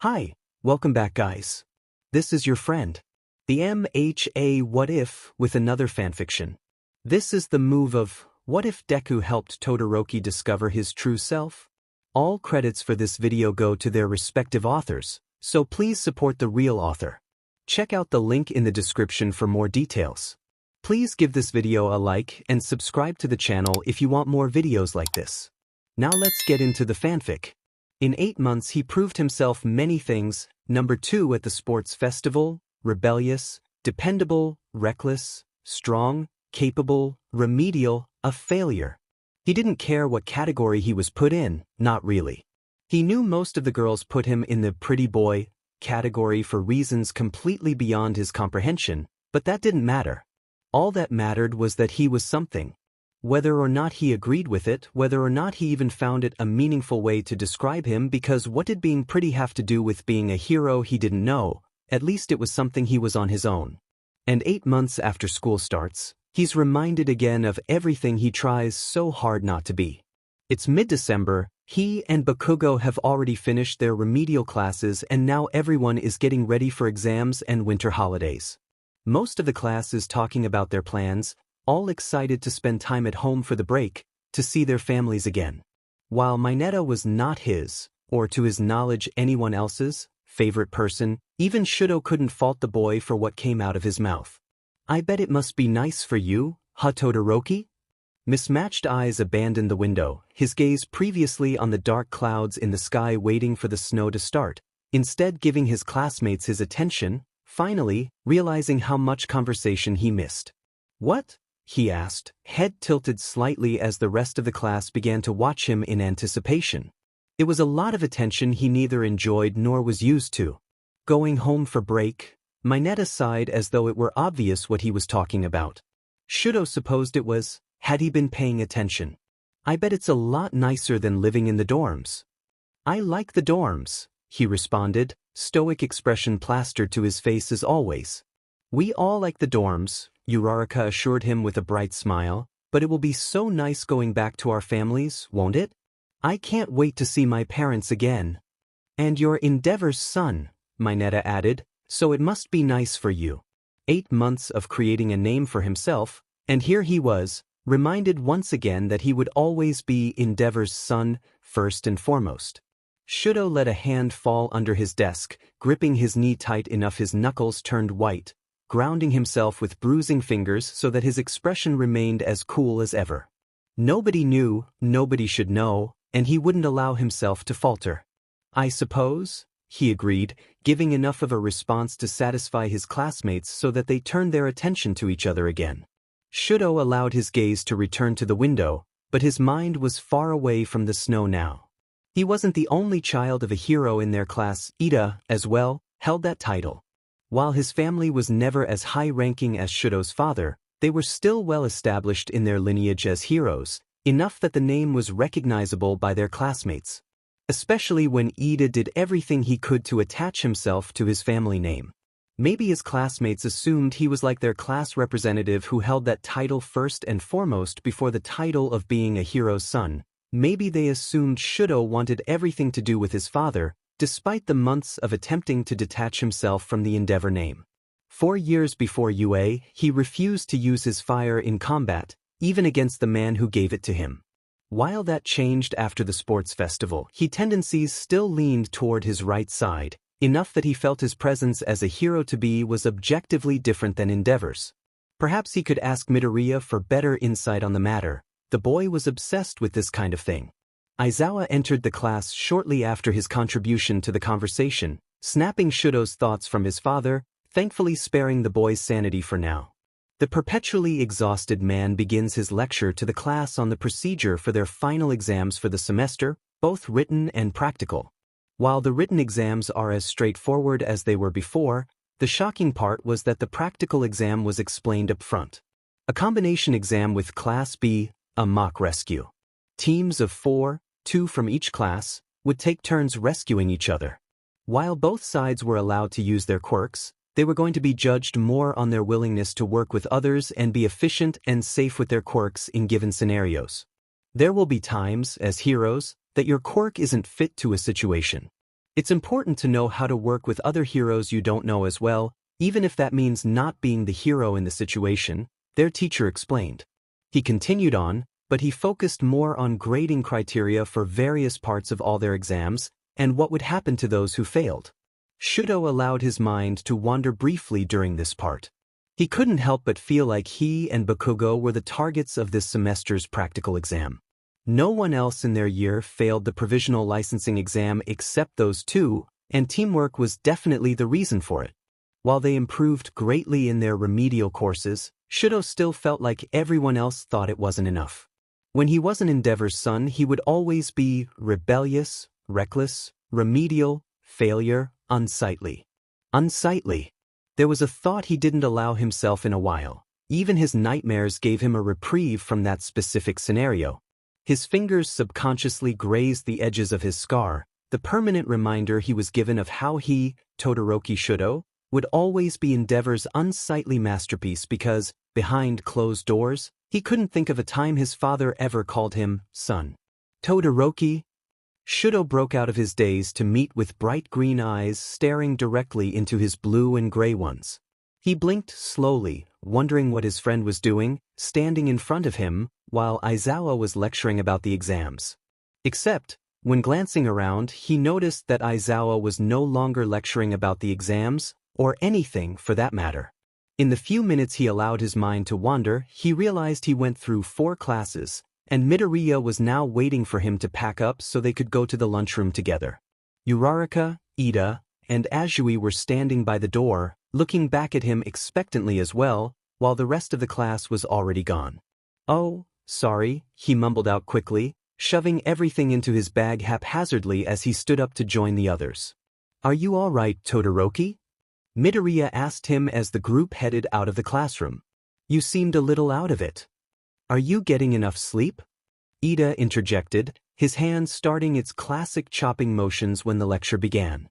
Hi, welcome back guys. This is your friend, the MHA What If with another fanfiction. This is the move of what if Deku helped Todoroki discover his true self? All credits for this video go to their respective authors, so please support the real author. Check out the link in the description for more details. Please give this video a like and subscribe to the channel if you want more videos like this. Now let's get into the fanfic. In 8 months he proved himself many things: number 2 at the sports festival, rebellious, dependable, reckless, strong, capable, remedial, a failure. He didn't care what category he was put in, not really. He knew most of the girls put him in the pretty boy category for reasons completely beyond his comprehension, but that didn't matter. All that mattered was that he was something. Whether or not he agreed with it, whether or not he even found it a meaningful way to describe him, because what did being pretty have to do with being a hero he didn't know? At least it was something he was on his own. And 8 months after school starts, he's reminded again of everything he tries so hard not to be. It's mid-December, he and Bakugo have already finished their remedial classes and now everyone is getting ready for exams and winter holidays. Most of the class is talking about their plans, all excited to spend time at home for the break, to see their families again. While Mineta was not his, or to his knowledge anyone else's, favorite person, even Shudo couldn't fault the boy for what came out of his mouth. "I bet it must be nice for you, huh Todoroki?" Mismatched eyes abandoned the window, his gaze previously on the dark clouds in the sky waiting for the snow to start, instead giving his classmates his attention, finally, realizing how much conversation he missed. "What?" he asked, head tilted slightly as the rest of the class began to watch him in anticipation. It was a lot of attention he neither enjoyed nor was used to. "Going home for break?" Mineta sighed as though it were obvious what he was talking about. Shudo supposed it was, had he been paying attention. "I bet it's a lot nicer than living in the dorms." "I like the dorms," he responded, stoic expression plastered to his face as always. "We all like the dorms," Uraraka assured him with a bright smile, "but it will be so nice going back to our families, won't it? I can't wait to see my parents again." "And your Endeavor's son," Mineta added, "so it must be nice for you." 8 months of creating a name for himself, and here he was, reminded once again that he would always be Endeavor's son, first and foremost. Shudo let a hand fall under his desk, gripping his knee tight enough his knuckles turned white, grounding himself with bruising fingers so that his expression remained as cool as ever. Nobody knew, nobody should know, and he wouldn't allow himself to falter. "I suppose," he agreed, giving enough of a response to satisfy his classmates so that they turned their attention to each other again. Shudo allowed his gaze to return to the window, but his mind was far away from the snow now. He wasn't the only child of a hero in their class. Ida, as well, held that title. While his family was never as high-ranking as Shudo's father, they were still well established in their lineage as heroes, enough that the name was recognizable by their classmates. Especially when Ida did everything he could to attach himself to his family name. Maybe his classmates assumed he was like their class representative who held that title first and foremost before the title of being a hero's son. Maybe they assumed Shudo wanted everything to do with his father, despite the months of attempting to detach himself from the Endeavor name. 4 years before UA, he refused to use his fire in combat, even against the man who gave it to him. While that changed after the sports festival, his tendencies still leaned toward his right side, enough that he felt his presence as a hero-to-be was objectively different than Endeavor's. Perhaps he could ask Midoriya for better insight on the matter. The boy was obsessed with this kind of thing. Aizawa entered the class shortly after his contribution to the conversation, snapping Shudo's thoughts from his father, thankfully sparing the boy's sanity for now. The perpetually exhausted man begins his lecture to the class on the procedure for their final exams for the semester, both written and practical. While the written exams are as straightforward as they were before, the shocking part was that the practical exam was explained up front. A combination exam with Class B, a mock rescue. Teams of 4, 2 from each class, would take turns rescuing each other. While both sides were allowed to use their quirks, they were going to be judged more on their willingness to work with others and be efficient and safe with their quirks in given scenarios. There will be times, as heroes, that your quirk isn't fit to a situation. It's important to know how to work with other heroes you don't know as well, even if that means not being the hero in the situation, their teacher explained. He continued on, but he focused more on grading criteria for various parts of all their exams, and what would happen to those who failed. Shudo allowed his mind to wander briefly during this part. He couldn't help but feel like he and Bakugo were the targets of this semester's practical exam. No one else in their year failed the provisional licensing exam except those two, and teamwork was definitely the reason for it. While they improved greatly in their remedial courses, Shudo still felt like everyone else thought it wasn't enough. When he wasn't Endeavor's son, he would always be rebellious, reckless, remedial, failure, unsightly. Unsightly. There was a thought he didn't allow himself in a while. Even his nightmares gave him a reprieve from that specific scenario. His fingers subconsciously grazed the edges of his scar, the permanent reminder he was given of how he, Todoroki Shudo, would always be Endeavor's unsightly masterpiece because, behind closed doors, he couldn't think of a time his father ever called him son. Todoroki? Shudo broke out of his daze to meet with bright green eyes staring directly into his blue and gray ones. He blinked slowly, wondering what his friend was doing, standing in front of him, while Aizawa was lecturing about the exams. Except, when glancing around, he noticed that Aizawa was no longer lecturing about the exams, or anything for that matter. In the few minutes he allowed his mind to wander, he realized he went through 4 classes, and Midoriya was now waiting for him to pack up so they could go to the lunchroom together. Uraraka, Ida, and Azui were standing by the door, looking back at him expectantly as well, while the rest of the class was already gone. "Oh, sorry," he mumbled out quickly, shoving everything into his bag haphazardly as he stood up to join the others. "Are you all right, Todoroki?" Midoriya asked him as the group headed out of the classroom. "You seemed a little out of it. Are you getting enough sleep?" Ida interjected, his hand starting its classic chopping motions when the lecture began.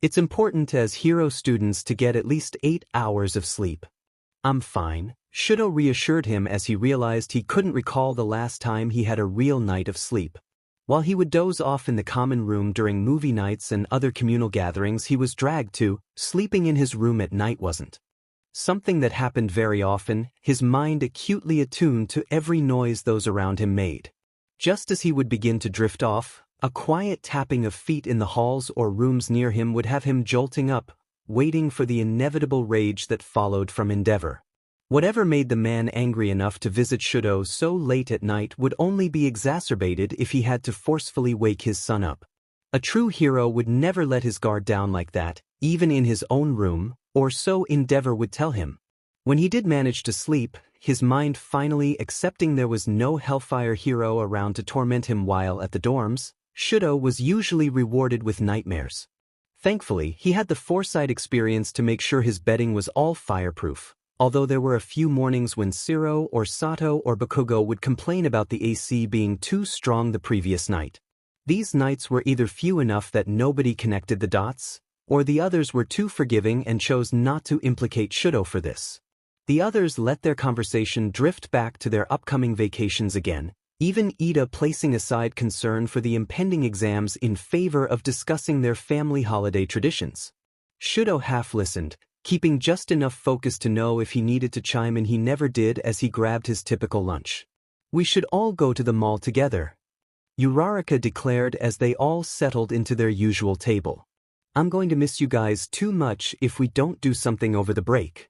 "It's important as hero students to get at least 8 hours of sleep." "I'm fine," Shudo reassured him as he realized he couldn't recall the last time he had a real night of sleep. While he would doze off in the common room during movie nights and other communal gatherings he was dragged to, sleeping in his room at night wasn't something that happened very often, his mind acutely attuned to every noise those around him made. Just as he would begin to drift off, a quiet tapping of feet in the halls or rooms near him would have him jolting up, waiting for the inevitable rage that followed from Endeavor. Whatever made the man angry enough to visit Shudo so late at night would only be exacerbated if he had to forcefully wake his son up. A true hero would never let his guard down like that, even in his own room, or so Endeavor would tell him. When he did manage to sleep, his mind finally accepting there was no Hellfire hero around to torment him while at the dorms, Shudo was usually rewarded with nightmares. Thankfully, he had the foresight experience to make sure his bedding was all fireproof, although there were a few mornings when Siro or Sato or Bakugo would complain about the AC being too strong the previous night. These nights were either few enough that nobody connected the dots, or the others were too forgiving and chose not to implicate Shudo for this. The others let their conversation drift back to their upcoming vacations again, even Ida placing aside concern for the impending exams in favor of discussing their family holiday traditions. Shudo half-listened, keeping just enough focus to know if he needed to chime in he never did as he grabbed his typical lunch. "We should all go to the mall together," Uraraka declared as they all settled into their usual table. "I'm going to miss you guys too much if we don't do something over the break."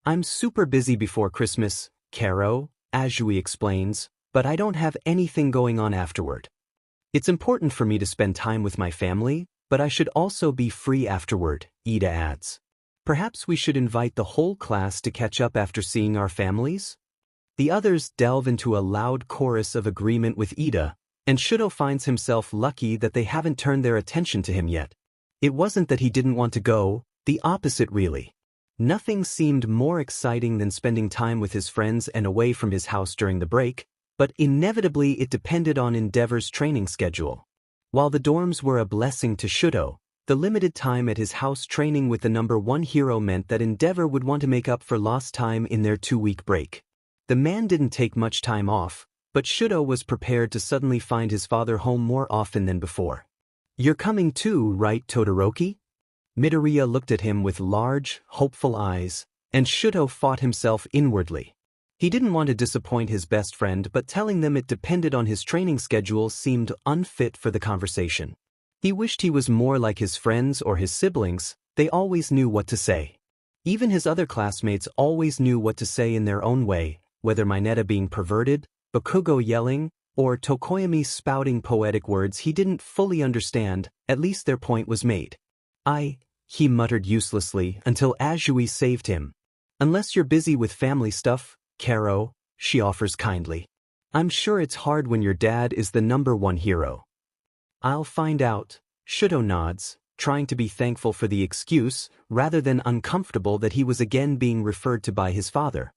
"I'm super busy before Christmas, Karo," Azui explains, "but I don't have anything going on afterward. It's important for me to spend time with my family, but I should also be free afterward," Ida adds. "Perhaps we should invite the whole class to catch up after seeing our families?" The others delve into a loud chorus of agreement with Ida, and Shudo finds himself lucky that they haven't turned their attention to him yet. It wasn't that he didn't want to go, the opposite really. Nothing seemed more exciting than spending time with his friends and away from his house during the break, but inevitably it depended on Endeavor's training schedule. While the dorms were a blessing to Shudo, the limited time at his house training with the #1 hero meant that Endeavor would want to make up for lost time in their 2-week break. The man didn't take much time off, but Shudo was prepared to suddenly find his father home more often than before. You're coming too, right, Todoroki? Midoriya looked at him with large, hopeful eyes, and Shudo fought himself inwardly. He didn't want to disappoint his best friend, but telling them it depended on his training schedule seemed unfit for the conversation. He wished he was more like his friends or his siblings. They always knew what to say. Even his other classmates always knew what to say in their own way, whether Mineta being perverted, Bakugo yelling, or Tokoyami spouting poetic words he didn't fully understand. At least their point was made. He muttered uselessly until Azui saved him. Unless you're busy with family stuff, Karo, she offers kindly. I'm sure it's hard when your dad is the #1 hero. I'll find out, Shudo nods, trying to be thankful for the excuse, rather than uncomfortable that he was again being referred to by his father.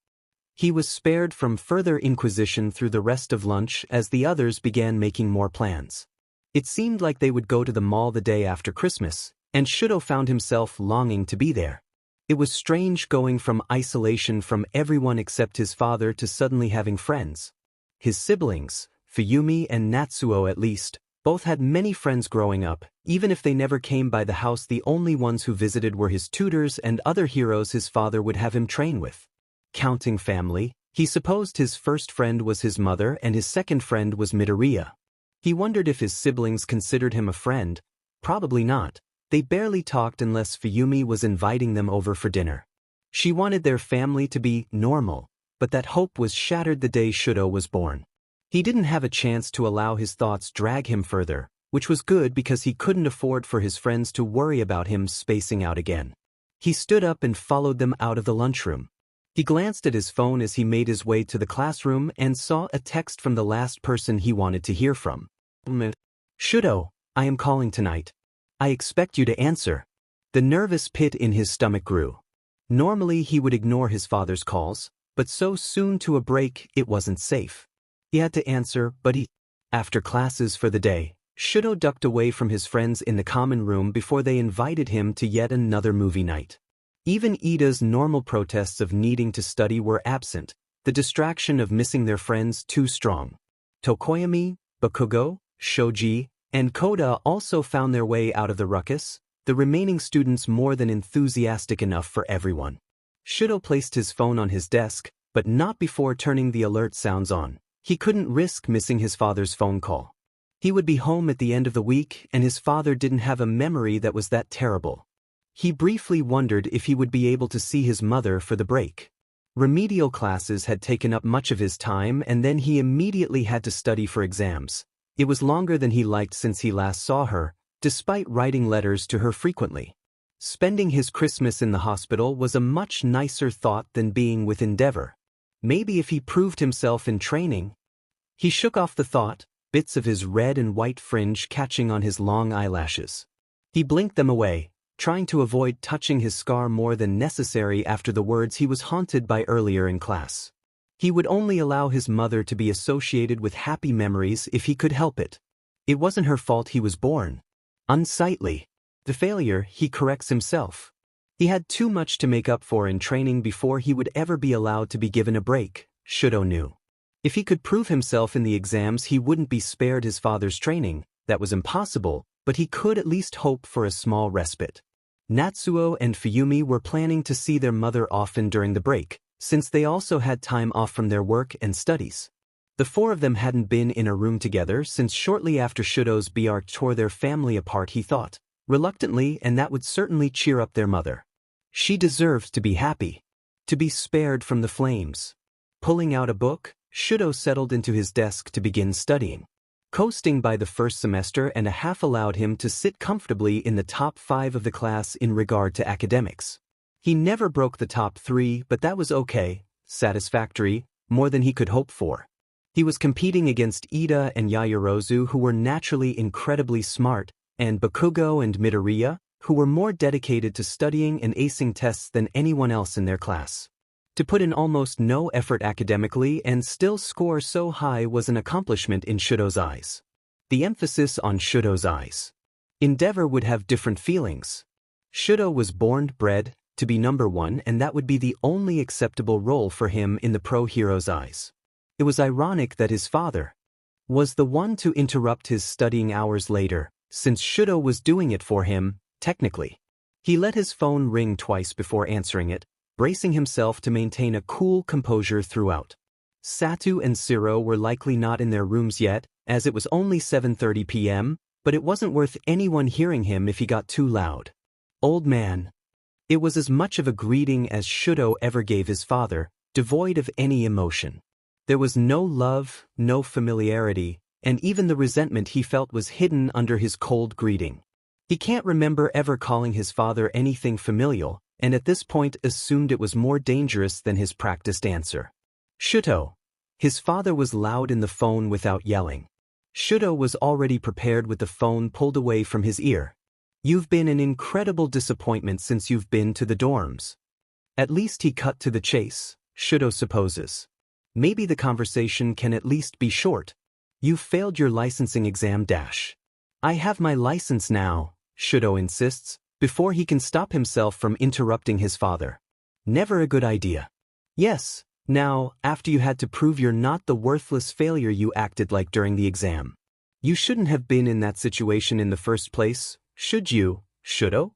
He was spared from further inquisition through the rest of lunch as the others began making more plans. It seemed like they would go to the mall the day after Christmas, and Shudo found himself longing to be there. It was strange going from isolation from everyone except his father to suddenly having friends. His siblings, Fuyumi and Natsuo at least, both had many friends growing up. Even if they never came by the house, the only ones who visited were his tutors and other heroes his father would have him train with. Counting family, he supposed his first friend was his mother and his second friend was Midoriya. He wondered if his siblings considered him a friend. Probably not. They barely talked unless Fuyumi was inviting them over for dinner. She wanted their family to be normal, but that hope was shattered the day Shudo was born. He didn't have a chance to allow his thoughts drag him further, which was good because he couldn't afford for his friends to worry about him spacing out again. He stood up and followed them out of the lunchroom. He glanced at his phone as he made his way to the classroom and saw a text from the last person he wanted to hear from. Shudo, I am calling tonight. I expect you to answer. The nervous pit in his stomach grew. Normally he would ignore his father's calls, but so soon to a break it wasn't safe. He had to answer, but after classes for the day, Shudo ducked away from his friends in the common room before they invited him to yet another movie night. Even Ida's normal protests of needing to study were absent, the distraction of missing their friends too strong. Tokoyami, Bakugo, Shoji, and Koda also found their way out of the ruckus, the remaining students more than enthusiastic enough for everyone. Shudo placed his phone on his desk, but not before turning the alert sounds on. He couldn't risk missing his father's phone call. He would be home at the end of the week, and his father didn't have a memory that was that terrible. He briefly wondered if he would be able to see his mother for the break. Remedial classes had taken up much of his time, and then he immediately had to study for exams. It was longer than he liked since he last saw her, despite writing letters to her frequently. Spending his Christmas in the hospital was a much nicer thought than being with Endeavor. Maybe if he proved himself in training. He shook off the thought, bits of his red and white fringe catching on his long eyelashes. He blinked them away, trying to avoid touching his scar more than necessary after the words he was haunted by earlier in class. He would only allow his mother to be associated with happy memories if he could help it. It wasn't her fault he was born unsightly. The failure, he corrects himself. He had too much to make up for in training before he would ever be allowed to be given a break, Shudo knew. If he could prove himself in the exams, he wouldn't be spared his father's training. That was impossible, but he could at least hope for a small respite. Natsuo and Fuyumi were planning to see their mother often during the break, since they also had time off from their work and studies. The four of them hadn't been in a room together since shortly after Shudo's BR tore their family apart, he thought, reluctantly, and that would certainly cheer up their mother. She deserves to be happy. To be spared from the flames. Pulling out a book, Shudo settled into his desk to begin studying. Coasting by the first semester and a half allowed him to sit comfortably in the top 5 of the class in regard to academics. He never broke the top 3, but that was okay, satisfactory, more than he could hope for. He was competing against Ida and Yaoyorozu, who were naturally incredibly smart, and Bakugo and Midoriya, who were more dedicated to studying and acing tests than anyone else in their class. To put in almost no effort academically and still score so high was an accomplishment in Shudo's eyes. The emphasis on Shudo's eyes. Endeavor would have different feelings. Shudo was bred to be #1, and that would be the only acceptable role for him in the pro hero's eyes. It was ironic that his father was the one to interrupt his studying hours later, since Shudo was doing it for him, technically. He let his phone ring twice before answering it, bracing himself to maintain a cool composure throughout. Satu and Siro were likely not in their rooms yet, as it was only 7:30 p.m., but it wasn't worth anyone hearing him if he got too loud. Old man. It was as much of a greeting as Shudo ever gave his father, devoid of any emotion. There was no love, no familiarity, and even the resentment he felt was hidden under his cold greeting. He can't remember ever calling his father anything familial, and at this point assumed it was more dangerous than his practiced answer. Shudo. His father was loud in the phone without yelling. Shudo was already prepared with the phone pulled away from his ear. You've been an incredible disappointment since you've been to the dorms. At least he cut to the chase, Shudo supposes. Maybe the conversation can at least be short. You've failed your licensing exam. I have my license now, Shudo insists, before he can stop himself from interrupting his father. Never a good idea. Yes, now, after you had to prove you're not the worthless failure you acted like during the exam. You shouldn't have been in that situation in the first place, should you, Shudo?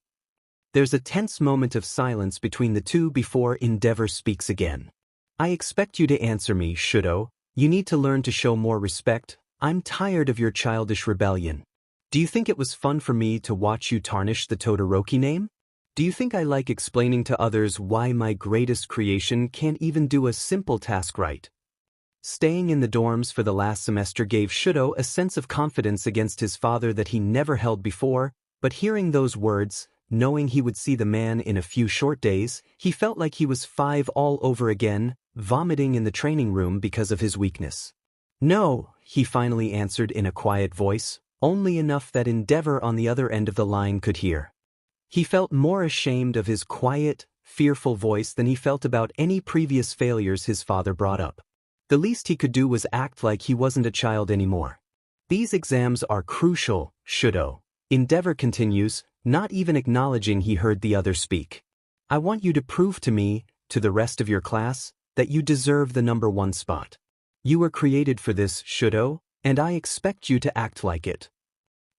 There's a tense moment of silence between the two before Endeavor speaks again. I expect you to answer me, Shudo. You need to learn to show more respect. I'm tired of your childish rebellion. Do you think it was fun for me to watch you tarnish the Todoroki name? Do you think I like explaining to others why my greatest creation can't even do a simple task right? Staying in the dorms for the last semester gave Shudo a sense of confidence against his father that he never held before, but hearing those words, knowing he would see the man in a few short days, he felt like he was 5 all over again, vomiting in the training room because of his weakness. No, he finally answered in a quiet voice, only enough that Endeavor on the other end of the line could hear. He felt more ashamed of his quiet, fearful voice than he felt about any previous failures his father brought up. The least he could do was act like he wasn't a child anymore. These exams are crucial, Shudo. Endeavor continues, not even acknowledging he heard the other speak. I want you to prove to me, to the rest of your class, that you deserve the #1 spot. You were created for this, Shudo, and I expect you to act like it.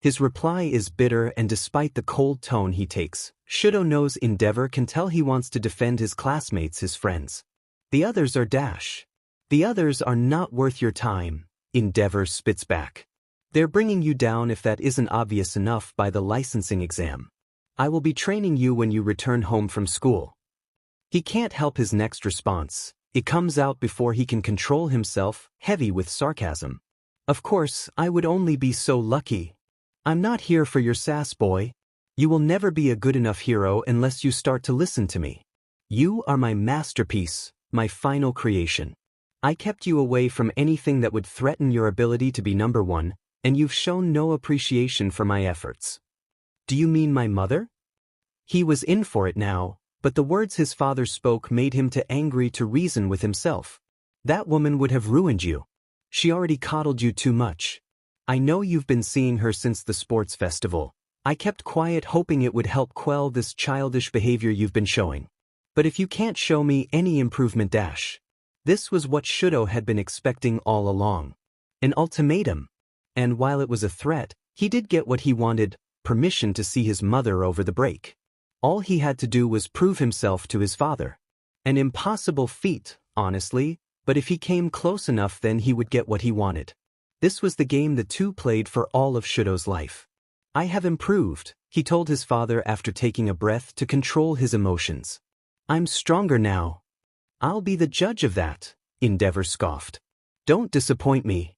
His reply is bitter, and despite the cold tone he takes, Shudo knows Endeavor can tell he wants to defend his classmates, his friends. The others are The others are not worth your time, Endeavor spits back. They're bringing you down if that isn't obvious enough by the licensing exam. I will be training you when you return home from school. He can't help his next response. It comes out before he can control himself, heavy with sarcasm. Of course, I would only be so lucky. I'm not here for your sass, boy. You will never be a good enough hero unless you start to listen to me. You are my masterpiece, my final creation. I kept you away from anything that would threaten your ability to be #1, and you've shown no appreciation for my efforts. Do you mean my mother? He was in for it now, but the words his father spoke made him too angry to reason with himself. That woman would have ruined you. She already coddled you too much. I know you've been seeing her since the sports festival. I kept quiet hoping it would help quell this childish behavior you've been showing. But if you can't show me any improvement This was what Shudo had been expecting all along. An ultimatum. And while it was a threat, he did get what he wanted, permission to see his mother over the break. All he had to do was prove himself to his father. An impossible feat, honestly, but if he came close enough then he would get what he wanted. This was the game the two played for all of Shudo's life. I have improved, he told his father after taking a breath to control his emotions. I'm stronger now. I'll be the judge of that, Endeavor scoffed. Don't disappoint me.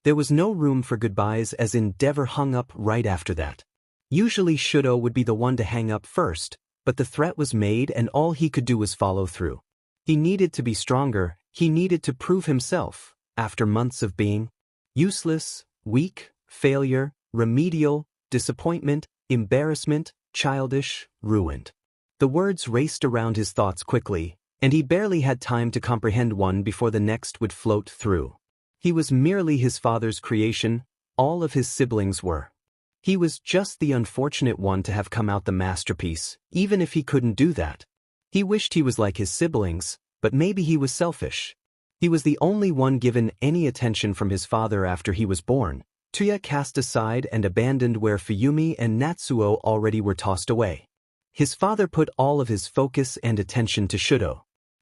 There was no room for goodbyes as Endeavor hung up right after that. Usually Shudo would be the one to hang up first, but the threat was made and all he could do was follow through. He needed to be stronger, he needed to prove himself, after months of being useless, weak, failure, remedial, disappointment, embarrassment, childish, ruined. The words raced around his thoughts quickly, and he barely had time to comprehend one before the next would float through. He was merely his father's creation, all of his siblings were. He was just the unfortunate one to have come out the masterpiece, even if he couldn't do that. He wished he was like his siblings, but maybe he was selfish. He was the only one given any attention from his father after he was born, Tuya cast aside and abandoned where Fuyumi and Natsuo already were tossed away. His father put all of his focus and attention to Shudo.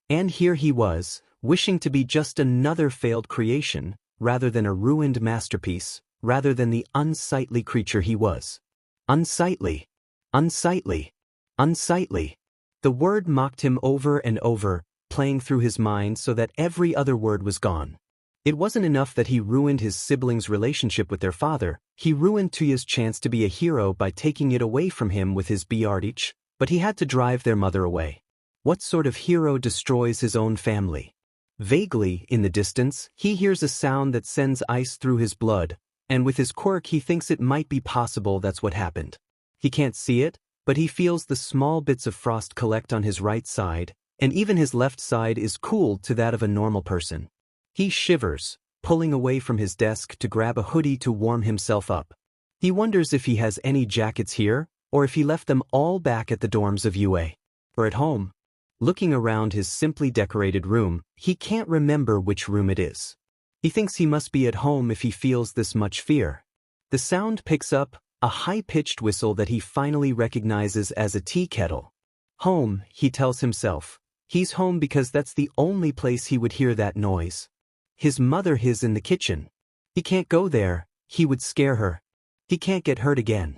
And here he was, wishing to be just another failed creation, rather than a ruined masterpiece, rather than the unsightly creature he was. Unsightly. Unsightly. Unsightly. The word mocked him over and over, playing through his mind so that every other word was gone. It wasn't enough that he ruined his siblings' relationship with their father, he ruined Tuya's chance to be a hero by taking it away from him with his Bardich, but he had to drive their mother away. What sort of hero destroys his own family? Vaguely, in the distance, he hears a sound that sends ice through his blood, and with his quirk he thinks it might be possible that's what happened. He can't see it, but he feels the small bits of frost collect on his right side, and even his left side is cooled to that of a normal person. He shivers, pulling away from his desk to grab a hoodie to warm himself up. He wonders if he has any jackets here, or if he left them all back at the dorms of UA. Or at home. Looking around his simply decorated room, he can't remember which room it is. He thinks he must be at home if he feels this much fear. The sound picks up, a high-pitched whistle that he finally recognizes as a tea kettle. Home, he tells himself. He's home because that's the only place he would hear that noise. His mother is in the kitchen. He can't go there, he would scare her. He can't get hurt again.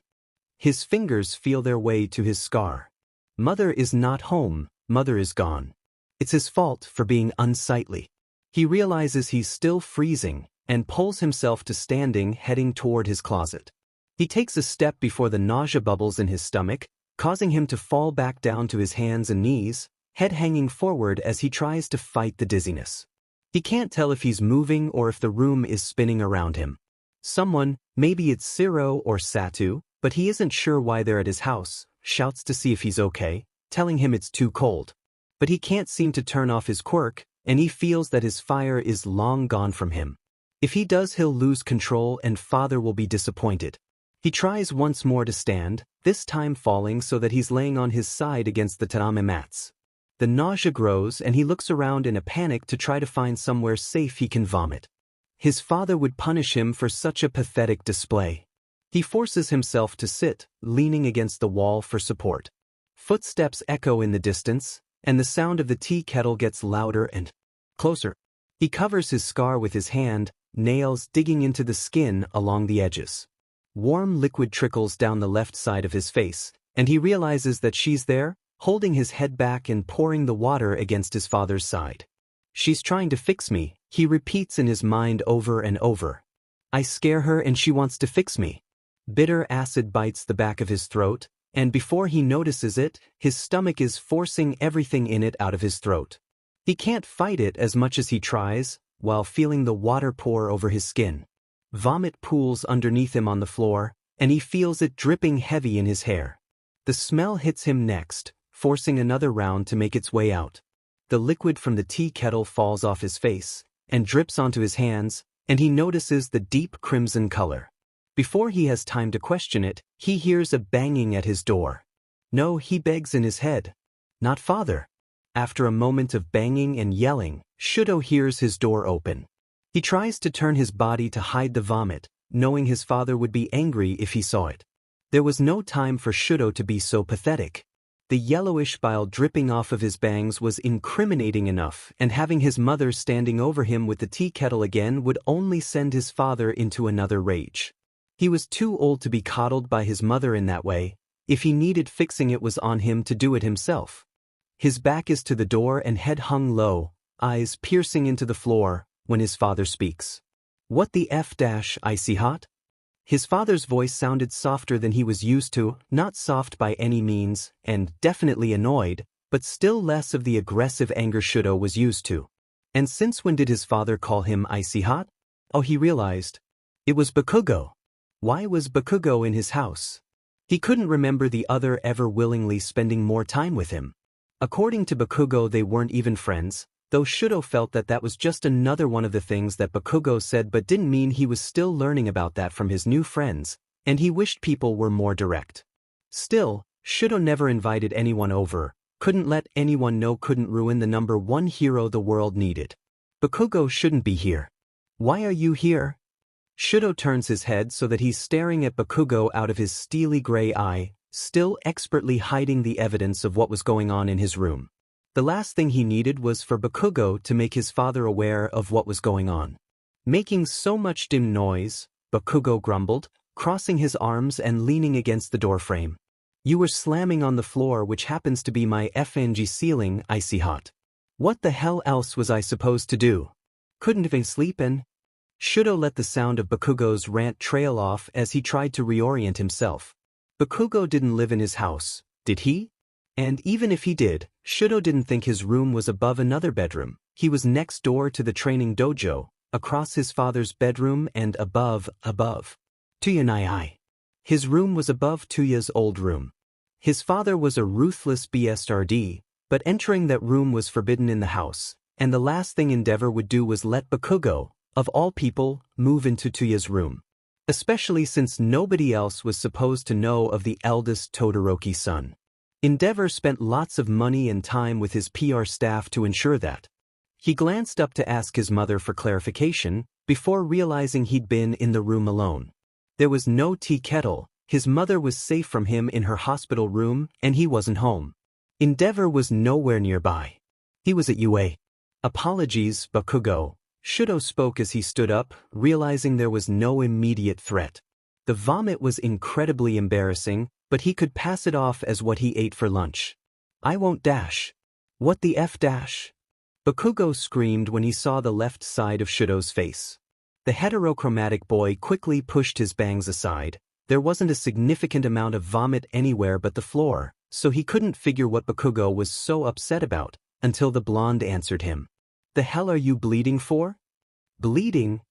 His fingers feel their way to his scar. Mother is not home, mother is gone. It's his fault for being unsightly. He realizes he's still freezing, and pulls himself to standing, heading toward his closet. He takes a step before the nausea bubbles in his stomach, causing him to fall back down to his hands and knees, head hanging forward as he tries to fight the dizziness. He can't tell if he's moving or if the room is spinning around him. Someone, maybe it's Siro or Satu, but he isn't sure why they're at his house, shouts to see if he's okay, telling him it's too cold. But he can't seem to turn off his quirk, and he feels that his fire is long gone from him. If he does, he'll lose control and father will be disappointed. He tries once more to stand, this time falling so that he's laying on his side against the tatami mats. The nausea grows and he looks around in a panic to try to find somewhere safe he can vomit. His father would punish him for such a pathetic display. He forces himself to sit, leaning against the wall for support. Footsteps echo in the distance, and the sound of the tea kettle gets louder and closer. He covers his scar with his hand, nails digging into the skin along the edges. Warm liquid trickles down the left side of his face, and he realizes that she's there, holding his head back and pouring the water against his father's side. She's trying to fix me, he repeats in his mind over and over. I scare her and she wants to fix me. Bitter acid bites the back of his throat, and before he notices it, his stomach is forcing everything in it out of his throat. He can't fight it as much as he tries, while feeling the water pour over his skin. Vomit pools underneath him on the floor, and he feels it dripping heavy in his hair. The smell hits him next, forcing another round to make its way out. The liquid from the tea kettle falls off his face, and drips onto his hands, and he notices the deep crimson color. Before he has time to question it, he hears a banging at his door. No, he begs in his head. Not father. After a moment of banging and yelling, Shudo hears his door open. He tries to turn his body to hide the vomit, knowing his father would be angry if he saw it. There was no time for Shudo to be so pathetic. The yellowish bile dripping off of his bangs was incriminating enough, and having his mother standing over him with the tea kettle again would only send his father into another rage. He was too old to be coddled by his mother in that way. If he needed fixing, it was on him to do it himself. His back is to the door and head hung low, eyes piercing into the floor, when his father speaks. What the icy hot? His father's voice sounded softer than he was used to, not soft by any means, and definitely annoyed, but still less of the aggressive anger Shudo was used to. And since when did his father call him icy hot? Oh, he realized. It was Bakugo. Why was Bakugo in his house? He couldn't remember the other ever willingly spending more time with him. According to Bakugo, they weren't even friends, though Shudo felt that that was just another one of the things that Bakugo said, but didn't mean he was still learning about that from his new friends, and he wished people were more direct. Still, Shudo never invited anyone over, couldn't let anyone know, couldn't ruin the #1 hero the world needed. Bakugo shouldn't be here. Why are you here? Shudo turns his head so that he's staring at Bakugo out of his steely gray eye, still expertly hiding the evidence of what was going on in his room. The last thing he needed was for Bakugo to make his father aware of what was going on. Making so much dim noise, Bakugo grumbled, crossing his arms and leaning against the doorframe. You were slamming on the floor, which happens to be my FNG ceiling, icy hot. What the hell else was I supposed to do? Couldn't even sleep in? Shudo let the sound of Bakugo's rant trail off as he tried to reorient himself. Bakugo didn't live in his house, did he? And even if he did, Shudo didn't think his room was above another bedroom. He was next door to the training dojo, across his father's bedroom and above. Tuya. His room was above Tuya's old room. His father was a ruthless BSRD, but entering that room was forbidden in the house, and the last thing Endeavor would do was let Bakugo, of all people, move into Tuya's room. Especially since nobody else was supposed to know of the eldest Todoroki son. Endeavor spent lots of money and time with his PR staff to ensure that. He glanced up to ask his mother for clarification, before realizing he'd been in the room alone. There was no tea kettle, his mother was safe from him in her hospital room, and he wasn't home. Endeavor was nowhere nearby. He was at UA. Apologies, Bakugo. Shudo spoke as he stood up, realizing there was no immediate threat. The vomit was incredibly embarrassing, but he could pass it off as what he ate for lunch. I won't dash. What the F dash? Bakugo screamed when he saw the left side of Shudo's face. The heterochromatic boy quickly pushed his bangs aside. There wasn't a significant amount of vomit anywhere but the floor, so he couldn't figure what Bakugo was so upset about, until the blonde answered him. The hell are you bleeding for? Bleeding?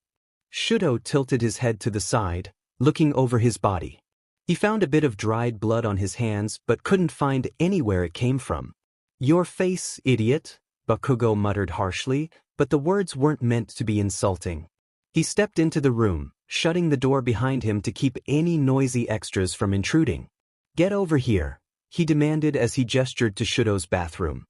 Shudo tilted his head to the side, looking over his body. He found a bit of dried blood on his hands but couldn't find anywhere it came from. Your face, idiot, Bakugo muttered harshly, but the words weren't meant to be insulting. He stepped into the room, shutting the door behind him to keep any noisy extras from intruding. Get over here, he demanded as he gestured to Shudo's bathroom.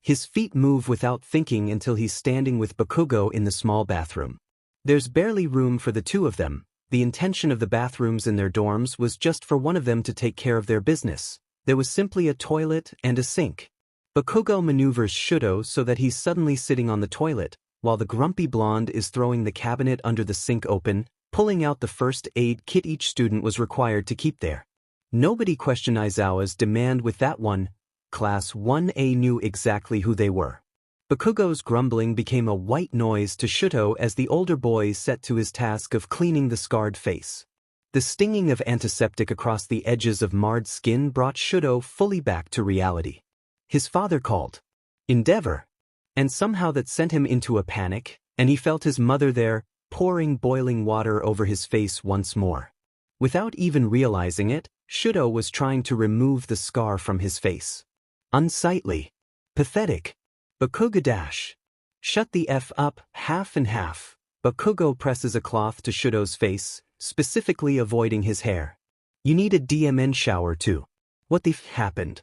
His feet move without thinking until he's standing with Bakugo in the small bathroom. There's barely room for the two of them. The intention of the bathrooms in their dorms was just for one of them to take care of their business. There was simply a toilet and a sink. Bakugo maneuvers Shudo so that he's suddenly sitting on the toilet, while the grumpy blonde is throwing the cabinet under the sink open, pulling out the first aid kit each student was required to keep there. Nobody questioned Aizawa's demand with that one. Class 1A knew exactly who they were. Bakugo's grumbling became a white noise to Shudo as the older boy set to his task of cleaning the scarred face. The stinging of antiseptic across the edges of marred skin brought Shudo fully back to reality. His father called. Endeavor. And somehow that sent him into a panic, and he felt his mother there, pouring boiling water over his face once more. Without even realizing it, Shudo was trying to remove the scar from his face. Unsightly. Pathetic. Bakugo dash. Shut the F up, half and half. Bakugo presses a cloth to Shudo's face, specifically avoiding his hair. You need a DMN shower too. What the f happened?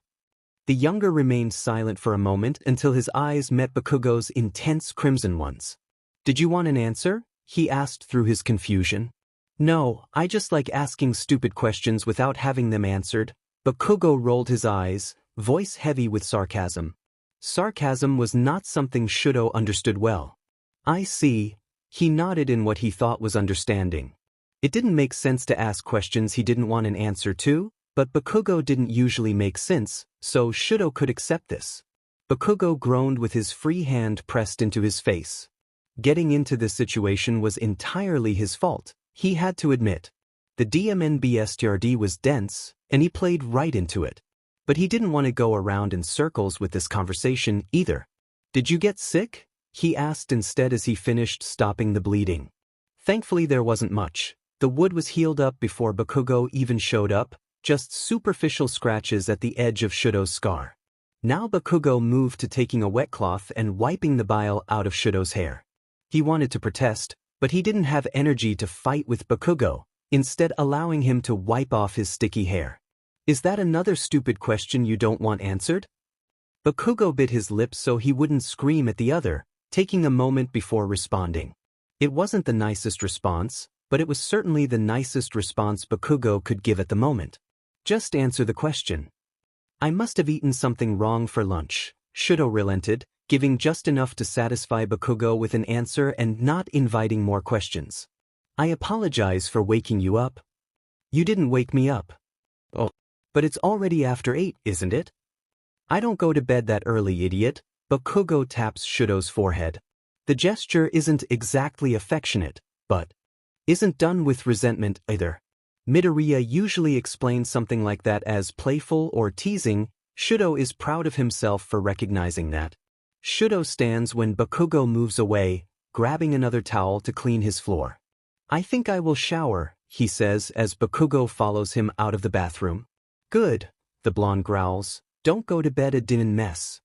The younger remained silent for a moment until his eyes met Bakugo's intense crimson ones. Did you want an answer? He asked through his confusion. No, I just like asking stupid questions without having them answered. Bakugo rolled his eyes, voice heavy with sarcasm. Sarcasm was not something Shudo understood well. I see. He nodded in what he thought was understanding. It didn't make sense to ask questions he didn't want an answer to, but Bakugo didn't usually make sense, so Shudo could accept this. Bakugo groaned with his free hand pressed into his face. Getting into this situation was entirely his fault, he had to admit. The DMNBSTRD was dense, and he played right into it. But he didn't want to go around in circles with this conversation either. Did you get sick? He asked instead as he finished stopping the bleeding. Thankfully there wasn't much. The wound was healed up before Bakugo even showed up, just superficial scratches at the edge of Shudo's scar. Now Bakugo moved to taking a wet cloth and wiping the bile out of Shudo's hair. He wanted to protest, but he didn't have energy to fight with Bakugo, instead allowing him to wipe off his sticky hair. Is that another stupid question you don't want answered? Bakugo bit his lips so he wouldn't scream at the other, taking a moment before responding. It wasn't the nicest response, but it was certainly the nicest response Bakugo could give at the moment. Just answer the question. I must have eaten something wrong for lunch, Shudo relented, giving just enough to satisfy Bakugo with an answer and not inviting more questions. I apologize for waking you up. You didn't wake me up. Oh, but it's already after 8, isn't it? I don't go to bed that early, idiot. Bakugo taps Shudo's forehead. The gesture isn't exactly affectionate, but isn't done with resentment either. Midoriya usually explains something like that as playful or teasing. Shudo is proud of himself for recognizing that. Shudo stands when Bakugo moves away, grabbing another towel to clean his floor. I think I will shower, he says as Bakugo follows him out of the bathroom. Good, the blonde growls. Don't go to bed a dinner mess.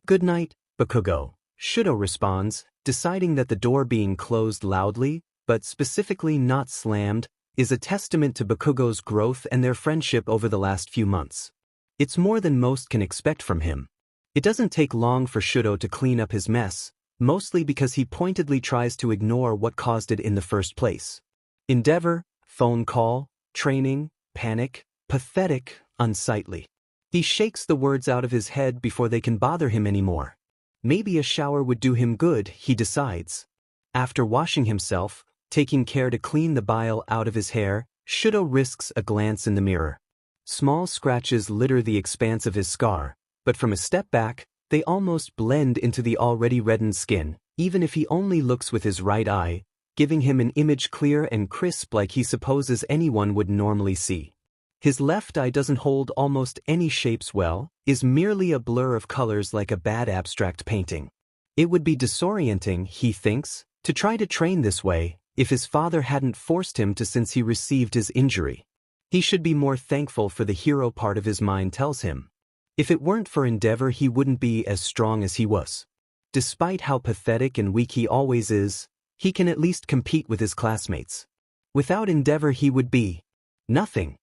Good night, Bakugo, Shudo responds, deciding that the door being closed loudly, but specifically not slammed, is a testament to Bakugo's growth and their friendship over the last few months. It's more than most can expect from him. It doesn't take long for Shudo to clean up his mess, mostly because he pointedly tries to ignore what caused it in the first place. Endeavor, phone call, training, panic, pathetic, unsightly. He shakes the words out of his head before they can bother him anymore. Maybe a shower would do him good, he decides. After washing himself, taking care to clean the bile out of his hair, Shudo risks a glance in the mirror. Small scratches litter the expanse of his scar, but from a step back, they almost blend into the already reddened skin, even if he only looks with his right eye, giving him an image clear and crisp like he supposes anyone would normally see. His left eye doesn't hold almost any shapes well, is merely a blur of colors like a bad abstract painting. It would be disorienting, he thinks, to try to train this way, if his father hadn't forced him to since he received his injury. He should be more thankful for the hero part of his mind tells him. If it weren't for Endeavor he wouldn't be as strong as he was. Despite how pathetic and weak he always is, he can at least compete with his classmates. Without Endeavor he would be nothing.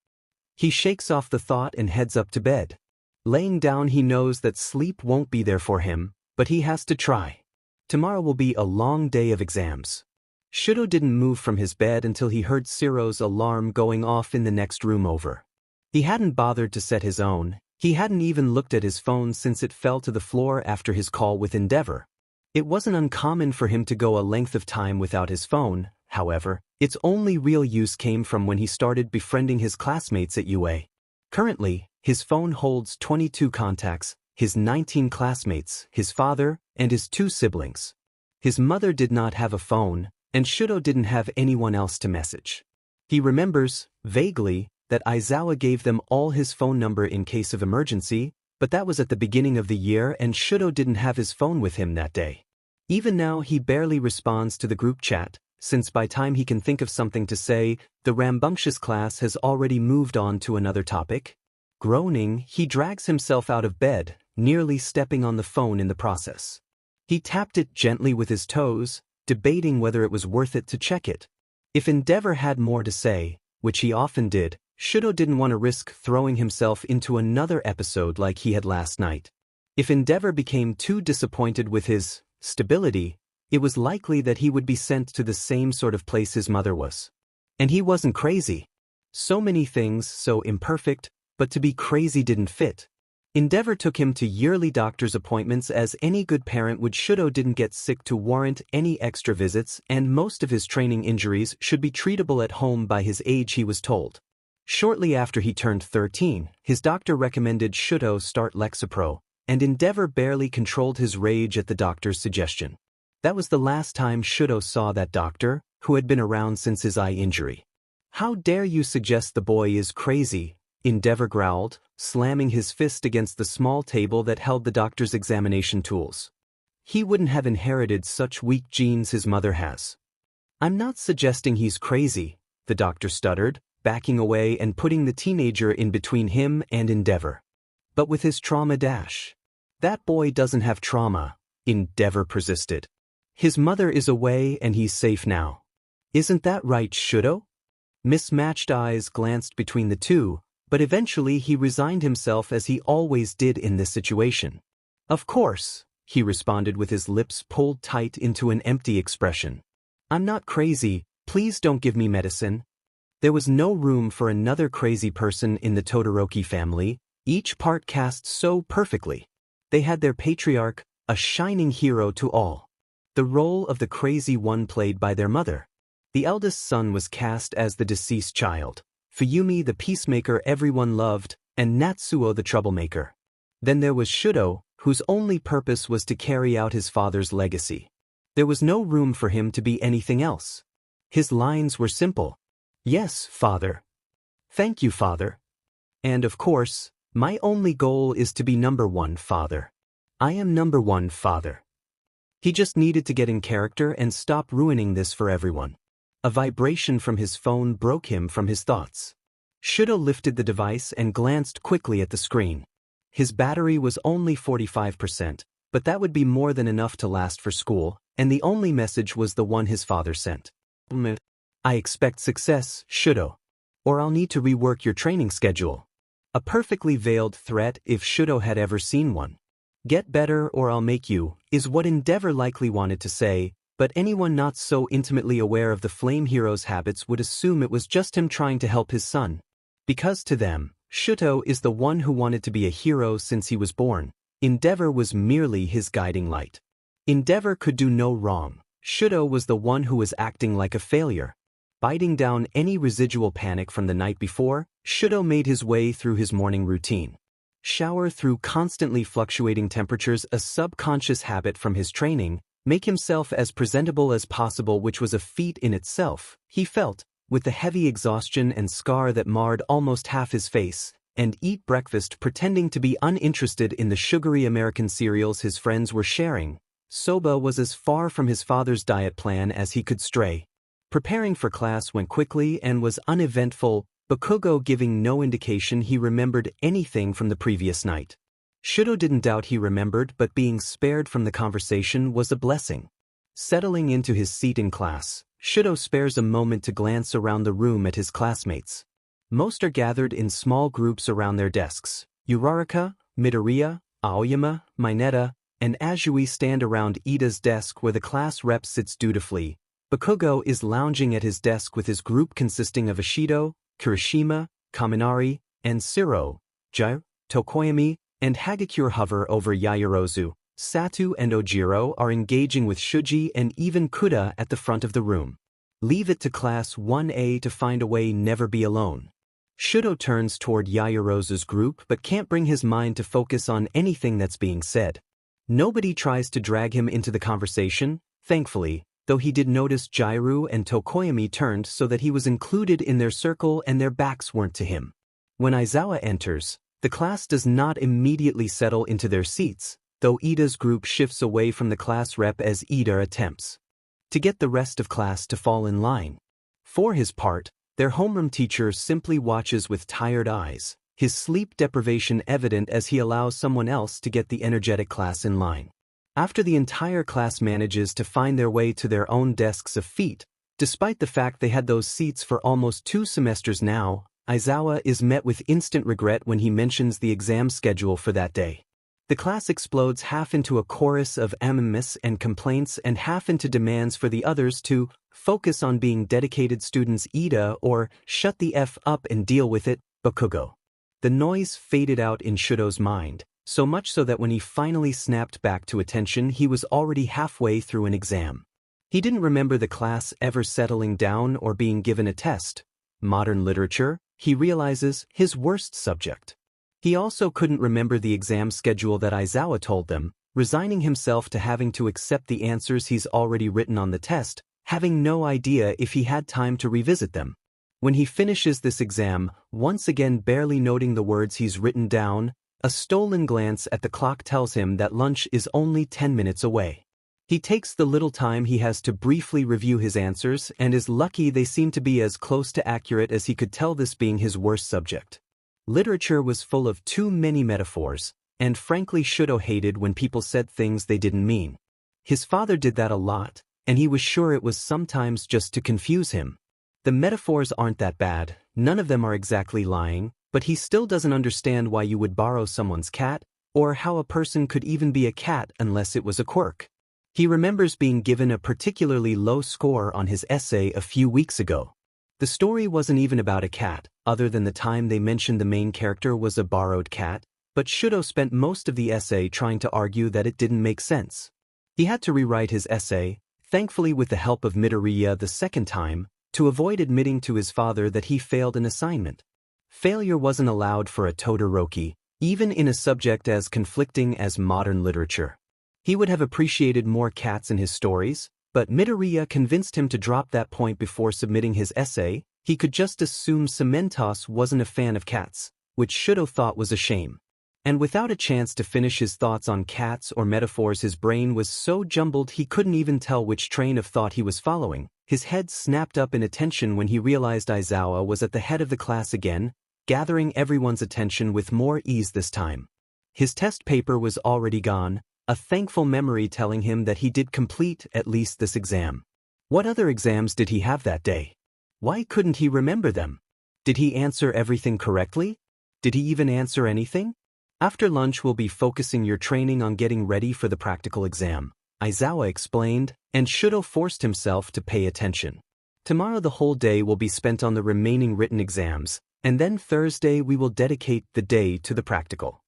He shakes off the thought and heads up to bed. Laying down he knows that sleep won't be there for him, but he has to try. Tomorrow will be a long day of exams. Shudo didn't move from his bed until he heard Siro's alarm going off in the next room over. He hadn't bothered to set his own, he hadn't even looked at his phone since it fell to the floor after his call with Endeavor. It wasn't uncommon for him to go a length of time without his phone, however, its only real use came from when he started befriending his classmates at UA. Currently, his phone holds 22 contacts, his 19 classmates, his father, and his 2 siblings. His mother did not have a phone, and Shudo didn't have anyone else to message. He remembers, vaguely, that Aizawa gave them all his phone number in case of emergency, but that was at the beginning of the year and Shudo didn't have his phone with him that day. Even now he barely responds to the group chat, since by time he can think of something to say, the rambunctious class has already moved on to another topic. Groaning, he drags himself out of bed, nearly stepping on the phone in the process. He tapped it gently with his toes, debating whether it was worth it to check it. If Endeavor had more to say, which he often did, Shudo didn't want to risk throwing himself into another episode like he had last night. If Endeavor became too disappointed with his stability, it was likely that he would be sent to the same sort of place his mother was. And he wasn't crazy. So many things so imperfect, but to be crazy didn't fit. Endeavor took him to yearly doctor's appointments as any good parent would. Shudo didn't get sick to warrant any extra visits and most of his training injuries should be treatable at home by his age he was told. Shortly after he turned 13, his doctor recommended Shudo start Lexapro, and Endeavor barely controlled his rage at the doctor's suggestion. That was the last time Shudo saw that doctor, who had been around since his eye injury. How dare you suggest the boy is crazy, Endeavor growled, slamming his fist against the small table that held the doctor's examination tools. He wouldn't have inherited such weak genes his mother has. I'm not suggesting he's crazy, the doctor stuttered, backing away and putting the teenager in between him and Endeavor. But with his trauma dash. That boy doesn't have trauma, Endeavor persisted. His mother is away and he's safe now. Isn't that right, Shudo? Mismatched eyes glanced between the two, but eventually he resigned himself as he always did in this situation. Of course, he responded with his lips pulled tight into an empty expression. I'm not crazy, Please don't give me medicine. There was no room for another crazy person in the Todoroki family, each part cast so perfectly. They had their patriarch, a shining hero to all. The role of the crazy one played by their mother. The eldest son was cast as the deceased child, Fuyumi the peacemaker everyone loved, and Natsuo the troublemaker. Then there was Shudo, whose only purpose was to carry out his father's legacy. There was no room for him to be anything else. His lines were simple. Yes, father. Thank you, father. And of course, my only goal is to be number one, father. I am number one, father. He just needed to get in character and stop ruining this for everyone. A vibration from his phone broke him from his thoughts. Shudo lifted the device and glanced quickly at the screen. His battery was only 45%, but that would be more than enough to last for school, and the only message was the one his father sent. I expect success, Shudo. Or I'll need to rework your training schedule. A perfectly veiled threat if Shudo had ever seen one. Get better or I'll make you, is what Endeavor likely wanted to say, but anyone not so intimately aware of the Flame Hero's habits would assume it was just him trying to help his son. Because to them, Shudo is the one who wanted to be a hero since he was born. Endeavor was merely his guiding light. Endeavor could do no wrong. Shudo was the one who was acting like a failure. Biting down any residual panic from the night before, Shudo made his way through his morning routine. Shower through constantly fluctuating temperatures, a subconscious habit from his training, make himself as presentable as possible, which was a feat in itself, he felt, with the heavy exhaustion and scar that marred almost half his face, and eat breakfast pretending to be uninterested in the sugary American cereals his friends were sharing. Soba was as far from his father's diet plan as he could stray. Preparing for class went quickly and was uneventful, Bakugo giving no indication he remembered anything from the previous night. Shudo didn't doubt he remembered, but being spared from the conversation was a blessing. Settling into his seat in class, Shudo spares a moment to glance around the room at his classmates. Most are gathered in small groups around their desks. Uraraka, Midoriya, Aoyama, Mineta, and Azui stand around Ida's desk where the class rep sits dutifully. Bakugo is lounging at his desk with his group consisting of Ishido, Kirishima, Kaminari, and Siro. Jai, Tokoyami, and Hagakure hover over Yaoyorozu. Satu and Ojiro are engaging with Shuji and even Kuda at the front of the room. Leave it to Class 1A to find a way never be alone. Shudo turns toward Yaoyorozu's group but can't bring his mind to focus on anything that's being said. Nobody tries to drag him into the conversation, thankfully, though he did notice Jairu and Tokoyami turned so that he was included in their circle and their backs weren't to him. When Aizawa enters, the class does not immediately settle into their seats, though Ida's group shifts away from the class rep as Ida attempts to get the rest of class to fall in line. For his part, their homeroom teacher simply watches with tired eyes, his sleep deprivation evident as he allows someone else to get the energetic class in line. After the entire class manages to find their way to their own desks of feet, despite the fact they had those seats for almost 2 semesters now, Aizawa is met with instant regret when he mentions the exam schedule for that day. The class explodes half into a chorus of amens and complaints and half into demands for the others to focus on being dedicated students, Ida, or shut the F up and deal with it, Bakugo. The noise faded out in Shudo's mind, so much so that when he finally snapped back to attention he was already halfway through an exam. He didn't remember the class ever settling down or being given a test. Modern literature, he realizes, his worst subject. He also couldn't remember the exam schedule that Aizawa told them, resigning himself to having to accept the answers he's already written on the test, having no idea if he had time to revisit them. When he finishes this exam, once again barely noting the words he's written down, a stolen glance at the clock tells him that lunch is only 10 minutes away. He takes the little time he has to briefly review his answers and is lucky they seem to be as close to accurate as he could tell, this being his worst subject. Literature was full of too many metaphors, and frankly Shudo hated when people said things they didn't mean. His father did that a lot, and he was sure it was sometimes just to confuse him. The metaphors aren't that bad, none of them are exactly lying, but he still doesn't understand why you would borrow someone's cat, or how a person could even be a cat unless it was a quirk. He remembers being given a particularly low score on his essay a few weeks ago. The story wasn't even about a cat, other than the time they mentioned the main character was a borrowed cat, but Shudo spent most of the essay trying to argue that it didn't make sense. He had to rewrite his essay, thankfully with the help of Midoriya the second time, to avoid admitting to his father that he failed an assignment. Failure wasn't allowed for a Todoroki, even in a subject as conflicting as modern literature. He would have appreciated more cats in his stories, but Midoriya convinced him to drop that point before submitting his essay. He could just assume Cementos wasn't a fan of cats, which Shudo thought was a shame. And without a chance to finish his thoughts on cats or metaphors, his brain was so jumbled he couldn't even tell which train of thought he was following. His head snapped up in attention when he realized Aizawa was at the head of the class again, gathering everyone's attention with more ease this time. His test paper was already gone, a thankful memory telling him that he did complete at least this exam. What other exams did he have that day? Why couldn't he remember them? Did he answer everything correctly? Did he even answer anything? After lunch we'll be focusing your training on getting ready for the practical exam, Aizawa explained, and Shudo forced himself to pay attention. Tomorrow the whole day will be spent on the remaining written exams, and then Thursday we will dedicate the day to the practical.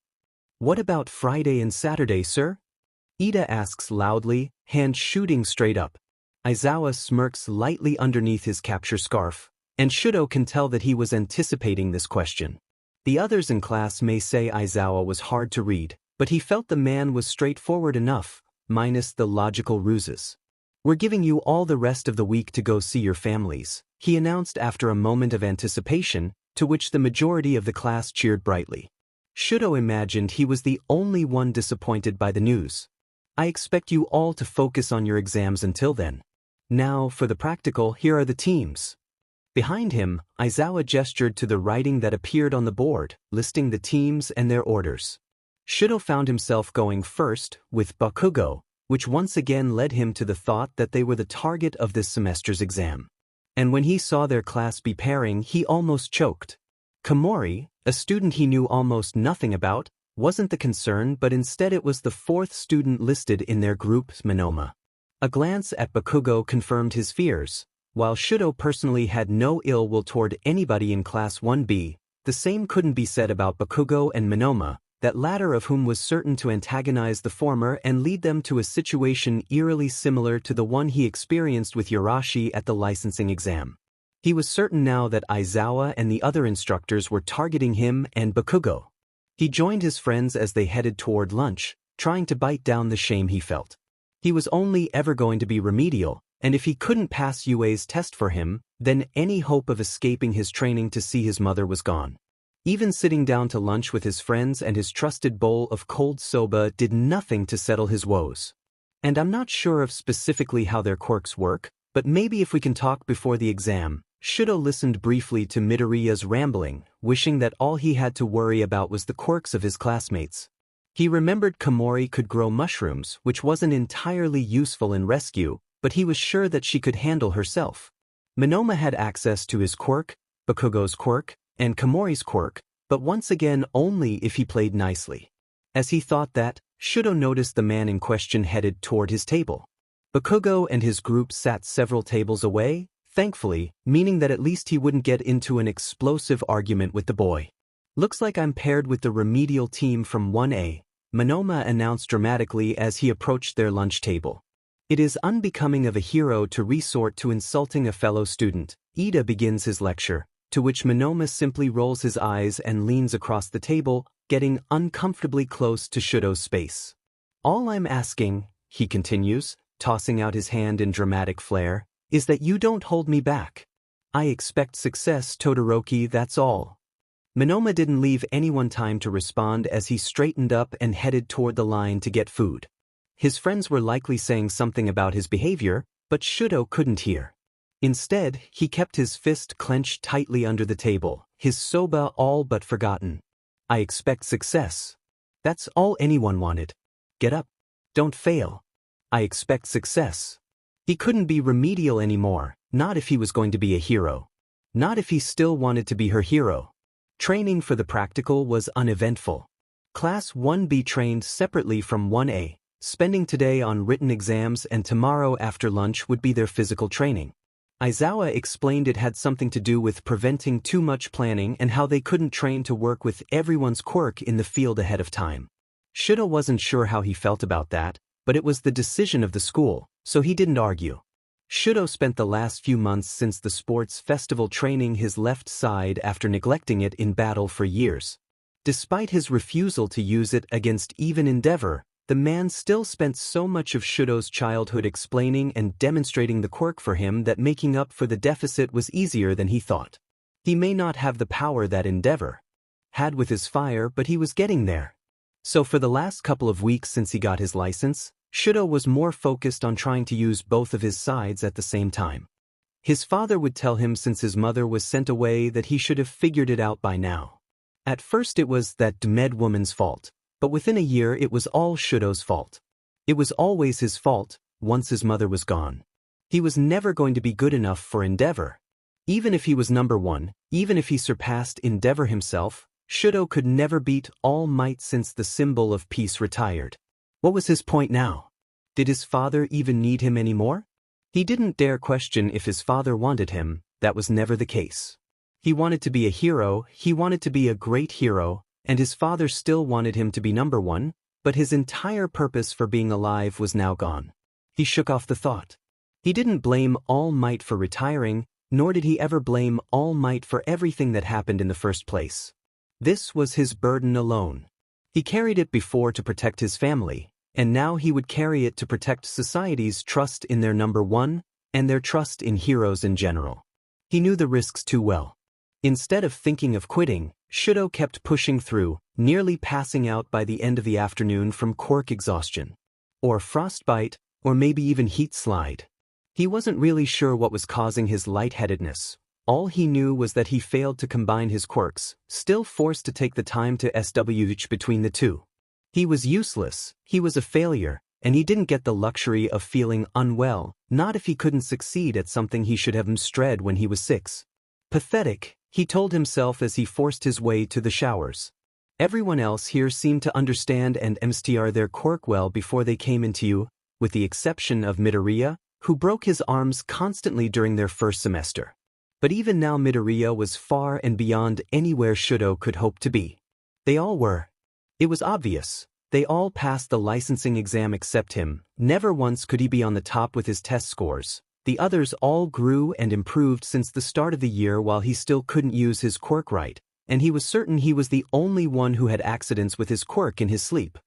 What about Friday and Saturday, sir? Ida asks loudly, hand shooting straight up. Aizawa smirks lightly underneath his capture scarf, and Shudo can tell that he was anticipating this question. The others in class may say Aizawa was hard to read, but he felt the man was straightforward enough, minus the logical ruses. We're giving you all the rest of the week to go see your families, he announced after a moment of anticipation, to which the majority of the class cheered brightly. Shudo imagined he was the only one disappointed by the news. I expect you all to focus on your exams until then. Now, for the practical, here are the teams. Behind him, Aizawa gestured to the writing that appeared on the board, listing the teams and their orders. Shudo found himself going first, with Bakugo, which once again led him to the thought that they were the target of this semester's exam. And when he saw their class be pairing, he almost choked. Komori, a student he knew almost nothing about, wasn't the concern, but instead it was the fourth student listed in their group, Monoma. A glance at Bakugo confirmed his fears. While Shudo personally had no ill will toward anybody in Class 1B, the same couldn't be said about Bakugo and Monoma, that latter of whom was certain to antagonize the former and lead them to a situation eerily similar to the one he experienced with Yurashi at the licensing exam. He was certain now that Aizawa and the other instructors were targeting him and Bakugo. He joined his friends as they headed toward lunch, trying to bite down the shame he felt. He was only ever going to be remedial, and if he couldn't pass UA's test for him, then any hope of escaping his training to see his mother was gone. Even sitting down to lunch with his friends and his trusted bowl of cold soba did nothing to settle his woes. And I'm not sure of specifically how their quirks work, but maybe if we can talk before the exam. Shudo listened briefly to Midoriya's rambling, wishing that all he had to worry about was the quirks of his classmates. He remembered Komori could grow mushrooms, which wasn't entirely useful in rescue, but he was sure that she could handle herself. Monoma had access to his quirk, Bakugo's quirk, and Komori's quirk, but once again only if he played nicely. As he thought that, Shudo noticed the man in question headed toward his table. Bakugo and his group sat several tables away, thankfully, meaning that at least he wouldn't get into an explosive argument with the boy. Looks like I'm paired with the remedial team from 1A, Monoma announced dramatically as he approached their lunch table. It is unbecoming of a hero to resort to insulting a fellow student, Ida begins his lecture, to which Monoma simply rolls his eyes and leans across the table, getting uncomfortably close to Shudo's space. All I'm asking, he continues, tossing out his hand in dramatic flair, is that you don't hold me back. I expect success, Todoroki, that's all. Monoma didn't leave anyone time to respond as he straightened up and headed toward the line to get food. His friends were likely saying something about his behavior, but Shudo couldn't hear. Instead, he kept his fist clenched tightly under the table, his soba all but forgotten. I expect success. That's all anyone wanted. Get up. Don't fail. I expect success. He couldn't be remedial anymore, not if he was going to be a hero. Not if he still wanted to be her hero. Training for the practical was uneventful. Class 1B trained separately from 1A, spending today on written exams and tomorrow after lunch would be their physical training. Aizawa explained it had something to do with preventing too much planning and how they couldn't train to work with everyone's quirk in the field ahead of time. Shudo wasn't sure how he felt about that, but it was the decision of the school, so he didn't argue. Shudo spent the last few months since the sports festival training his left side after neglecting it in battle for years. Despite his refusal to use it against even Endeavor, the man still spent so much of Shudo's childhood explaining and demonstrating the quirk for him that making up for the deficit was easier than he thought. He may not have the power that Endeavor had with his fire, but he was getting there. So for the last couple of weeks since he got his license, Shudo was more focused on trying to use both of his sides at the same time. His father would tell him since his mother was sent away that he should have figured it out by now. At first it was that demed woman's fault, but within a year it was all Shudo's fault. It was always his fault, once his mother was gone. He was never going to be good enough for Endeavor. Even if he was number one, even if he surpassed Endeavor himself, Shudo could never beat All Might since the symbol of peace retired. What was his point now? Did his father even need him anymore? He didn't dare question if his father wanted him. That was never the case. He wanted to be a hero, he wanted to be a great hero, and his father still wanted him to be number one, but his entire purpose for being alive was now gone. He shook off the thought. He didn't blame All Might for retiring, nor did he ever blame All Might for everything that happened in the first place. This was his burden alone. He carried it before to protect his family, and now he would carry it to protect society's trust in their number one, and their trust in heroes in general. He knew the risks too well. Instead of thinking of quitting, Shudo kept pushing through, nearly passing out by the end of the afternoon from quirk exhaustion. Or frostbite, or maybe even heat slide. He wasn't really sure what was causing his lightheadedness. All he knew was that he failed to combine his quirks, still forced to take the time to switch between the two. He was useless, he was a failure, and he didn't get the luxury of feeling unwell, not if he couldn't succeed at something he should have mastered when he was 6. Pathetic, he told himself as he forced his way to the showers. Everyone else here seemed to understand and master their quirk well before they came into you, with the exception of Midoriya, who broke his arms constantly during their first semester. But even now Midoriya was far and beyond anywhere Shudo could hope to be. They all were. It was obvious. They all passed the licensing exam except him. Never once could he be on the top with his test scores. The others all grew and improved since the start of the year while he still couldn't use his quirk right, and he was certain he was the only one who had accidents with his quirk in his sleep.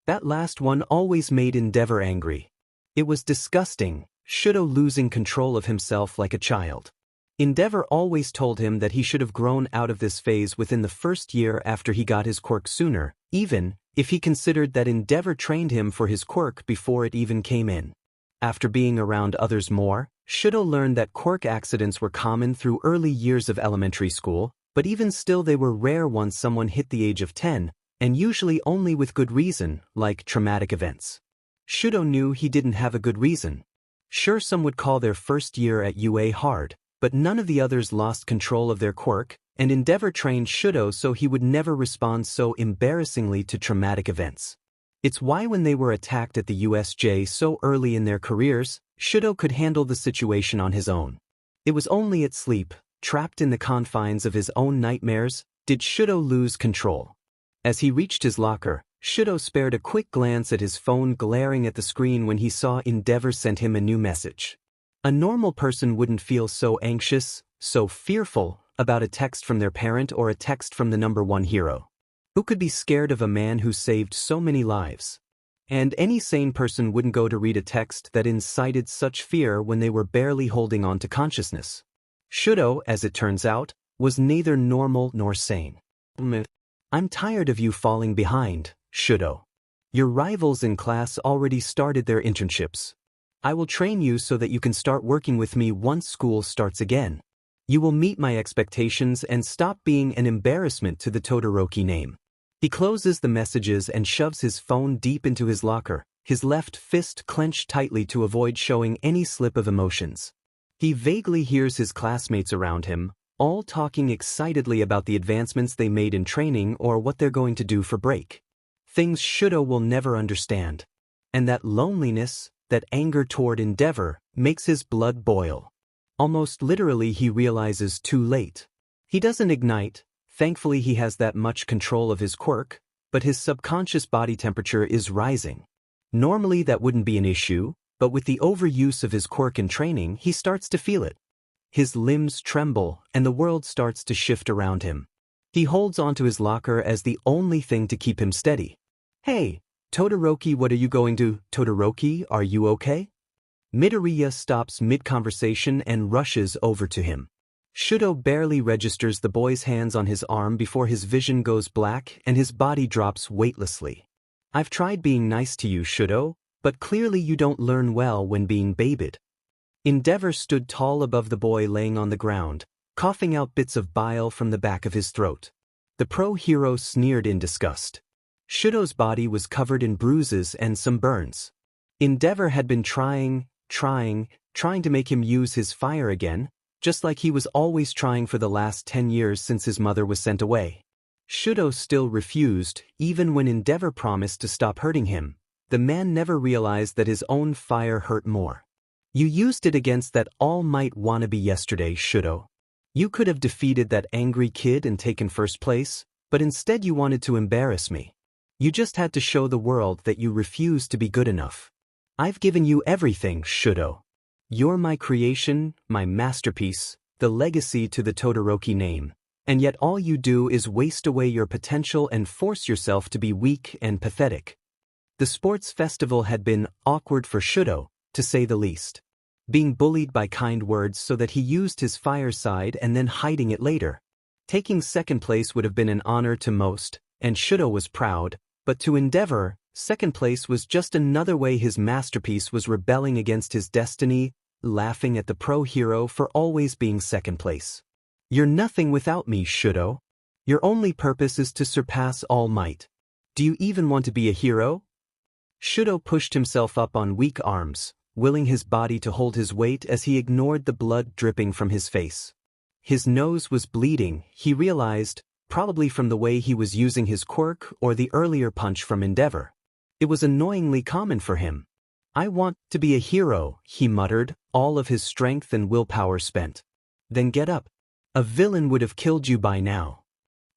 That last one always made Endeavor angry. It was disgusting, Shudo losing control of himself like a child. Endeavor always told him that he should have grown out of this phase within the first year after he got his quirk sooner, even if he considered that Endeavor trained him for his quirk before it even came in. After being around others more, Shudo learned that quirk accidents were common through early years of elementary school, but even still they were rare once someone hit the age of 10, and usually only with good reason, like traumatic events. Shudo knew he didn't have a good reason. Sure, some would call their first year at UA hard, but none of the others lost control of their quirk, and Endeavor trained Shudo so he would never respond so embarrassingly to traumatic events. It's why when they were attacked at the USJ so early in their careers, Shudo could handle the situation on his own. It was only at sleep, trapped in the confines of his own nightmares, did Shudo lose control. As he reached his locker, Shudo spared a quick glance at his phone glaring at the screen when he saw Endeavor sent him a new message. A normal person wouldn't feel so anxious, so fearful, about a text from their parent or a text from the number one hero. Who could be scared of a man who saved so many lives? And any sane person wouldn't go to read a text that incited such fear when they were barely holding on to consciousness. Shudo, as it turns out, was neither normal nor sane. I'm tired of you falling behind, Shudo. Your rivals in class already started their internships. I will train you so that you can start working with me once school starts again. You will meet my expectations and stop being an embarrassment to the Todoroki name. He closes the messages and shoves his phone deep into his locker, his left fist clenched tightly to avoid showing any slip of emotions. He vaguely hears his classmates around him, all talking excitedly about the advancements they made in training or what they're going to do for break. Things Shudo will never understand. And that loneliness, that anger toward Endeavor, makes his blood boil. Almost literally he realizes too late. He doesn't ignite, thankfully he has that much control of his quirk, but his subconscious body temperature is rising. Normally that wouldn't be an issue, but with the overuse of his quirk in training he starts to feel it. His limbs tremble and the world starts to shift around him. He holds onto his locker as the only thing to keep him steady. "Hey, Todoroki, what are you going to? Todoroki, are you okay?" Midoriya stops mid-conversation and rushes over to him. Shudo barely registers the boy's hands on his arm before his vision goes black and his body drops weightlessly. "I've tried being nice to you, Shudo, but clearly you don't learn well when being babied." Endeavor stood tall above the boy laying on the ground, coughing out bits of bile from the back of his throat. The pro-hero sneered in disgust. Shudo's body was covered in bruises and some burns. Endeavor had been trying to make him use his fire again, just like he was always trying for the last 10 years since his mother was sent away. Shudo still refused, even when Endeavor promised to stop hurting him. The man never realized that his own fire hurt more. "You used it against that all-might wannabe yesterday, Shudo. You could have defeated that angry kid and taken first place, but instead you wanted to embarrass me. You just had to show the world that you refused to be good enough. I've given you everything, Shudo. You're my creation, my masterpiece, the legacy to the Todoroki name, and yet all you do is waste away your potential and force yourself to be weak and pathetic." The sports festival had been awkward for Shudo, to say the least. Being bullied by kind words so that he used his fire side and then hiding it later. Taking second place would have been an honor to most, and Shudo was proud, but to Endeavor, second place was just another way his masterpiece was rebelling against his destiny, laughing at the pro-hero for always being second place. "You're nothing without me, Shudo. Your only purpose is to surpass All Might. Do you even want to be a hero?" Shudo pushed himself up on weak arms, willing his body to hold his weight as he ignored the blood dripping from his face. His nose was bleeding, he realized, probably from the way he was using his quirk or the earlier punch from Endeavor. It was annoyingly common for him. "I want to be a hero," he muttered, all of his strength and willpower spent. "Then get up. A villain would have killed you by now."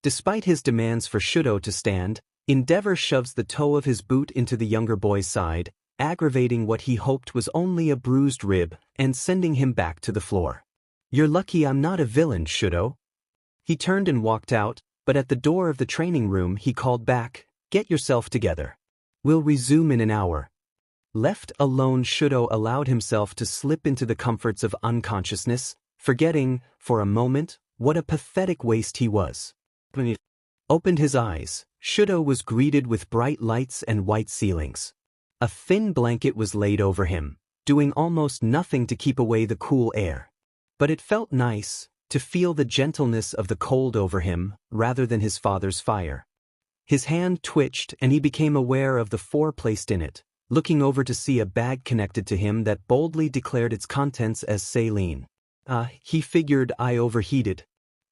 Despite his demands for Shudo to stand, Endeavor shoves the toe of his boot into the younger boy's side, aggravating what he hoped was only a bruised rib and sending him back to the floor. "You're lucky I'm not a villain, Shudo." He turned and walked out, but at the door of the training room he called back, "Get yourself together. We'll resume in an hour." Left alone, Shudo allowed himself to slip into the comforts of unconsciousness, forgetting, for a moment, what a pathetic waste he was. When he opened his eyes, Shudo was greeted with bright lights and white ceilings. A thin blanket was laid over him, doing almost nothing to keep away the cool air. But it felt nice to feel the gentleness of the cold over him rather than his father's fire. His hand twitched and he became aware of the 4 placed in it, looking over to see a bag connected to him that boldly declared its contents as saline. He figured I overheated.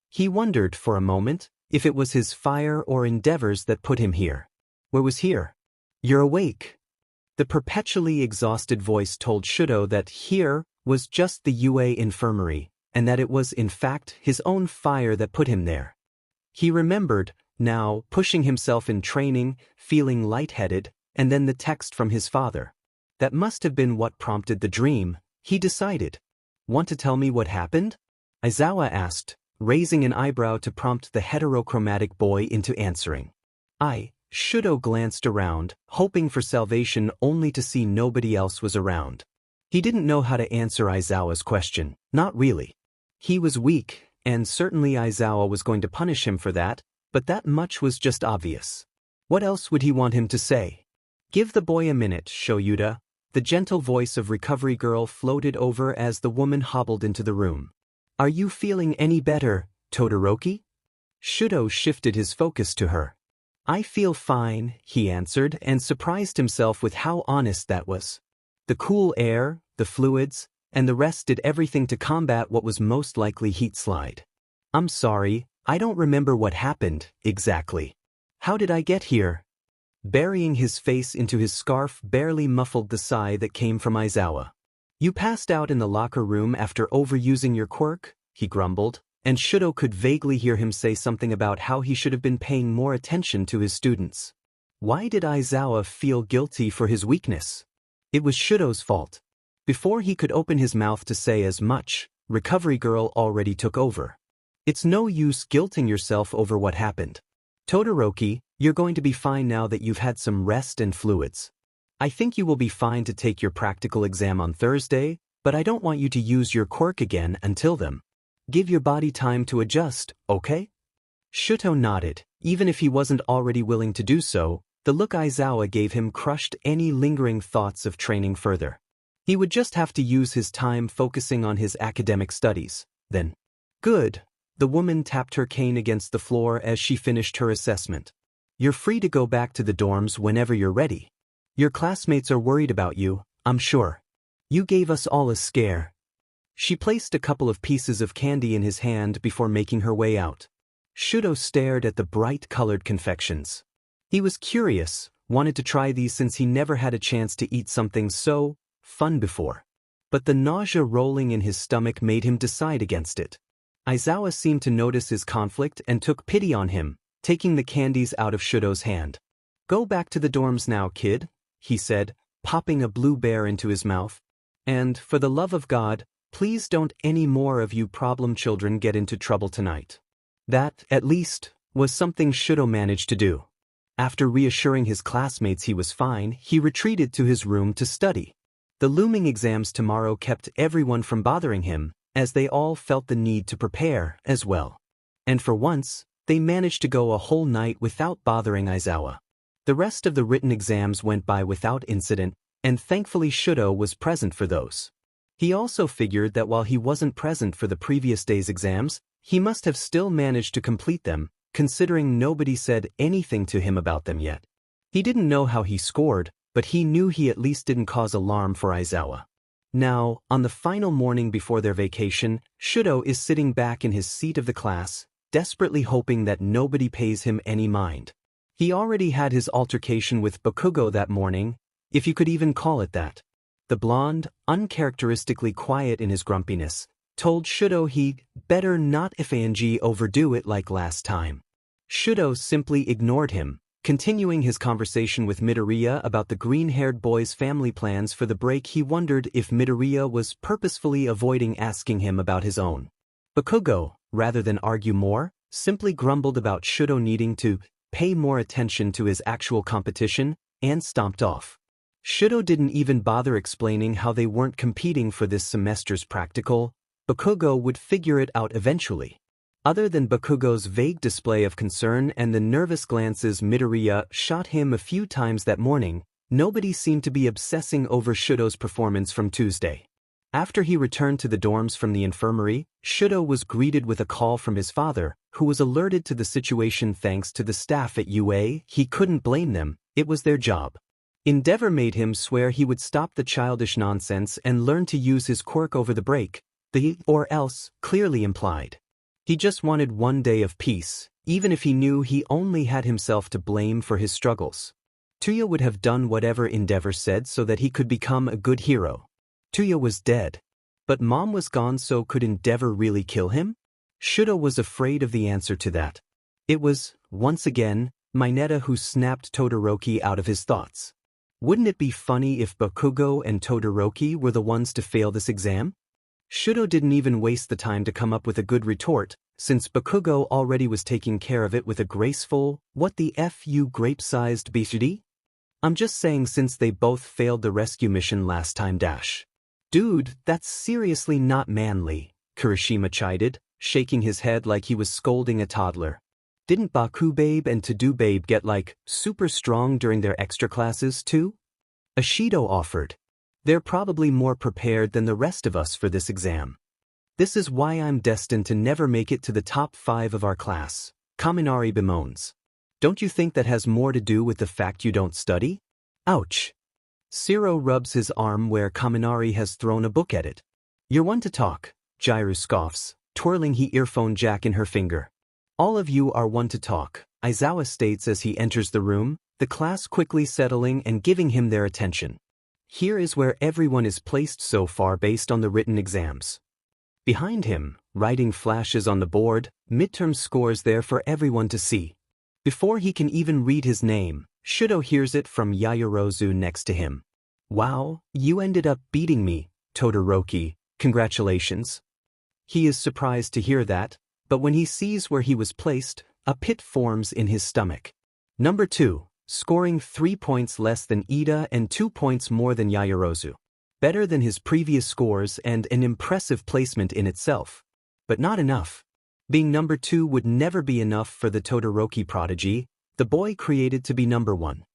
He wondered for a moment if it was his fire or Endeavor's that put him here. Where was here? "You're awake." The perpetually exhausted voice told Shudo that here was just the UA Infirmary, and that it was in fact his own fire that put him there. He remembered, now, pushing himself in training, feeling lightheaded, and then the text from his father. That must have been what prompted the dream, he decided. "Want to tell me what happened?" Aizawa asked, raising an eyebrow to prompt the heterochromatic boy into answering. Shudo glanced around, hoping for salvation only to see nobody else was around. He didn't know how to answer Aizawa's question, not really. He was weak, and certainly Aizawa was going to punish him for that, but that much was just obvious. What else would he want him to say? "Give the boy a minute, Shoyuda." The gentle voice of Recovery Girl floated over as the woman hobbled into the room. "Are you feeling any better, Todoroki?" Shudo shifted his focus to her. "I feel fine," he answered, and surprised himself with how honest that was. The cool air, the fluids, and the rest did everything to combat what was most likely heat slide. "I'm sorry, I don't remember what happened, exactly. How did I get here?" burying his face into his scarf barely muffled the sigh that came from Aizawa. You passed out in the locker room after overusing your quirk, he grumbled, and Shudo could vaguely hear him say something about how he should have been paying more attention to his students. Why did Aizawa feel guilty for his weakness? It was Shudo's fault. Before he could open his mouth to say as much, Recovery Girl already took over. It's no use guilting yourself over what happened. Todoroki, you're going to be fine now that you've had some rest and fluids. I think you will be fine to take your practical exam on Thursday, but I don't want you to use your quirk again until then. Give your body time to adjust, okay? Shuto nodded. Even if he wasn't already willing to do so, the look Aizawa gave him crushed any lingering thoughts of training further. He would just have to use his time focusing on his academic studies, then. Good. The woman tapped her cane against the floor as she finished her assessment. You're free to go back to the dorms whenever you're ready. Your classmates are worried about you, I'm sure. You gave us all a scare. She placed a couple of pieces of candy in his hand before making her way out. Shudo stared at the bright-colored confections. He was curious, wanted to try these since he never had a chance to eat something so fun before. But the nausea rolling in his stomach made him decide against it. Aizawa seemed to notice his conflict and took pity on him, taking the candies out of Shudo's hand. Go back to the dorms now, kid, he said, popping a blue bear into his mouth. And, for the love of God, please don't any more of you problem children get into trouble tonight. That, at least, was something Shudo managed to do. After reassuring his classmates he was fine, he retreated to his room to study. The looming exams tomorrow kept everyone from bothering him, as they all felt the need to prepare as well. And for once, they managed to go a whole night without bothering Aizawa. The rest of the written exams went by without incident, and thankfully Shudo was present for those. He also figured that while he wasn't present for the previous day's exams, he must have still managed to complete them, considering nobody said anything to him about them yet. He didn't know how he scored, but he knew he at least didn't cause alarm for Aizawa. Now, on the final morning before their vacation, Shudo is sitting back in his seat of the class, desperately hoping that nobody pays him any mind. He already had his altercation with Bakugo that morning, if you could even call it that. The blonde, uncharacteristically quiet in his grumpiness, told Shudo he'd better not overdo it like last time. Shudo simply ignored him, continuing his conversation with Midoriya about the green-haired boy's family plans for the break. He wondered if Midoriya was purposefully avoiding asking him about his own. Bakugo, rather than argue more, simply grumbled about Shudo needing to pay more attention to his actual competition, and stomped off. Shudo didn't even bother explaining how they weren't competing for this semester's practical. Bakugo would figure it out eventually. Other than Bakugo's vague display of concern and the nervous glances Midoriya shot him a few times that morning, nobody seemed to be obsessing over Shudo's performance from Tuesday. After he returned to the dorms from the infirmary, Shudo was greeted with a call from his father, who was alerted to the situation thanks to the staff at UA. He couldn't blame them, it was their job. Endeavor made him swear he would stop the childish nonsense and learn to use his quirk over the break. The or else clearly implied. He just wanted one day of peace, even if he knew he only had himself to blame for his struggles. Tuya would have done whatever Endeavor said so that he could become a good hero. Tuya was dead. But Mom was gone, so could Endeavor really kill him? Shudo was afraid of the answer to that. It was, once again, Mineta who snapped Todoroki out of his thoughts. Wouldn't it be funny if Bakugo and Todoroki were the ones to fail this exam? Shudo didn't even waste the time to come up with a good retort, since Bakugo already was taking care of it with a graceful, "What the F you grape-sized BGD? I'm just saying since they both failed the rescue mission last time dash." Dude, that's seriously not manly, Kirishima chided, shaking his head like he was scolding a toddler. Didn't Bakubabe and Todobabe get super strong during their extra classes too? Ashido offered. They're probably more prepared than the rest of us for this exam. This is why I'm destined to never make it to the top 5 of our class, Kaminari bemoans. Don't you think that has more to do with the fact you don't study? Ouch. Siro rubs his arm where Kaminari has thrown a book at it. You're one to talk, Jiru scoffs, twirling his earphone jack in her finger. All of you are one to talk, Aizawa states as he enters the room, the class quickly settling and giving him their attention. Here is where everyone is placed so far based on the written exams. Behind him, writing flashes on the board, midterm scores there for everyone to see. Before he can even read his name, Shudo hears it from Yaoyorozu next to him. "Wow, you ended up beating me, Todoroki, congratulations." He is surprised to hear that, but when he sees where he was placed, a pit forms in his stomach. Number 2, scoring 3 points less than Ida and 2 points more than Yaoyorozu. Better than his previous scores and an impressive placement in itself. But not enough. Being number 2 would never be enough for the Todoroki prodigy, the boy created to be number 1.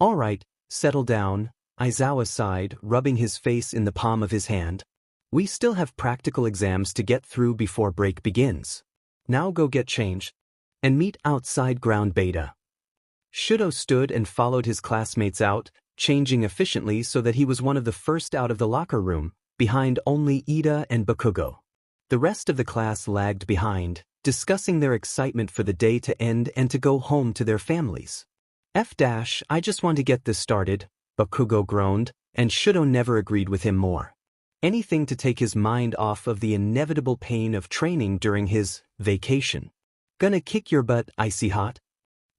"Alright, settle down," Aizawa sighed, rubbing his face in the palm of his hand. "We still have practical exams to get through before break begins. Now go get changed and meet outside ground beta." Shudo stood and followed his classmates out, changing efficiently so that he was one of the first out of the locker room, behind only Ida and Bakugo. The rest of the class lagged behind, discussing their excitement for the day to end and to go home to their families. I just want to get this started," Bakugo groaned, and Shudo never agreed with him more. Anything to take his mind off of the inevitable pain of training during his vacation. "Gonna kick your butt, icy hot."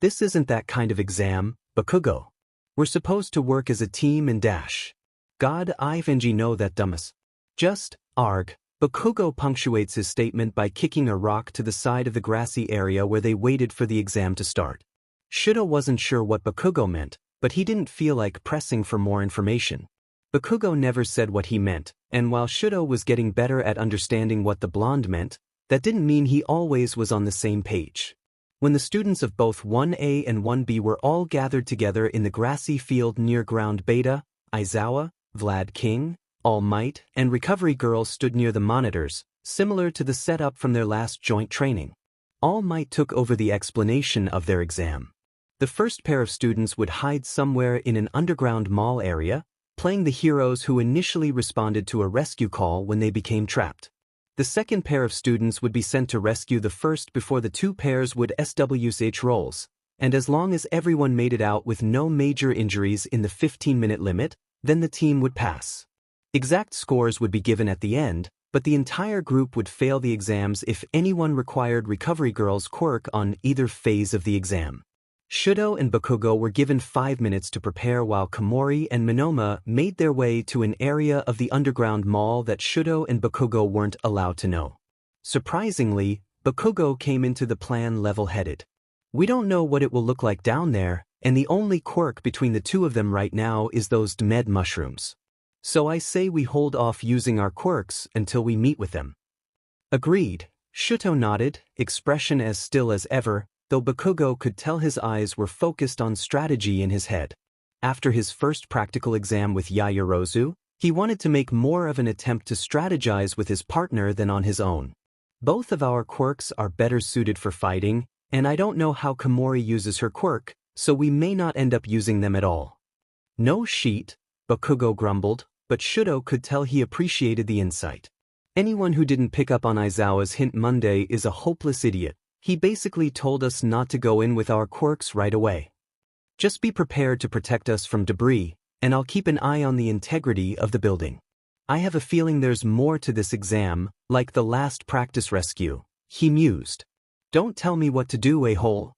"This isn't that kind of exam, Bakugo. We're supposed to work as a team and dash." "God, I've know that dumbass." "Just, arg." Bakugo punctuates his statement by kicking a rock to the side of the grassy area where they waited for the exam to start. Shudo wasn't sure what Bakugo meant, but he didn't feel like pressing for more information. Bakugo never said what he meant, and while Shudo was getting better at understanding what the blonde meant, that didn't mean he always was on the same page. When the students of both 1A and 1B were all gathered together in the grassy field near ground beta, Aizawa, Vlad King, All Might, and Recovery Girl stood near the monitors, similar to the setup from their last joint training. All Might took over the explanation of their exam. The first pair of students would hide somewhere in an underground mall area, playing the heroes who initially responded to a rescue call when they became trapped. The second pair of students would be sent to rescue the first before the 2 pairs would switch roles, and as long as everyone made it out with no major injuries in the 15-minute limit, then the team would pass. Exact scores would be given at the end, but the entire group would fail the exams if anyone required Recovery Girl's quirk on either phase of the exam. Shudo and Bakugo were given 5 minutes to prepare while Komori and Monoma made their way to an area of the underground mall that Shudo and Bakugo weren't allowed to know. Surprisingly, Bakugo came into the plan level-headed. "We don't know what it will look like down there, and the only quirk between the two of them right now is those med mushrooms. So I say we hold off using our quirks until we meet with them." "Agreed," Shuto nodded, expression as still as ever, though Bakugo could tell his eyes were focused on strategy in his head. After his first practical exam with Yaoyorozu, he wanted to make more of an attempt to strategize with his partner than on his own. "Both of our quirks are better suited for fighting, and I don't know how Komori uses her quirk, so we may not end up using them at all." "No sheet," Bakugo grumbled, but Shudo could tell he appreciated the insight. "Anyone who didn't pick up on Aizawa's hint Monday is a hopeless idiot. He basically told us not to go in with our quirks right away. Just be prepared to protect us from debris, and I'll keep an eye on the integrity of the building. I have a feeling there's more to this exam, like the last practice rescue," he mused. "Don't tell me what to do, a-hole,"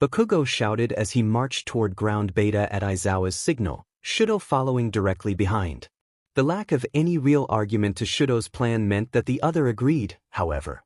Bakugo shouted as he marched toward ground beta at Aizawa's signal, Shudo following directly behind. The lack of any real argument to Shudo's plan meant that the other agreed, however.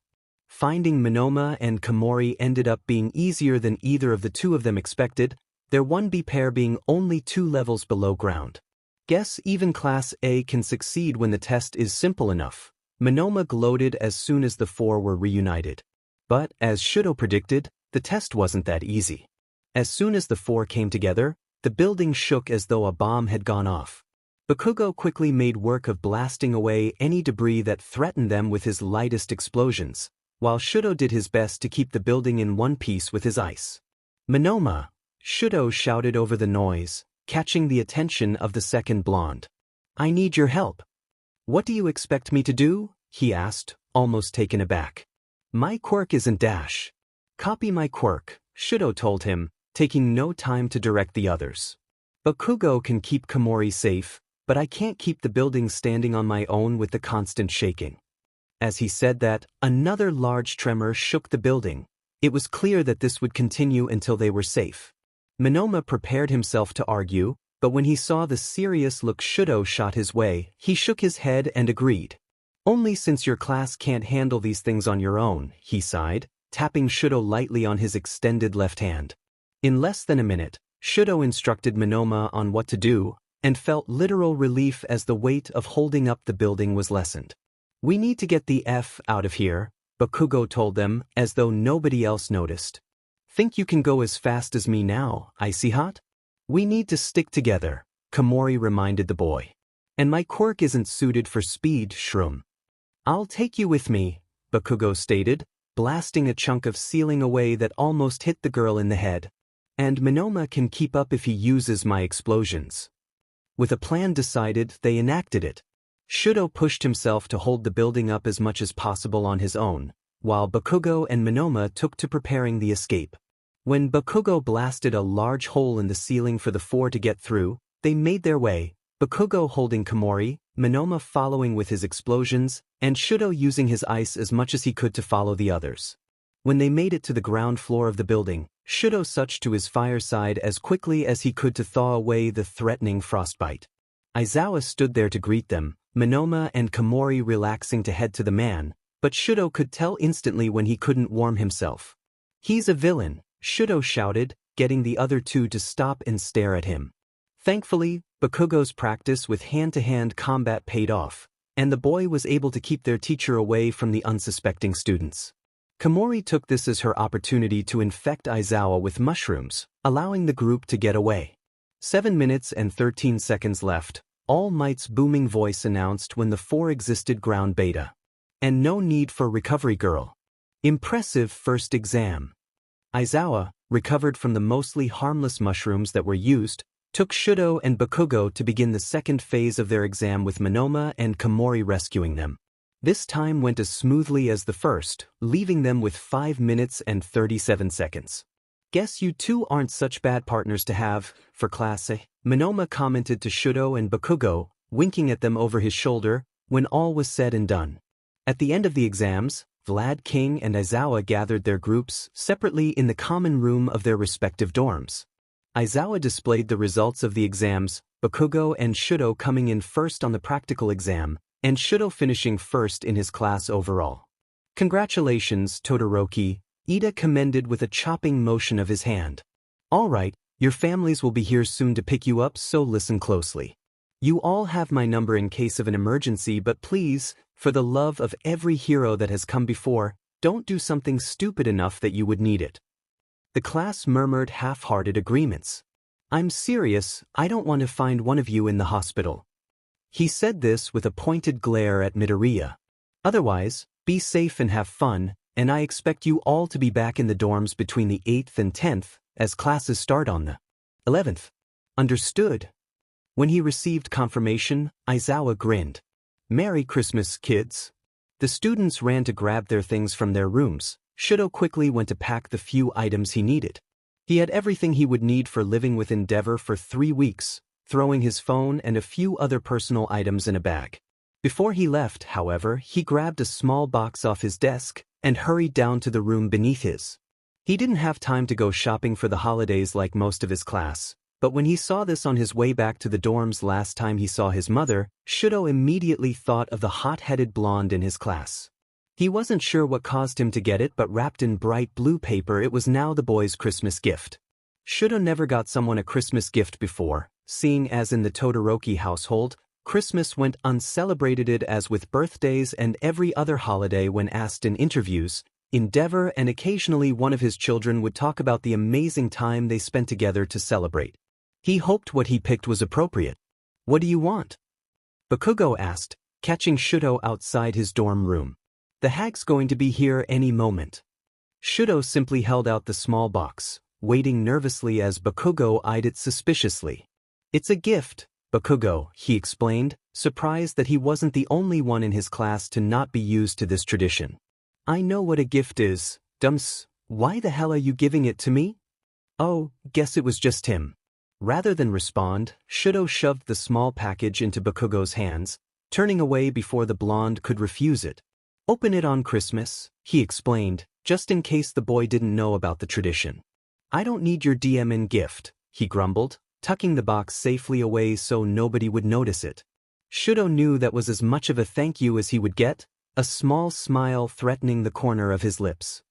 Finding Monoma and Komori ended up being easier than either of the two of them expected, their 1B pair being only 2 levels below ground. "Guess even Class A can succeed when the test is simple enough," Monoma gloated as soon as the 4 were reunited. But, as Shudo predicted, the test wasn't that easy. As soon as the 4 came together, the building shook as though a bomb had gone off. Bakugo quickly made work of blasting away any debris that threatened them with his lightest explosions, while Shudo did his best to keep the building in one piece with his ice. "Monoma!" Shudo shouted over the noise, catching the attention of the second blonde. "I need your help." "What do you expect me to do?" he asked, almost taken aback. "My quirk isn't dash." "Copy my quirk," Shudo told him, taking no time to direct the others. Bakugo can keep Komori safe, but I can't keep the building standing on my own with the constant shaking. As he said that, another large tremor shook the building. It was clear that this would continue until they were safe. Monoma prepared himself to argue, but when he saw the serious look Shudo shot his way, he shook his head and agreed. Only since your class can't handle these things on your own, he sighed, tapping Shudo lightly on his extended left hand. In less than a minute, Shudo instructed Monoma on what to do, and felt literal relief as the weight of holding up the building was lessened. We need to get the F out of here, Bakugo told them, as though nobody else noticed. Think you can go as fast as me now, Icy Hot? We need to stick together, Komori reminded the boy. And my quirk isn't suited for speed, Shroom. I'll take you with me, Bakugo stated, blasting a chunk of ceiling away that almost hit the girl in the head. And Monoma can keep up if he uses my explosions. With a plan decided, they enacted it. Shudo pushed himself to hold the building up as much as possible on his own, while Bakugo and Monoma took to preparing the escape. When Bakugo blasted a large hole in the ceiling for the four to get through, they made their way, Bakugo holding Komori, Monoma following with his explosions, and Shudo using his ice as much as he could to follow the others. When they made it to the ground floor of the building, Shudo sucked to his fireside as quickly as he could to thaw away the threatening frostbite. Aizawa stood there to greet them, Monoma and Komori relaxing to head to the man, but Shudo could tell instantly when he couldn't warm himself. He's a villain, Shudo shouted, getting the other two to stop and stare at him. Thankfully, Bakugo's practice with hand-to-hand combat paid off, and the boy was able to keep their teacher away from the unsuspecting students. Komori took this as her opportunity to infect Aizawa with mushrooms, allowing the group to get away. 7 minutes and 13 seconds left, All Might's booming voice announced when the four existed ground beta. And no need for recovery girl. Impressive first exam. Aizawa, recovered from the mostly harmless mushrooms that were used, took Shudo and Bakugo to begin the second phase of their exam with Monoma and Komori rescuing them. This time went as smoothly as the first, leaving them with 5 minutes and 37 seconds. Guess you two aren't such bad partners to have, for class A, Monoma commented to Shudo and Bakugo, winking at them over his shoulder, when all was said and done. At the end of the exams, Vlad King and Aizawa gathered their groups separately in the common room of their respective dorms. Aizawa displayed the results of the exams, Bakugo and Shudo coming in first on the practical exam, and Shudo finishing first in his class overall. Congratulations, Todoroki, Ida commended with a chopping motion of his hand. All right, your families will be here soon to pick you up, so listen closely. You all have my number in case of an emergency, but please, for the love of every hero that has come before, don't do something stupid enough that you would need it. The class murmured half-hearted agreements. I'm serious, I don't want to find one of you in the hospital. He said this with a pointed glare at Midoriya. Otherwise, be safe and have fun, and I expect you all to be back in the dorms between the 8th and 10th, as classes start on the 11th. Understood? When he received confirmation, Aizawa grinned. Merry Christmas, kids. The students ran to grab their things from their rooms. Shudo quickly went to pack the few items he needed. He had everything he would need for living with Endeavor for 3 weeks, throwing his phone and a few other personal items in a bag. Before he left, however, he grabbed a small box off his desk and hurried down to the room beneath his. He didn't have time to go shopping for the holidays like most of his class, but when he saw this on his way back to the dorms last time he saw his mother, Shudo immediately thought of the hot-headed blonde in his class. He wasn't sure what caused him to get it, but wrapped in bright blue paper, it was now the boy's Christmas gift. Shudo never got someone a Christmas gift before, seeing as in the Todoroki household, Christmas went uncelebrated as with birthdays and every other holiday. When asked in interviews, Endeavor and occasionally one of his children would talk about the amazing time they spent together to celebrate. He hoped what he picked was appropriate. What do you want? Bakugo asked, catching Shudo outside his dorm room. The hag's going to be here any moment. Shudo simply held out the small box, waiting nervously as Bakugo eyed it suspiciously. It's a gift, Bakugo, he explained, surprised that he wasn't the only one in his class to not be used to this tradition. I know what a gift is, Dumps, why the hell are you giving it to me? Oh, guess it was just him. Rather than respond, Shudo shoved the small package into Bakugo's hands, turning away before the blonde could refuse it. Open it on Christmas, he explained, just in case the boy didn't know about the tradition. I don't need your DMN gift, he grumbled, tucking the box safely away so nobody would notice it. Shudo knew that was as much of a thank you as he would get, a small smile threatening the corner of his lips.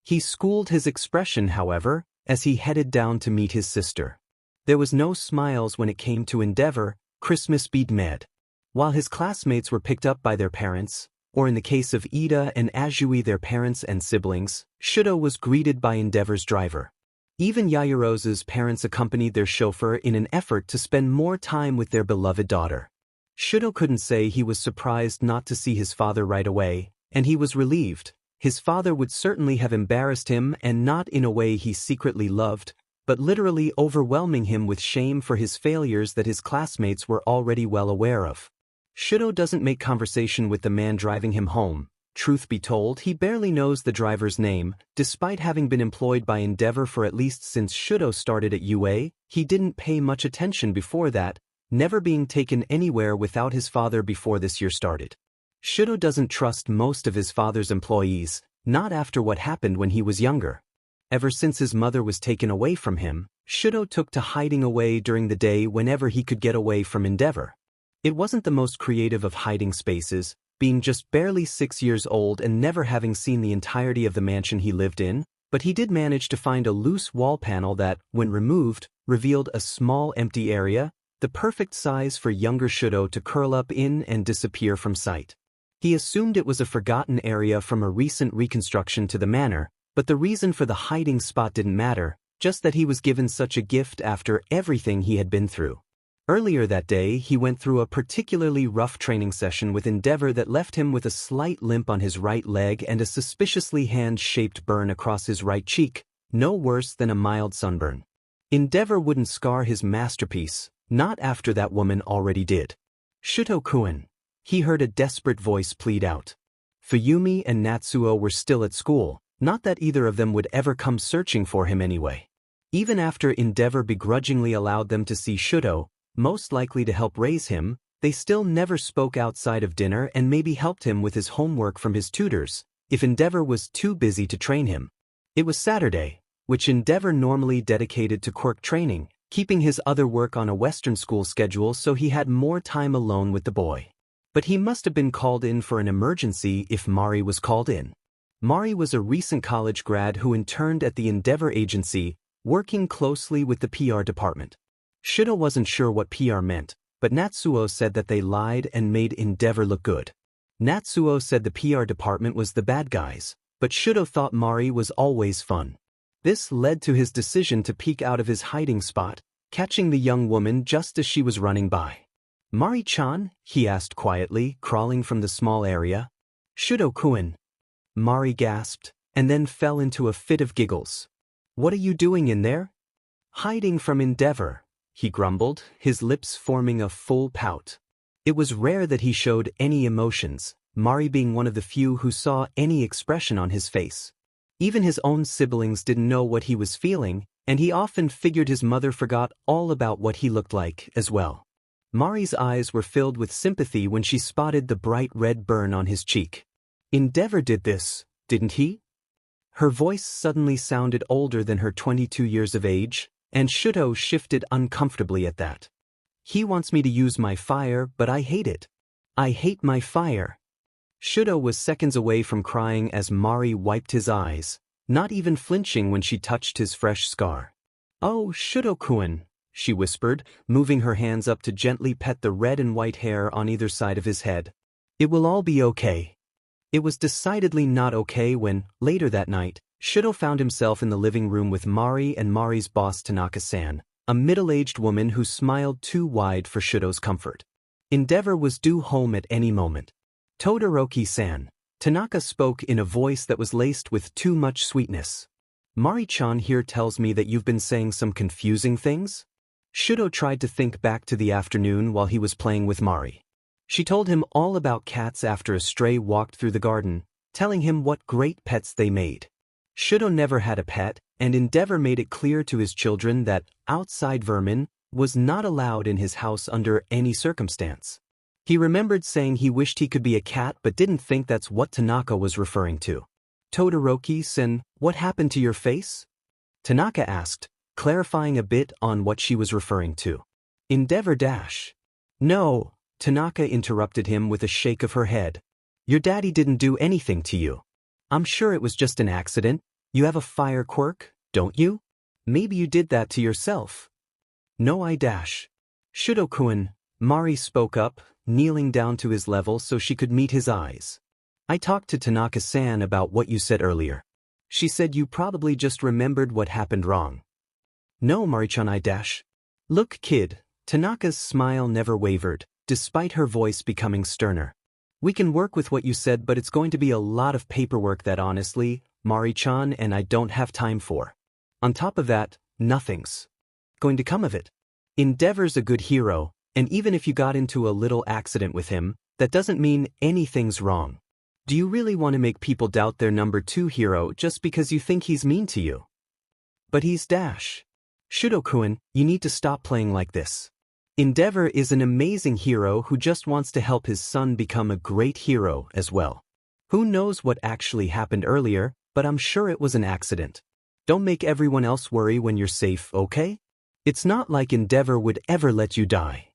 He schooled his expression, however, as he headed down to meet his sister. There was no smiles when it came to Endeavor, Christmas beat med. While his classmates were picked up by their parents, or in the case of Ida and Azui their parents and siblings, Shudo was greeted by Endeavor's driver. Even Yaoyorozu's parents accompanied their chauffeur in an effort to spend more time with their beloved daughter. Shudo couldn't say he was surprised not to see his father right away, and he was relieved. His father would certainly have embarrassed him, and not in a way he secretly loved, but literally overwhelming him with shame for his failures that his classmates were already well aware of. Shudo doesn't make conversation with the man driving him home. Truth be told, he barely knows the driver's name. Despite having been employed by Endeavor for at least since Shudo started at UA, he didn't pay much attention before that, never being taken anywhere without his father before this year started. Shudo doesn't trust most of his father's employees, not after what happened when he was younger. Ever since his mother was taken away from him, Shudo took to hiding away during the day whenever he could get away from Endeavor. It wasn't the most creative of hiding spaces, being just barely 6 years old and never having seen the entirety of the mansion he lived in, but he did manage to find a loose wall panel that, when removed, revealed a small empty area, the perfect size for younger Shudo to curl up in and disappear from sight. He assumed it was a forgotten area from a recent reconstruction to the manor, but the reason for the hiding spot didn't matter, just that he was given such a gift after everything he had been through. Earlier that day, he went through a particularly rough training session with Endeavor that left him with a slight limp on his right leg and a suspiciously hand-shaped burn across his right cheek, no worse than a mild sunburn. Endeavor wouldn't scar his masterpiece, not after that woman already did. Shuto-kun. He heard a desperate voice plead out. Fuyumi and Natsuo were still at school, not that either of them would ever come searching for him anyway. Even after Endeavor begrudgingly allowed them to see Shudo, most likely to help raise him, they still never spoke outside of dinner and maybe helped him with his homework from his tutors, if Endeavor was too busy to train him. It was Saturday, which Endeavor normally dedicated to quirk training, keeping his other work on a Western school schedule so he had more time alone with the boy. But he must have been called in for an emergency if Mari was called in. Mari was a recent college grad who interned at the Endeavor agency, working closely with the PR department. Shudo wasn't sure what PR meant, but Natsuo said that they lied and made Endeavor look good. Natsuo said the PR department was the bad guys, but Shudo thought Mari was always fun. This led to his decision to peek out of his hiding spot, catching the young woman just as she was running by. Mari-chan? He asked quietly, crawling from the small area. Shudo-kun. Mari gasped, and then fell into a fit of giggles. What are you doing in there? Hiding from Endeavor, he grumbled, his lips forming a full pout. It was rare that he showed any emotions, Mari being one of the few who saw any expression on his face. Even his own siblings didn't know what he was feeling, and he often figured his mother forgot all about what he looked like as well. Mari's eyes were filled with sympathy when she spotted the bright red burn on his cheek. Endeavor did this, didn't he? Her voice suddenly sounded older than her 22 years of age, and Shudo shifted uncomfortably at that. He wants me to use my fire, but I hate it. I hate my fire. Shudo was seconds away from crying as Mari wiped his eyes, not even flinching when she touched his fresh scar. Oh, Shudo-kun, she whispered, moving her hands up to gently pet the red and white hair on either side of his head. It will all be okay. It was decidedly not okay when, later that night, Shudo found himself in the living room with Mari and Mari's boss Tanaka-san, a middle-aged woman who smiled too wide for Shudo's comfort. Endeavor was due home at any moment. Todoroki-san, Tanaka spoke in a voice that was laced with too much sweetness. Mari-chan here tells me that you've been saying some confusing things? Shudo tried to think back to the afternoon while he was playing with Mari. She told him all about cats after a stray walked through the garden, telling him what great pets they made. Shudo never had a pet, and Endeavor made it clear to his children that outside vermin was not allowed in his house under any circumstance. He remembered saying he wished he could be a cat but didn't think that's what Tanaka was referring to. Todoroki-san, what happened to your face? Tanaka asked, clarifying a bit on what she was referring to. Endeavor dash. No, Tanaka interrupted him with a shake of her head. Your daddy didn't do anything to you. I'm sure it was just an accident. You have a fire quirk, don't you? Maybe you did that to yourself. No, I dash. Shudo-kun, Mari spoke up, kneeling down to his level so she could meet his eyes. I talked to Tanaka-san about what you said earlier. She said you probably just remembered what happened wrong. No, Mari-chan, I dash. Look, kid, Tanaka's smile never wavered, despite her voice becoming sterner. We can work with what you said, but it's going to be a lot of paperwork that honestly, Mari-chan and I don't have time for. On top of that, nothing's going to come of it. Endeavor's a good hero, and even if you got into a little accident with him, that doesn't mean anything's wrong. Do you really want to make people doubt their number 2 hero just because you think he's mean to you? But he's dash. Shudo-kun, you need to stop playing like this. Endeavor is an amazing hero who just wants to help his son become a great hero as well. Who knows what actually happened earlier, but I'm sure it was an accident. Don't make everyone else worry when you're safe, okay? It's not like Endeavor would ever let you die.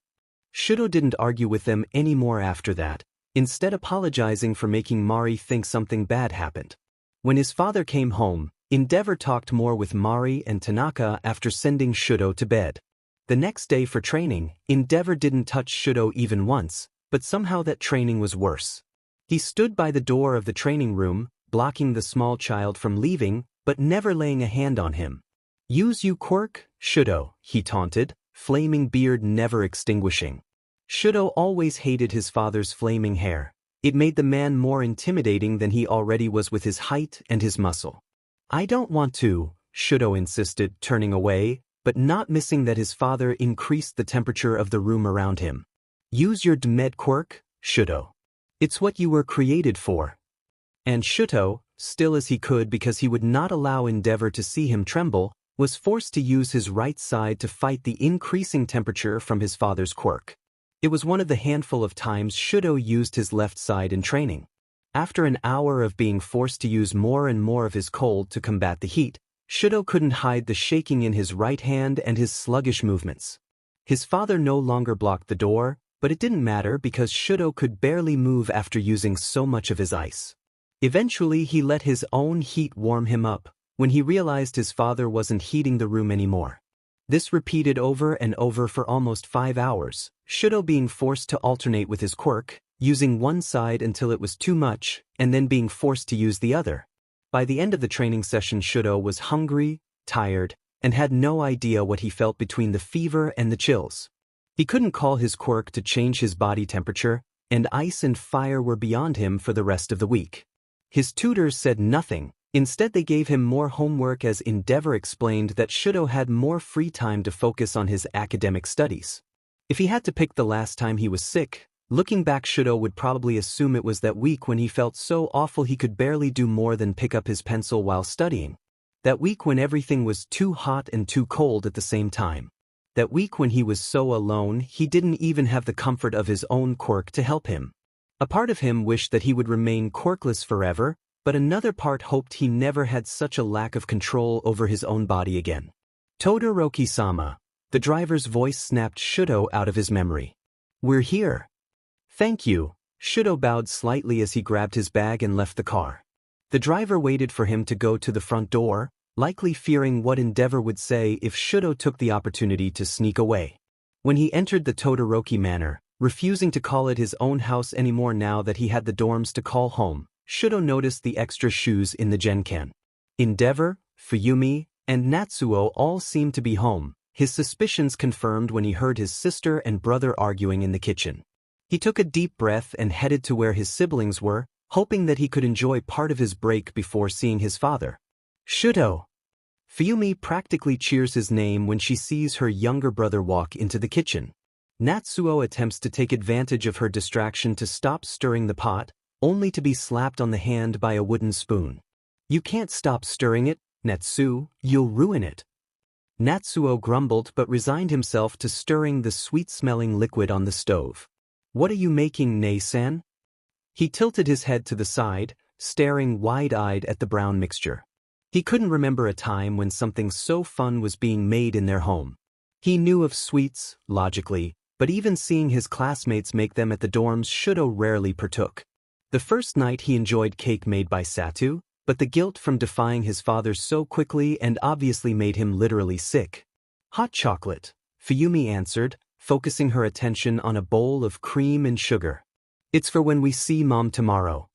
Shudo didn't argue with them anymore after that, instead apologizing for making Mari think something bad happened. When his father came home, Endeavor talked more with Mari and Tanaka after sending Shudo to bed. The next day for training, Endeavor didn't touch Shudo even once, but somehow that training was worse. He stood by the door of the training room, blocking the small child from leaving, but never laying a hand on him. Use you quirk, Shudo, he taunted, flaming beard never extinguishing. Shudo always hated his father's flaming hair. It made the man more intimidating than he already was with his height and his muscle. I don't want to, Shudo insisted, turning away, but not missing that his father increased the temperature of the room around him. Use your Dmed quirk, Shudo. It's what you were created for. And Shudo, still as he could because he would not allow Endeavor to see him tremble, was forced to use his right side to fight the increasing temperature from his father's quirk. It was one of the handful of times Shudo used his left side in training. After an hour of being forced to use more and more of his cold to combat the heat, Shudo couldn't hide the shaking in his right hand and his sluggish movements. His father no longer blocked the door, but it didn't matter because Shudo could barely move after using so much of his ice. Eventually he let his own heat warm him up, when he realized his father wasn't heating the room anymore. This repeated over and over for almost 5 hours, Shudo being forced to alternate with his quirk, using one side until it was too much, and then being forced to use the other. By the end of the training session, Shudo was hungry, tired, and had no idea what he felt between the fever and the chills. He couldn't call his quirk to change his body temperature, and ice and fire were beyond him for the rest of the week. His tutors said nothing. Instead they gave him more homework as Endeavor explained that Shudo had more free time to focus on his academic studies. If he had to pick the last time he was sick, looking back Shudo would probably assume it was that week when he felt so awful he could barely do more than pick up his pencil while studying. That week when everything was too hot and too cold at the same time. That week when he was so alone he didn't even have the comfort of his own quirk to help him. A part of him wished that he would remain quirkless forever, but another part hoped he never had such a lack of control over his own body again. Todoroki-sama, the driver's voice snapped Shudo out of his memory. We're here. Thank you, Shudo bowed slightly as he grabbed his bag and left the car. The driver waited for him to go to the front door, likely fearing what Endeavor would say if Shudo took the opportunity to sneak away. When he entered the Todoroki manor, refusing to call it his own house anymore now that he had the dorms to call home, Shudo noticed the extra shoes in the Genkan. Endeavor, Fuyumi, and Natsuo all seemed to be home, his suspicions confirmed when he heard his sister and brother arguing in the kitchen. He took a deep breath and headed to where his siblings were, hoping that he could enjoy part of his break before seeing his father. Shudo! Fuyumi practically cheers his name when she sees her younger brother walk into the kitchen. Natsuo attempts to take advantage of her distraction to stop stirring the pot, only to be slapped on the hand by a wooden spoon. You can't stop stirring it, Natsu, you'll ruin it. Natsuo grumbled but resigned himself to stirring the sweet-smelling liquid on the stove. What are you making, Nei-san? He tilted his head to the side, staring wide-eyed at the brown mixture. He couldn't remember a time when something so fun was being made in their home. He knew of sweets, logically, but even seeing his classmates make them at the dorms Shudo rarely partook. The first night he enjoyed cake made by Satu, but the guilt from defying his father so quickly and obviously made him literally sick. Hot chocolate, Fuyumi answered, focusing her attention on a bowl of cream and sugar. It's for when we see Mom tomorrow.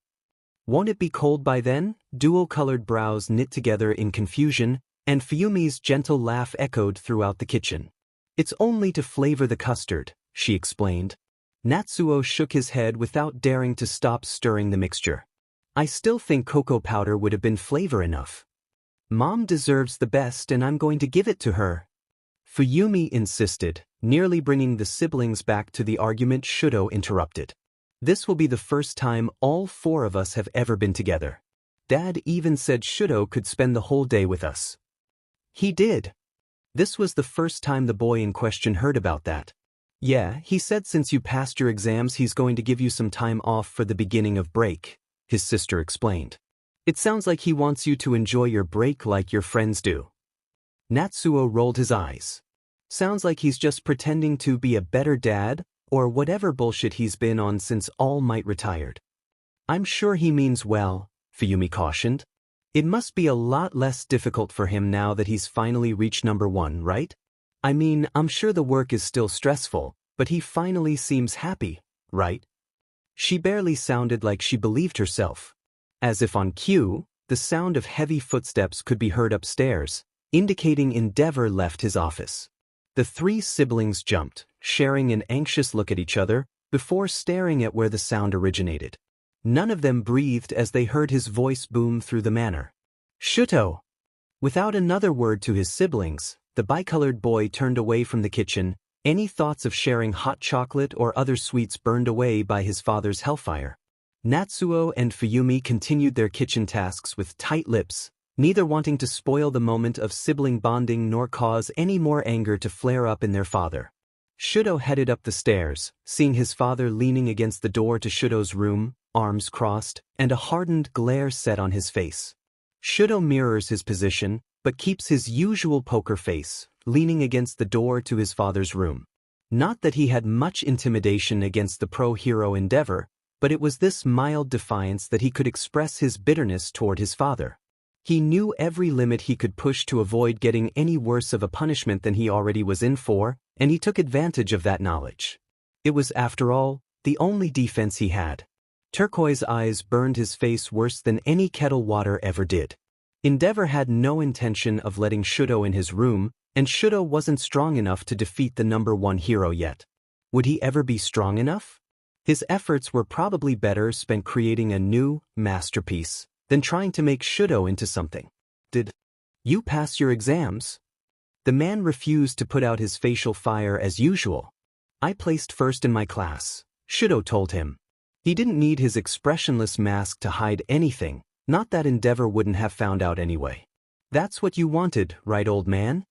Won't it be cold by then? Dual-colored brows knit together in confusion, and Fuyumi's gentle laugh echoed throughout the kitchen. It's only to flavor the custard, she explained. Natsuo shook his head without daring to stop stirring the mixture. I still think cocoa powder would have been flavor enough. Mom deserves the best and I'm going to give it to her. Fuyumi insisted, nearly bringing the siblings back to the argument Shudo interrupted. This will be the first time all four of us have ever been together. Dad even said Shudo could spend the whole day with us. He did. This was the first time the boy in question heard about that. Yeah, he said since you passed your exams he's going to give you some time off for the beginning of break, his sister explained. It sounds like he wants you to enjoy your break like your friends do. Natsuo rolled his eyes. Sounds like he's just pretending to be a better dad, or whatever bullshit he's been on since All Might retired. I'm sure he means well, Fuyumi cautioned. It must be a lot less difficult for him now that he's finally reached number 1, right? I mean, I'm sure the work is still stressful, but he finally seems happy, right? She barely sounded like she believed herself. As if on cue, the sound of heavy footsteps could be heard upstairs, indicating Endeavor left his office. The three siblings jumped, sharing an anxious look at each other, before staring at where the sound originated. None of them breathed as they heard his voice boom through the manor. Shuto! Without another word to his siblings, the bicolored boy turned away from the kitchen, any thoughts of sharing hot chocolate or other sweets burned away by his father's hellfire. Natsuo and Fuyumi continued their kitchen tasks with tight lips, neither wanting to spoil the moment of sibling bonding nor cause any more anger to flare up in their father. Shudo headed up the stairs, seeing his father leaning against the door to Shudo's room, arms crossed, and a hardened glare set on his face. Shudo mirrors his position, but keeps his usual poker face, leaning against the door to his father's room. Not that he had much intimidation against the pro-hero Endeavor, but it was this mild defiance that he could express his bitterness toward his father. He knew every limit he could push to avoid getting any worse of a punishment than he already was in for, and he took advantage of that knowledge. It was, after all, the only defense he had. Turquoise eyes burned his face worse than any kettle water ever did. Endeavor had no intention of letting Shudo in his room, and Shudo wasn't strong enough to defeat the number 1 hero yet. Would he ever be strong enough? His efforts were probably better spent creating a new masterpiece than trying to make Shudo into something. Did you pass your exams? The man refused to put out his facial fire as usual. I placed first in my class, Shudo told him. He didn't need his expressionless mask to hide anything, not that Endeavor wouldn't have found out anyway. That's what you wanted, right, old man?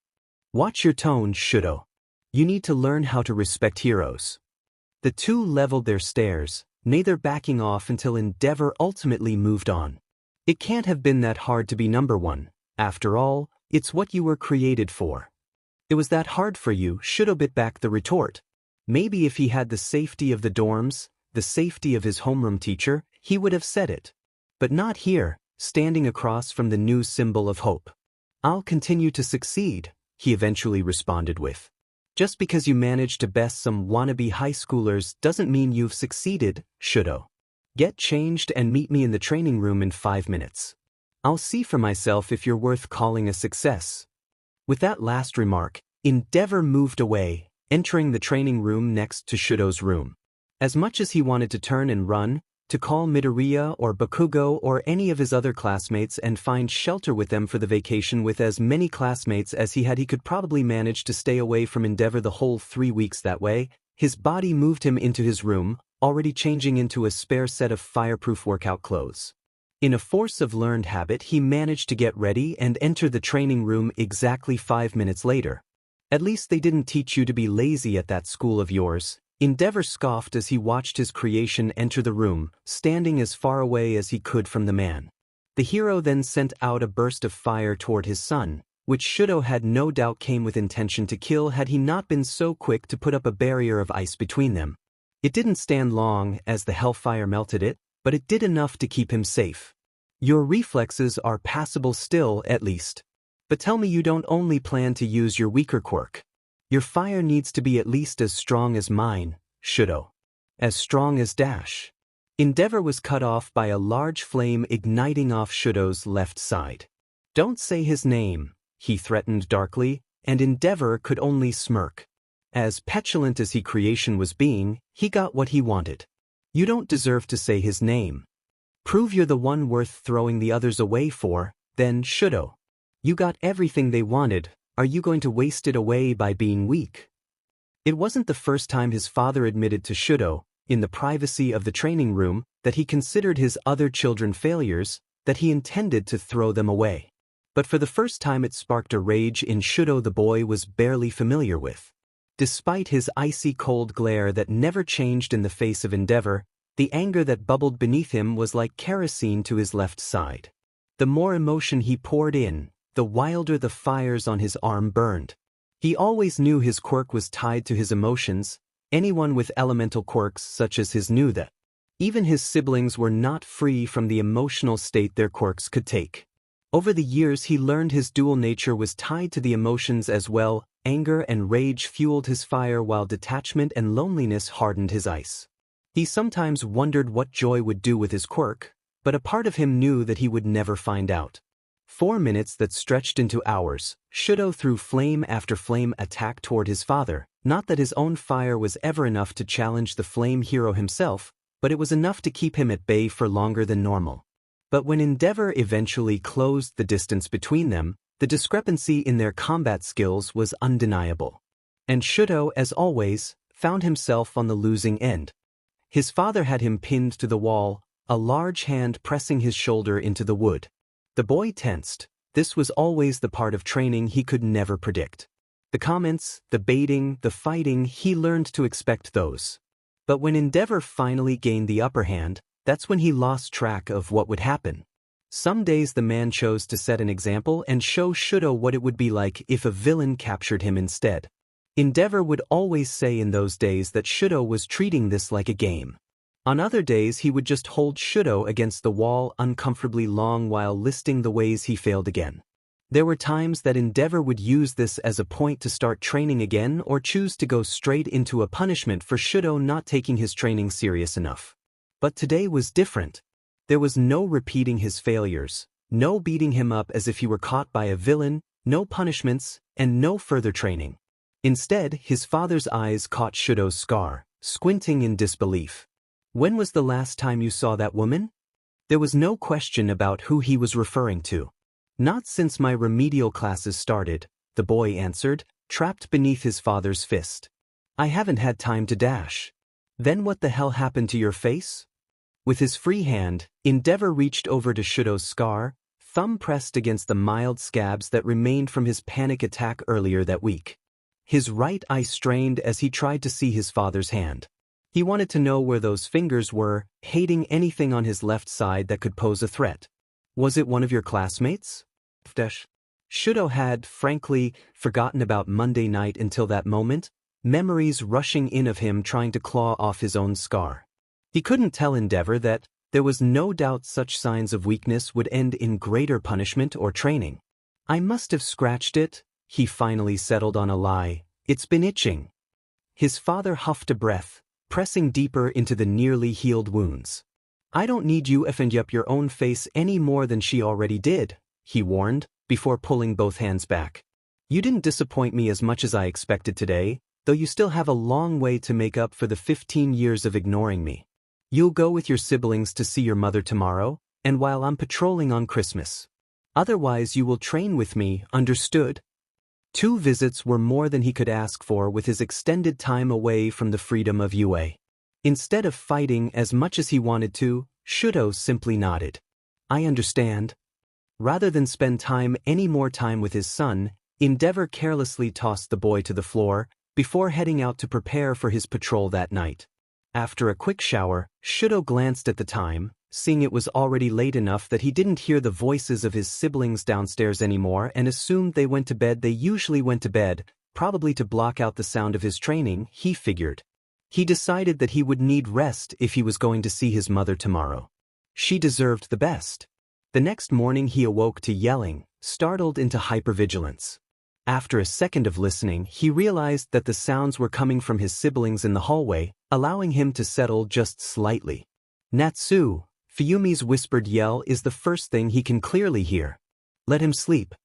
Watch your tone, Shudo. You need to learn how to respect heroes. The two leveled their stares, neither backing off until Endeavor ultimately moved on. It can't have been that hard to be number 1. After all, it's what you were created for. It was that hard for you, Shudo bit back the retort. Maybe if he had the safety of the dorms, the safety of his homeroom teacher, he would have said it. But not here, standing across from the new symbol of hope. I'll continue to succeed, he eventually responded with. Just because you managed to best some wannabe high schoolers doesn't mean you've succeeded, Shudo. Get changed and meet me in the training room in 5 minutes. I'll see for myself if you're worth calling a success. With that last remark, Endeavor moved away, entering the training room next to Shudo's room. As much as he wanted to turn and run, to call Midoriya or Bakugo or any of his other classmates and find shelter with them for the vacation with as many classmates as he could probably manage to stay away from Endeavor the whole 3 weeks that way, his body moved him into his room, already changing into a spare set of fireproof workout clothes. In a force of learned habit, he managed to get ready and enter the training room exactly 5 minutes later. At least they didn't teach you to be lazy at that school of yours. Endeavor scoffed as he watched his creation enter the room, standing as far away as he could from the man. The hero then sent out a burst of fire toward his son, which Shudo had no doubt came with intention to kill had he not been so quick to put up a barrier of ice between them. It didn't stand long as the hellfire melted it, but it did enough to keep him safe. Your reflexes are passable still, at least. But tell me you don't only plan to use your weaker quirk. Your fire needs to be at least as strong as mine, Shudo. As strong as Dash. Endeavor was cut off by a large flame igniting off Shudo's left side. Don't say his name, he threatened darkly, and Endeavor could only smirk. As petulant as his creation was being, he got what he wanted. You don't deserve to say his name. Prove you're the one worth throwing the others away for, then Shudo. You got everything they wanted, are you going to waste it away by being weak? It wasn't the first time his father admitted to Shudo, in the privacy of the training room, that he considered his other children failures, that he intended to throw them away. But for the first time it sparked a rage in Shudo the boy was barely familiar with. Despite his icy cold glare that never changed in the face of Endeavor, the anger that bubbled beneath him was like kerosene to his left side. The more emotion he poured in, the wilder the fires on his arm burned. He always knew his quirk was tied to his emotions. Anyone with elemental quirks such as his knew that. Even his siblings were not free from the emotional state their quirks could take. Over the years he learned his dual nature was tied to the emotions as well. Anger and rage fueled his fire while detachment and loneliness hardened his ice. He sometimes wondered what joy would do with his quirk, but a part of him knew that he would never find out. 4 minutes that stretched into hours, Shudo threw flame after flame attack toward his father. Not that his own fire was ever enough to challenge the flame hero himself, but it was enough to keep him at bay for longer than normal. But when Endeavor eventually closed the distance between them, the discrepancy in their combat skills was undeniable. And Shudo, as always, found himself on the losing end. His father had him pinned to the wall, a large hand pressing his shoulder into the wood. The boy tensed. This was always the part of training he could never predict. The comments, the baiting, the fighting, he learned to expect those. But when Endeavor finally gained the upper hand, that's when he lost track of what would happen. Some days the man chose to set an example and show Shudo what it would be like if a villain captured him instead. Endeavor would always say in those days that Shudo was treating this like a game. On other days he would just hold Shudo against the wall uncomfortably long while listing the ways he failed again. There were times that Endeavor would use this as a point to start training again or choose to go straight into a punishment for Shudo not taking his training serious enough. But today was different. There was no repeating his failures, no beating him up as if he were caught by a villain, no punishments, and no further training. Instead, his father's eyes caught Shudo's scar, squinting in disbelief. When was the last time you saw that woman? There was no question about who he was referring to. Not since my remedial classes started, the boy answered, trapped beneath his father's fist. I haven't had time to dash. Then what the hell happened to your face? With his free hand, Endeavor reached over to Shudo's scar, thumb pressed against the mild scabs that remained from his panic attack earlier that week. His right eye strained as he tried to see his father's hand. He wanted to know where those fingers were, hating anything on his left side that could pose a threat. Was it one of your classmates? Shudo had, frankly, forgotten about Monday night until that moment, memories rushing in of him trying to claw off his own scar. He couldn't tell Endeavor that there was no doubt such signs of weakness would end in greater punishment or training. I must have scratched it, he finally settled on a lie. It's been itching. His father huffed a breath, pressing deeper into the nearly healed wounds. I don't need you effing up your own face any more than she already did, he warned, before pulling both hands back. You didn't disappoint me as much as I expected today, though you still have a long way to make up for the 15 years of ignoring me. You'll go with your siblings to see your mother tomorrow, and while I'm patrolling on Christmas. Otherwise you will train with me, understood? 2 visits were more than he could ask for with his extended time away from the freedom of UA. Instead of fighting as much as he wanted to, Shudo simply nodded. I understand. Rather than spend any more time with his son, Endeavor carelessly tossed the boy to the floor before heading out to prepare for his patrol that night. After a quick shower, Shudo glanced at the time, seeing it was already late enough that he didn't hear the voices of his siblings downstairs anymore and assumed they went to bed. They usually went to bed, probably to block out the sound of his training, he figured. He decided that he would need rest if he was going to see his mother tomorrow. She deserved the best. The next morning he awoke to yelling, startled into hypervigilance. After a second of listening, he realized that the sounds were coming from his siblings in the hallway, allowing him to settle just slightly. Natsu, Fuyumi's whispered yell is the first thing he can clearly hear. Let him sleep.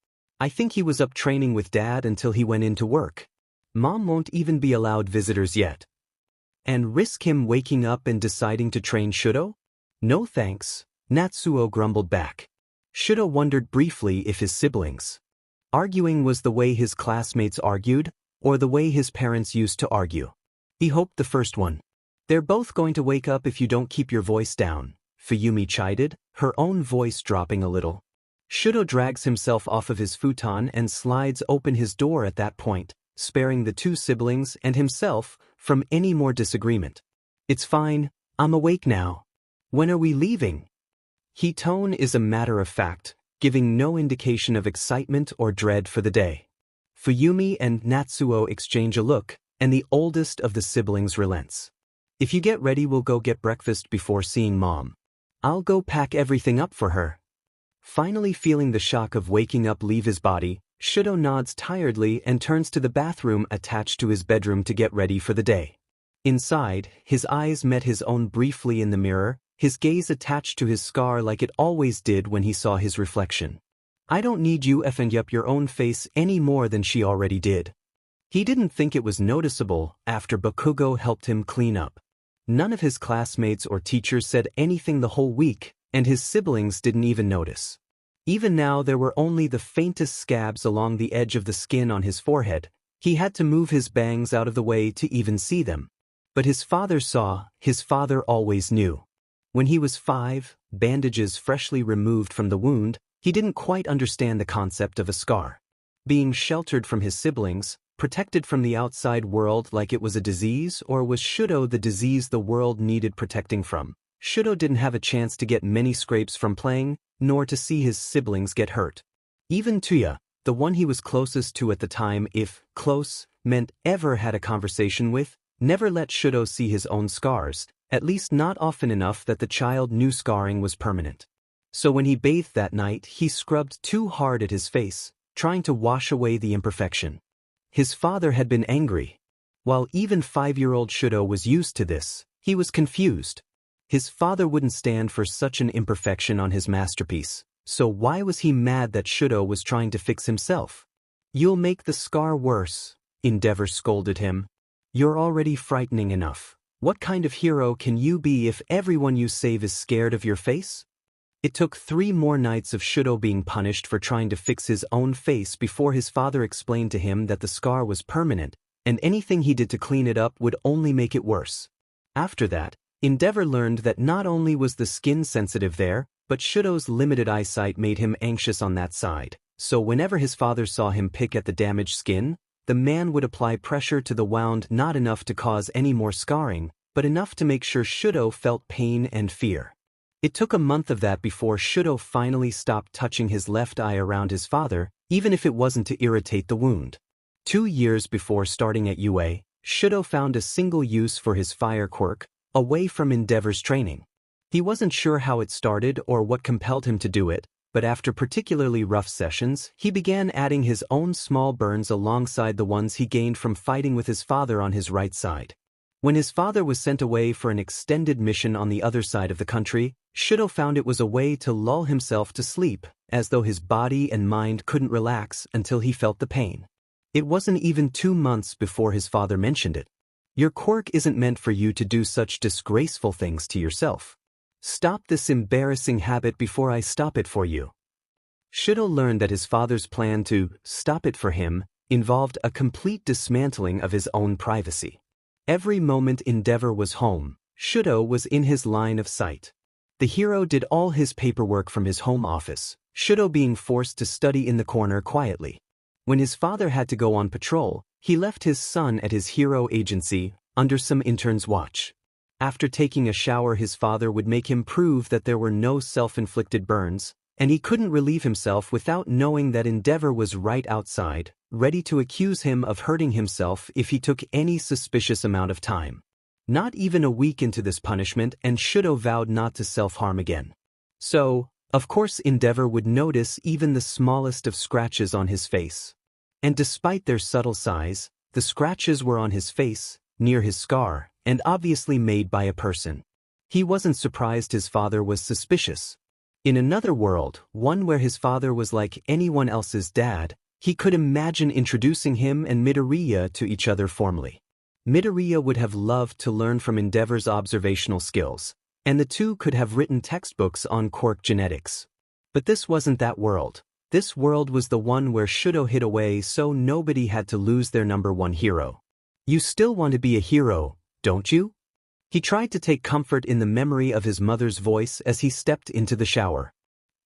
I think he was up training with Dad until he went into work. Mom won't even be allowed visitors yet. And risk him waking up and deciding to train Shudo? No thanks, Natsuo grumbled back. Shudo wondered briefly if his siblings arguing was the way his classmates argued, or the way his parents used to argue. He hoped the first one. They're both going to wake up if you don't keep your voice down, Fuyumi chided, her own voice dropping a little. Shudo drags himself off of his futon and slides open his door at that point, sparing the two siblings and himself from any more disagreement. It's fine, I'm awake now. When are we leaving? His tone is a matter of fact, giving no indication of excitement or dread for the day. Fuyumi and Natsuo exchange a look, and the oldest of the siblings relents. If you get ready, we'll go get breakfast before seeing Mom. I'll go pack everything up for her. Finally feeling the shock of waking up leave his body, Shudo nods tiredly and turns to the bathroom attached to his bedroom to get ready for the day. Inside, his eyes met his own briefly in the mirror, his gaze attached to his scar like it always did when he saw his reflection. I don't need you effing up your own face any more than she already did. He didn't think it was noticeable after Bakugo helped him clean up. None of his classmates or teachers said anything the whole week, and his siblings didn't even notice. Even now there were only the faintest scabs along the edge of the skin on his forehead. He had to move his bangs out of the way to even see them. But his father saw, his father always knew. When he was 5, bandages freshly removed from the wound, he didn't quite understand the concept of a scar. Being sheltered from his siblings, protected from the outside world like it was a disease, or was Shudo the disease the world needed protecting from? Shudo didn't have a chance to get many scrapes from playing, nor to see his siblings get hurt. Even Tuya, the one he was closest to at the time, if close meant ever had a conversation with, never let Shudo see his own scars, at least not often enough that the child knew scarring was permanent. So when he bathed that night, he scrubbed too hard at his face, trying to wash away the imperfection. His father had been angry. While even 5-year-old Shudo was used to this, he was confused. His father wouldn't stand for such an imperfection on his masterpiece, so why was he mad that Shudo was trying to fix himself? You'll make the scar worse, Endeavor scolded him. You're already frightening enough. What kind of hero can you be if everyone you save is scared of your face? It took 3 more nights of Shudo being punished for trying to fix his own face before his father explained to him that the scar was permanent, and anything he did to clean it up would only make it worse. After that, Endeavor learned that not only was the skin sensitive there, but Shudo's limited eyesight made him anxious on that side, so whenever his father saw him pick at the damaged skin, the man would apply pressure to the wound, not enough to cause any more scarring, but enough to make sure Shudo felt pain and fear. It took a month of that before Shudo finally stopped touching his left eye around his father, even if it wasn't to irritate the wound. 2 years before starting at UA, Shudo found a single use for his fire quirk, away from Endeavor's training. He wasn't sure how it started or what compelled him to do it, but after particularly rough sessions, he began adding his own small burns alongside the ones he gained from fighting with his father on his right side. When his father was sent away for an extended mission on the other side of the country, Shudo found it was a way to lull himself to sleep, as though his body and mind couldn't relax until he felt the pain. It wasn't even 2 months before his father mentioned it. Your quirk isn't meant for you to do such disgraceful things to yourself. Stop this embarrassing habit before I stop it for you. Shudo learned that his father's plan to stop it for him involved a complete dismantling of his own privacy. Every moment Endeavor was home, Shudo was in his line of sight. The hero did all his paperwork from his home office, Shudo being forced to study in the corner quietly. When his father had to go on patrol, he left his son at his hero agency, under some intern's watch. After taking a shower, his father would make him prove that there were no self-inflicted burns, and he couldn't relieve himself without knowing that Endeavor was right outside, ready to accuse him of hurting himself if he took any suspicious amount of time. Not even a week into this punishment, and Shudo vowed not to self-harm again. So, of course, Endeavor would notice even the smallest of scratches on his face. And despite their subtle size, the scratches were on his face, near his scar, and obviously made by a person. He wasn't surprised his father was suspicious. In another world, one where his father was like anyone else's dad, he could imagine introducing him and Midoriya to each other formally. Midoriya would have loved to learn from Endeavor's observational skills, and the two could have written textbooks on quirk genetics. But this wasn't that world. This world was the one where Shudo hid away so nobody had to lose their number one hero. You still want to be a hero, don't you? He tried to take comfort in the memory of his mother's voice as he stepped into the shower.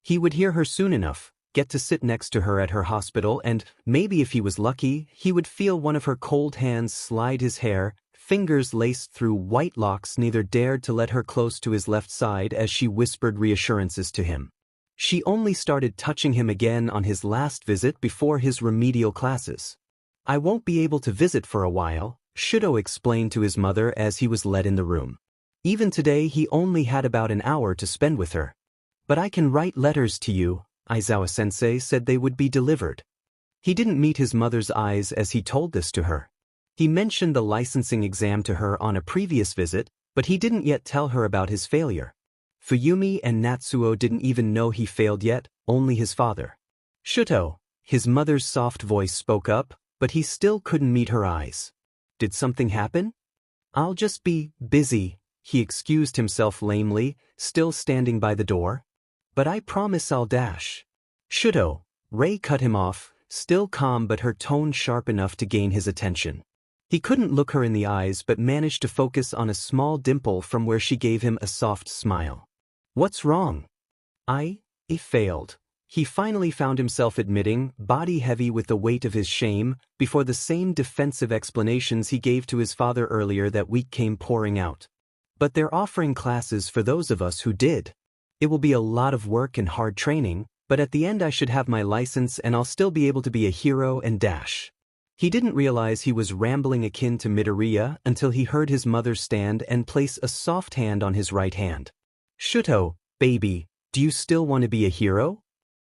He would hear her soon enough, get to sit next to her at her hospital, and, maybe if he was lucky, he would feel one of her cold hands slide his hair, fingers laced through white locks. Neither dared to let her close to his left side as she whispered reassurances to him. She only started touching him again on his last visit before his remedial classes. I won't be able to visit for a while, Shudo explained to his mother as he was led in the room. Even today he only had about an hour to spend with her. But I can write letters to you, Aizawa-sensei said they would be delivered. He didn't meet his mother's eyes as he told this to her. He mentioned the licensing exam to her on a previous visit, but he didn't yet tell her about his failure. Fuyumi and Natsuo didn't even know he failed yet, only his father. Shuto, his mother's soft voice spoke up, but he still couldn't meet her eyes. Did something happen? I'll just be busy, he excused himself lamely, still standing by the door. But I promise I'll dash. Shudo, Rei cut him off, still calm but her tone sharp enough to gain his attention. He couldn't look her in the eyes but managed to focus on a small dimple from where she gave him a soft smile. What's wrong? I failed. He finally found himself admitting, body heavy with the weight of his shame, before the same defensive explanations he gave to his father earlier that week came pouring out. But they're offering classes for those of us who did. It will be a lot of work and hard training, but at the end I should have my license and I'll still be able to be a hero and dash. He didn't realize he was rambling akin to Midoriya until he heard his mother stand and place a soft hand on his right hand. Shuto, baby, do you still want to be a hero?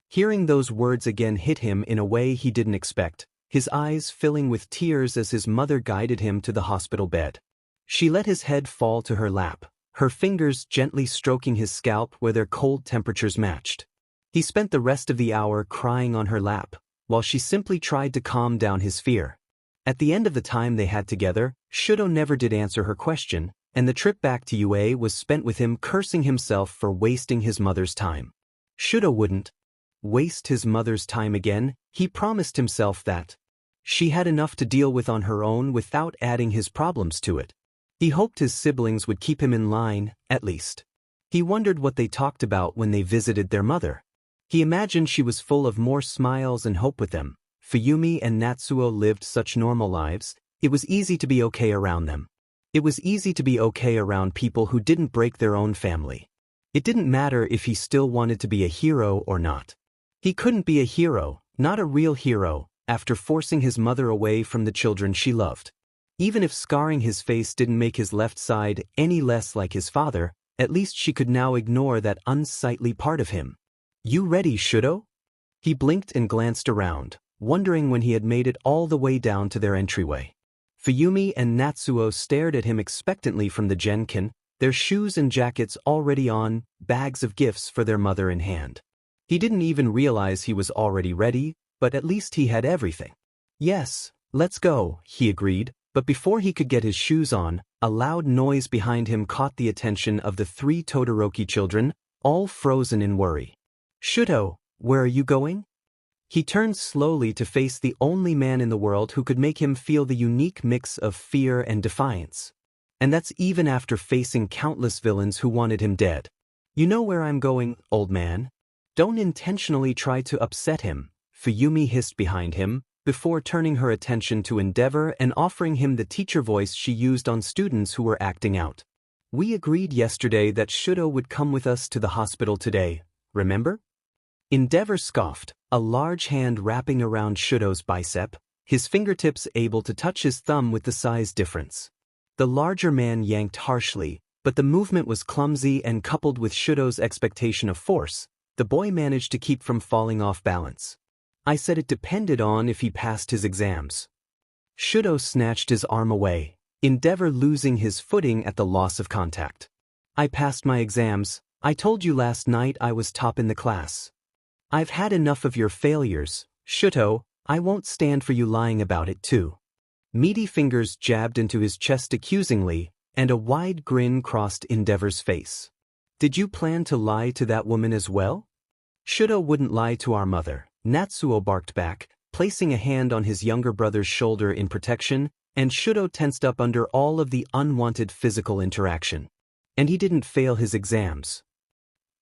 Hearing those words again hit him in a way he didn't expect, his eyes filling with tears as his mother guided him to the hospital bed. She let his head fall to her lap, her fingers gently stroking his scalp where their cold temperatures matched. He spent the rest of the hour crying on her lap, while she simply tried to calm down his fear. At the end of the time they had together, Shudo never did answer her question, and the trip back to UA was spent with him cursing himself for wasting his mother's time. Shudo wouldn't waste his mother's time again. He promised himself that she had enough to deal with on her own without adding his problems to it. He hoped his siblings would keep him in line, at least. He wondered what they talked about when they visited their mother. He imagined she was full of more smiles and hope with them. Fuyumi and Natsuo lived such normal lives, it was easy to be okay around them. It was easy to be okay around people who didn't break their own family. It didn't matter if he still wanted to be a hero or not. He couldn't be a hero, not a real hero, after forcing his mother away from the children she loved. Even if scarring his face didn't make his left side any less like his father, at least she could now ignore that unsightly part of him. You ready, Shudo? He blinked and glanced around, wondering when he had made it all the way down to their entryway. Fuyumi and Natsuo stared at him expectantly from the Genkin, their shoes and jackets already on, bags of gifts for their mother in hand. He didn't even realize he was already ready, but at least he had everything. Yes, let's go, he agreed, but before he could get his shoes on, a loud noise behind him caught the attention of the 3 Todoroki children, all frozen in worry. Shudo, where are you going? He turned slowly to face the only man in the world who could make him feel the unique mix of fear and defiance. And that's even after facing countless villains who wanted him dead. You know where I'm going, old man. Don't intentionally try to upset him, Fuyumi hissed behind him, before turning her attention to Endeavor and offering him the teacher voice she used on students who were acting out. We agreed yesterday that Shudo would come with us to the hospital today, remember? Endeavor scoffed, a large hand wrapping around Shudo's bicep, his fingertips able to touch his thumb with the size difference. The larger man yanked harshly, but the movement was clumsy and coupled with Shudo's expectation of force, the boy managed to keep from falling off balance. I said it depended on if he passed his exams. Shudo snatched his arm away, Endeavor losing his footing at the loss of contact. I passed my exams. I told you last night I was top in the class. I've had enough of your failures, Shudo. I won't stand for you lying about it too. Meaty fingers jabbed into his chest accusingly, and a wide grin crossed Endeavor's face. Did you plan to lie to that woman as well? Shudo wouldn't lie to our mother, Natsuo barked back, placing a hand on his younger brother's shoulder in protection, and Shudo tensed up under all of the unwanted physical interaction. And he didn't fail his exams.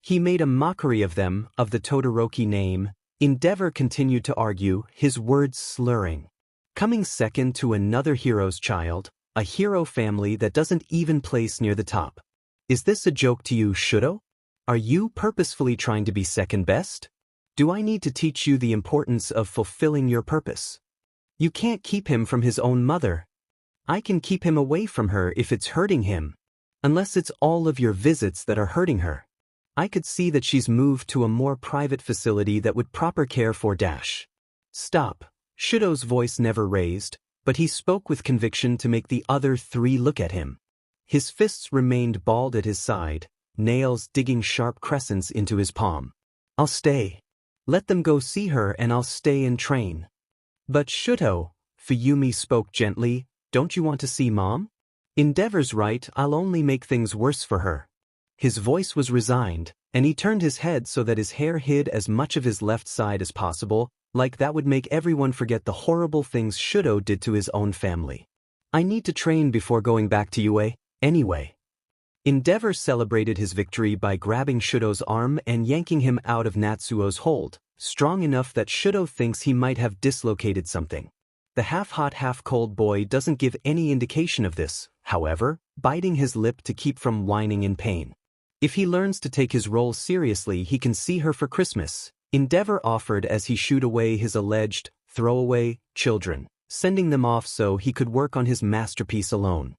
He made a mockery of them, of the Todoroki name. Endeavor continued to argue, his words slurring. Coming second to another hero's child, a hero family that doesn't even place near the top. Is this a joke to you, Shudo? Are you purposefully trying to be second best? Do I need to teach you the importance of fulfilling your purpose? You can't keep him from his own mother. I can keep him away from her if it's hurting him. Unless it's all of your visits that are hurting her. I could see that she's moved to a more private facility that would proper care for Dash. Stop. Shudo's voice never raised, but he spoke with conviction to make the other three look at him. His fists remained balled at his side, nails digging sharp crescents into his palm. I'll stay. Let them go see her and I'll stay and train. But Shudo, Fuyumi spoke gently, don't you want to see Mom? Endeavor's right, I'll only make things worse for her. His voice was resigned, and he turned his head so that his hair hid as much of his left side as possible, like that would make everyone forget the horrible things Shudo did to his own family. I need to train before going back to UA, anyway. Endeavor celebrated his victory by grabbing Shudo's arm and yanking him out of Natsuo's hold, strong enough that Shudo thinks he might have dislocated something. The half-hot half-cold boy doesn't give any indication of this, however, biting his lip to keep from whining in pain. If he learns to take his role seriously, he can see her for Christmas, Endeavor offered as he shooed away his alleged throwaway children, sending them off so he could work on his masterpiece alone.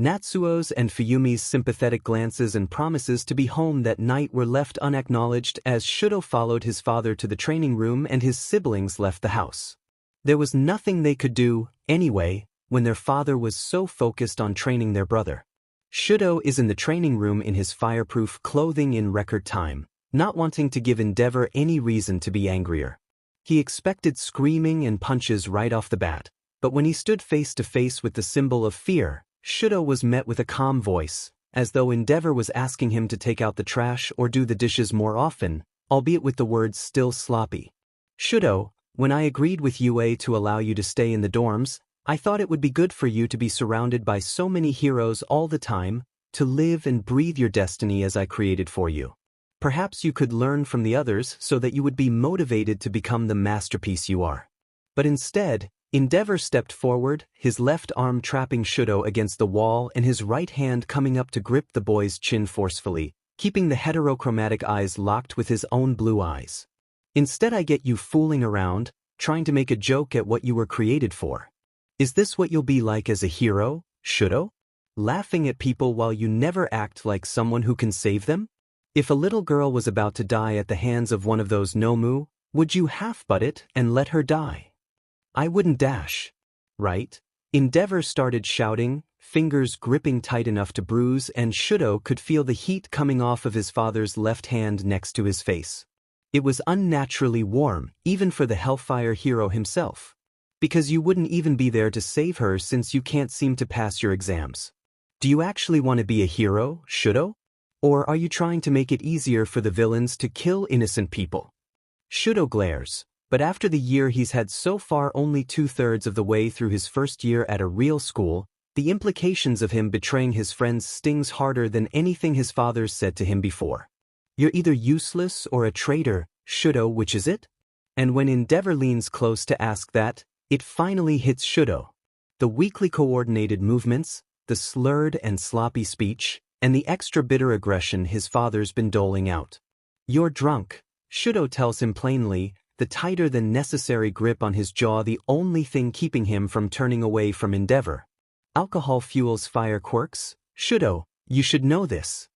Natsuo's and Fuyumi's sympathetic glances and promises to be home that night were left unacknowledged as Shudo followed his father to the training room and his siblings left the house. There was nothing they could do, anyway, when their father was so focused on training their brother. Shudo is in the training room in his fireproof clothing in record time, not wanting to give Endeavor any reason to be angrier. He expected screaming and punches right off the bat, but when he stood face to face with the symbol of fear, Shudo was met with a calm voice, as though Endeavor was asking him to take out the trash or do the dishes more often, albeit with the words still sloppy. Shudo, when I agreed with UA to allow you to stay in the dorms, I thought it would be good for you to be surrounded by so many heroes all the time, to live and breathe your destiny as I created for you. Perhaps you could learn from the others so that you would be motivated to become the masterpiece you are. But instead, Endeavor stepped forward, his left arm trapping Shudo against the wall and his right hand coming up to grip the boy's chin forcefully, keeping the heterochromatic eyes locked with his own blue eyes. Instead I get you fooling around, trying to make a joke at what you were created for. Is this what you'll be like as a hero, Shudo? Laughing at people while you never act like someone who can save them? If a little girl was about to die at the hands of one of those Nomu, would you half-butt it and let her die? I wouldn't dash. Right? Endeavor started shouting, fingers gripping tight enough to bruise, and Shudo could feel the heat coming off of his father's left hand next to his face. It was unnaturally warm, even for the Hellfire hero himself. Because you wouldn't even be there to save her since you can't seem to pass your exams. Do you actually want to be a hero, Shudo? Or are you trying to make it easier for the villains to kill innocent people? Shudo glares. But after the year he's had so far, only 2/3 of the way through his first year at a real school, the implications of him betraying his friends stings harder than anything his father said to him before. You're either useless or a traitor, Shudo, which is it? And when Endeavor leans close to ask that, it finally hits Shudo. The weakly coordinated movements, the slurred and sloppy speech, and the extra bitter aggression his father's been doling out. You're drunk, Shudo tells him plainly, the tighter than necessary grip on his jaw the only thing keeping him from turning away from Endeavor. Alcohol fuels fire quirks? Shudo, you should know this.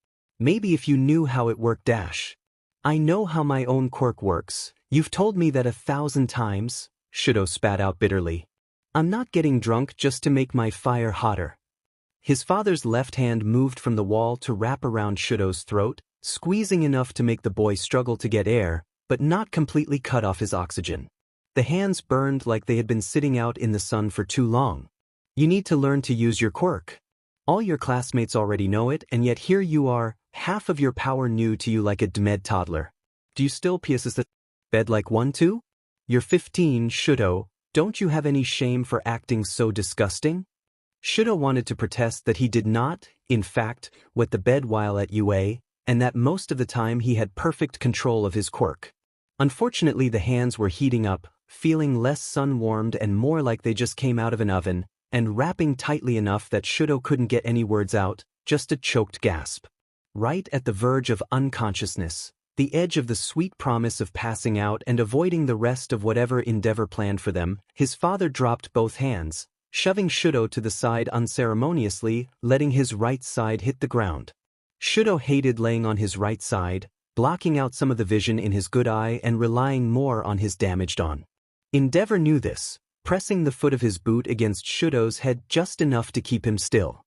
Maybe if you knew how it worked. I know how my own quirk works, you've told me that 1,000 times, Shudo spat out bitterly. I'm not getting drunk just to make my fire hotter. His father's left hand moved from the wall to wrap around Shudo's throat, squeezing enough to make the boy struggle to get air, but not completely cut off his oxygen. The hands burned like they had been sitting out in the sun for too long. You need to learn to use your quirk. All your classmates already know it, and yet here you are, half of your power new to you like a demed toddler. Do you still piss the bed like one too? You're 15, Shudo, don't you have any shame for acting so disgusting? Shudo wanted to protest that he did not, in fact, wet the bed while at UA, and that most of the time he had perfect control of his quirk. Unfortunately, the hands were heating up, feeling less sun-warmed and more like they just came out of an oven, and wrapping tightly enough that Shudo couldn't get any words out, just a choked gasp. Right at the verge of unconsciousness, the edge of the sweet promise of passing out and avoiding the rest of whatever Endeavor planned for them, his father dropped both hands, shoving Shudo to the side unceremoniously, letting his right side hit the ground. Shudo hated laying on his right side, blocking out some of the vision in his good eye and relying more on his damaged on. Endeavor knew this, pressing the foot of his boot against Shudo's head just enough to keep him still.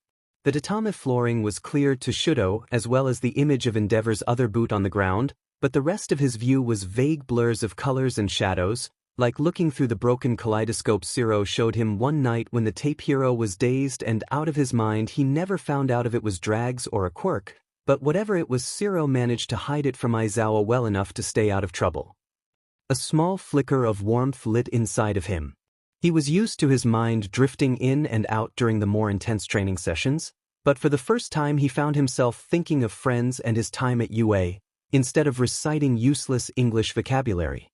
The tatami flooring was clear to Shudo as well as the image of Endeavor's other boot on the ground, but the rest of his view was vague blurs of colors and shadows, like looking through the broken kaleidoscope Zero showed him one night when the tape hero was dazed and out of his mind. He never found out if it was drags or a quirk, but whatever it was, Zero managed to hide it from Aizawa well enough to stay out of trouble. A small flicker of warmth lit inside of him. He was used to his mind drifting in and out during the more intense training sessions, but for the first time he found himself thinking of friends and his time at UA, instead of reciting useless English vocabulary.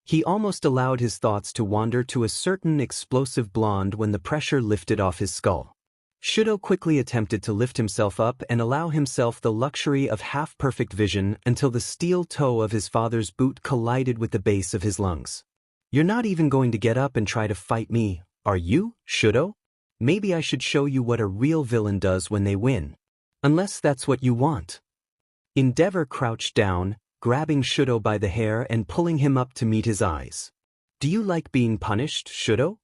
He almost allowed his thoughts to wander to a certain explosive blonde when the pressure lifted off his skull. Shudo quickly attempted to lift himself up and allow himself the luxury of half-perfect vision until the steel toe of his father's boot collided with the base of his lungs. You're not even going to get up and try to fight me, are you, Shudo? Maybe I should show you what a real villain does when they win. Unless that's what you want. Endeavor crouched down, grabbing Shudo by the hair and pulling him up to meet his eyes. Do you like being punished, Shudo?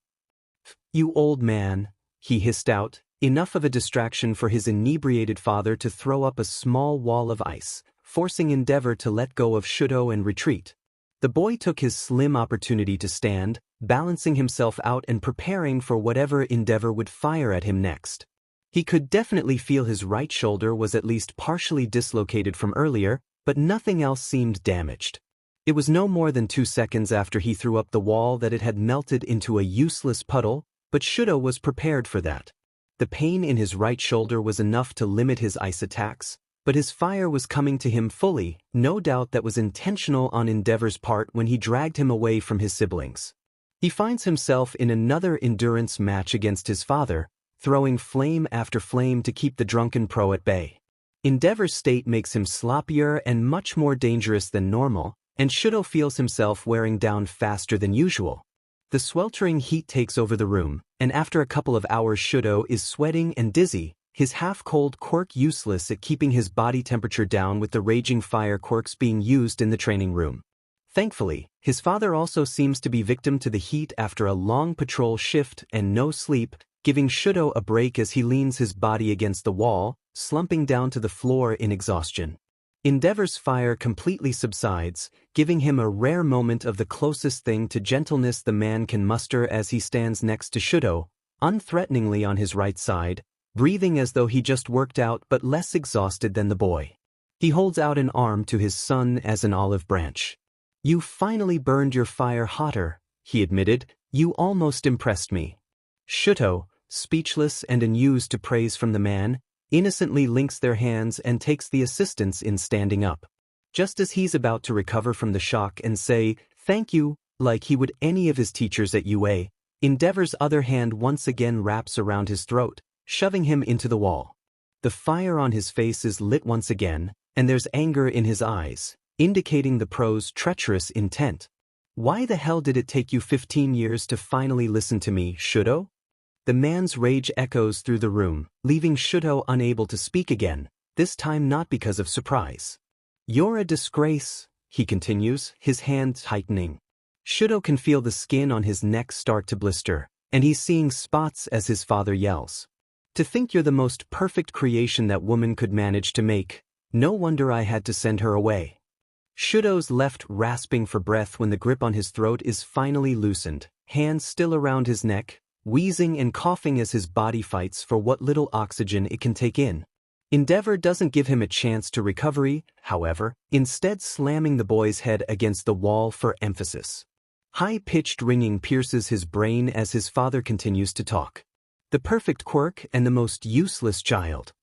You old man, he hissed out, enough of a distraction for his inebriated father to throw up a small wall of ice, forcing Endeavor to let go of Shudo and retreat. The boy took his slim opportunity to stand, balancing himself out and preparing for whatever Endeavor would fire at him next. He could definitely feel his right shoulder was at least partially dislocated from earlier, but nothing else seemed damaged. It was no more than 2 seconds after he threw up the wall that it had melted into a useless puddle, but Shudo was prepared for that. The pain in his right shoulder was enough to limit his ice attacks, but his fire was coming to him fully, no doubt that was intentional on Endeavor's part when he dragged him away from his siblings. He finds himself in another endurance match against his father, throwing flame after flame to keep the drunken pro at bay. Endeavor's state makes him sloppier and much more dangerous than normal, and Shudo feels himself wearing down faster than usual. The sweltering heat takes over the room, and after a couple of hours Shudo is sweating and dizzy, his half-cold quirk useless at keeping his body temperature down with the raging fire quirks being used in the training room. Thankfully, his father also seems to be victim to the heat after a long patrol shift and no sleep, giving Shudo a break as he leans his body against the wall, slumping down to the floor in exhaustion. Endeavor's fire completely subsides, giving him a rare moment of the closest thing to gentleness the man can muster as he stands next to Shudo, unthreateningly on his right side, breathing as though he just worked out but less exhausted than the boy. He holds out an arm to his son as an olive branch. You finally burned your fire hotter, he admitted. You almost impressed me. Shudo, speechless and unused to praise from the man, innocently links their hands and takes the assistance in standing up. Just as he's about to recover from the shock and say, "Thank you," like he would any of his teachers at UA, Endeavor's other hand once again wraps around his throat, shoving him into the wall. The fire on his face is lit once again, and there's anger in his eyes, indicating the pro's treacherous intent. "Why the hell did it take you 15 years to finally listen to me, Shudo?" The man's rage echoes through the room, leaving Shudo unable to speak again, this time not because of surprise. "You're a disgrace," he continues, his hand tightening. Shudo can feel the skin on his neck start to blister, and he's seeing spots as his father yells. "To think you're the most perfect creation that woman could manage to make. No wonder I had to send her away." Shudo's left rasping for breath when the grip on his throat is finally loosened, hands still around his neck, wheezing and coughing as his body fights for what little oxygen it can take in. Endeavor doesn't give him a chance to recovery, however, instead slamming the boy's head against the wall for emphasis. High-pitched ringing pierces his brain as his father continues to talk. The perfect quirk and the most useless child.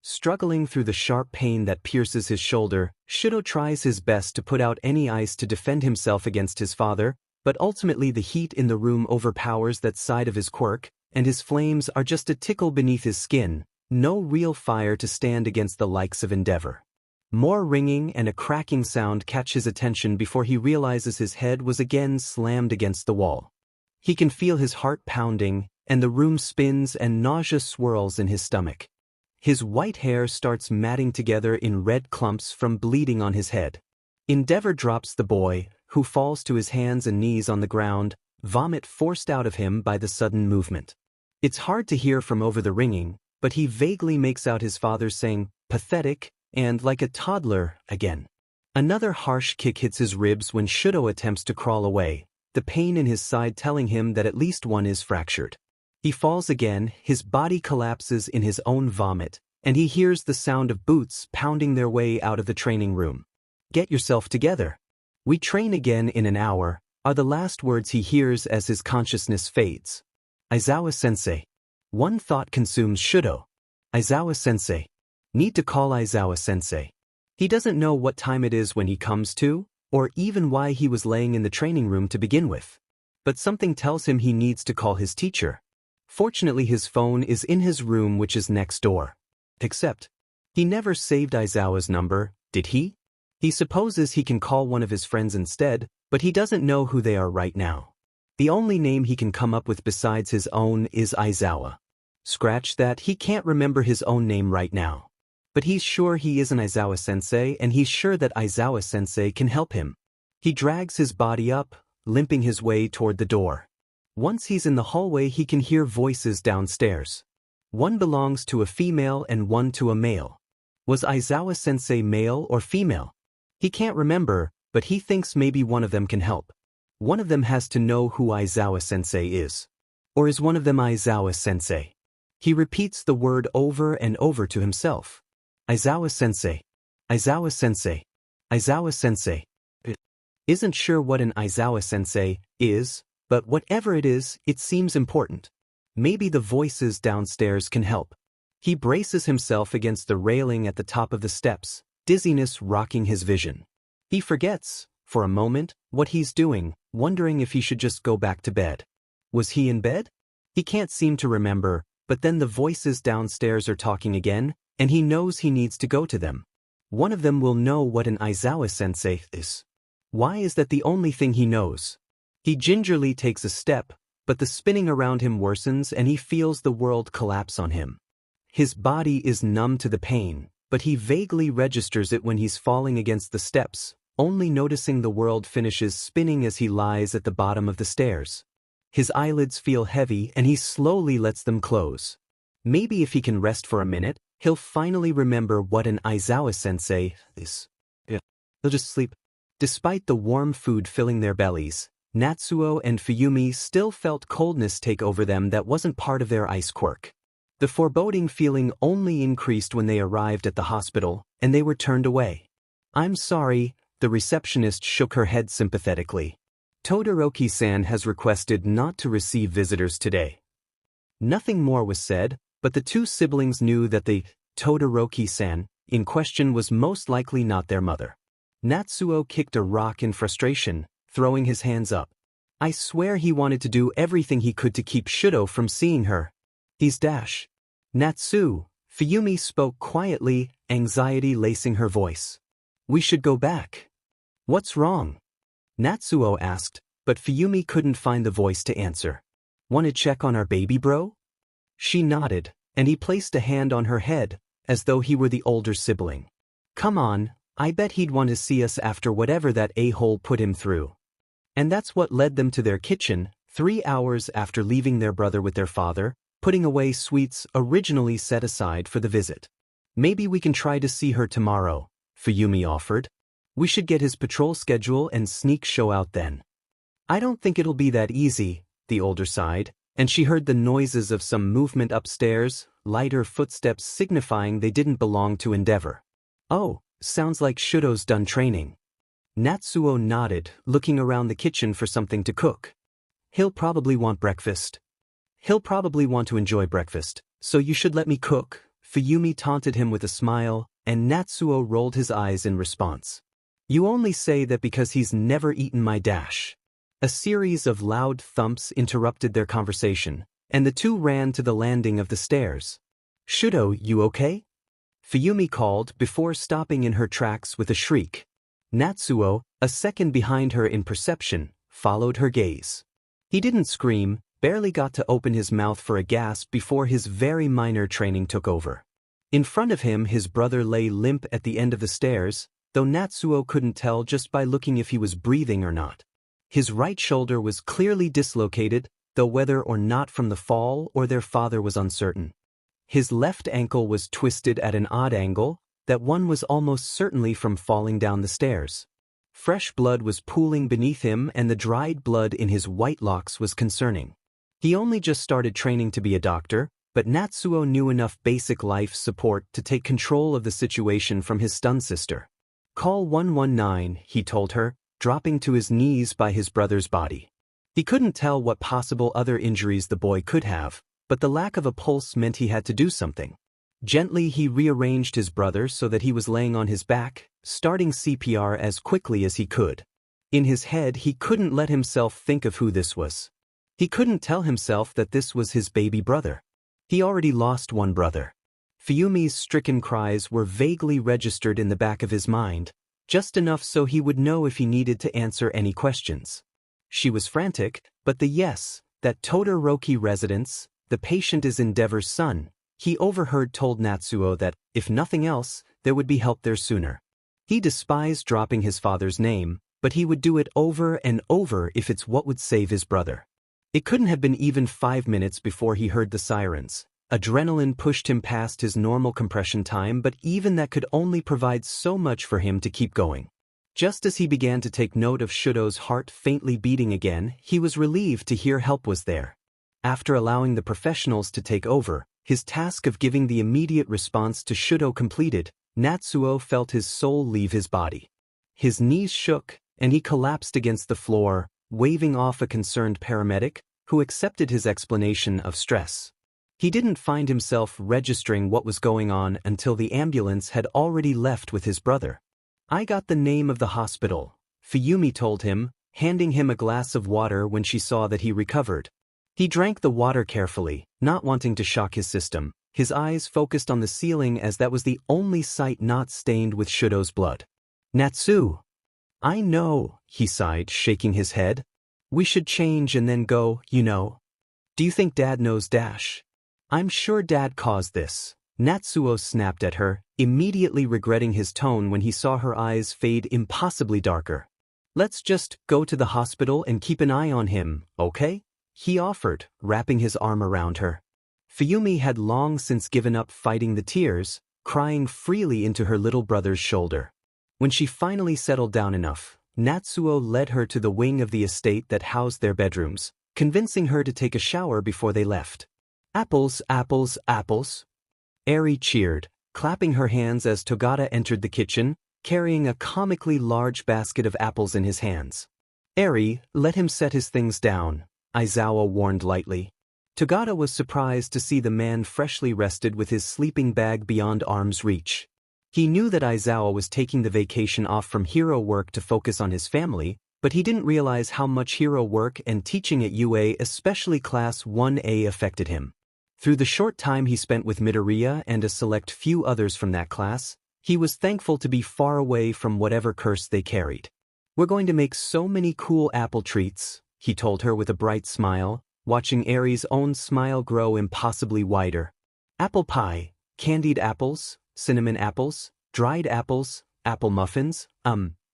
Struggling through the sharp pain that pierces his shoulder, Shudo tries his best to put out any ice to defend himself against his father, but ultimately the heat in the room overpowers that side of his quirk, and his flames are just a tickle beneath his skin, no real fire to stand against the likes of Endeavor. More ringing and a cracking sound catch his attention before he realizes his head was again slammed against the wall. He can feel his heart pounding, and the room spins and nausea swirls in his stomach. His white hair starts matting together in red clumps from bleeding on his head. Endeavor drops the boy, who falls to his hands and knees on the ground, vomit forced out of him by the sudden movement. It's hard to hear from over the ringing, but he vaguely makes out his father saying, "Pathetic," and "like a toddler," again. Another harsh kick hits his ribs when Shudo attempts to crawl away, the pain in his side telling him that at least one is fractured. He falls again, his body collapses in his own vomit, and he hears the sound of boots pounding their way out of the training room. "Get yourself together. We train again in an hour," are the last words he hears as his consciousness fades. Aizawa-sensei. One thought consumes Shudo. Aizawa-sensei. Need to call Aizawa-sensei. He doesn't know what time it is when he comes to, or even why he was laying in the training room to begin with. But something tells him he needs to call his teacher. Fortunately, his phone is in his room, which is next door. Except, he never saved Aizawa's number, did he? He supposes he can call one of his friends instead, but he doesn't know who they are right now. The only name he can come up with besides his own is Aizawa. Scratch that, he can't remember his own name right now. But he's sure he isn't Aizawa-sensei, and he's sure that Aizawa-sensei can help him. He drags his body up, limping his way toward the door. Once he's in the hallway, he can hear voices downstairs. One belongs to a female and one to a male. Was Aizawa-sensei male or female? He can't remember, but he thinks maybe one of them can help. One of them has to know who Aizawa-sensei is. Or is one of them Aizawa-sensei? He repeats the word over and over to himself. Aizawa-sensei. Aizawa-sensei. Aizawa-sensei. Isn't sure what an Aizawa-sensei is, but whatever it is, it seems important. Maybe the voices downstairs can help. He braces himself against the railing at the top of the steps, dizziness rocking his vision. He forgets, for a moment, what he's doing, wondering if he should just go back to bed. Was he in bed? He can't seem to remember, but then the voices downstairs are talking again, and he knows he needs to go to them. One of them will know what an Aizawa-sensei is. Why is that the only thing he knows? He gingerly takes a step, but the spinning around him worsens and he feels the world collapse on him. His body is numb to the pain, but he vaguely registers it when he's falling against the steps, only noticing the world finishes spinning as he lies at the bottom of the stairs. His eyelids feel heavy and he slowly lets them close. Maybe if he can rest for a minute, he'll finally remember what an Aizawa-sensei is. He'll just sleep. Despite the warm food filling their bellies, Natsuo and Fuyumi still felt coldness take over them that wasn't part of their ice quirk. The foreboding feeling only increased when they arrived at the hospital, and they were turned away. "I'm sorry," the receptionist shook her head sympathetically. "Todoroki-san has requested not to receive visitors today." Nothing more was said, but the two siblings knew that the Todoroki-san in question was most likely not their mother. Natsuo kicked a rock in frustration, throwing his hands up. I swear he wanted to do everything he could to keep Shudo from seeing her. He's dash. Natsu, Fuyumi spoke quietly, anxiety lacing her voice. We should go back. What's wrong? Natsuo asked, but Fuyumi couldn't find the voice to answer. Wanna check on our baby bro? She nodded, and he placed a hand on her head, as though he were the older sibling. Come on, I bet he'd want to see us after whatever that a-hole put him through. And that's what led them to their kitchen, 3 hours after leaving their brother with their father, putting away sweets originally set aside for the visit. Maybe we can try to see her tomorrow, Fuyumi offered. We should get his patrol schedule and sneak show out then. I don't think it'll be that easy, the older sighed, and she heard the noises of some movement upstairs, lighter footsteps signifying they didn't belong to Endeavor. Oh, sounds like Shudo's done training. Natsuo nodded, looking around the kitchen for something to cook. He'll probably want breakfast. He'll probably want to enjoy breakfast, so you should let me cook, Fuyumi taunted him with a smile, and Natsuo rolled his eyes in response. You only say that because he's never eaten my dash. A series of loud thumps interrupted their conversation, and the two ran to the landing of the stairs. Shudo, you okay? Fuyumi called before stopping in her tracks with a shriek. Natsuo, a second behind her in perception, followed her gaze. He didn't scream, barely got to open his mouth for a gasp before his very minor training took over. In front of him his brother lay limp at the end of the stairs, though Natsuo couldn't tell just by looking if he was breathing or not. His right shoulder was clearly dislocated, though whether or not from the fall or their father was uncertain. His left ankle was twisted at an odd angle, that one was almost certainly from falling down the stairs. Fresh blood was pooling beneath him and the dried blood in his white locks was concerning. He only just started training to be a doctor, but Natsuo knew enough basic life support to take control of the situation from his stunned sister. Call 119, he told her, dropping to his knees by his brother's body. He couldn't tell what possible other injuries the boy could have, but the lack of a pulse meant he had to do something. Gently he rearranged his brother so that he was laying on his back, starting CPR as quickly as he could. In his head he couldn't let himself think of who this was. He couldn't tell himself that this was his baby brother. He already lost one brother. Fuyumi's stricken cries were vaguely registered in the back of his mind, just enough so he would know if he needed to answer any questions. She was frantic, but the yes, that Todoroki residence, the patient is Endeavor's son, he overheard told Natsuo that, if nothing else, there would be help there sooner. He despised dropping his father's name, but he would do it over and over if it's what would save his brother. It couldn't have been even 5 minutes before he heard the sirens. Adrenaline pushed him past his normal compression time, but even that could only provide so much for him to keep going. Just as he began to take note of Shudo's heart faintly beating again, he was relieved to hear help was there. After allowing the professionals to take over, his task of giving the immediate response to Shudo completed, Natsuo felt his soul leave his body. His knees shook, and he collapsed against the floor, waving off a concerned paramedic, who accepted his explanation of stress. He didn't find himself registering what was going on until the ambulance had already left with his brother. I got the name of the hospital, Fuyumi told him, handing him a glass of water when she saw that he recovered. He drank the water carefully, not wanting to shock his system, his eyes focused on the ceiling as that was the only sight not stained with Shudo's blood. Natsu! I know, he sighed, shaking his head. We should change and then go, you know. Do you think Dad knows Dash? I'm sure Dad caused this. Natsuo snapped at her, immediately regretting his tone when he saw her eyes fade impossibly darker. Let's just go to the hospital and keep an eye on him, okay? He offered, wrapping his arm around her. Fuyumi had long since given up fighting the tears, crying freely into her little brother's shoulder. When she finally settled down enough, Natsuo led her to the wing of the estate that housed their bedrooms, convincing her to take a shower before they left. Apples, apples, apples. Eri cheered, clapping her hands as Togata entered the kitchen, carrying a comically large basket of apples in his hands. Eri, let him set his things down, Aizawa warned lightly. Togata was surprised to see the man freshly rested with his sleeping bag beyond arm's reach. He knew that Aizawa was taking the vacation off from hero work to focus on his family, but he didn't realize how much hero work and teaching at UA, especially Class 1A, affected him. Through the short time he spent with Midoriya and a select few others from that class, he was thankful to be far away from whatever curse they carried. "We're going to make so many cool apple treats," he told her with a bright smile, watching Eri's own smile grow impossibly wider. "Apple pie, candied apples, cinnamon apples, dried apples, apple muffins,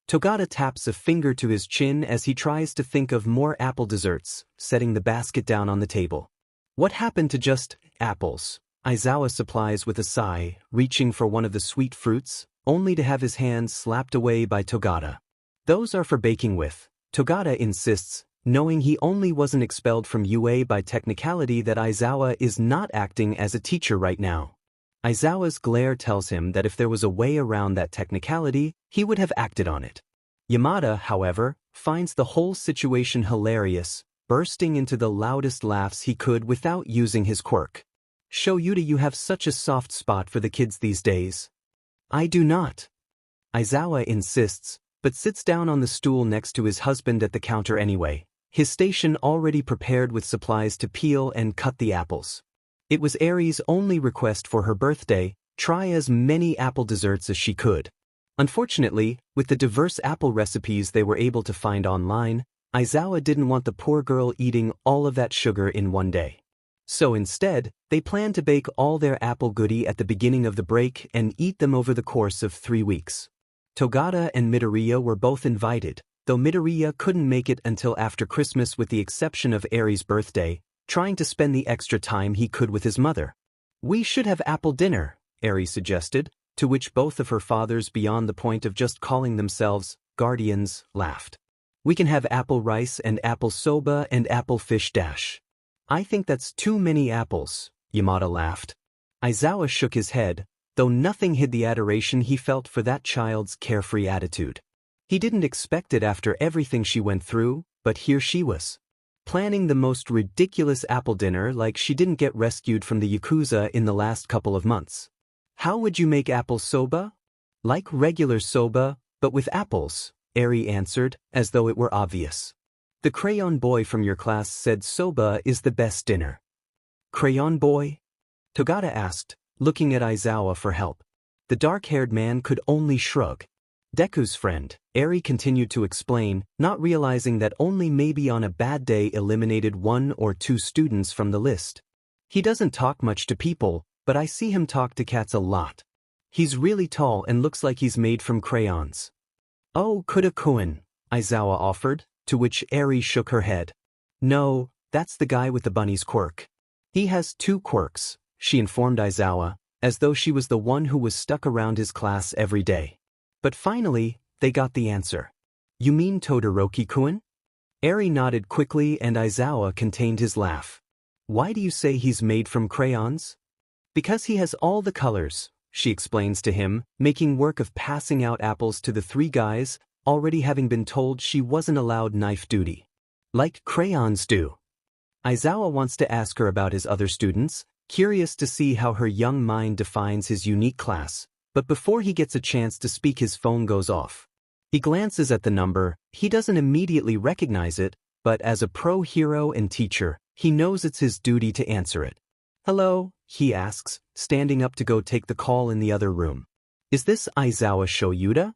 Togata taps a finger to his chin as he tries to think of more apple desserts, setting the basket down on the table. "What happened to just apples?" Aizawa supplies with a sigh, reaching for one of the sweet fruits, only to have his hands slapped away by Togata. "Those are for baking with," Togata insists, knowing he only wasn't expelled from UA by technicality that Aizawa is not acting as a teacher right now. Aizawa's glare tells him that if there was a way around that technicality, he would have acted on it. Yamada, however, finds the whole situation hilarious, bursting into the loudest laughs he could without using his quirk. "Show Yuta you have such a soft spot for the kids these days." "I do not." Aizawa insists, but sits down on the stool next to his husband at the counter anyway, his station already prepared with supplies to peel and cut the apples. It was Eri's only request for her birthday: try as many apple desserts as she could. Unfortunately, with the diverse apple recipes they were able to find online, Aizawa didn't want the poor girl eating all of that sugar in one day. So instead, they planned to bake all their apple goodie at the beginning of the break and eat them over the course of 3 weeks. Togata and Midoriya were both invited, though Midoriya couldn't make it until after Christmas with the exception of Eri's birthday, trying to spend the extra time he could with his mother. "We should have apple dinner," Eri suggested, to which both of her fathers, beyond the point of just calling themselves guardians, laughed. "We can have apple rice and apple soba and apple fish dash." "I think that's too many apples," Yamada laughed. Aizawa shook his head, though nothing hid the adoration he felt for that child's carefree attitude. He didn't expect it after everything she went through, but here she was, planning the most ridiculous apple dinner like she didn't get rescued from the Yakuza in the last couple of months. "How would you make apple soba?" "Like regular soba, but with apples," Eri answered, as though it were obvious. "The crayon boy from your class said soba is the best dinner." "Crayon boy?" Togata asked, looking at Aizawa for help. The dark-haired man could only shrug. "Deku's friend," Eri continued to explain, not realizing that only maybe on a bad day eliminated 1 or 2 students from the list. "He doesn't talk much to people, but I see him talk to cats a lot. He's really tall and looks like he's made from crayons." "Oh, Kuda-kun," Aizawa offered, to which Eri shook her head. "No, that's the guy with the bunny's quirk." "He has 2 quirks," she informed Aizawa, as though she was the one who was stuck around his class every day. But finally, they got the answer. "You mean Todoroki-kun?" Eri nodded quickly and Aizawa contained his laugh. "Why do you say he's made from crayons?" "Because he has all the colors," she explains to him, making work of passing out apples to the 3 guys, already having been told she wasn't allowed knife duty. "Like crayons do." Aizawa wants to ask her about his other students, curious to see how her young mind defines his unique class, but before he gets a chance to speak his phone goes off. He glances at the number, he doesn't immediately recognize it, but as a pro hero and teacher, he knows it's his duty to answer it. "Hello?" he asks, standing up to go take the call in the other room. "Is this Aizawa Shoyuta?"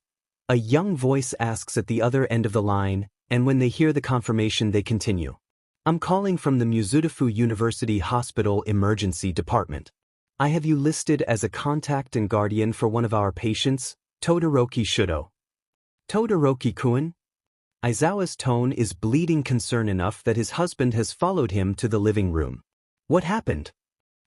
A young voice asks at the other end of the line, and when they hear the confirmation they continue. "I'm calling from the Mizudafu University Hospital Emergency Department. I have you listed as a contact and guardian for one of our patients, Todoroki Shudo." "Todoroki-kun?" Aizawa's tone is bleeding concern enough that his husband has followed him to the living room. "What happened?"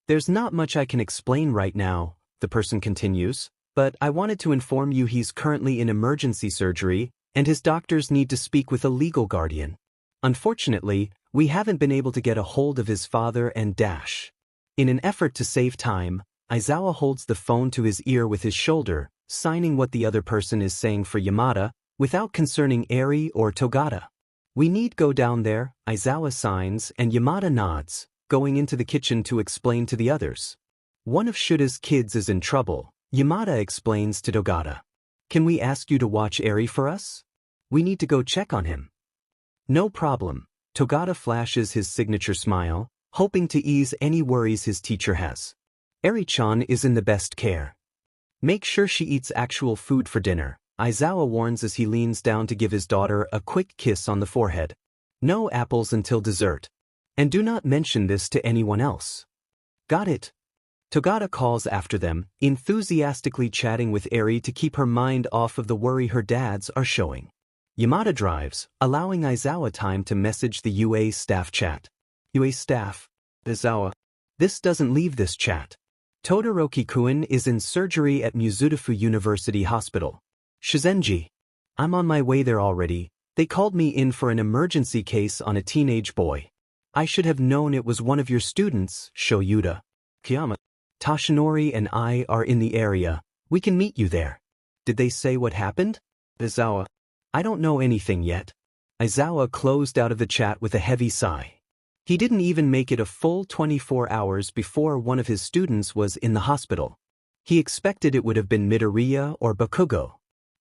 "There's not much I can explain right now," the person continues, "but I wanted to inform you he's currently in emergency surgery, and his doctors need to speak with a legal guardian. Unfortunately, we haven't been able to get a hold of his father and dash." In an effort to save time, Aizawa holds the phone to his ear with his shoulder, signing what the other person is saying for Yamada, without concerning Eri or Togata. "We need go down there," Aizawa signs and Yamada nods, going into the kitchen to explain to the others. "One of Shuda's kids is in trouble, Yamada explains to Togata. Can we ask you to watch Eri for us? We need to go check on him. No problem. Togata flashes his signature smile, hoping to ease any worries his teacher has. Eri-chan is in the best care. Make sure she eats actual food for dinner, Aizawa warns as he leans down to give his daughter a quick kiss on the forehead. No apples until dessert. And do not mention this to anyone else. Got it. Togata calls after them, enthusiastically chatting with Eri to keep her mind off of the worry her dads are showing. Yamada drives, allowing Aizawa time to message the UA staff chat. UA staff. Aizawa. This doesn't leave this chat. Todoroki-kun is in surgery at Mizutofu University Hospital. Shizenji. I'm on my way there already. They called me in for an emergency case on a teenage boy. I should have known it was one of your students, Shoyuta. Kiyama. Tashinori and I are in the area. We can meet you there. Did they say what happened? Aizawa. I don't know anything yet. Aizawa closed out of the chat with a heavy sigh. He didn't even make it a full 24 hours before one of his students was in the hospital. He expected it would have been Midoriya or Bakugo.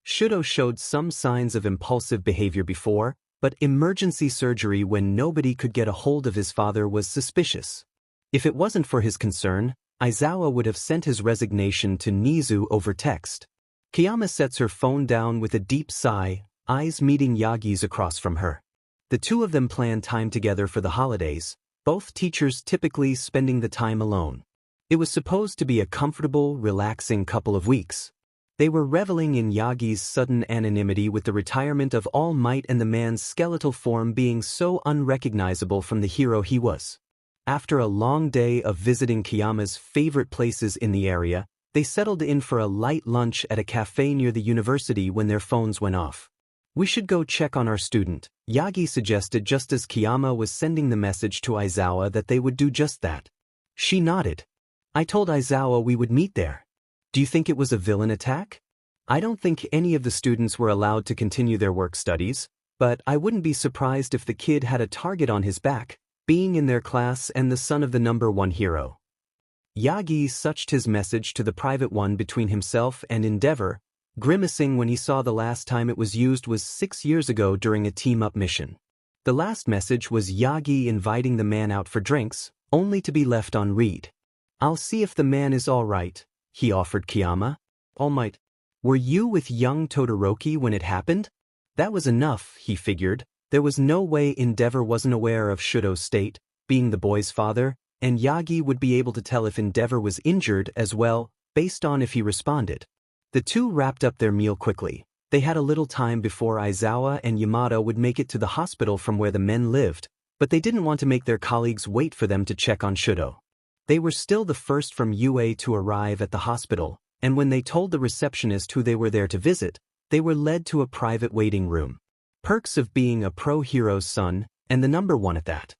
Shudo showed some signs of impulsive behavior before, but emergency surgery when nobody could get a hold of his father was suspicious. If it wasn't for his concern, Aizawa would have sent his resignation to Nizu over text. Kiyama sets her phone down with a deep sigh, eyes meeting Yagi's across from her. The two of them plan time together for the holidays, both teachers typically spending the time alone. It was supposed to be a comfortable, relaxing couple of weeks. They were reveling in Yagi's sudden anonymity with the retirement of All Might and the man's skeletal form being so unrecognizable from the hero he was. After a long day of visiting Kiyama's favorite places in the area, they settled in for a light lunch at a cafe near the university when their phones went off. We should go check on our student, Yagi suggested just as Kiyama was sending the message to Aizawa that they would do just that. She nodded. I told Aizawa we would meet there. Do you think it was a villain attack? I don't think any of the students were allowed to continue their work studies, but I wouldn't be surprised if the kid had a target on his back, being in their class and the son of the #1 hero. Yagi suched his message to the private one between himself and Endeavor, grimacing when he saw the last time it was used was 6 years ago during a team-up mission. The last message was Yagi inviting the man out for drinks, only to be left on read. I'll see if the man is all right, he offered Kiyama. All Might. Were you with young Todoroki when it happened? That was enough, he figured. There was no way Endeavor wasn't aware of Shudo's state, being the boy's father, and Yagi would be able to tell if Endeavor was injured as well, based on if he responded. The two wrapped up their meal quickly. They had a little time before Aizawa and Yamada would make it to the hospital from where the men lived, but they didn't want to make their colleagues wait for them to check on Shudo. They were still the first from UA to arrive at the hospital, and when they told the receptionist who they were there to visit, they were led to a private waiting room. Perks of being a pro-hero's son, and the #1 at that.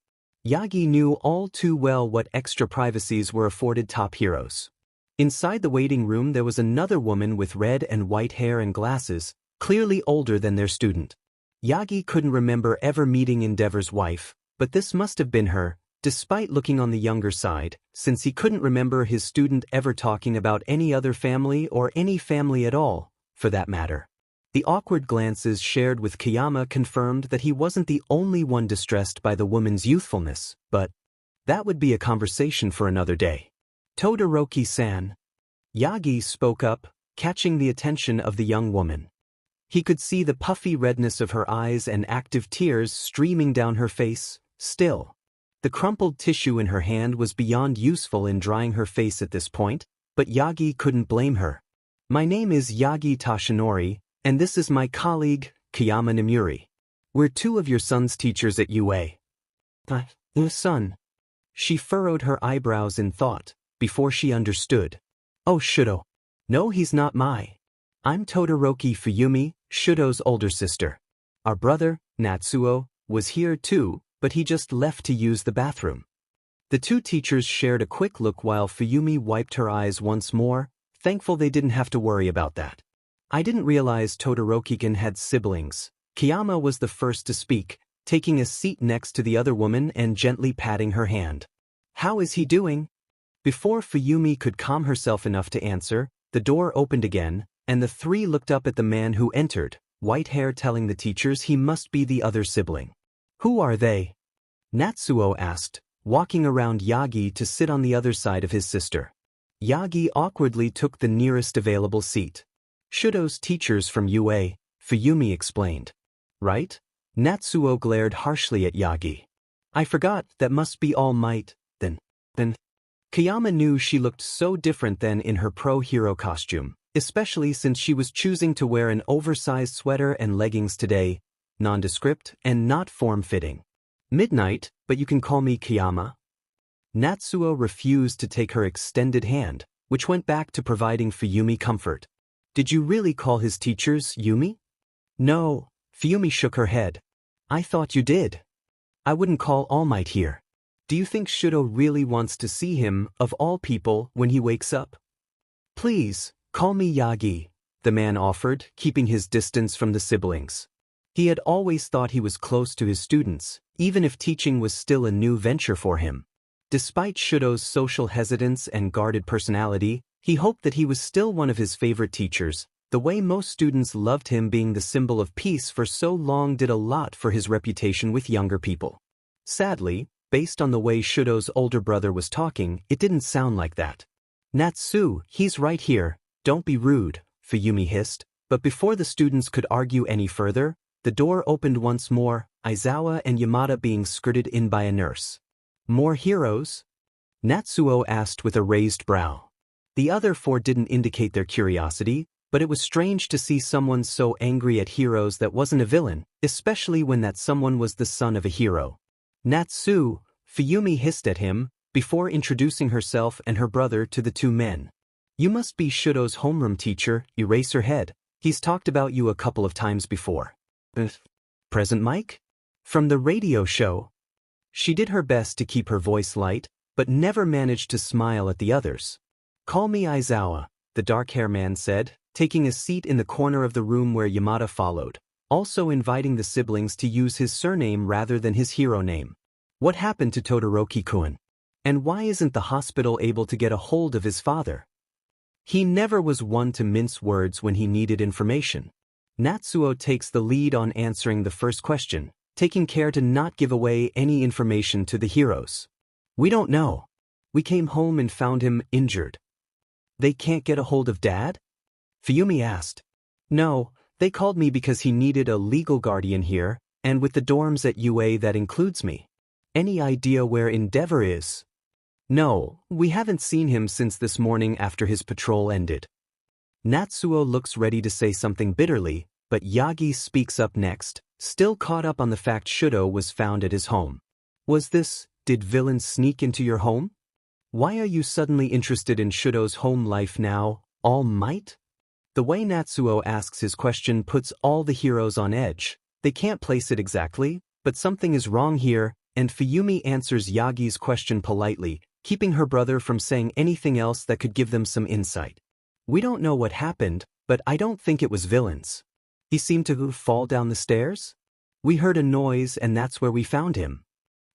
Yagi knew all too well what extra privacies were afforded top heroes. Inside the waiting room there was another woman with red and white hair and glasses, clearly older than their student. Yagi couldn't remember ever meeting Endeavor's wife, but this must have been her, despite looking on the younger side, since he couldn't remember his student ever talking about any other family or any family at all, for that matter. The awkward glances shared with Kiyama confirmed that he wasn't the only one distressed by the woman's youthfulness, but that would be a conversation for another day. Todoroki-san. Yagi spoke up, catching the attention of the young woman. He could see the puffy redness of her eyes and active tears streaming down her face, still. The crumpled tissue in her hand was beyond useful in drying her face at this point, but Yagi couldn't blame her. My name is Yagi Tashinori, and this is my colleague, Kiyama Nomuri. We're two of your son's teachers at UA. The son. She furrowed her eyebrows in thought, before she understood. Oh Shudo. No, he's not I'm Todoroki Fuyumi, Shudo's older sister. Our brother, Natsuo, was here too, but he just left to use the bathroom. The two teachers shared a quick look while Fuyumi wiped her eyes once more, thankful they didn't have to worry about that. I didn't realize Todoroki-kun had siblings. Kiyama was the first to speak, taking a seat next to the other woman and gently patting her hand. How is he doing? Before Fuyumi could calm herself enough to answer, The door opened again, and the three looked up at the man who entered, white hair telling the teachers he must be the other sibling. Who are they? Natsuo asked, walking around Yagi to sit on the other side of his sister. Yagi awkwardly took the nearest available seat. Shudo's teachers from UA, Fuyumi explained. Right? Natsuo glared harshly at Yagi. I forgot, that must be All Might, then. Kayama knew she looked so different than in her pro-hero costume, especially since she was choosing to wear an oversized sweater and leggings today, nondescript and not form-fitting. Midnight, but you can call me Kayama. Natsuo refused to take her extended hand, which went back to providing Fuyumi comfort. Did you really call his teachers Yumi? No, Fuyumi shook her head. I thought you did. I wouldn't call All Might here. Do you think Shudo really wants to see him, of all people, when he wakes up? Please, call me Yagi, the man offered, keeping his distance from the siblings. He had always thought he was close to his students, even if teaching was still a new venture for him. Despite Shudo's social hesitance and guarded personality, he hoped that he was still one of his favorite teachers. The way most students loved him being the symbol of peace for so long did a lot for his reputation with younger people. Sadly, based on the way Shudo's older brother was talking, it didn't sound like that. Natsu, he's right here, don't be rude, Fuyumi hissed, but before the students could argue any further, the door opened once more, Aizawa and Yamada being skirted in by a nurse. More heroes? Natsuo asked with a raised brow. The other four didn't indicate their curiosity, but it was strange to see someone so angry at heroes that wasn't a villain, especially when that someone was the son of a hero. Natsu, Fuyumi hissed at him, before introducing herself and her brother to the two men. You must be Shudo's homeroom teacher, erase her head. He's talked about you a couple of times before. Present Mike? From the radio show. She did her best to keep her voice light, but never managed to smile at the others. Call me Aizawa, the dark-haired man said, taking a seat in the corner of the room where Yamada followed, also inviting the siblings to use his surname rather than his hero name. What happened to Todoroki-kun? And why isn't the hospital able to get a hold of his father? He never was one to mince words when he needed information. Natsuo takes the lead on answering the first question, taking care to not give away any information to the heroes. We don't know. We came home and found him injured. They can't get a hold of Dad? Fuyumi asked. No, they called me because he needed a legal guardian here, and with the dorms at UA that includes me. Any idea where Endeavor is? No, we haven't seen him since this morning after his patrol ended. Natsuo looks ready to say something bitterly, but Yagi speaks up next, still caught up on the fact Shudo was found at his home. Did villains sneak into your home? Why are you suddenly interested in Shudo's home life now, All Might? The way Natsuo asks his question puts all the heroes on edge. They can't place it exactly, but something is wrong here, and Fuyumi answers Yagi's question politely, keeping her brother from saying anything else that could give them some insight. We don't know what happened, but I don't think it was villains. He seemed to fall down the stairs? We heard a noise and that's where we found him.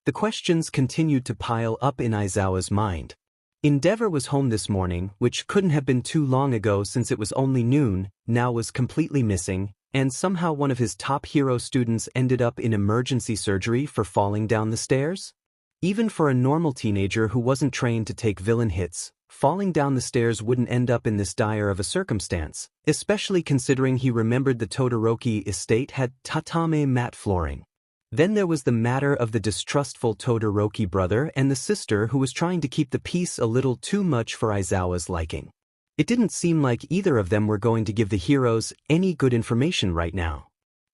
The questions continued to pile up in Aizawa's mind. Endeavor was home this morning, which couldn't have been too long ago since it was only noon, now was completely missing, and somehow one of his top hero students ended up in emergency surgery for falling down the stairs? Even for a normal teenager who wasn't trained to take villain hits, falling down the stairs wouldn't end up in this dire of a circumstance, especially considering he remembered the Todoroki estate had tatame mat flooring. Then there was the matter of the distrustful Todoroki brother and the sister who was trying to keep the peace a little too much for Aizawa's liking. It didn't seem like either of them were going to give the heroes any good information right now.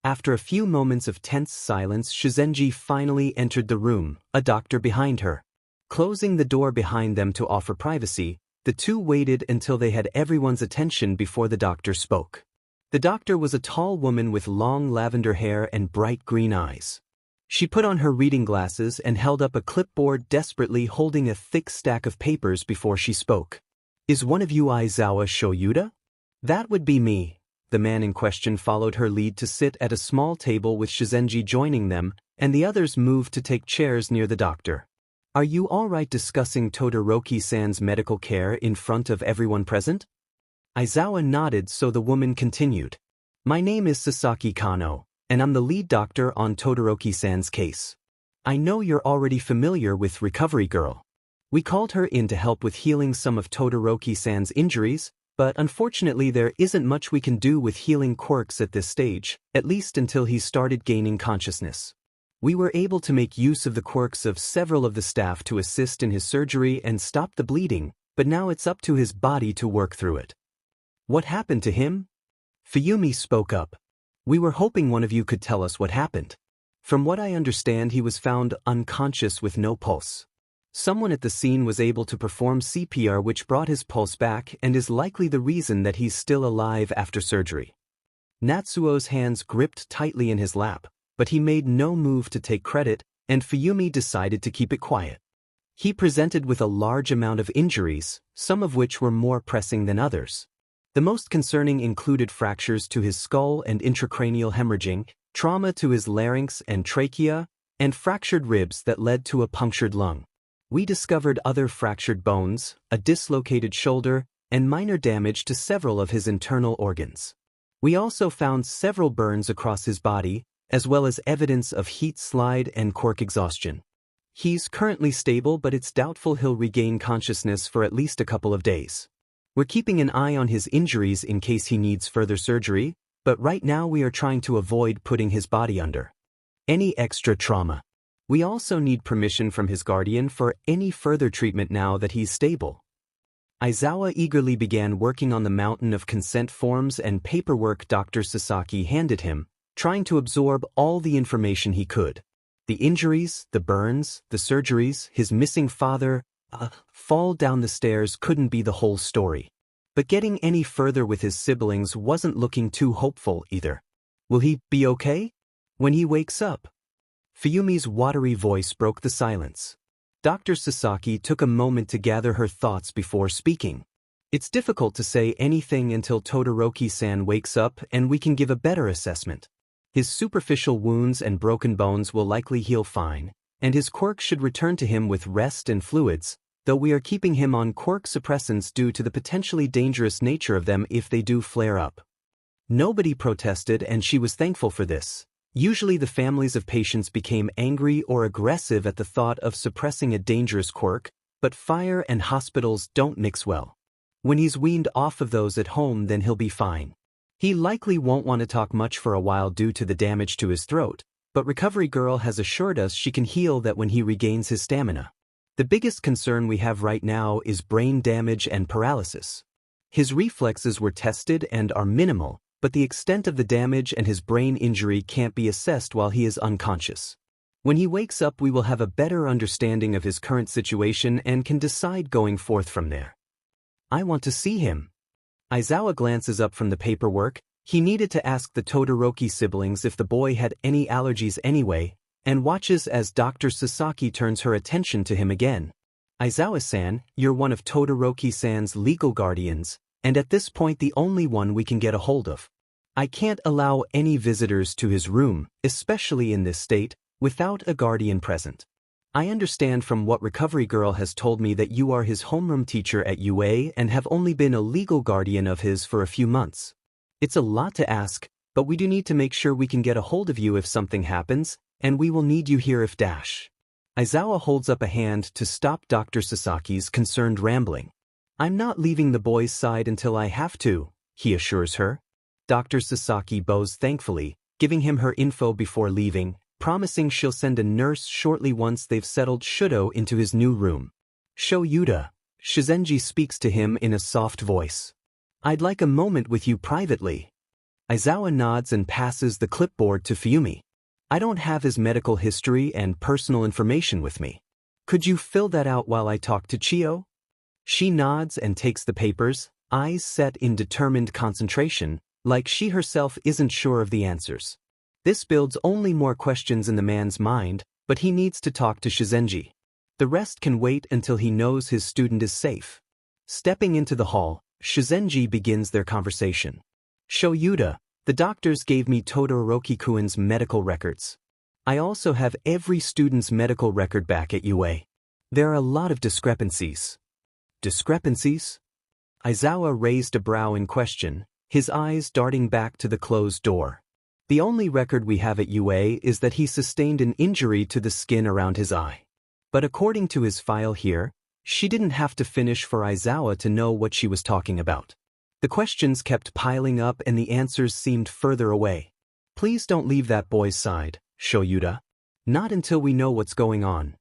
After a few moments of tense silence, Shizenji finally entered the room, a doctor behind her. Closing the door behind them to offer privacy, the two waited until they had everyone's attention before the doctor spoke. The doctor was a tall woman with long lavender hair and bright green eyes. She put on her reading glasses and held up a clipboard, desperately holding a thick stack of papers before she spoke. Is one of you Aizawa Shoyuda? That would be me. The man in question followed her lead to sit at a small table with Shizenji joining them, and the others moved to take chairs near the doctor. Are you all right discussing Todoroki-san's medical care in front of everyone present? Aizawa nodded so the woman continued. My name is Sasaki Kano, and I'm the lead doctor on Todoroki-san's case. I know you're already familiar with Recovery Girl. We called her in to help with healing some of Todoroki-san's injuries, but unfortunately there isn't much we can do with healing quirks at this stage, at least until he started gaining consciousness. We were able to make use of the quirks of several of the staff to assist in his surgery and stop the bleeding, but now it's up to his body to work through it. What happened to him? Fuyumi spoke up. We were hoping one of you could tell us what happened. From what I understand, he was found unconscious with no pulse. Someone at the scene was able to perform CPR, which brought his pulse back and is likely the reason that he's still alive after surgery. Natsuo's hands gripped tightly in his lap, but he made no move to take credit, and Fuyumi decided to keep it quiet. He presented with a large amount of injuries, some of which were more pressing than others. The most concerning included fractures to his skull and intracranial hemorrhaging, trauma to his larynx and trachea, and fractured ribs that led to a punctured lung. We discovered other fractured bones, a dislocated shoulder, and minor damage to several of his internal organs. We also found several burns across his body, as well as evidence of heat slide and quirk exhaustion. He's currently stable, but it's doubtful he'll regain consciousness for at least a couple of days. We're keeping an eye on his injuries in case he needs further surgery, but right now we are trying to avoid putting his body under any extra trauma. We also need permission from his guardian for any further treatment now that he's stable. Aizawa eagerly began working on the mountain of consent forms and paperwork Dr. Sasaki handed him, trying to absorb all the information he could. The injuries, the burns, the surgeries, his missing father, fall down the stairs couldn't be the whole story. But getting any further with his siblings wasn't looking too hopeful either. Will he be okay when he wakes up? Fuyumi's watery voice broke the silence. Dr. Sasaki took a moment to gather her thoughts before speaking. It's difficult to say anything until Todoroki-san wakes up and we can give a better assessment. His superficial wounds and broken bones will likely heal fine, and his quirk should return to him with rest and fluids, though we are keeping him on quirk suppressants due to the potentially dangerous nature of them if they do flare up. Nobody protested, and she was thankful for this. Usually the families of patients became angry or aggressive at the thought of suppressing a dangerous quirk, but fire and hospitals don't mix well. When he's weaned off of those at home, then he'll be fine. He likely won't want to talk much for a while due to the damage to his throat, but Recovery Girl has assured us she can heal that when he regains his stamina. The biggest concern we have right now is brain damage and paralysis. His reflexes were tested and are minimal, but the extent of the damage and his brain injury can't be assessed while he is unconscious. When he wakes up, we will have a better understanding of his current situation and can decide going forth from there. I want to see him. Aizawa glances up from the paperwork. He needed to ask the Todoroki siblings if the boy had any allergies anyway, and watches as Dr. Sasaki turns her attention to him again. Aizawa-san, you're one of Todoroki-san's legal guardians, and at this point the only one we can get a hold of. I can't allow any visitors to his room, especially in this state, without a guardian present. I understand from what Recovery Girl has told me that you are his homeroom teacher at UA and have only been a legal guardian of his for a few months. It's a lot to ask, but we do need to make sure we can get a hold of you if something happens, and we will need you here if dash. Aizawa holds up a hand to stop Dr. Sasaki's concerned rambling. I'm not leaving the boy's side until I have to, he assures her. Dr. Sasaki bows thankfully, giving him her info before leaving, promising she'll send a nurse shortly once they've settled Shudo into his new room. Sho Yuta, Shizenji speaks to him in a soft voice. I'd like a moment with you privately. Aizawa nods and passes the clipboard to Fuyumi. I don't have his medical history and personal information with me. Could you fill that out while I talk to Chio? She nods and takes the papers, eyes set in determined concentration, like she herself isn't sure of the answers. This builds only more questions in the man's mind, but he needs to talk to Shizenji. The rest can wait until he knows his student is safe. Stepping into the hall, Shizenji begins their conversation. Sho Yuta, the doctors gave me Todoroki-kun's medical records. I also have every student's medical record back at UA. There are a lot of discrepancies. Discrepancies? Aizawa raised a brow in question, his eyes darting back to the closed door. The only record we have at UA is that he sustained an injury to the skin around his eye. But according to his file here, she didn't have to finish for Aizawa to know what she was talking about. The questions kept piling up and the answers seemed further away. Please don't leave that boy's side, Shoyuta. Not until we know what's going on.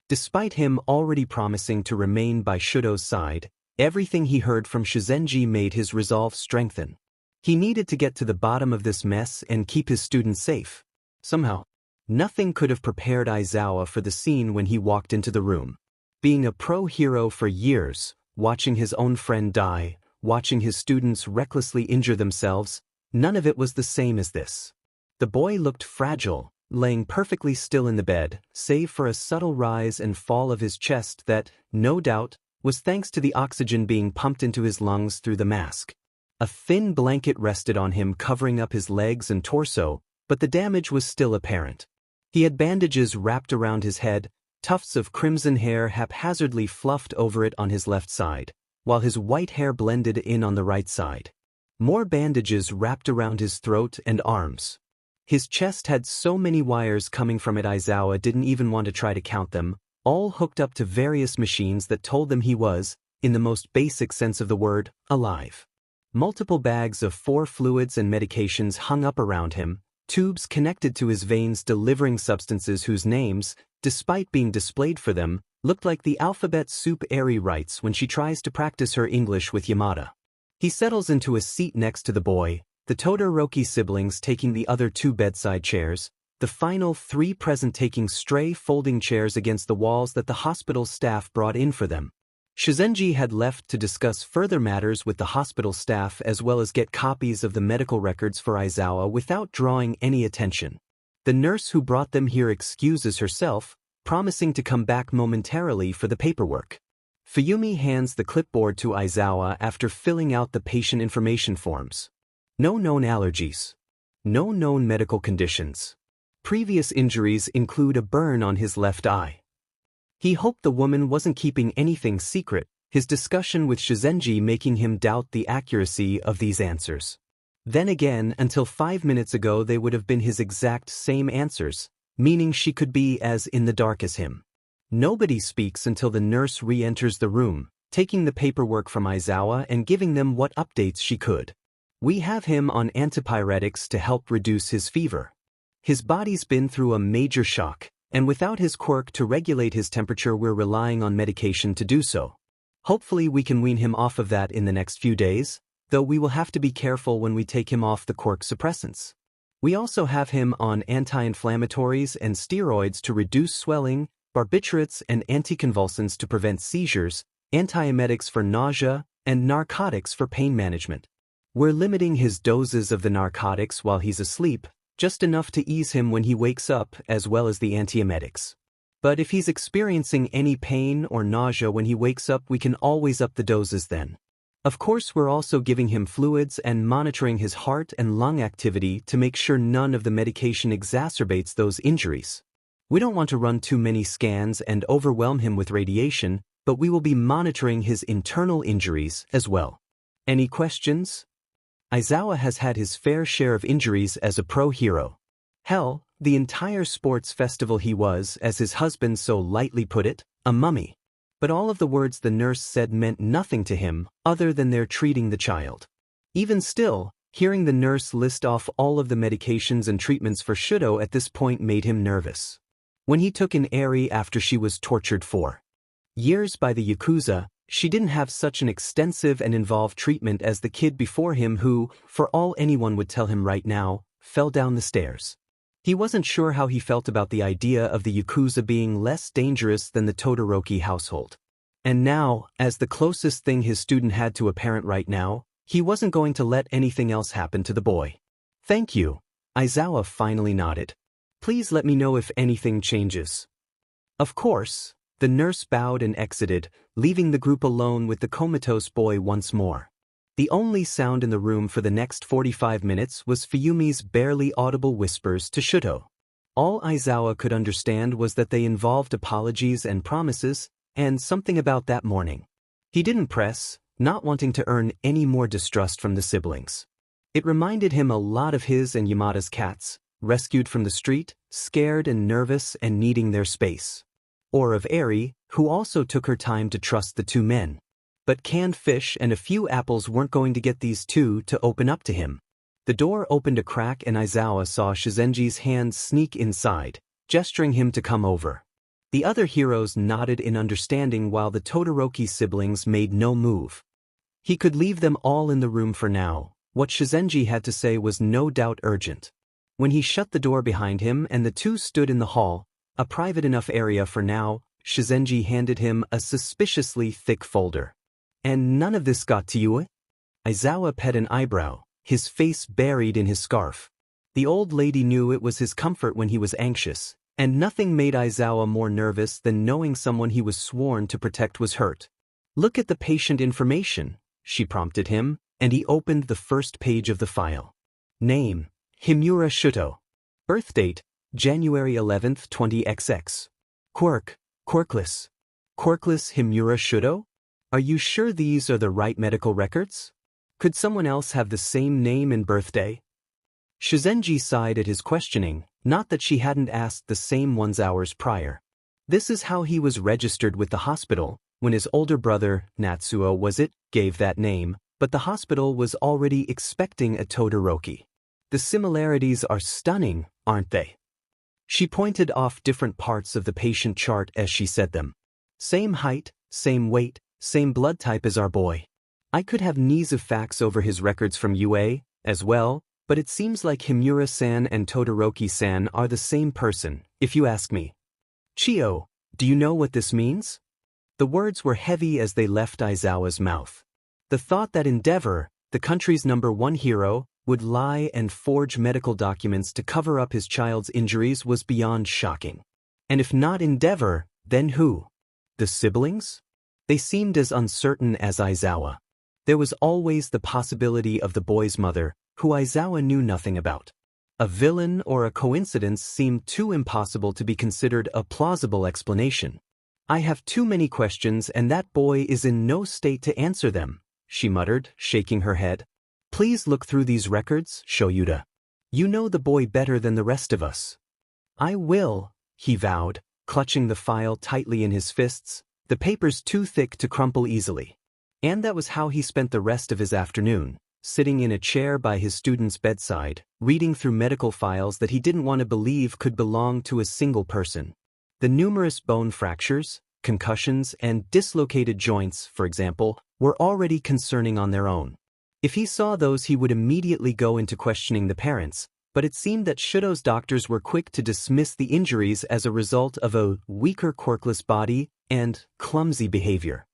Despite him already promising to remain by Shudo's side, everything he heard from Shizenji made his resolve strengthen. He needed to get to the bottom of this mess and keep his students safe. Somehow, nothing could have prepared Aizawa for the scene when he walked into the room. Being a pro-hero for years, watching his own friend die, watching his students recklessly injure themselves, none of it was the same as this. The boy looked fragile, laying perfectly still in the bed, save for a subtle rise and fall of his chest that, no doubt, was thanks to the oxygen being pumped into his lungs through the mask. A thin blanket rested on him, covering up his legs and torso, but the damage was still apparent. He had bandages wrapped around his head, tufts of crimson hair haphazardly fluffed over it on his left side, while his white hair blended in on the right side. More bandages wrapped around his throat and arms. His chest had so many wires coming from it Aizawa didn't even want to try to count them, all hooked up to various machines that told them he was, in the most basic sense of the word, alive. Multiple bags of 4 fluids and medications hung up around him, tubes connected to his veins delivering substances whose names, despite being displayed for them, looked like the alphabet soup Eri writes when she tries to practice her English with Yamada. He settles into a seat next to the boy, the Todoroki siblings taking the other 2 bedside chairs, the final 3 present taking stray folding chairs against the walls that the hospital staff brought in for them. Shizenji had left to discuss further matters with the hospital staff as well as get copies of the medical records for Aizawa without drawing any attention. The nurse who brought them here excuses herself, promising to come back momentarily for the paperwork. Fuyumi hands the clipboard to Aizawa after filling out the patient information forms. No known allergies. No known medical conditions. Previous injuries include a burn on his left eye. He hoped the woman wasn't keeping anything secret, his discussion with Shizenji making him doubt the accuracy of these answers. Then again, until 5 minutes ago they would have been his exact same answers, meaning she could be as in the dark as him. Nobody speaks until the nurse re-enters the room, taking the paperwork from Aizawa and giving them what updates she could. We have him on antipyretics to help reduce his fever. His body's been through a major shock, and without his quirk to regulate his temperature we're relying on medication to do so. Hopefully we can wean him off of that in the next few days, though we will have to be careful when we take him off the quirk suppressants. We also have him on anti-inflammatories and steroids to reduce swelling, barbiturates and anticonvulsants to prevent seizures, antiemetics for nausea, and narcotics for pain management. We're limiting his doses of the narcotics while he's asleep, just enough to ease him when he wakes up as well as the antiemetics. But if he's experiencing any pain or nausea when he wakes up we can always up the doses then. Of course we're also giving him fluids and monitoring his heart and lung activity to make sure none of the medication exacerbates those injuries. We don't want to run too many scans and overwhelm him with radiation, but we will be monitoring his internal injuries as well. Any questions? Aizawa has had his fair share of injuries as a pro-hero. Hell, the entire sports festival he was, as his husband so lightly put it, a mummy. But all of the words the nurse said meant nothing to him other than they're treating the child. Even still, hearing the nurse list off all of the medications and treatments for Shudo at this point made him nervous. When he took in Eri after she was tortured for years by the Yakuza, she didn't have such an extensive and involved treatment as the kid before him who, for all anyone would tell him right now, fell down the stairs. He wasn't sure how he felt about the idea of the Yakuza being less dangerous than the Todoroki household. And now, as the closest thing his student had to a parent right now, he wasn't going to let anything else happen to the boy. Thank you. Aizawa finally nodded. Please let me know if anything changes. Of course. The nurse bowed and exited, leaving the group alone with the comatose boy once more. The only sound in the room for the next 45 minutes was Fuyumi's barely audible whispers to Shudo. All Aizawa could understand was that they involved apologies and promises, and something about that morning. He didn't press, not wanting to earn any more distrust from the siblings. It reminded him a lot of his and Yamada's cats, rescued from the street, scared and nervous and needing their space. Or of Eri, who also took her time to trust the two men. But canned fish and a few apples weren't going to get these two to open up to him. The door opened a crack and Aizawa saw Shizenji's hand sneak inside, gesturing him to come over. The other heroes nodded in understanding while the Todoroki siblings made no move. He could leave them all in the room for now. What Shizenji had to say was no doubt urgent. When he shut the door behind him and the two stood in the hall, a private enough area for now, Shizenji handed him a suspiciously thick folder. "And none of this got to you?" Aizawa pet an eyebrow, his face buried in his scarf. The old lady knew it was his comfort when he was anxious, and nothing made Aizawa more nervous than knowing someone he was sworn to protect was hurt. "Look at the patient information," she prompted him, and he opened the first page of the file. Name: Himura Shuto. Birthdate: January 11th, 20XX. Quirk: Quirkless. Quirkless Himura Shuto? Are you sure these are the right medical records? Could someone else have the same name and birthday? Shizenji sighed at his questioning, not that she hadn't asked the same ones hours prior. This is how he was registered with the hospital, when his older brother, Natsuo gave that name, but the hospital was already expecting a Todoroki. The similarities are stunning, aren't they? She pointed off different parts of the patient chart as she said them. Same height, same weight, same blood type as our boy. I could have knees of facts over his records from UA, as well, but it seems like Himura-san and Todoroki-san are the same person, if you ask me. Chio, do you know what this means? The words were heavy as they left Aizawa's mouth. The thought that Endeavor, the country's #1 hero, would lie and forge medical documents to cover up his child's injuries was beyond shocking. And if not Endeavor, then who? The siblings? They seemed as uncertain as Aizawa. There was always the possibility of the boy's mother, who Aizawa knew nothing about. A villain or a coincidence seemed too impossible to be considered a plausible explanation. I have too many questions and that boy is in no state to answer them, she muttered, shaking her head. Please look through these records, Shoyuta. You know the boy better than the rest of us. I will, he vowed, clutching the file tightly in his fists, the papers too thick to crumple easily. And that was how he spent the rest of his afternoon, sitting in a chair by his student's bedside, reading through medical files that he didn't want to believe could belong to a single person. The numerous bone fractures, concussions, and dislocated joints, for example, were already concerning on their own. If he saw those he would immediately go into questioning the parents, but it seemed that Shuto's doctors were quick to dismiss the injuries as a result of a weaker quirkless body and clumsy behavior.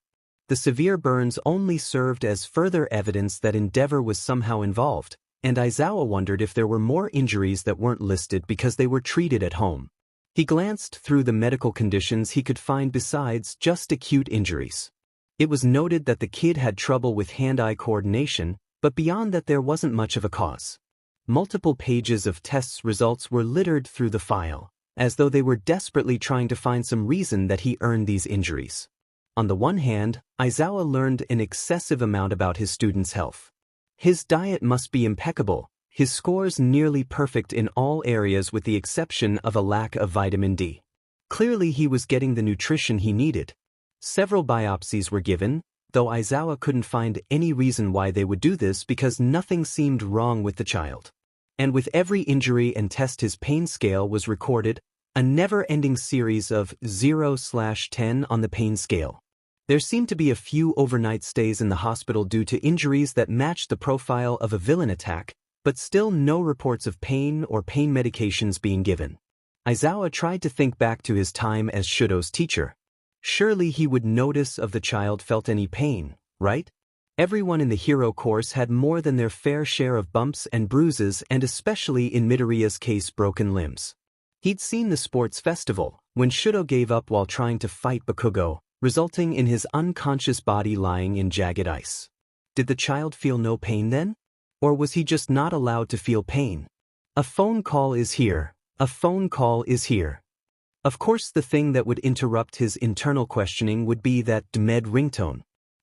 The severe burns only served as further evidence that Endeavor was somehow involved, and Aizawa wondered if there were more injuries that weren't listed because they were treated at home. He glanced through the medical conditions he could find besides just acute injuries. It was noted that the kid had trouble with hand-eye coordination, but beyond that there wasn't much of a cause. Multiple pages of tests results were littered through the file, as though they were desperately trying to find some reason that he earned these injuries. On the one hand, Aizawa learned an excessive amount about his student's health. His diet must be impeccable, his scores nearly perfect in all areas with the exception of a lack of vitamin D. Clearly he was getting the nutrition he needed. Several biopsies were given, though Aizawa couldn't find any reason why they would do this because nothing seemed wrong with the child. And with every injury and test his pain scale was recorded, a never-ending series of 0/10 on the pain scale. There seemed to be a few overnight stays in the hospital due to injuries that matched the profile of a villain attack, but still no reports of pain or pain medications being given. Aizawa tried to think back to his time as Shuto's teacher. Surely he would notice if the child felt any pain, right? Everyone in the hero course had more than their fair share of bumps and bruises, and especially in Midoriya's case, broken limbs. He'd seen the sports festival, when Shuto gave up while trying to fight Bakugo, resulting in his unconscious body lying in jagged ice. Did the child feel no pain then? Or was he just not allowed to feel pain? A phone call is here. A phone call is here. Of course the thing that would interrupt his internal questioning would be that DMED ringtone.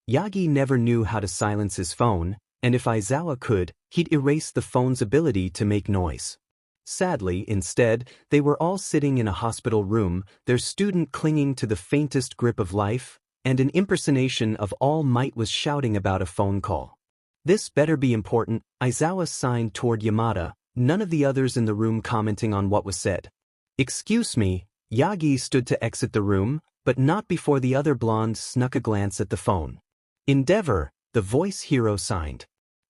Yagi never knew how to silence his phone, and if Aizawa could, he'd erase the phone's ability to make noise. Sadly, instead, they were all sitting in a hospital room, their student clinging to the faintest grip of life, and an impersonation of All Might was shouting about a phone call. This better be important, Aizawa signed toward Yamada, none of the others in the room commenting on what was said. Excuse me, Yagi stood to exit the room, but not before the other blonde snuck a glance at the phone. Endeavor, the voice hero signed.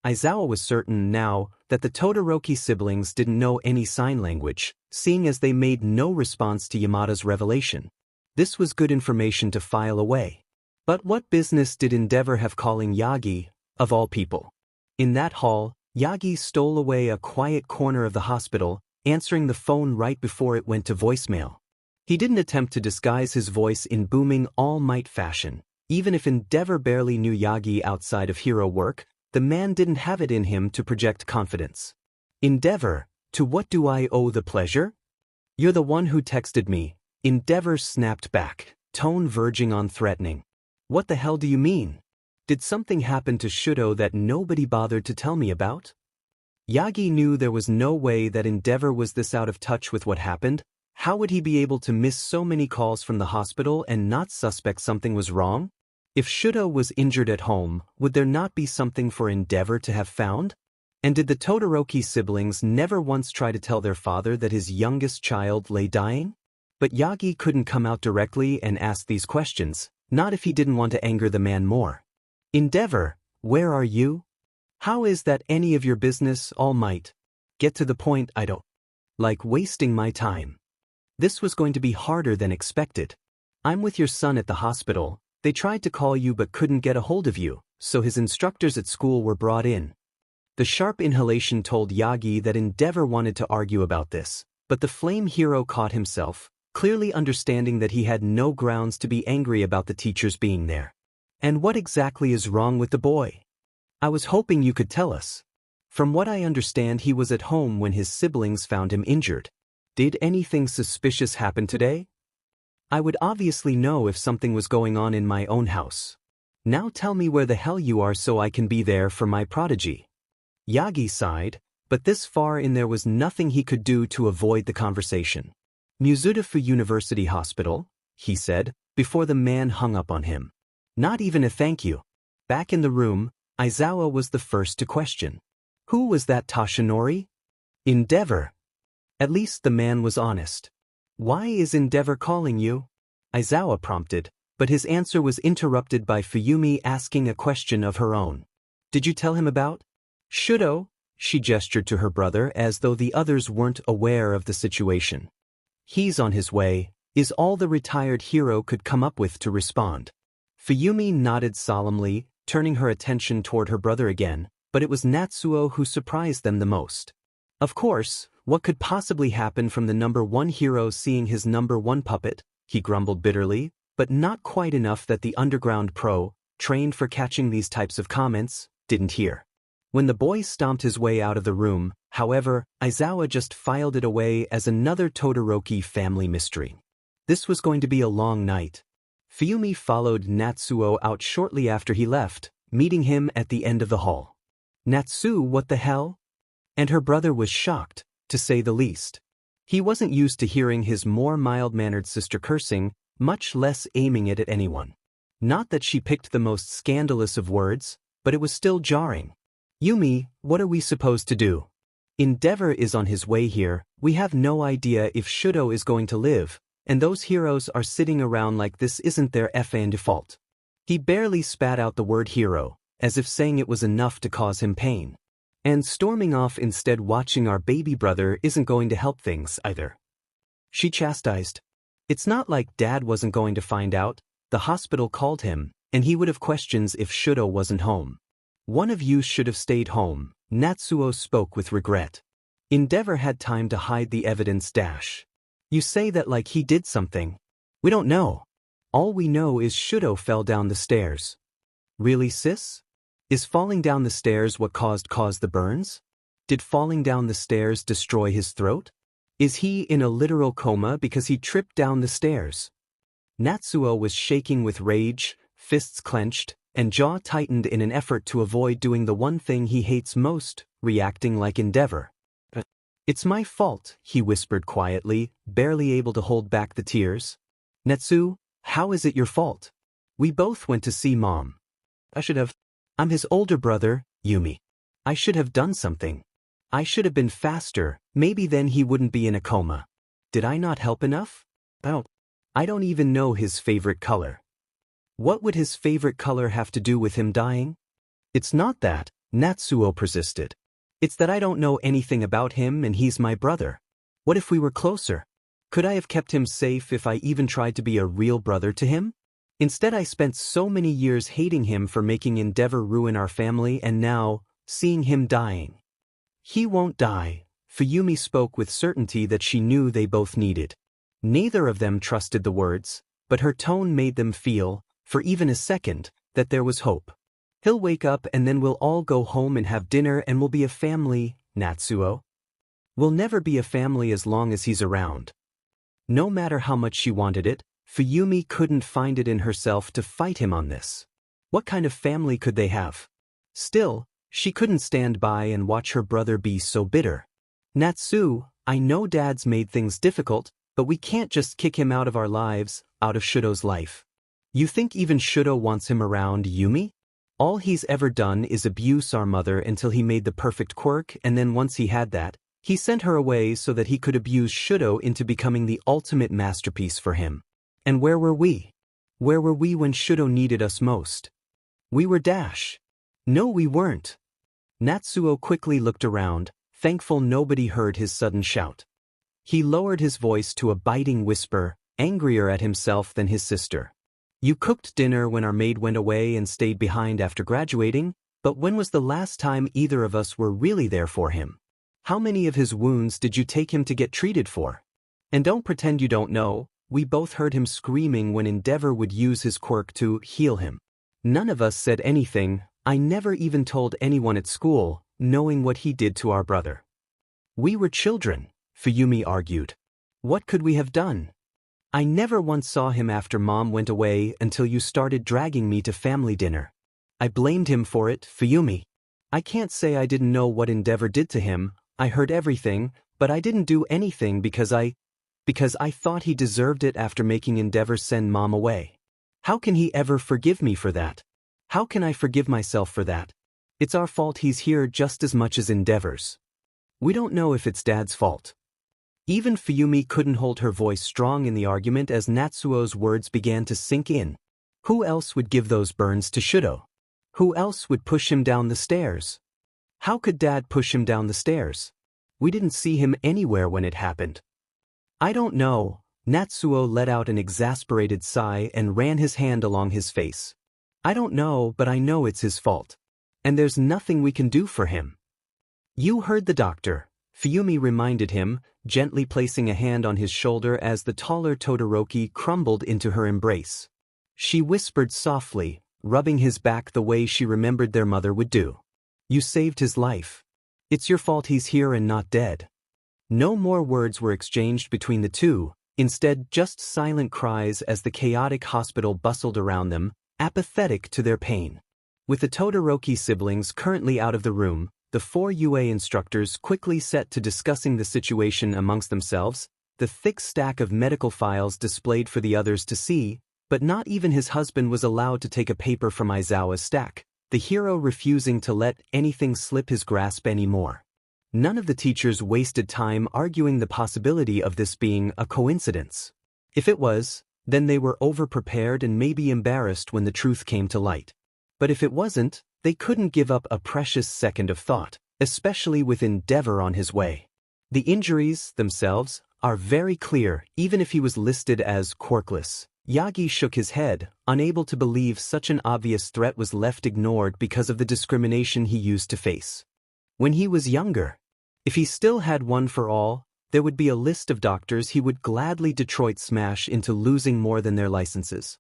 Aizawa was certain now that the Todoroki siblings didn't know any sign language, seeing as they made no response to Yamada's revelation. This was good information to file away. But what business did Endeavor have calling Yagi, of all people? In that hall, Yagi stole away a quiet corner of the hospital, answering the phone right before it went to voicemail. He didn't attempt to disguise his voice in booming All Might fashion. Even if Endeavor barely knew Yagi outside of hero work, the man didn't have it in him to project confidence. Endeavor, to what do I owe the pleasure? You're the one who texted me. Endeavor snapped back, tone verging on threatening. What the hell do you mean? Did something happen to Shudo that nobody bothered to tell me about? Yagi knew there was no way that Endeavor was this out of touch with what happened. How would he be able to miss so many calls from the hospital and not suspect something was wrong? If Shudo was injured at home, would there not be something for Endeavor to have found? And did the Todoroki siblings never once try to tell their father that his youngest child lay dying? But Yagi couldn't come out directly and ask these questions, not if he didn't want to anger the man more. Endeavor, where are you? How is that any of your business, All Might? Get to the point, I don't like wasting my time. This was going to be harder than expected. I'm with your son at the hospital. They tried to call you but couldn't get a hold of you, so his instructors at school were brought in. The sharp inhalation told Yagi that Endeavor wanted to argue about this, but the flame hero caught himself, clearly understanding that he had no grounds to be angry about the teachers being there. And what exactly is wrong with the boy? I was hoping you could tell us. From what I understand, he was at home when his siblings found him injured. Did anything suspicious happen today? I would obviously know if something was going on in my own house. Now tell me where the hell you are so I can be there for my prodigy. Yagi sighed, but this far in there was nothing he could do to avoid the conversation. Mizudafu University Hospital, he said, before the man hung up on him. Not even a thank you. Back in the room, Aizawa was the first to question. Who was that Tashinori? Endeavor. At least the man was honest. Why is Endeavor calling you? Aizawa prompted, but his answer was interrupted by Fuyumi asking a question of her own. Did you tell him about Shudo? She gestured to her brother as though the others weren't aware of the situation. He's on his way, is all the retired hero could come up with to respond. Fuyumi nodded solemnly, turning her attention toward her brother again, but it was Natsuo who surprised them the most. Of course, what could possibly happen from the number one hero seeing his number one puppet, he grumbled bitterly, but not quite enough that the underground pro, trained for catching these types of comments, didn't hear. When the boy stomped his way out of the room, however, Aizawa just filed it away as another Todoroki family mystery. This was going to be a long night. Fuyumi followed Natsuo out shortly after he left, meeting him at the end of the hall. Natsu, what the hell? And her brother was shocked, to say the least. He wasn't used to hearing his more mild-mannered sister cursing, much less aiming it at anyone. Not that she picked the most scandalous of words, but it was still jarring. Yumi, what are we supposed to do? Endeavor is on his way here, we have no idea if Shudo is going to live, and those heroes are sitting around like this isn't their FN default. He barely spat out the word hero, as if saying it was enough to cause him pain. And storming off instead watching our baby brother isn't going to help things either. She chastised. It's not like Dad wasn't going to find out, the hospital called him, and he would have questions if Shudo wasn't home. One of you should have stayed home, Natsuo spoke with regret. Endeavor had time to hide the evidence dash. You say that like he did something. We don't know. All we know is Shudo fell down the stairs. Really, sis? Is falling down the stairs what caused the burns? Did falling down the stairs destroy his throat? Is he in a literal coma because he tripped down the stairs? Natsuo was shaking with rage, fists clenched, and jaw tightened in an effort to avoid doing the one thing he hates most, reacting like Endeavor. "It's my fault," he whispered quietly, barely able to hold back the tears. "Netsu, how is it your fault? We both went to see Mom. I should have. I'm his older brother, Yumi. I should have done something. I should have been faster, maybe then he wouldn't be in a coma. Did I not help enough? I don't even know his favorite color. What would his favorite color have to do with him dying? It's not that," Natsuo persisted. "It's that I don't know anything about him and he's my brother. What if we were closer? Could I have kept him safe if I even tried to be a real brother to him? Instead I spent so many years hating him for making Endeavor ruin our family and now, seeing him dying. He won't die." Fuyumi spoke with certainty that she knew they both needed. Neither of them trusted the words, but her tone made them feel, for even a second, that there was hope. "He'll wake up and then we'll all go home and have dinner and we'll be a family, Natsuo. We'll never be a family as long as he's around." No matter how much she wanted it, Fuyumi couldn't find it in herself to fight him on this. What kind of family could they have? Still, she couldn't stand by and watch her brother be so bitter. "Natsu, I know Dad's made things difficult, but we can't just kick him out of our lives, out of Shudo's life. You think even Shudo wants him around, Yumi? All he's ever done is abuse our mother until he made the perfect quirk, and then once he had that, he sent her away so that he could abuse Shudo into becoming the ultimate masterpiece for him. And where were we? Where were we when Shudo needed us most? We were dash. No, we weren't." Natsuo quickly looked around, thankful nobody heard his sudden shout. He lowered his voice to a biting whisper, angrier at himself than his sister. "You cooked dinner when our maid went away and stayed behind after graduating, but when was the last time either of us were really there for him? How many of his wounds did you take him to get treated for? And don't pretend you don't know, we both heard him screaming when Endeavor would use his quirk to heal him. None of us said anything. I never even told anyone at school, knowing what he did to our brother. We were children," Fuyumi argued. "What could we have done? I never once saw him after Mom went away until you started dragging me to family dinner. I blamed him for it, Fuyumi. I can't say I didn't know what Endeavor did to him. I heard everything, but I didn't do anything because I thought he deserved it after making Endeavor send Mom away. How can he ever forgive me for that? How can I forgive myself for that? It's our fault he's here just as much as Endeavor's. We don't know if it's Dad's fault." Even Fuyumi couldn't hold her voice strong in the argument as Natsuo's words began to sink in. Who else would give those burns to Shudo? Who else would push him down the stairs? How could Dad push him down the stairs? We didn't see him anywhere when it happened. "I don't know." Natsuo let out an exasperated sigh and ran his hand along his face. "I don't know, but I know it's his fault. And there's nothing we can do for him." "You heard the doctor," Fuyumi reminded him, gently placing a hand on his shoulder as the taller Todoroki crumbled into her embrace. She whispered softly, rubbing his back the way she remembered their mother would do. "You saved his life. It's your fault he's here and not dead." No more words were exchanged between the two, instead just silent cries as the chaotic hospital bustled around them, apathetic to their pain. With the Todoroki siblings currently out of the room, the 4 UA instructors quickly set to discussing the situation amongst themselves, the thick stack of medical files displayed for the others to see, but not even his husband was allowed to take a paper from Aizawa's stack, the hero refusing to let anything slip his grasp anymore. None of the teachers wasted time arguing the possibility of this being a coincidence. If it was, then they were over-prepared and maybe embarrassed when the truth came to light. But if it wasn't, they couldn't give up a precious second of thought, especially with Endeavor on his way. The injuries, themselves, are very clear, even if he was listed as quirkless. Yagi shook his head, unable to believe such an obvious threat was left ignored because of the discrimination he used to face. When he was younger, if he still had one for all, there would be a list of doctors he would gladly Detroit smash into losing more than their licenses.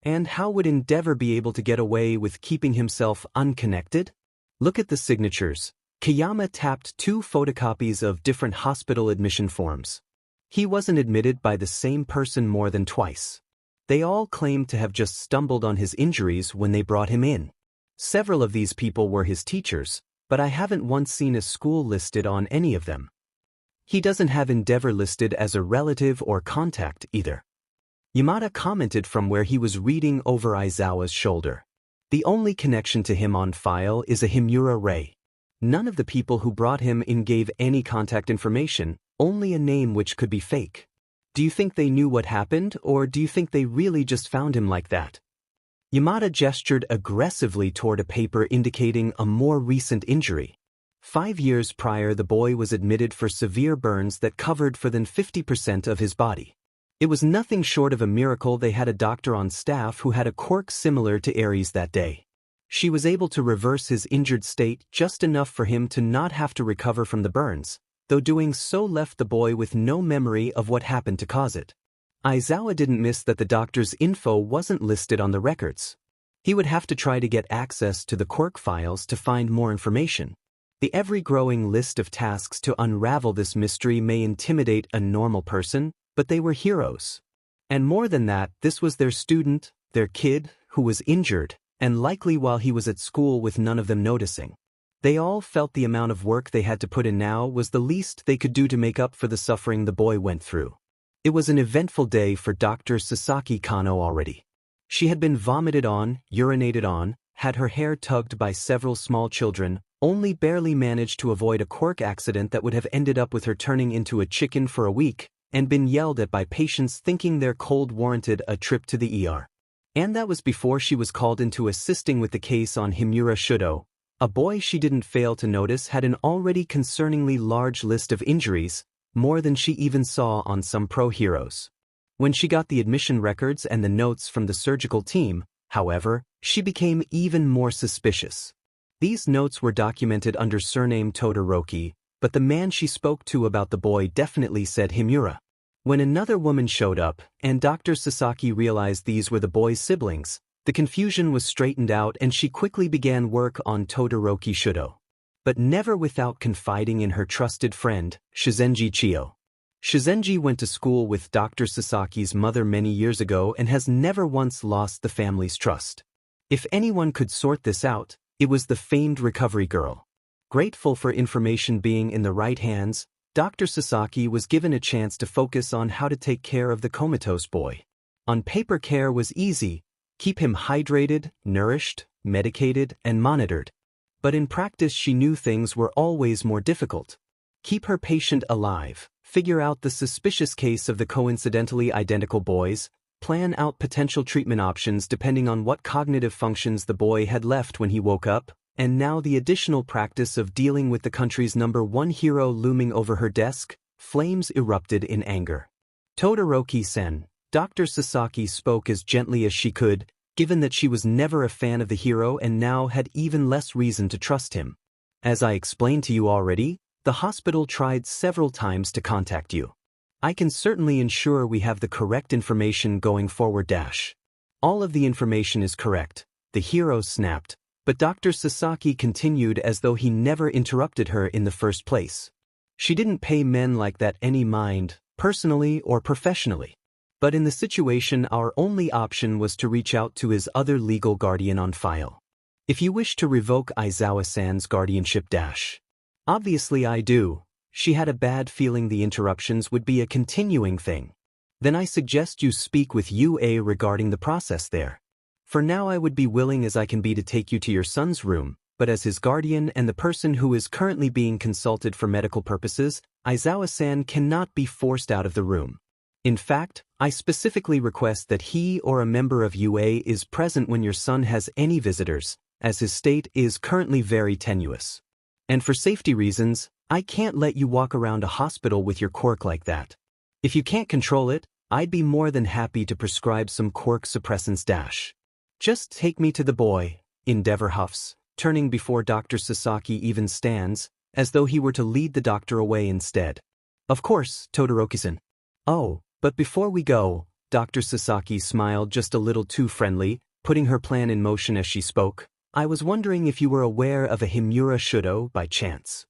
And how would Endeavor be able to get away with keeping himself unconnected? Look at the signatures. Kiyama tapped 2 photocopies of different hospital admission forms. He wasn't admitted by the same person more than twice. They all claimed to have just stumbled on his injuries when they brought him in. Several of these people were his teachers, but I haven't once seen a school listed on any of them. He doesn't have Endeavor listed as a relative or contact either. Yamada commented from where he was reading over Aizawa's shoulder. The only connection to him on file is a Himura Ray. None of the people who brought him in gave any contact information, only a name which could be fake. Do you think they knew what happened, or do you think they really just found him like that? Yamada gestured aggressively toward a paper indicating a more recent injury. 5 years prior, the boy was admitted for severe burns that covered more than 50% of his body. It was nothing short of a miracle they had a doctor on staff who had a quirk similar to Ares that day. She was able to reverse his injured state just enough for him to not have to recover from the burns, though doing so left the boy with no memory of what happened to cause it. Aizawa didn't miss that the doctor's info wasn't listed on the records. He would have to try to get access to the quirk files to find more information. The ever-growing list of tasks to unravel this mystery may intimidate a normal person, but they were heroes. And more than that, this was their student, their kid, who was injured, and likely while he was at school with none of them noticing. They all felt the amount of work they had to put in now was the least they could do to make up for the suffering the boy went through. It was an eventful day for Dr. Sasaki Kano already. She had been vomited on, urinated on, had her hair tugged by several small children, only barely managed to avoid a quirk accident that would have ended up with her turning into a chicken for a week, and been yelled at by patients thinking their cold warranted a trip to the ER. And that was before she was called into assisting with the case on Himura Shudo. A boy she didn't fail to notice had an already concerningly large list of injuries, more than she even saw on some pro heroes. When she got the admission records and the notes from the surgical team, however, she became even more suspicious. These notes were documented under surname Todoroki, but the man she spoke to about the boy definitely said Himura. When another woman showed up, and Dr. Sasaki realized these were the boy's siblings, the confusion was straightened out and she quickly began work on Todoroki Shudo. But never without confiding in her trusted friend, Shizenji Chiyo. Shizenji went to school with Dr. Sasaki's mother many years ago and has never once lost the family's trust. If anyone could sort this out, it was the famed recovery girl. Grateful for information being in the right hands, Dr. Sasaki was given a chance to focus on how to take care of the comatose boy. On paper, care was easy: keep him hydrated, nourished, medicated, and monitored. But in practice she knew things were always more difficult. Keep her patient alive, figure out the suspicious case of the coincidentally identical boys, plan out potential treatment options depending on what cognitive functions the boy had left when he woke up, and now the additional practice of dealing with the country's #1 hero looming over her desk. Flames erupted in anger. Todoroki-sen, Dr. Sasaki spoke as gently as she could, given that she was never a fan of the hero and now had even less reason to trust him. As I explained to you already, the hospital tried several times to contact you. I can certainly ensure we have the correct information going forward. All of the information is correct, the hero snapped, but Dr. Sasaki continued as though he never interrupted her in the first place. She didn't pay men like that any mind, personally or professionally. But in the situation, our only option was to reach out to his other legal guardian on file. If you wish to revoke Aizawa-san's guardianship. Obviously I do. She had a bad feeling the interruptions would be a continuing thing. Then I suggest you speak with UA regarding the process there. For now I would be willing as I can be to take you to your son's room, but as his guardian and the person who is currently being consulted for medical purposes, Aizawa-san cannot be forced out of the room. In fact, I specifically request that he or a member of UA is present when your son has any visitors, as his state is currently very tenuous. And for safety reasons, I can't let you walk around a hospital with your quirk like that. If you can't control it, I'd be more than happy to prescribe some quirk suppressants. Just take me to the boy, Endeavor huffs, turning before Dr. Sasaki even stands, as though he were to lead the doctor away instead. Of course, Todoroki-san. Oh, but before we go, Dr. Sasaki smiled just a little too friendly, putting her plan in motion as she spoke. I was wondering if you were aware of a Himura Shudo by chance.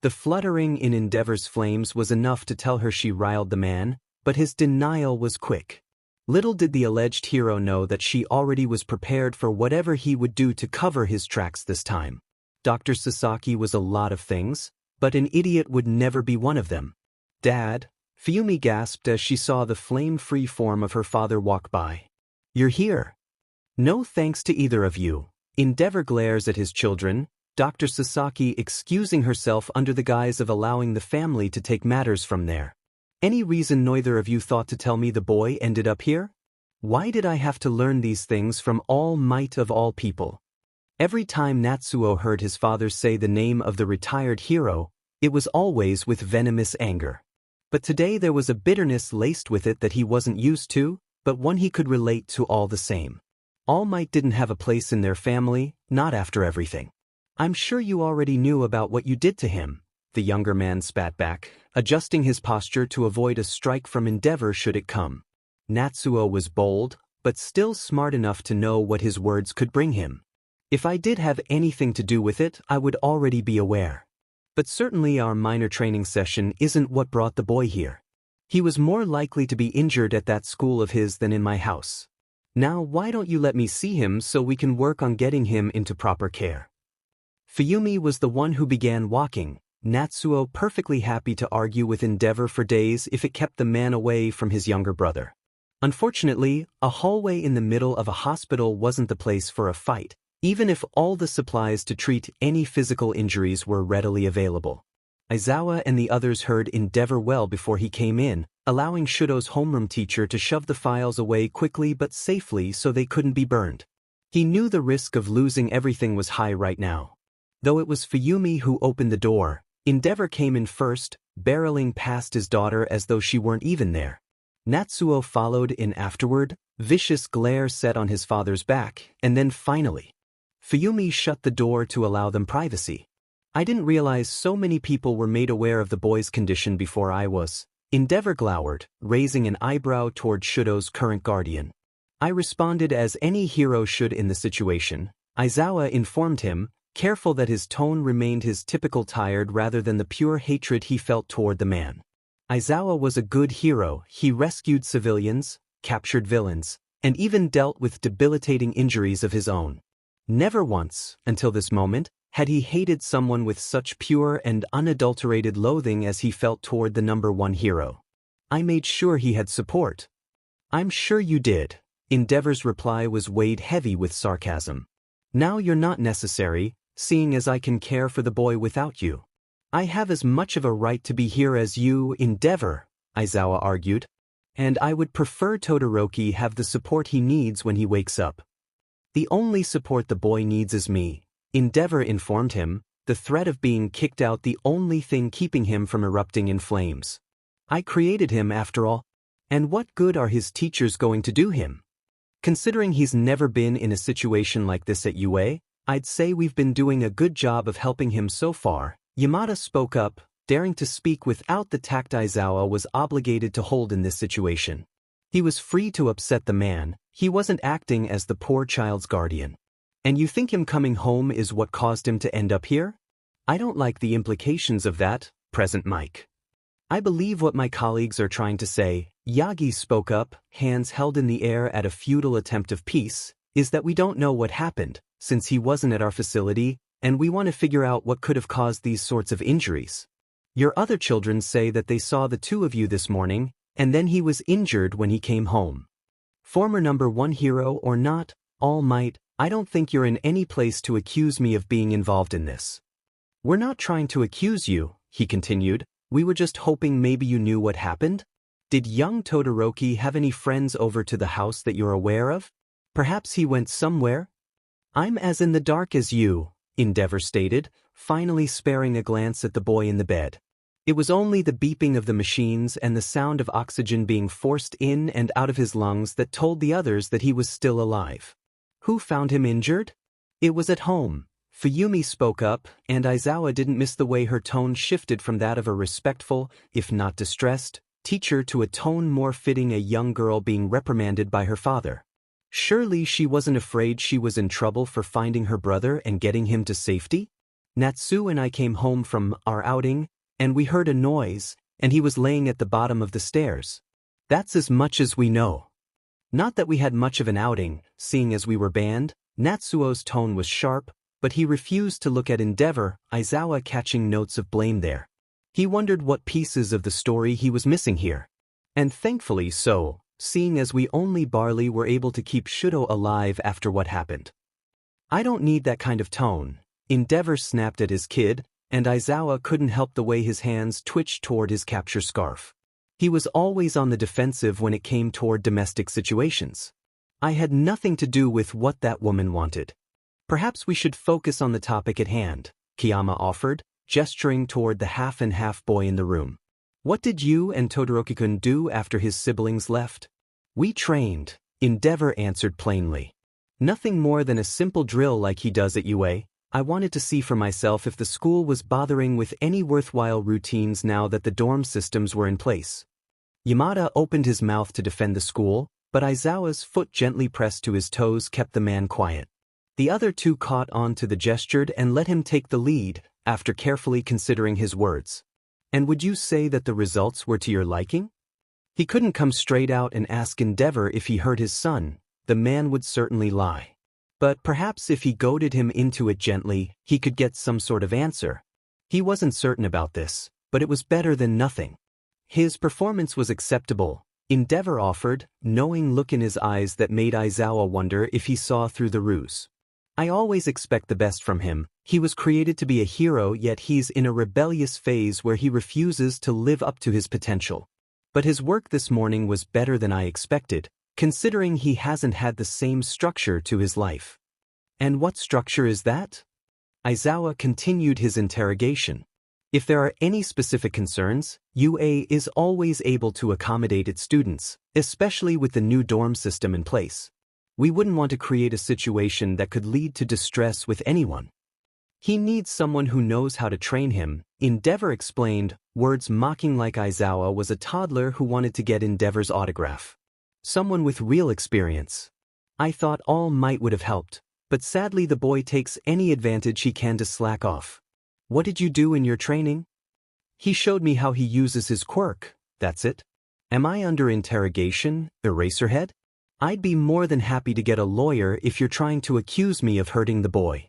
The fluttering in Endeavor's flames was enough to tell her she riled the man, but his denial was quick. Little did the alleged hero know that she already was prepared for whatever he would do to cover his tracks this time. Dr. Sasaki was a lot of things, but an idiot would never be one of them. Dad, Fuyumi gasped as she saw the flame-free form of her father walk by. You're here. No thanks to either of you. Endeavor glares at his children, Dr. Sasaki excusing herself under the guise of allowing the family to take matters from there. Any reason neither of you thought to tell me the boy ended up here? Why did I have to learn these things from All Might of all people? Every time Natsuo heard his father say the name of the retired hero, it was always with venomous anger. But today there was a bitterness laced with it that he wasn't used to, but one he could relate to all the same. All Might didn't have a place in their family, not after everything. I'm sure you already knew about what you did to him, the younger man spat back, adjusting his posture to avoid a strike from Endeavor should it come. Natsuo was bold, but still smart enough to know what his words could bring him. If I did have anything to do with it, I would already be aware. But certainly our minor training session isn't what brought the boy here. He was more likely to be injured at that school of his than in my house. Now why don't you let me see him so we can work on getting him into proper care? Fuyumi was the one who began walking, Natsuo perfectly happy to argue with Endeavor for days if it kept the man away from his younger brother. Unfortunately, a hallway in the middle of a hospital wasn't the place for a fight, even if all the supplies to treat any physical injuries were readily available. Aizawa and the others heard Endeavor well before he came in, allowing Shudo's homeroom teacher to shove the files away quickly but safely so they couldn't be burned. He knew the risk of losing everything was high right now. Though it was Fuyumi who opened the door, Endeavor came in first, barreling past his daughter as though she weren't even there. Natsuo followed in afterward, vicious glare set on his father's back, and then finally. Fuyumi shut the door to allow them privacy. I didn't realize so many people were made aware of the boy's condition before I was. Endeavor glowered, raising an eyebrow toward Shudo's current guardian. I responded as any hero should in the situation. Aizawa informed him, careful that his tone remained his typical tired rather than the pure hatred he felt toward the man. Aizawa was a good hero. He rescued civilians, captured villains, and even dealt with debilitating injuries of his own. Never once, until this moment, had he hated someone with such pure and unadulterated loathing as he felt toward the number one hero. I made sure he had support. I'm sure you did. Endeavor's reply was weighed heavy with sarcasm. Now you're not necessary, seeing as I can care for the boy without you. I have as much of a right to be here as you, Endeavor, Aizawa argued. And I would prefer Todoroki have the support he needs when he wakes up. The only support the boy needs is me, Endeavor informed him, the threat of being kicked out the only thing keeping him from erupting in flames. I created him after all. And what good are his teachers going to do him? Considering he's never been in a situation like this at UA, I'd say we've been doing a good job of helping him so far. Yamada spoke up, daring to speak without the tact Aizawa was obligated to hold in this situation. He was free to upset the man, he wasn't acting as the poor child's guardian. And you think him coming home is what caused him to end up here? I don't like the implications of that, Present Mike. I believe what my colleagues are trying to say, Yagi spoke up, hands held in the air at a futile attempt of peace, is that we don't know what happened, since he wasn't at our facility, and we want to figure out what could have caused these sorts of injuries. Your other children say that they saw the two of you this morning, and then he was injured when he came home. Former number one hero or not, All Might, I don't think you're in any place to accuse me of being involved in this. We're not trying to accuse you, he continued, we were just hoping maybe you knew what happened? Did young Todoroki have any friends over to the house that you're aware of? Perhaps he went somewhere? I'm as in the dark as you, Endeavor stated, finally sparing a glance at the boy in the bed. It was only the beeping of the machines and the sound of oxygen being forced in and out of his lungs that told the others that he was still alive. Who found him injured? It was at home. Fuyumi spoke up, and Aizawa didn't miss the way her tone shifted from that of a respectful, if not distressed, teacher to a tone more fitting a young girl being reprimanded by her father. Surely she wasn't afraid she was in trouble for finding her brother and getting him to safety? Natsu and I came home from our outing, and we heard a noise, and he was laying at the bottom of the stairs. That's as much as we know. Not that we had much of an outing, seeing as we were banned. Natsuo's tone was sharp, but he refused to look at Endeavor, Aizawa catching notes of blame there. He wondered what pieces of the story he was missing here. And thankfully so, seeing as we only barely were able to keep Shudo alive after what happened. I don't need that kind of tone. Endeavor snapped at his kid, and Aizawa couldn't help the way his hands twitched toward his capture scarf. He was always on the defensive when it came toward domestic situations. I had nothing to do with what that woman wanted. Perhaps we should focus on the topic at hand, Kiyama offered, gesturing toward the half-and-half boy in the room. What did you and Todoroki-kun do after his siblings left? We trained, Endeavor answered plainly. Nothing more than a simple drill like he does at UA. I wanted to see for myself if the school was bothering with any worthwhile routines now that the dorm systems were in place. Yamada opened his mouth to defend the school, but Aizawa's foot gently pressed to his toes kept the man quiet. The other two caught on to the gesture and let him take the lead, after carefully considering his words. And would you say that the results were to your liking? He couldn't come straight out and ask Endeavor if he hurt his son. The man would certainly lie. But perhaps if he goaded him into it gently, he could get some sort of answer. He wasn't certain about this, but it was better than nothing. His performance was acceptable, Endeavor offered, knowing look in his eyes that made Aizawa wonder if he saw through the ruse. I always expect the best from him. He was created to be a hero, yet he's in a rebellious phase where he refuses to live up to his potential. But his work this morning was better than I expected, considering he hasn't had the same structure to his life. And what structure is that? Aizawa continued his interrogation. If there are any specific concerns, UA is always able to accommodate its students, especially with the new dorm system in place. We wouldn't want to create a situation that could lead to distress with anyone. He needs someone who knows how to train him, Endeavor explained, words mocking like Aizawa was a toddler who wanted to get Endeavor's autograph. Someone with real experience. I thought All Might would have helped, but sadly the boy takes any advantage he can to slack off. What did you do in your training? He showed me how he uses his quirk, that's it. Am I under interrogation, Eraserhead? I'd be more than happy to get a lawyer if you're trying to accuse me of hurting the boy.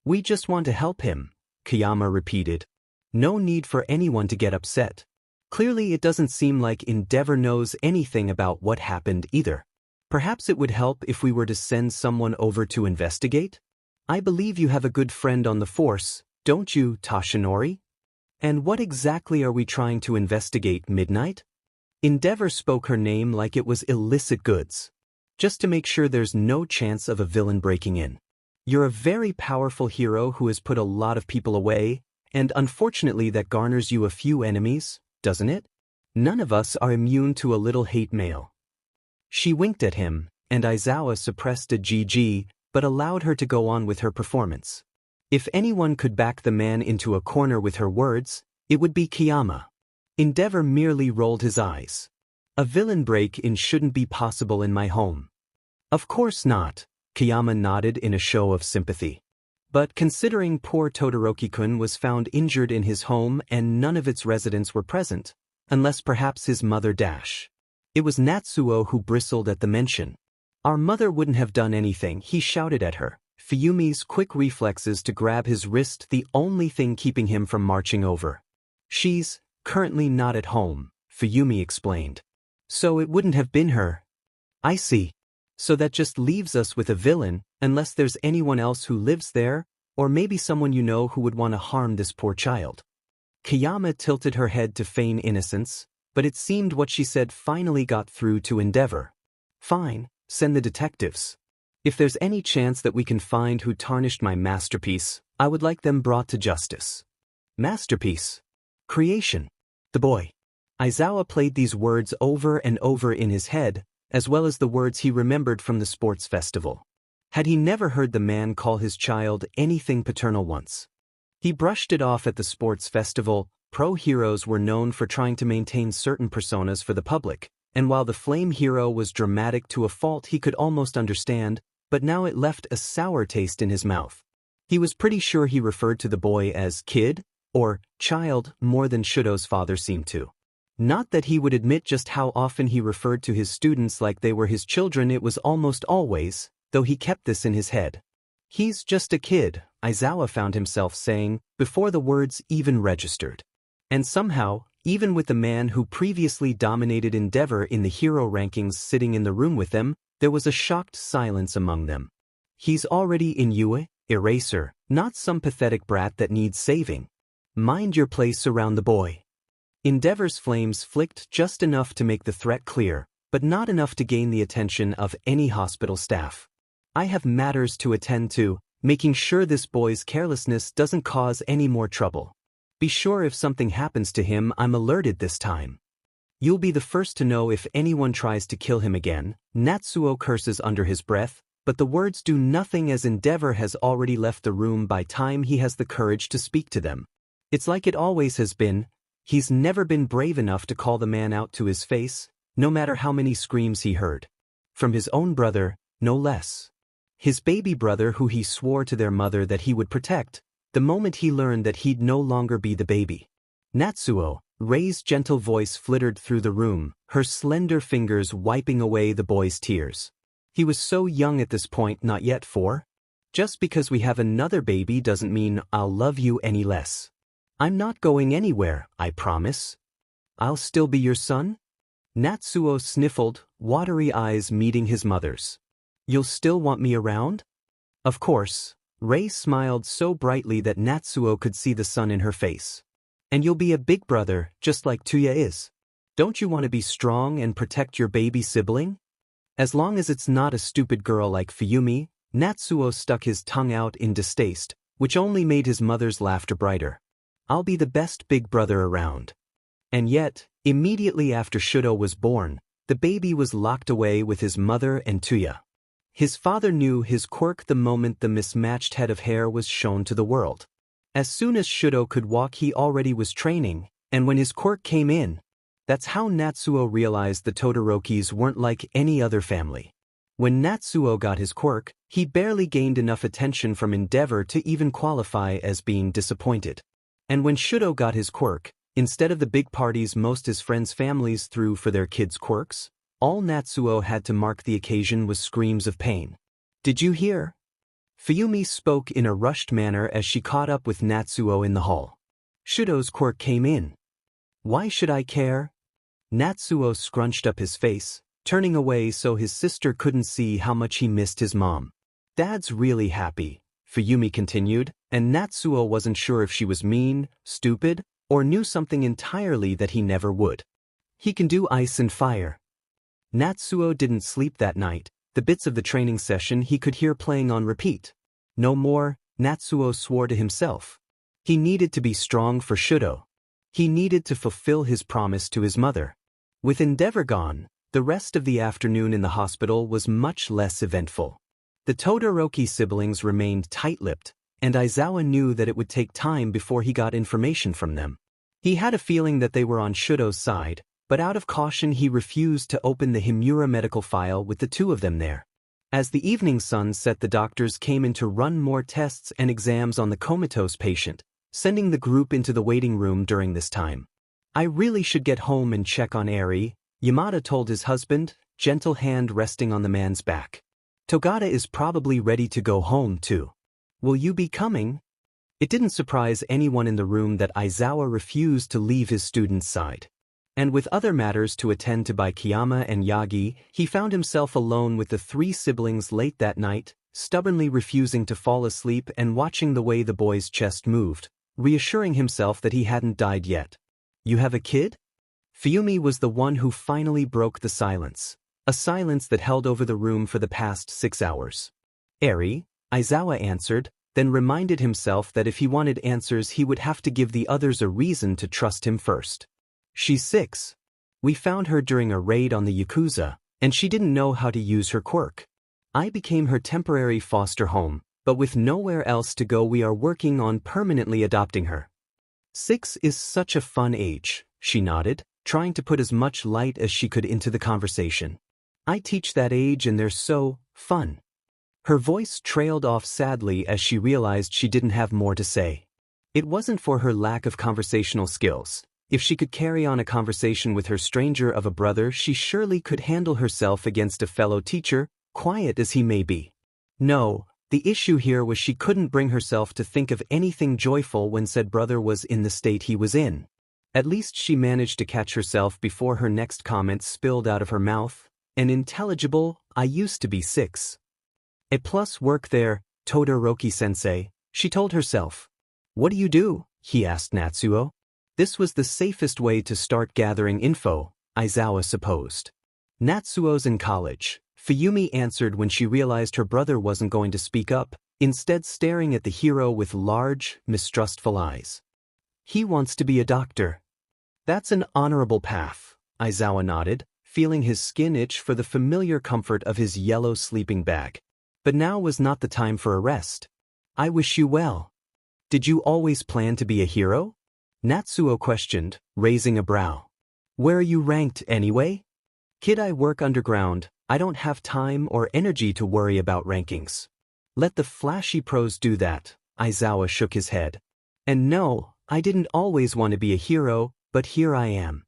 We just want to help him, Kiyama repeated. No need for anyone to get upset. Clearly it doesn't seem like Endeavor knows anything about what happened either. Perhaps it would help if we were to send someone over to investigate? I believe you have a good friend on the force, don't you, Toshinori? And what exactly are we trying to investigate, Midnight? Endeavor spoke her name like it was illicit goods. Just to make sure there's no chance of a villain breaking in. You're a very powerful hero who has put a lot of people away, and unfortunately that garners you a few enemies, doesn't it? None of us are immune to a little hate mail. She winked at him, and Aizawa suppressed a GG, but allowed her to go on with her performance. If anyone could back the man into a corner with her words, it would be Kiyama. Endeavor merely rolled his eyes. A villain break-in shouldn't be possible in my home. Of course not, Kiyama nodded in a show of sympathy. But considering poor Todoroki-kun was found injured in his home and none of its residents were present, unless perhaps his mother dash. It was Natsuo who bristled at the mention. Our mother wouldn't have done anything, he shouted at her. Fuyumi's quick reflexes to grab his wrist the only thing keeping him from marching over. She's currently not at home, Fuyumi explained. So it wouldn't have been her. I see. So that just leaves us with a villain, unless there's anyone else who lives there, or maybe someone you know who would want to harm this poor child. Kiyama tilted her head to feign innocence, but it seemed what she said finally got through to Endeavor. Fine, send the detectives. If there's any chance that we can find who tarnished my masterpiece, I would like them brought to justice. Masterpiece. Creation. The boy. Aizawa played these words over and over in his head, as well as the words he remembered from the sports festival. Had he never heard the man call his child anything paternal once? He brushed it off at the sports festival. Pro heroes were known for trying to maintain certain personas for the public, and while the flame hero was dramatic to a fault he could almost understand, but now it left a sour taste in his mouth. He was pretty sure he referred to the boy as kid, or child, more than Shudo's father seemed to. Not that he would admit just how often he referred to his students like they were his children, it was almost always, though he kept this in his head. "He's just a kid," Aizawa found himself saying, before the words even registered. And somehow, even with the man who previously dominated Endeavor in the hero rankings sitting in the room with them, there was a shocked silence among them. "He's already in Yue, Eraser, not some pathetic brat that needs saving. Mind your place around the boy." Endeavor's flames flicked just enough to make the threat clear, but not enough to gain the attention of any hospital staff. "I have matters to attend to, making sure this boy's carelessness doesn't cause any more trouble. Be sure if something happens to him, I'm alerted this time. You'll be the first to know if anyone tries to kill him again." Natsuo curses under his breath, but the words do nothing as Endeavor has already left the room by time he has the courage to speak to them. It's like it always has been. He's never been brave enough to call the man out to his face, no matter how many screams he heard. From his own brother, no less. His baby brother who he swore to their mother that he would protect, the moment he learned that he'd no longer be the baby. Natsuo, Rei's gentle voice flittered through the room, her slender fingers wiping away the boy's tears. He was so young at this point, not yet 4. "Just because we have another baby doesn't mean I'll love you any less. I'm not going anywhere, I promise. I'll still be your son?" Natsuo sniffled, watery eyes meeting his mother's. "You'll still want me around?" "Of course." Rei smiled so brightly that Natsuo could see the sun in her face. "And you'll be a big brother, just like Tuya is. Don't you want to be strong and protect your baby sibling? As long as it's not a stupid girl like Fuyumi." Natsuo stuck his tongue out in distaste, which only made his mother's laughter brighter. "I'll be the best big brother around." And yet, immediately after Shudo was born, the baby was locked away with his mother and Tuya. His father knew his quirk the moment the mismatched head of hair was shown to the world. As soon as Shudo could walk, he already was training, and when his quirk came in, that's how Natsuo realized the Todorokis weren't like any other family. When Natsuo got his quirk, he barely gained enough attention from Endeavor to even qualify as being disappointed. And when Shudo got his quirk, instead of the big parties most his friends' families threw for their kids' quirks, all Natsuo had to mark the occasion was screams of pain. "Did you hear?" Fuyumi spoke in a rushed manner as she caught up with Natsuo in the hall. "Shudo's quirk came in." "Why should I care?" Natsuo scrunched up his face, turning away so his sister couldn't see how much he missed his mom. "Dad's really happy," Fuyumi continued, and Natsuo wasn't sure if she was mean, stupid, or knew something entirely that he never would. "He can do ice and fire." Natsuo didn't sleep that night, the bits of the training session he could hear playing on repeat. No more, Natsuo swore to himself. He needed to be strong for Shudo. He needed to fulfill his promise to his mother. With Endeavor gone, the rest of the afternoon in the hospital was much less eventful. The Todoroki siblings remained tight-lipped, and Aizawa knew that it would take time before he got information from them. He had a feeling that they were on Shudo's side, but out of caution he refused to open the Himura medical file with the two of them there. As the evening sun set, the doctors came in to run more tests and exams on the comatose patient, sending the group into the waiting room during this time. "I really should get home and check on Eri," Yamada told his husband, gentle hand resting on the man's back. "Togata is probably ready to go home too. Will you be coming?" It didn't surprise anyone in the room that Aizawa refused to leave his student's side. And with other matters to attend to by Kiyama and Yagi, he found himself alone with the 3 siblings late that night, stubbornly refusing to fall asleep and watching the way the boy's chest moved, reassuring himself that he hadn't died yet. "You have a kid?" Fuyumi was the one who finally broke the silence, a silence that held over the room for the past 6 hours. "Eri," Aizawa answered, then reminded himself that if he wanted answers he would have to give the others a reason to trust him first. "She's 6. We found her during a raid on the Yakuza, and she didn't know how to use her quirk. I became her temporary foster home, but with nowhere else to go we are working on permanently adopting her." 6 is such a fun age, she nodded, trying to put as much light as she could into the conversation. "I teach that age and they're so fun." Her voice trailed off sadly as she realized she didn't have more to say. It wasn't for her lack of conversational skills. If she could carry on a conversation with her stranger of a brother, she surely could handle herself against a fellow teacher, quiet as he may be. No, the issue here was she couldn't bring herself to think of anything joyful when said brother was in the state he was in. At least she managed to catch herself before her next comment spilled out of her mouth, an intelligible, "I used to be 6. A plus work there, Todoroki-sensei," she told herself. "What do you do?" he asked Natsuo. This was the safest way to start gathering info, Aizawa supposed. "Natsuo's in college," Fuyumi answered when she realized her brother wasn't going to speak up, instead staring at the hero with large, mistrustful eyes. "He wants to be a doctor." "That's an honorable path," Aizawa nodded, feeling his skin itch for the familiar comfort of his yellow sleeping bag. But now was not the time for a rest. "I wish you well. Did you always plan to be a hero?" Natsuo questioned, raising a brow. "Where are you ranked anyway?" "Kid, I work underground. I don't have time or energy to worry about rankings." "Let the flashy pros do that," Aizawa shook his head. "And no, I didn't always want to be a hero, but here I am."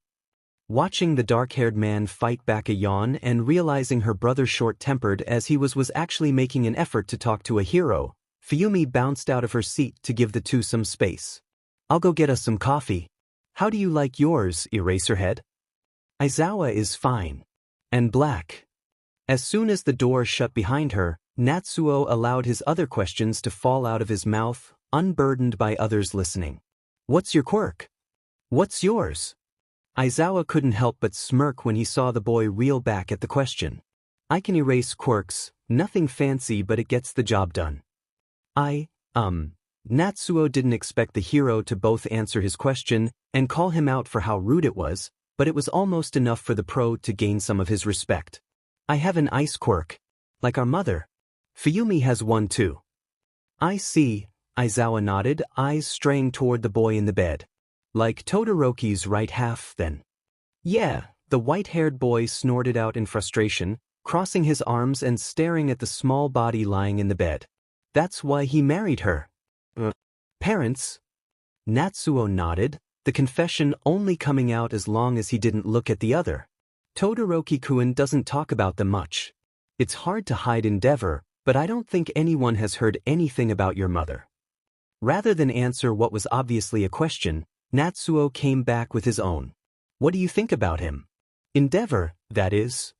Watching the dark-haired man fight back a yawn and realizing her brother short-tempered as he was actually making an effort to talk to a hero, Fuyumi bounced out of her seat to give the two some space. "I'll go get us some coffee. How do you like yours, Eraserhead?" "Aizawa is fine. And black." As soon as the door shut behind her, Natsuo allowed his other questions to fall out of his mouth, unburdened by others listening. "What's your quirk?" "What's yours?" Aizawa couldn't help but smirk when he saw the boy reel back at the question. "I can erase quirks, nothing fancy, but it gets the job done." Natsuo didn't expect the hero to both answer his question and call him out for how rude it was, but it was almost enough for the pro to gain some of his respect. "I have an ice quirk. Like our mother. Fuyumi has one too." "I see," Aizawa nodded, eyes straying toward the boy in the bed. "Like Todoroki's right half, then." "Yeah," the white-haired boy snorted out in frustration, crossing his arms and staring at the small body lying in the bed. "That's why he married her." Parents?" Natsuo nodded, the confession only coming out as long as he didn't look at the other. "Todoroki-kun doesn't talk about them much. It's hard to hide Endeavor, but I don't think anyone has heard anything about your mother." Rather than answer what was obviously a question, Natsuo came back with his own. "What do you think about him?" "Endeavor, that is."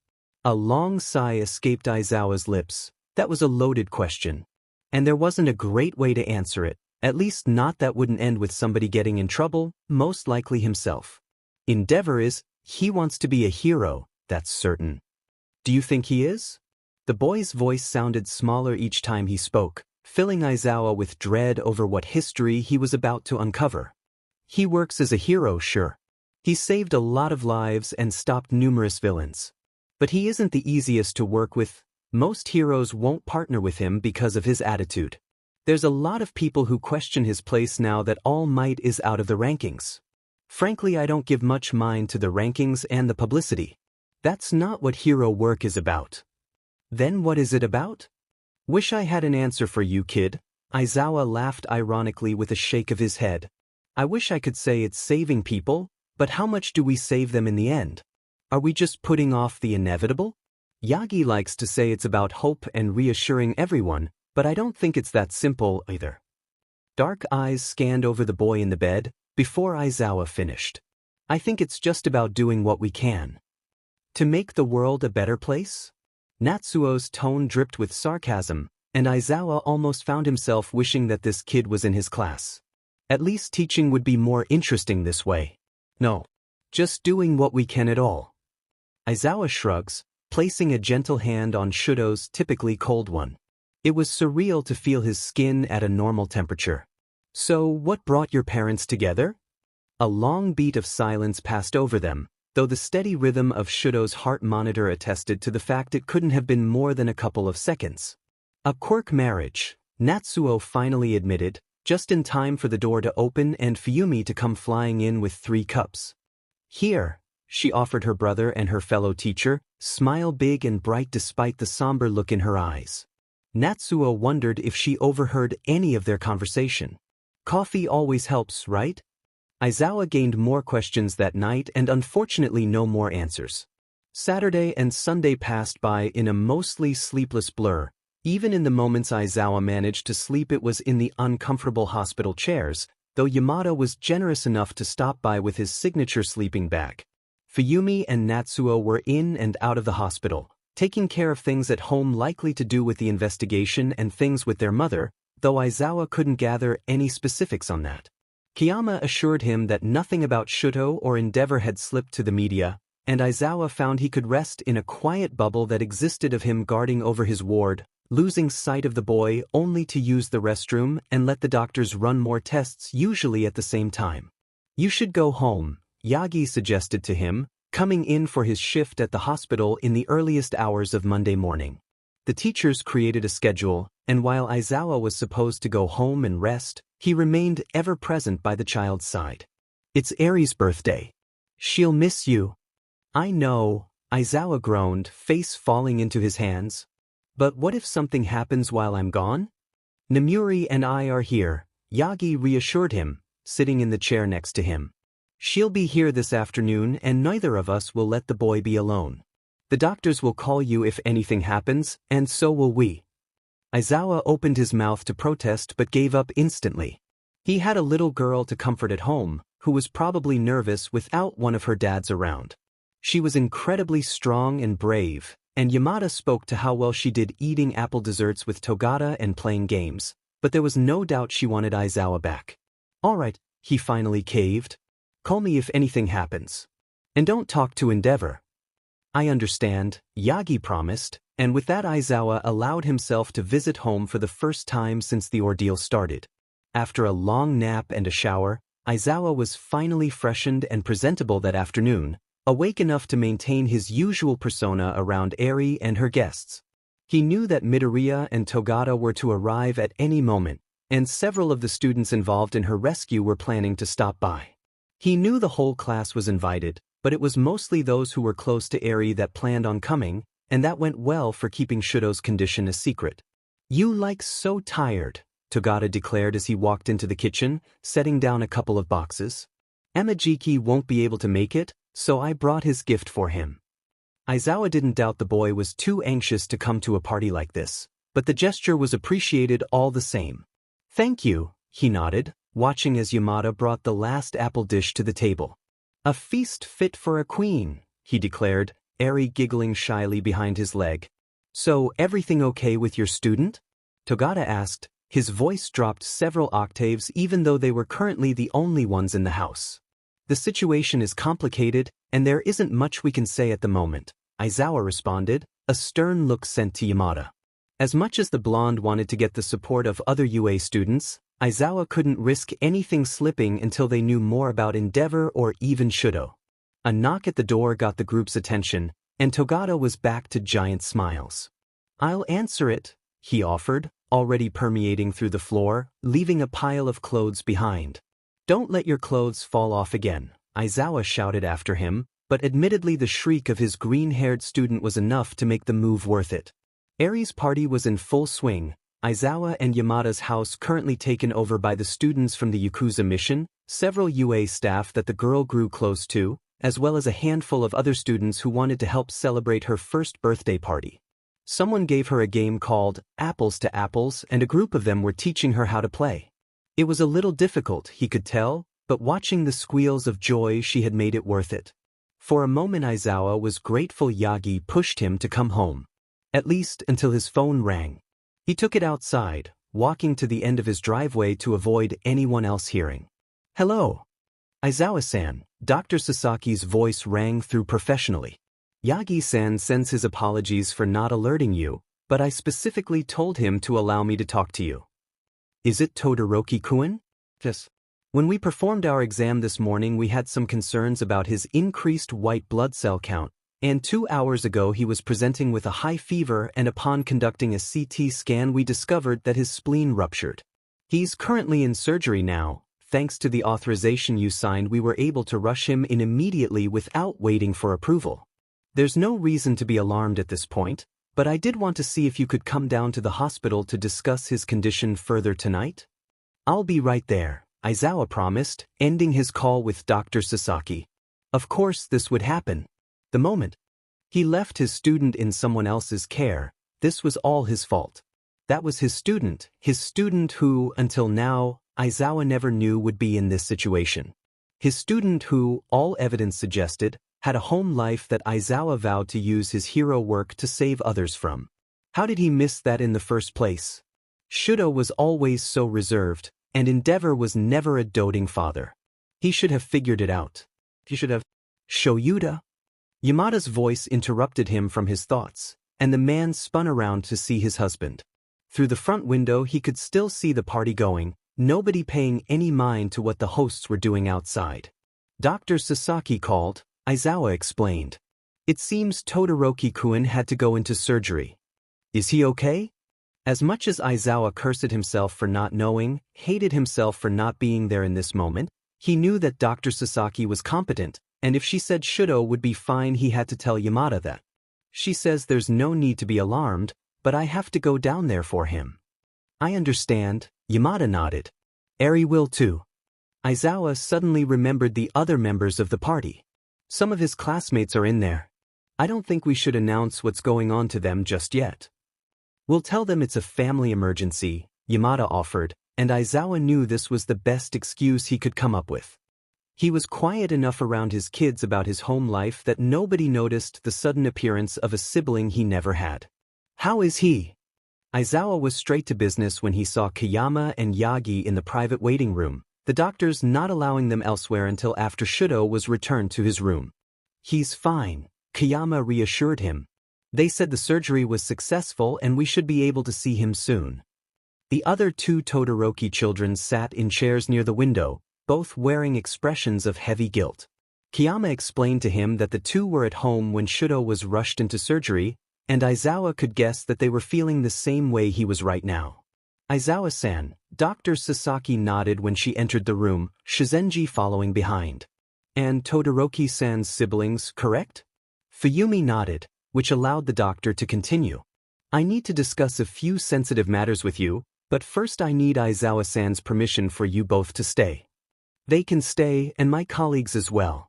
A long sigh escaped Aizawa's lips. That was a loaded question. And there wasn't a great way to answer it, at least not that wouldn't end with somebody getting in trouble, most likely himself. "Endeavor is, he wants to be a hero, that's certain." "Do you think he is?" The boy's voice sounded smaller each time he spoke, filling Aizawa with dread over what history he was about to uncover. "He works as a hero, sure. He saved a lot of lives and stopped numerous villains. But he isn't the easiest to work with. Most heroes won't partner with him because of his attitude. There's a lot of people who question his place now that All Might is out of the rankings. Frankly, I don't give much mind to the rankings and the publicity. That's not what hero work is about." "Then what is it about?" "Wish I had an answer for you, kid." Aizawa laughed ironically with a shake of his head. "I wish I could say it's saving people, but how much do we save them in the end? Are we just putting off the inevitable? Yagi likes to say it's about hope and reassuring everyone, but I don't think it's that simple either." Dark eyes scanned over the boy in the bed before Aizawa finished. "I think it's just about doing what we can. To make the world a better place?" Natsuo's tone dripped with sarcasm, and Aizawa almost found himself wishing that this kid was in his class. At least teaching would be more interesting this way. "No. Just doing what we can at all." Aizawa shrugs, placing a gentle hand on Shudo's typically cold one. It was surreal to feel his skin at a normal temperature. "So, what brought your parents together?" A long beat of silence passed over them, though the steady rhythm of Shudo's heart monitor attested to the fact it couldn't have been more than a couple of seconds. "A quirk marriage," Natsuo finally admitted, just in time for the door to open and Fuyumi to come flying in with 3 cups. "Here," she offered her brother and her fellow teacher, smile big and bright despite the somber look in her eyes. Natsuo wondered if she overheard any of their conversation. "Coffee always helps, right?" Aizawa gained more questions that night and unfortunately no more answers. Saturday and Sunday passed by in a mostly sleepless blur. Even in the moments Aizawa managed to sleep, it was in the uncomfortable hospital chairs, though Yamada was generous enough to stop by with his signature sleeping bag. Fuyumi and Natsuo were in and out of the hospital, taking care of things at home likely to do with the investigation and things with their mother, though Aizawa couldn't gather any specifics on that. Kiyama assured him that nothing about Shuto or Endeavor had slipped to the media, and Aizawa found he could rest in a quiet bubble that existed of him guarding over his ward, losing sight of the boy only to use the restroom and let the doctors run more tests, usually at the same time. "You should go home," Yagi suggested to him, coming in for his shift at the hospital in the earliest hours of Monday morning. The teachers created a schedule, and while Aizawa was supposed to go home and rest, he remained ever present by the child's side. "It's Eri's birthday. She'll miss you." "I know," Aizawa groaned, face falling into his hands. "But what if something happens while I'm gone?" "Namuri and I are here," Yagi reassured him, sitting in the chair next to him. "She'll be here this afternoon and neither of us will let the boy be alone. The doctors will call you if anything happens, and so will we." Aizawa opened his mouth to protest but gave up instantly. He had a little girl to comfort at home, who was probably nervous without one of her dads around. She was incredibly strong and brave, and Yamada spoke to how well she did eating apple desserts with Togata and playing games, but there was no doubt she wanted Aizawa back. "All right," he finally caved. "Call me if anything happens. And don't talk to Endeavor." "I understand," Yagi promised, and with that Aizawa allowed himself to visit home for the first time since the ordeal started. After a long nap and a shower, Aizawa was finally freshened and presentable that afternoon, awake enough to maintain his usual persona around Eri and her guests. He knew that Midoriya and Togata were to arrive at any moment, and several of the students involved in her rescue were planning to stop by. He knew the whole class was invited, but it was mostly those who were close to Eri that planned on coming, and that went well for keeping Shuto's condition a secret. "You look so tired," Togata declared as he walked into the kitchen, setting down a couple of boxes. "Amajiki won't be able to make it, so I brought his gift for him." Aizawa didn't doubt the boy was too anxious to come to a party like this, but the gesture was appreciated all the same. "Thank you," he nodded, watching as Yamada brought the last apple dish to the table. "A feast fit for a queen," he declared, Eri giggling shyly behind his leg. "So, everything okay with your student?" Togata asked. His voice dropped several octaves even though they were currently the only ones in the house. "The situation is complicated, and there isn't much we can say at the moment," Aizawa responded, a stern look sent to Yamada. As much as the blonde wanted to get the support of other UA students, Aizawa couldn't risk anything slipping until they knew more about Endeavor or even Shuto. A knock at the door got the group's attention, and Togata was back to giant smiles. "I'll answer it," he offered, already permeating through the floor, leaving a pile of clothes behind. "Don't let your clothes fall off again," Aizawa shouted after him, but admittedly the shriek of his green-haired student was enough to make the move worth it. Eri's party was in full swing, Aizawa and Yamada's house currently taken over by the students from the Yakuza mission, several UA staff that the girl grew close to, as well as a handful of other students who wanted to help celebrate her first birthday party. Someone gave her a game called Apples to Apples, and a group of them were teaching her how to play. It was a little difficult, he could tell, but watching the squeals of joy she had made it worth it. For a moment Aizawa was grateful Yagi pushed him to come home. At least until his phone rang. He took it outside, walking to the end of his driveway to avoid anyone else hearing. "Hello. Aizawa-san," Dr. Sasaki's voice rang through professionally. "Yagi-san sends his apologies for not alerting you, but I specifically told him to allow me to talk to you." "Is it Todoroki-kun?" "Yes. When we performed our exam this morning we had some concerns about his increased white blood cell count, and 2 hours ago he was presenting with a high fever, and upon conducting a CT scan we discovered that his spleen ruptured. He's currently in surgery now. Thanks to the authorization you signed we were able to rush him in immediately without waiting for approval. There's no reason to be alarmed at this point, but I did want to see if you could come down to the hospital to discuss his condition further tonight." "I'll be right there," Aizawa promised, ending his call with Dr. Sasaki. Of course this would happen. The moment he left his student in someone else's care, this was all his fault. That was his student who, until now, Aizawa never knew would be in this situation. His student who, all evidence suggested, had a home life that Aizawa vowed to use his hero work to save others from. How did he miss that in the first place? Shudo was always so reserved, and Endeavor was never a doting father. He should have figured it out. He should have. Shoyuda? Yamada's voice interrupted him from his thoughts, and the man spun around to see his husband. Through the front window he could still see the party going, nobody paying any mind to what the hosts were doing outside. Dr. Sasaki called, Aizawa explained. It seems Todoroki-kun had to go into surgery. Is he okay? As much as Aizawa cursed himself for not knowing, hated himself for not being there in this moment, he knew that Dr. Sasaki was competent, and if she said Shudo would be fine he had to tell Yamada that. She says there's no need to be alarmed, but I have to go down there for him. I understand, Yamada nodded. Eri will too. Aizawa suddenly remembered the other members of the party. Some of his classmates are in there. I don't think we should announce what's going on to them just yet. We'll tell them it's a family emergency, Yamada offered, and Aizawa knew this was the best excuse he could come up with. He was quiet enough around his kids about his home life that nobody noticed the sudden appearance of a sibling he never had. How is he? Aizawa was straight to business when he saw Kayama and Yagi in the private waiting room, the doctors not allowing them elsewhere until after Shudo was returned to his room. He's fine, Kayama reassured him. They said the surgery was successful and we should be able to see him soon. The other two Todoroki children sat in chairs near the window, both wearing expressions of heavy guilt. Kayama explained to him that the two were at home when Shudo was rushed into surgery, and Aizawa could guess that they were feeling the same way he was right now. Aizawa-san, Dr. Sasaki nodded when she entered the room, Shizenji following behind. And Todoroki-san's siblings, correct? Fuyumi nodded, which allowed the doctor to continue. I need to discuss a few sensitive matters with you, but first I need Aizawa-san's permission for you both to stay. They can stay, and my colleagues as well.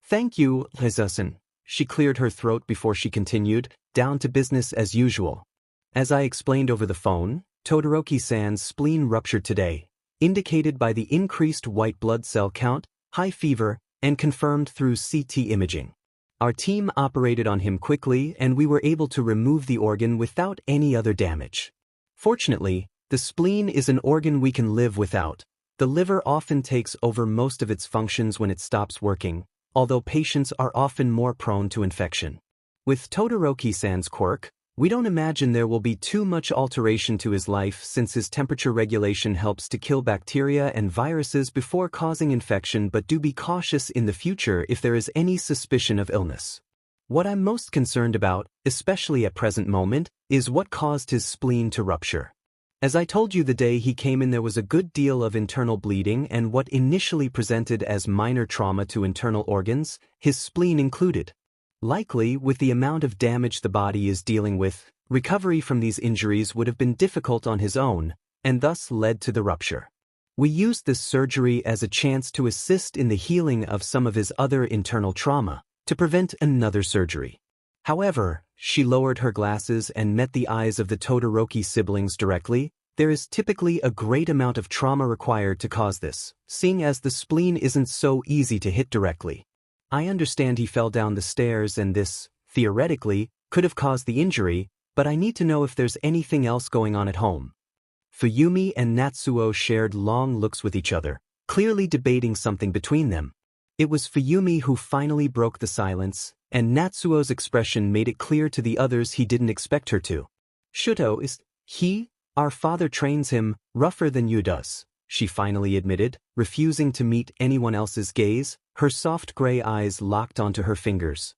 Thank you, Aizawa-san. She cleared her throat before she continued, down to business as usual. As I explained over the phone, Todoroki-san's spleen ruptured today, indicated by the increased white blood cell count, high fever, and confirmed through CT imaging. Our team operated on him quickly and we were able to remove the organ without any other damage. Fortunately, the spleen is an organ we can live without. The liver often takes over most of its functions when it stops working, although patients are often more prone to infection. With Todoroki-san's quirk, we don't imagine there will be too much alteration to his life since his temperature regulation helps to kill bacteria and viruses before causing infection, but do be cautious in the future if there is any suspicion of illness. What I'm most concerned about, especially at present moment, is what caused his spleen to rupture. As I told you the day he came in, there was a good deal of internal bleeding and what initially presented as minor trauma to internal organs, his spleen included. Likely, with the amount of damage the body is dealing with, recovery from these injuries would have been difficult on his own, and thus led to the rupture. We used this surgery as a chance to assist in the healing of some of his other internal trauma, to prevent another surgery. However, she lowered her glasses and met the eyes of the Todoroki siblings directly. There is typically a great amount of trauma required to cause this, seeing as the spleen isn't so easy to hit directly. I understand he fell down the stairs and this, theoretically, could have caused the injury, but I need to know if there's anything else going on at home. Fuyumi and Natsuo shared long looks with each other, clearly debating something between them. It was Fuyumi who finally broke the silence, and Natsuo's expression made it clear to the others he didn't expect her to. Shudo is, our father trains him, rougher than you does, she finally admitted, refusing to meet anyone else's gaze, her soft gray eyes locked onto her fingers.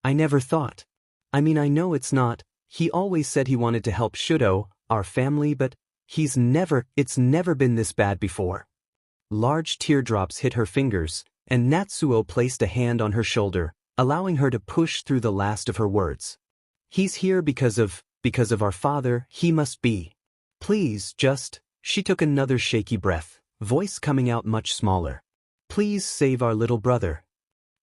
I never thought. I know it's not, he always said he wanted to help Shudo, our family, but it's never been this bad before. Large teardrops hit her fingers, and Natsuo placed a hand on her shoulder, allowing her to push through the last of her words. He's here because of our father, he must be. Please, she took another shaky breath. voice coming out much smaller. Please save our little brother.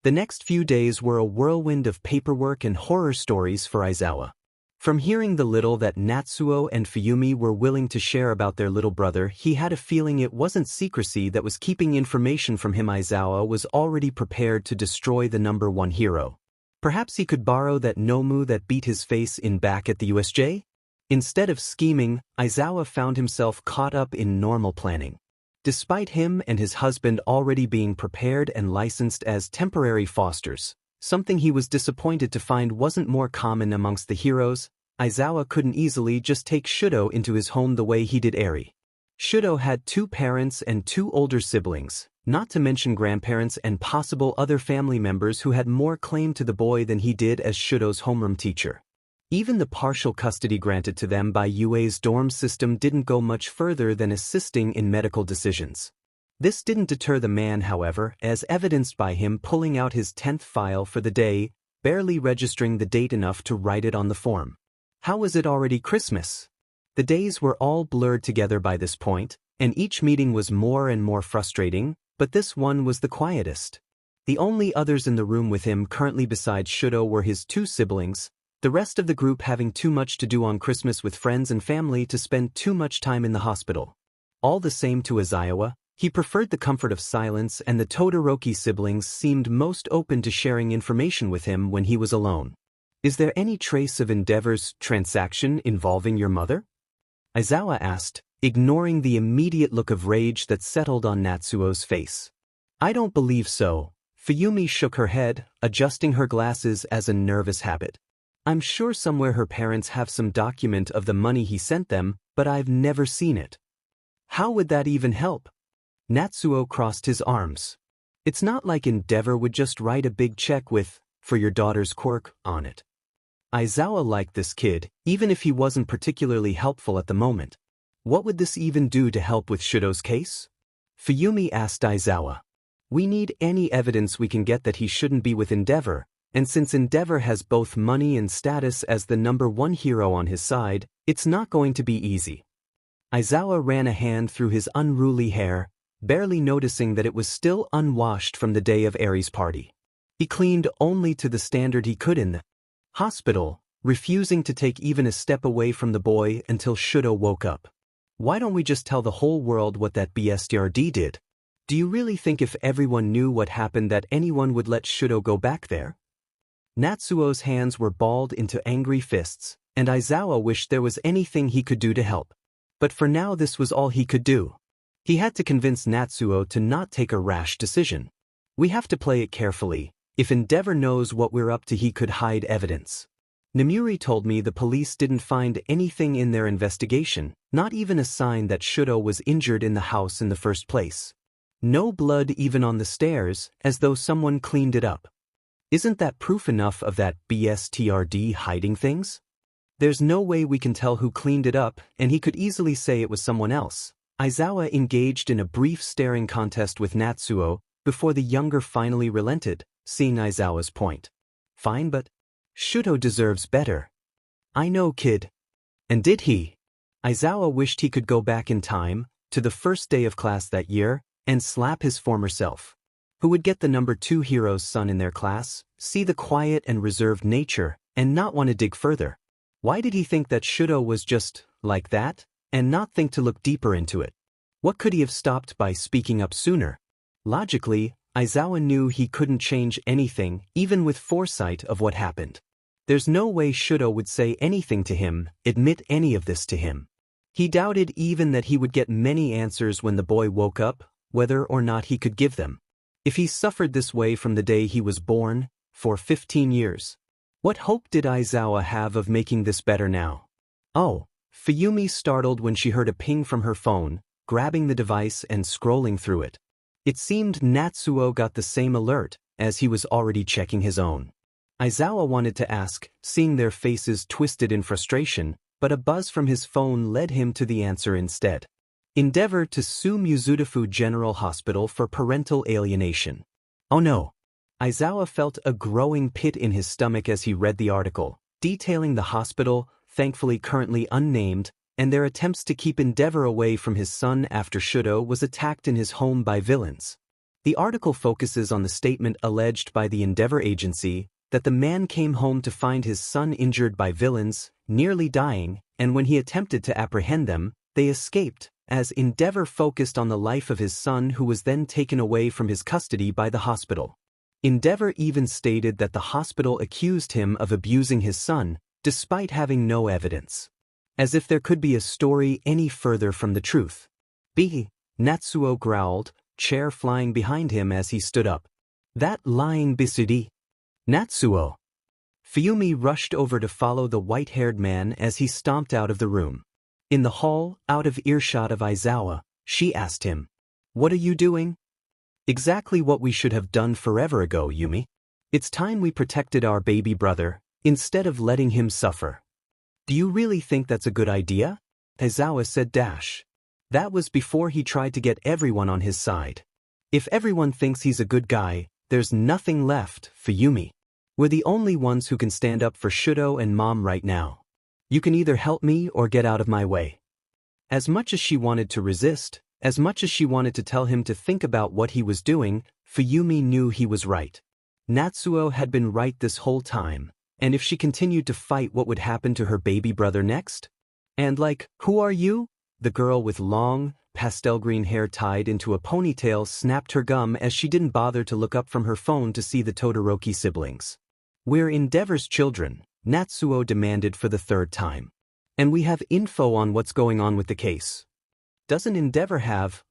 The next few days were a whirlwind of paperwork and horror stories for Aizawa. From hearing the little that Natsuo and Fuyumi were willing to share about their little brother, he had a feeling it wasn't secrecy that was keeping information from him. Aizawa was already prepared to destroy the number one hero. Perhaps he could borrow that Nomu that beat his face in back at the USJ? Instead of scheming, Aizawa found himself caught up in normal planning. Despite him and his husband already being prepared and licensed as temporary fosters, something he was disappointed to find wasn't more common amongst the heroes, Aizawa couldn't easily just take Shudo into his home the way he did Eri. Shudo had 2 parents and 2 older siblings, not to mention grandparents and possible other family members who had more claim to the boy than he did as Shudo's homeroom teacher. Even the partial custody granted to them by UA's dorm system didn't go much further than assisting in medical decisions. This didn't deter the man, however, as evidenced by him pulling out his 10th file for the day, barely registering the date enough to write it on the form. How was it already Christmas? The days were all blurred together by this point, and each meeting was more and more frustrating, but this one was the quietest. The only others in the room with him currently besides Shudo were his 2 siblings, the rest of the group having too much to do on Christmas with friends and family to spend too much time in the hospital. All the same to Aizawa, he preferred the comfort of silence, and the Todoroki siblings seemed most open to sharing information with him when he was alone. Is there any trace of Endeavor's transaction involving your mother? Aizawa asked, ignoring the immediate look of rage that settled on Natsuo's face. I don't believe so. Fuyumi shook her head, adjusting her glasses as a nervous habit. I'm sure somewhere her parents have some document of the money he sent them, but I've never seen it. How would that even help? Natsuo crossed his arms. It's not like Endeavor would just write a big check with, "For your daughter's quirk," on it. Aizawa liked this kid, even if he wasn't particularly helpful at the moment. What would this even do to help with Shudo's case? Fuyumi asked Aizawa. We need any evidence we can get that he shouldn't be with Endeavor, and since Endeavor has both money and status as the number one hero on his side, it's not going to be easy. Aizawa ran a hand through his unruly hair, barely noticing that it was still unwashed from the day of Eri's party. He cleaned only to the standard he could in the hospital, refusing to take even a step away from the boy until Shudo woke up. Why don't we just tell the whole world what that BSTRD did? Do you really think if everyone knew what happened that anyone would let Shudo go back there? Natsuo's hands were balled into angry fists, and Aizawa wished there was anything he could do to help. But for now this was all he could do. He had to convince Natsuo to not take a rash decision. We have to play it carefully. If Endeavor knows what we're up to, he could hide evidence. Namuri told me the police didn't find anything in their investigation, not even a sign that Shudo was injured in the house in the first place. No blood even on the stairs, as though someone cleaned it up. Isn't that proof enough of that BSTRD hiding things? There's no way we can tell who cleaned it up, and he could easily say it was someone else. Aizawa engaged in a brief staring contest with Natsuo before the younger finally relented, seeing Aizawa's point. Fine, but Shudo deserves better. I know, kid. And did he? Aizawa wished he could go back in time, to the first day of class that year, and slap his former self. Who would get the number 2 hero's son in their class, see the quiet and reserved nature, and not want to dig further? Why did he think that Shudo was just like that, and not think to look deeper into it? What could he have stopped by speaking up sooner? Logically, Aizawa knew he couldn't change anything, even with foresight of what happened. There's no way Shudo would say anything to him, admit any of this to him. He doubted even that he would get many answers when the boy woke up, whether or not he could give them. If he suffered this way from the day he was born, for 15 years, what hope did Aizawa have of making this better now? Oh, Fuyumi startled when she heard a ping from her phone, grabbing the device and scrolling through it. It seemed Natsuo got the same alert, as he was already checking his own. Aizawa wanted to ask, seeing their faces twisted in frustration, but a buzz from his phone led him to the answer instead. Endeavor to sue Mizudafu General Hospital for parental alienation. Oh no. Aizawa felt a growing pit in his stomach as he read the article, detailing the hospital, thankfully currently unnamed, and their attempts to keep Endeavor away from his son after Shudo was attacked in his home by villains. The article focuses on the statement alleged by the Endeavor agency that the man came home to find his son injured by villains, nearly dying, and when he attempted to apprehend them, they escaped, as Endeavor focused on the life of his son who was then taken away from his custody by the hospital. Endeavor even stated that the hospital accused him of abusing his son, despite having no evidence. As if there could be a story any further from the truth. Natsuo growled, chair flying behind him as he stood up. That lying Bisudi. Natsuo. Fuyumi rushed over to follow the white-haired man as he stomped out of the room. In the hall, out of earshot of Aizawa, she asked him, "What are you doing?" "Exactly what we should have done forever ago, Yumi. It's time we protected our baby brother, instead of letting him suffer." "Do you really think that's a good idea?" Aizawa said. That was before he tried to get everyone on his side. If everyone thinks he's a good guy, there's nothing left for Yumi. We're the only ones who can stand up for Shudo and Mom right now. You can either help me or get out of my way. As much as she wanted to resist, as much as she wanted to tell him to think about what he was doing, Fuyumi knew he was right. Natsuo had been right this whole time, and if she continued to fight, what would happen to her baby brother next? And who are you? The girl with long, pastel green hair tied into a ponytail snapped her gum as she didn't bother to look up from her phone to see the Todoroki siblings. "We're Endeavor's children," Natsuo demanded for the third time. "And we have info on what's going on with the case. Doesn't Endeavor have,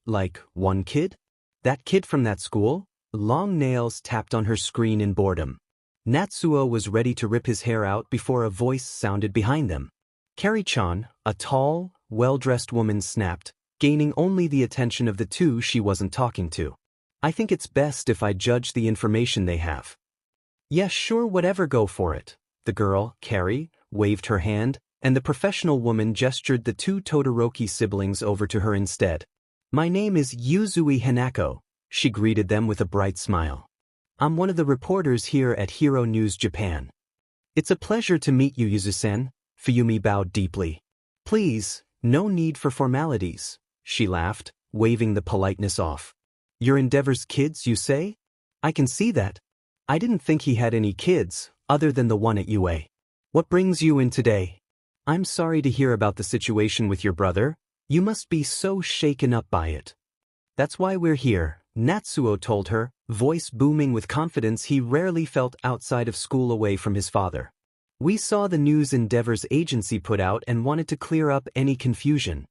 one kid? That kid from that school?" Long nails tapped on her screen in boredom. Natsuo was ready to rip his hair out before a voice sounded behind them. Kari-chan, a tall, well-dressed woman, snapped, gaining only the attention of the two she wasn't talking to. "I think it's best if I judge the information they have." "Yes, sure, whatever, go for it." The girl, Kari, waved her hand, and the professional woman gestured the two Todoroki siblings over to her instead. "My name is Yuzui Hanako," she greeted them with a bright smile. "I'm one of the reporters here at Hero News Japan." "It's a pleasure to meet you, Yuzu-sen," Fuyumi bowed deeply. "Please, no need for formalities," she laughed, waving the politeness off. "You're Endeavor's kids, you say? I can see that. I didn't think he had any kids, other than the one at UA. What brings you in today?" "I'm sorry to hear about the situation with your brother. You must be so shaken up by it." "That's why we're here," Natsuo told her, voice booming with confidence he rarely felt outside of school away from his father. "We saw the news Endeavor's agency put out and wanted to clear up any confusion."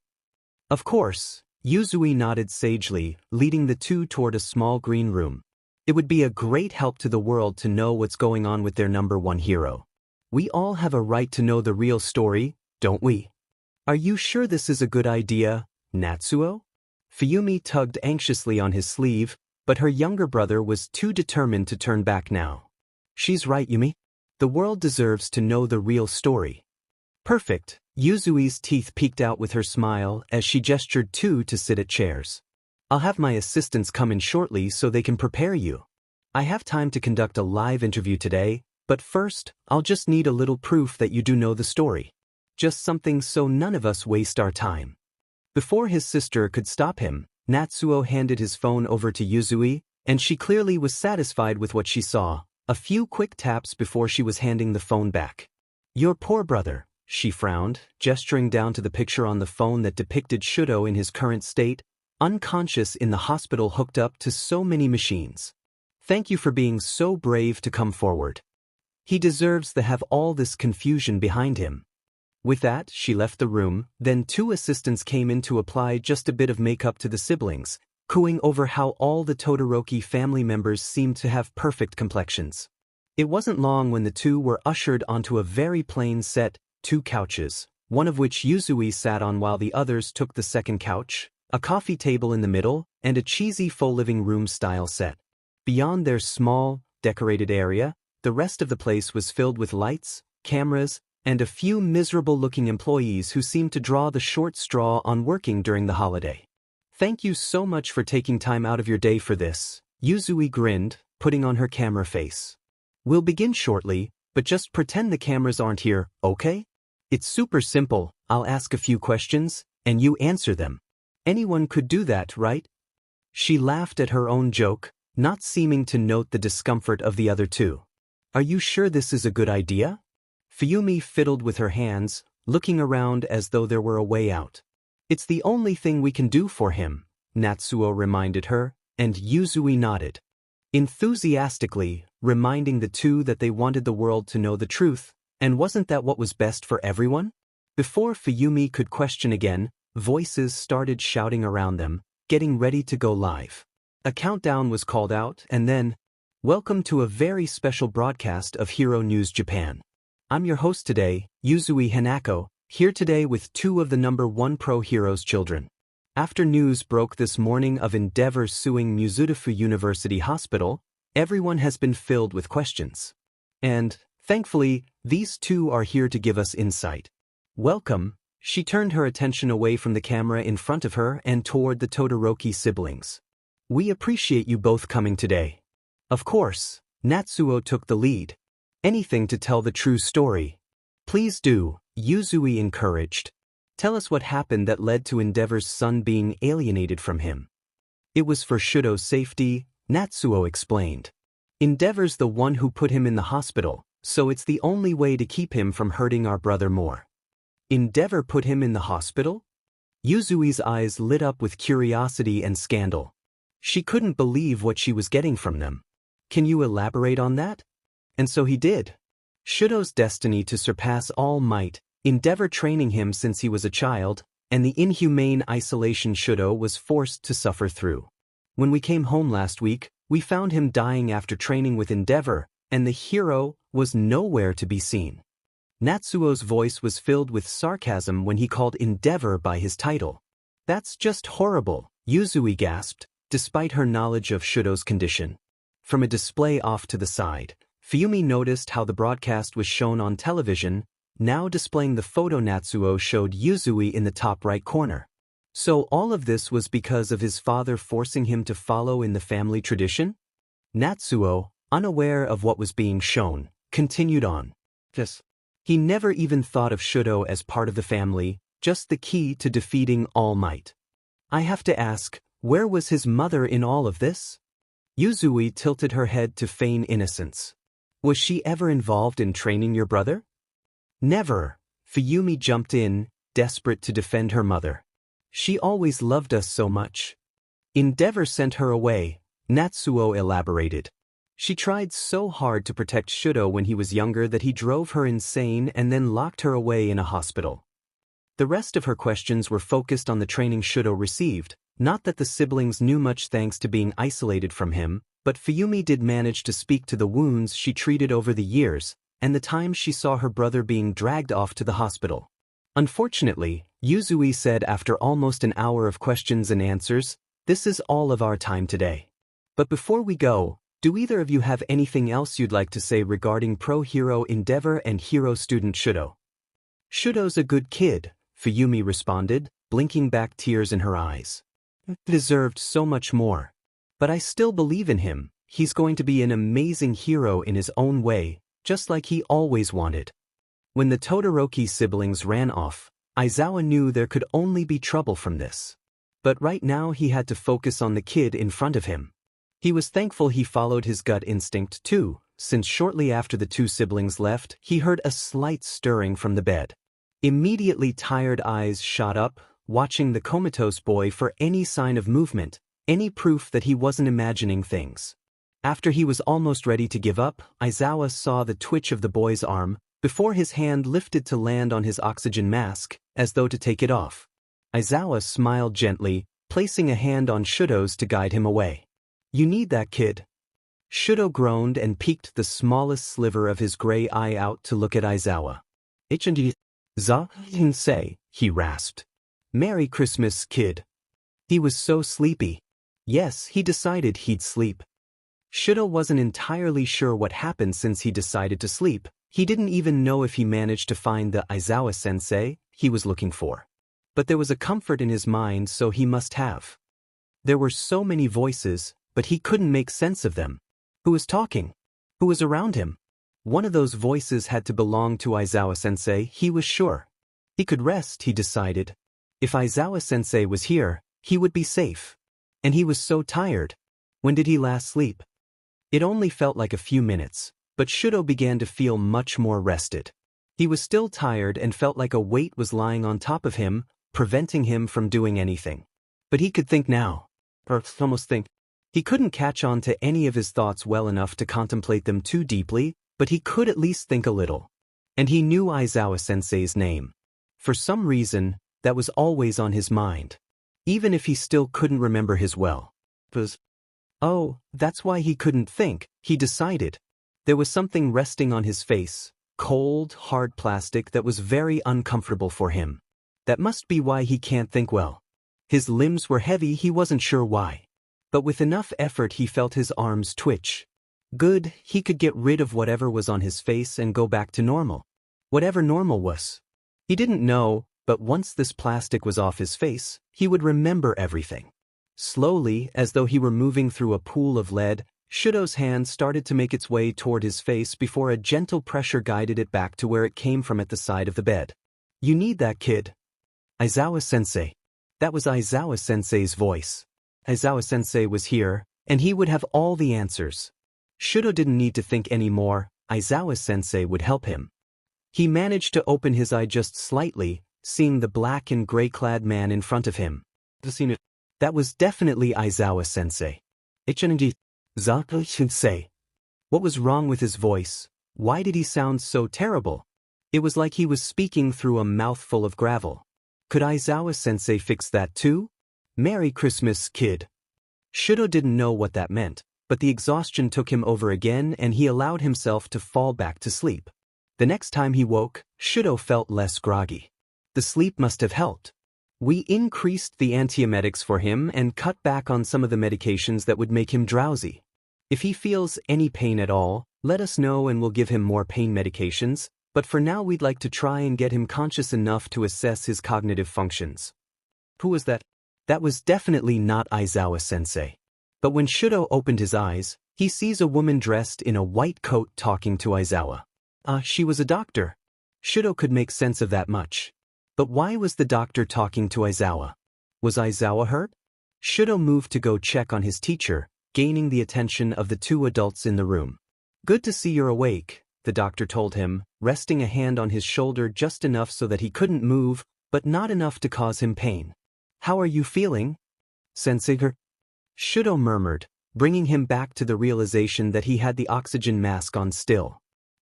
"Of course," Yuzui nodded sagely, leading the two toward a small green room. "It would be a great help to the world to know what's going on with their number one hero. We all have a right to know the real story, don't we?" "Are you sure this is a good idea, Natsuo?" Fuyumi tugged anxiously on his sleeve, but her younger brother was too determined to turn back now. "She's right, Yumi. The world deserves to know the real story." "Perfect." Yuzui's teeth peeked out with her smile as she gestured two to sit at chairs. "I'll have my assistants come in shortly so they can prepare you. I have time to conduct a live interview today, but first, I'll just need a little proof that you do know the story. Just something so none of us waste our time." Before his sister could stop him, Natsuo handed his phone over to Yuzui, and she clearly was satisfied with what she saw. A few quick taps before she was handing the phone back. "Your poor brother," she frowned, gesturing down to the picture on the phone that depicted Shudo in his current state, unconscious in the hospital hooked up to so many machines. "Thank you for being so brave to come forward. He deserves to have all this confusion behind him." With that, she left the room, then two assistants came in to apply just a bit of makeup to the siblings, cooing over how all the Todoroki family members seemed to have perfect complexions. It wasn't long when the two were ushered onto a very plain set, two couches, one of which Yuzui sat on while the others took the second couch, a coffee table in the middle, and a cheesy faux living room style set. Beyond their small, decorated area, the rest of the place was filled with lights, cameras, and a few miserable-looking employees who seemed to draw the short straw on working during the holiday. "Thank you so much for taking time out of your day for this," Yuzui grinned, putting on her camera face. "We'll begin shortly, but just pretend the cameras aren't here, okay?" It's super simple, I'll ask a few questions, and you answer them. Anyone could do that, right? She laughed at her own joke, not seeming to note the discomfort of the other two. Are you sure this is a good idea? Fuyumi fiddled with her hands, looking around as though there were a way out. It's the only thing we can do for him, Natsuo reminded her, and Yuzui nodded. Enthusiastically, reminding the two that they wanted the world to know the truth, and wasn't that what was best for everyone? Before Fuyumi could question again, voices started shouting around them, getting ready to go live. A countdown was called out, and then, welcome to a very special broadcast of Hero News Japan. I'm your host today, Yuzui Hanako, here today with two of the #1 pro heroes' children. After news broke this morning of Endeavor suing Mizurufu University Hospital, everyone has been filled with questions. And, thankfully, these two are here to give us insight. Welcome. She turned her attention away from the camera in front of her and toward the Todoroki siblings. We appreciate you both coming today. Of course, Natsuo took the lead. Anything to tell the true story. Please do, Yuzui encouraged. Tell us what happened that led to Endeavor's son being alienated from him. It was for Shudo's safety, Natsuo explained. Endeavor's the one who put him in the hospital, so it's the only way to keep him from hurting our brother more. Endeavor put him in the hospital? Yuzui's eyes lit up with curiosity and scandal. She couldn't believe what she was getting from them. Can you elaborate on that? And so he did. Shudo's destiny to surpass all might, Endeavor training him since he was a child, and the inhumane isolation Shudo was forced to suffer through. When we came home last week, we found him dying after training with Endeavor, and the hero was nowhere to be seen. Natsuo's voice was filled with sarcasm when he called Endeavor by his title. That's just horrible, Yuzui gasped, despite her knowledge of Shudo's condition. From a display off to the side, Fuyumi noticed how the broadcast was shown on television, now displaying the photo Natsuo showed Yuzui in the top right corner. So all of this was because of his father forcing him to follow in the family tradition? Natsuo, unaware of what was being shown, continued on. He never even thought of Shudo as part of the family, just the key to defeating All Might. I have to ask, where was his mother in all of this? Yuzui tilted her head to feign innocence. Was she ever involved in training your brother? Never. Fuyumi jumped in, desperate to defend her mother. She always loved us so much. Endeavor sent her away, Natsuo elaborated. She tried so hard to protect Shudo when he was younger that he drove her insane and then locked her away in a hospital. The rest of her questions were focused on the training Shudo received, not that the siblings knew much thanks to being isolated from him, but Fuyumi did manage to speak to the wounds she treated over the years, and the time she saw her brother being dragged off to the hospital. Unfortunately, Yuzui said after almost an hour of questions and answers, this is all of our time today. But before we go, do either of you have anything else you'd like to say regarding pro-hero Endeavor and hero student Shudo? Shudo's a good kid, Fuyumi responded, blinking back tears in her eyes. He deserved so much more. But I still believe in him. He's going to be an amazing hero in his own way, just like he always wanted. When the Todoroki siblings ran off, Aizawa knew there could only be trouble from this. But right now he had to focus on the kid in front of him. He was thankful he followed his gut instinct too, since shortly after the two siblings left, he heard a slight stirring from the bed. Immediately tired eyes shot up, watching the comatose boy for any sign of movement, any proof that he wasn't imagining things. After he was almost ready to give up, Aizawa saw the twitch of the boy's arm, before his hand lifted to land on his oxygen mask, as though to take it off. Aizawa smiled gently, placing a hand on Shudo's to guide him away. You need that, kid. Shudo groaned and peeked the smallest sliver of his gray eye out to look at Aizawa. Say, he rasped. Merry Christmas, kid. He was so sleepy. Yes, he decided he'd sleep. Shudo wasn't entirely sure what happened since he decided to sleep. He didn't even know if he managed to find the Aizawa-sensei he was looking for. But there was a comfort in his mind, so he must have. There were so many voices, but he couldn't make sense of them. Who was talking? Who was around him? One of those voices had to belong to Aizawa-sensei, he was sure. He could rest, he decided. If Aizawa-sensei was here, he would be safe. And he was so tired. When did he last sleep? It only felt like a few minutes, but Shudo began to feel much more rested. He was still tired and felt like a weight was lying on top of him, preventing him from doing anything. But he could think now. Or almost think. He couldn't catch on to any of his thoughts well enough to contemplate them too deeply, but he could at least think a little. And he knew Aizawa-sensei's name. For some reason, that was always on his mind. Even if he still couldn't remember his well. Oh, that's why he couldn't think, he decided. There was something resting on his face, cold, hard plastic that was very uncomfortable for him. That must be why he can't think well. His limbs were heavy, he wasn't sure why. But with enough effort he felt his arms twitch. Good, he could get rid of whatever was on his face and go back to normal. Whatever normal was. He didn't know, but once this plastic was off his face, he would remember everything. Slowly, as though he were moving through a pool of lead, Shudo's hand started to make its way toward his face before a gentle pressure guided it back to where it came from at the side of the bed. You need that, kid. Aizawa-sensei. That was Aizawa-sensei's voice. Aizawa-sensei was here, and he would have all the answers. Shudo didn't need to think any more, Aizawa-sensei would help him. He managed to open his eye just slightly, seeing the black and gray-clad man in front of him. That was definitely Aizawa-sensei. Sensei. What was wrong with his voice? Why did he sound so terrible? It was like he was speaking through a mouthful of gravel. Could Aizawa-sensei fix that too? Merry Christmas, kid. Shudo didn't know what that meant, but the exhaustion took him over again and he allowed himself to fall back to sleep. The next time he woke, Shudo felt less groggy. The sleep must have helped. We increased the antiemetics for him and cut back on some of the medications that would make him drowsy. If he feels any pain at all, let us know and we'll give him more pain medications, but for now we'd like to try and get him conscious enough to assess his cognitive functions. Who was that? That was definitely not Aizawa-sensei. But when Shudo opened his eyes, he sees a woman dressed in a white coat talking to Aizawa. She was a doctor. Shudo could make sense of that much. But why was the doctor talking to Aizawa? Was Aizawa hurt? Shudo moved to go check on his teacher, gaining the attention of the two adults in the room. Good to see you're awake, the doctor told him, resting a hand on his shoulder just enough so that he couldn't move, but not enough to cause him pain. How are you feeling? Sensei? Shudo murmured, bringing him back to the realization that he had the oxygen mask on still.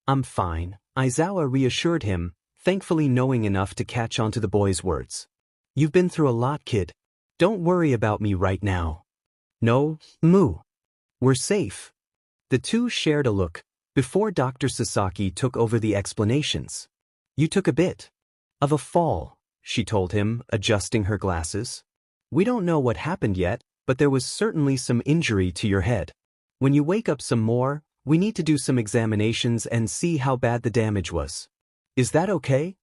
I'm fine, Aizawa reassured him, thankfully knowing enough to catch on to the boy's words. You've been through a lot, kid. Don't worry about me right now. No, Moo. We're safe. The two shared a look, before Dr. Sasaki took over the explanations. You took a bit of a fall, she told him, adjusting her glasses. We don't know what happened yet, but there was certainly some injury to your head. When you wake up some more, we need to do some examinations and see how bad the damage was. Is that okay?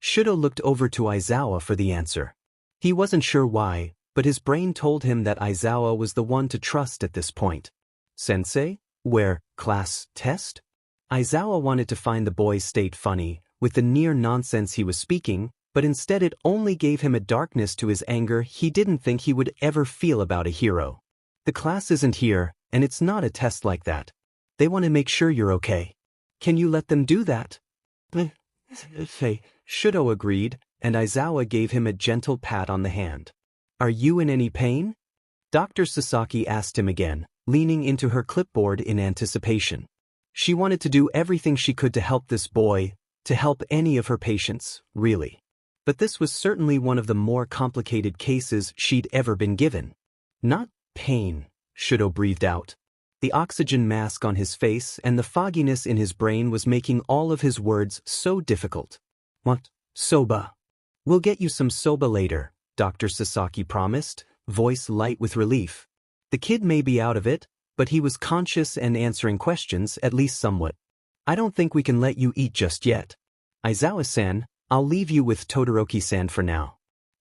Shudo looked over to Aizawa for the answer. He wasn't sure why, but his brain told him that Aizawa was the one to trust at this point. Sensei? Where, class test? Aizawa wanted to find the boy's state funny, with the near nonsense he was speaking, but instead it only gave him a darkness to his anger he didn't think he would ever feel about a hero. The class isn't here, and it's not a test like that. They want to make sure you're okay. Can you let them do that? Shudo agreed, and Aizawa gave him a gentle pat on the hand. Are you in any pain? Dr. Sasaki asked him again, leaning into her clipboard in anticipation. She wanted to do everything she could to help this boy, to help any of her patients, really. But this was certainly one of the more complicated cases she'd ever been given. Not pain, Shudo breathed out. The oxygen mask on his face and the fogginess in his brain was making all of his words so difficult. What? Soba. We'll get you some soba later, Dr. Sasaki promised, voice light with relief. The kid may be out of it, but he was conscious and answering questions, at least somewhat. I don't think we can let you eat just yet. Aizawa-san, I'll leave you with Todoroki-san for now.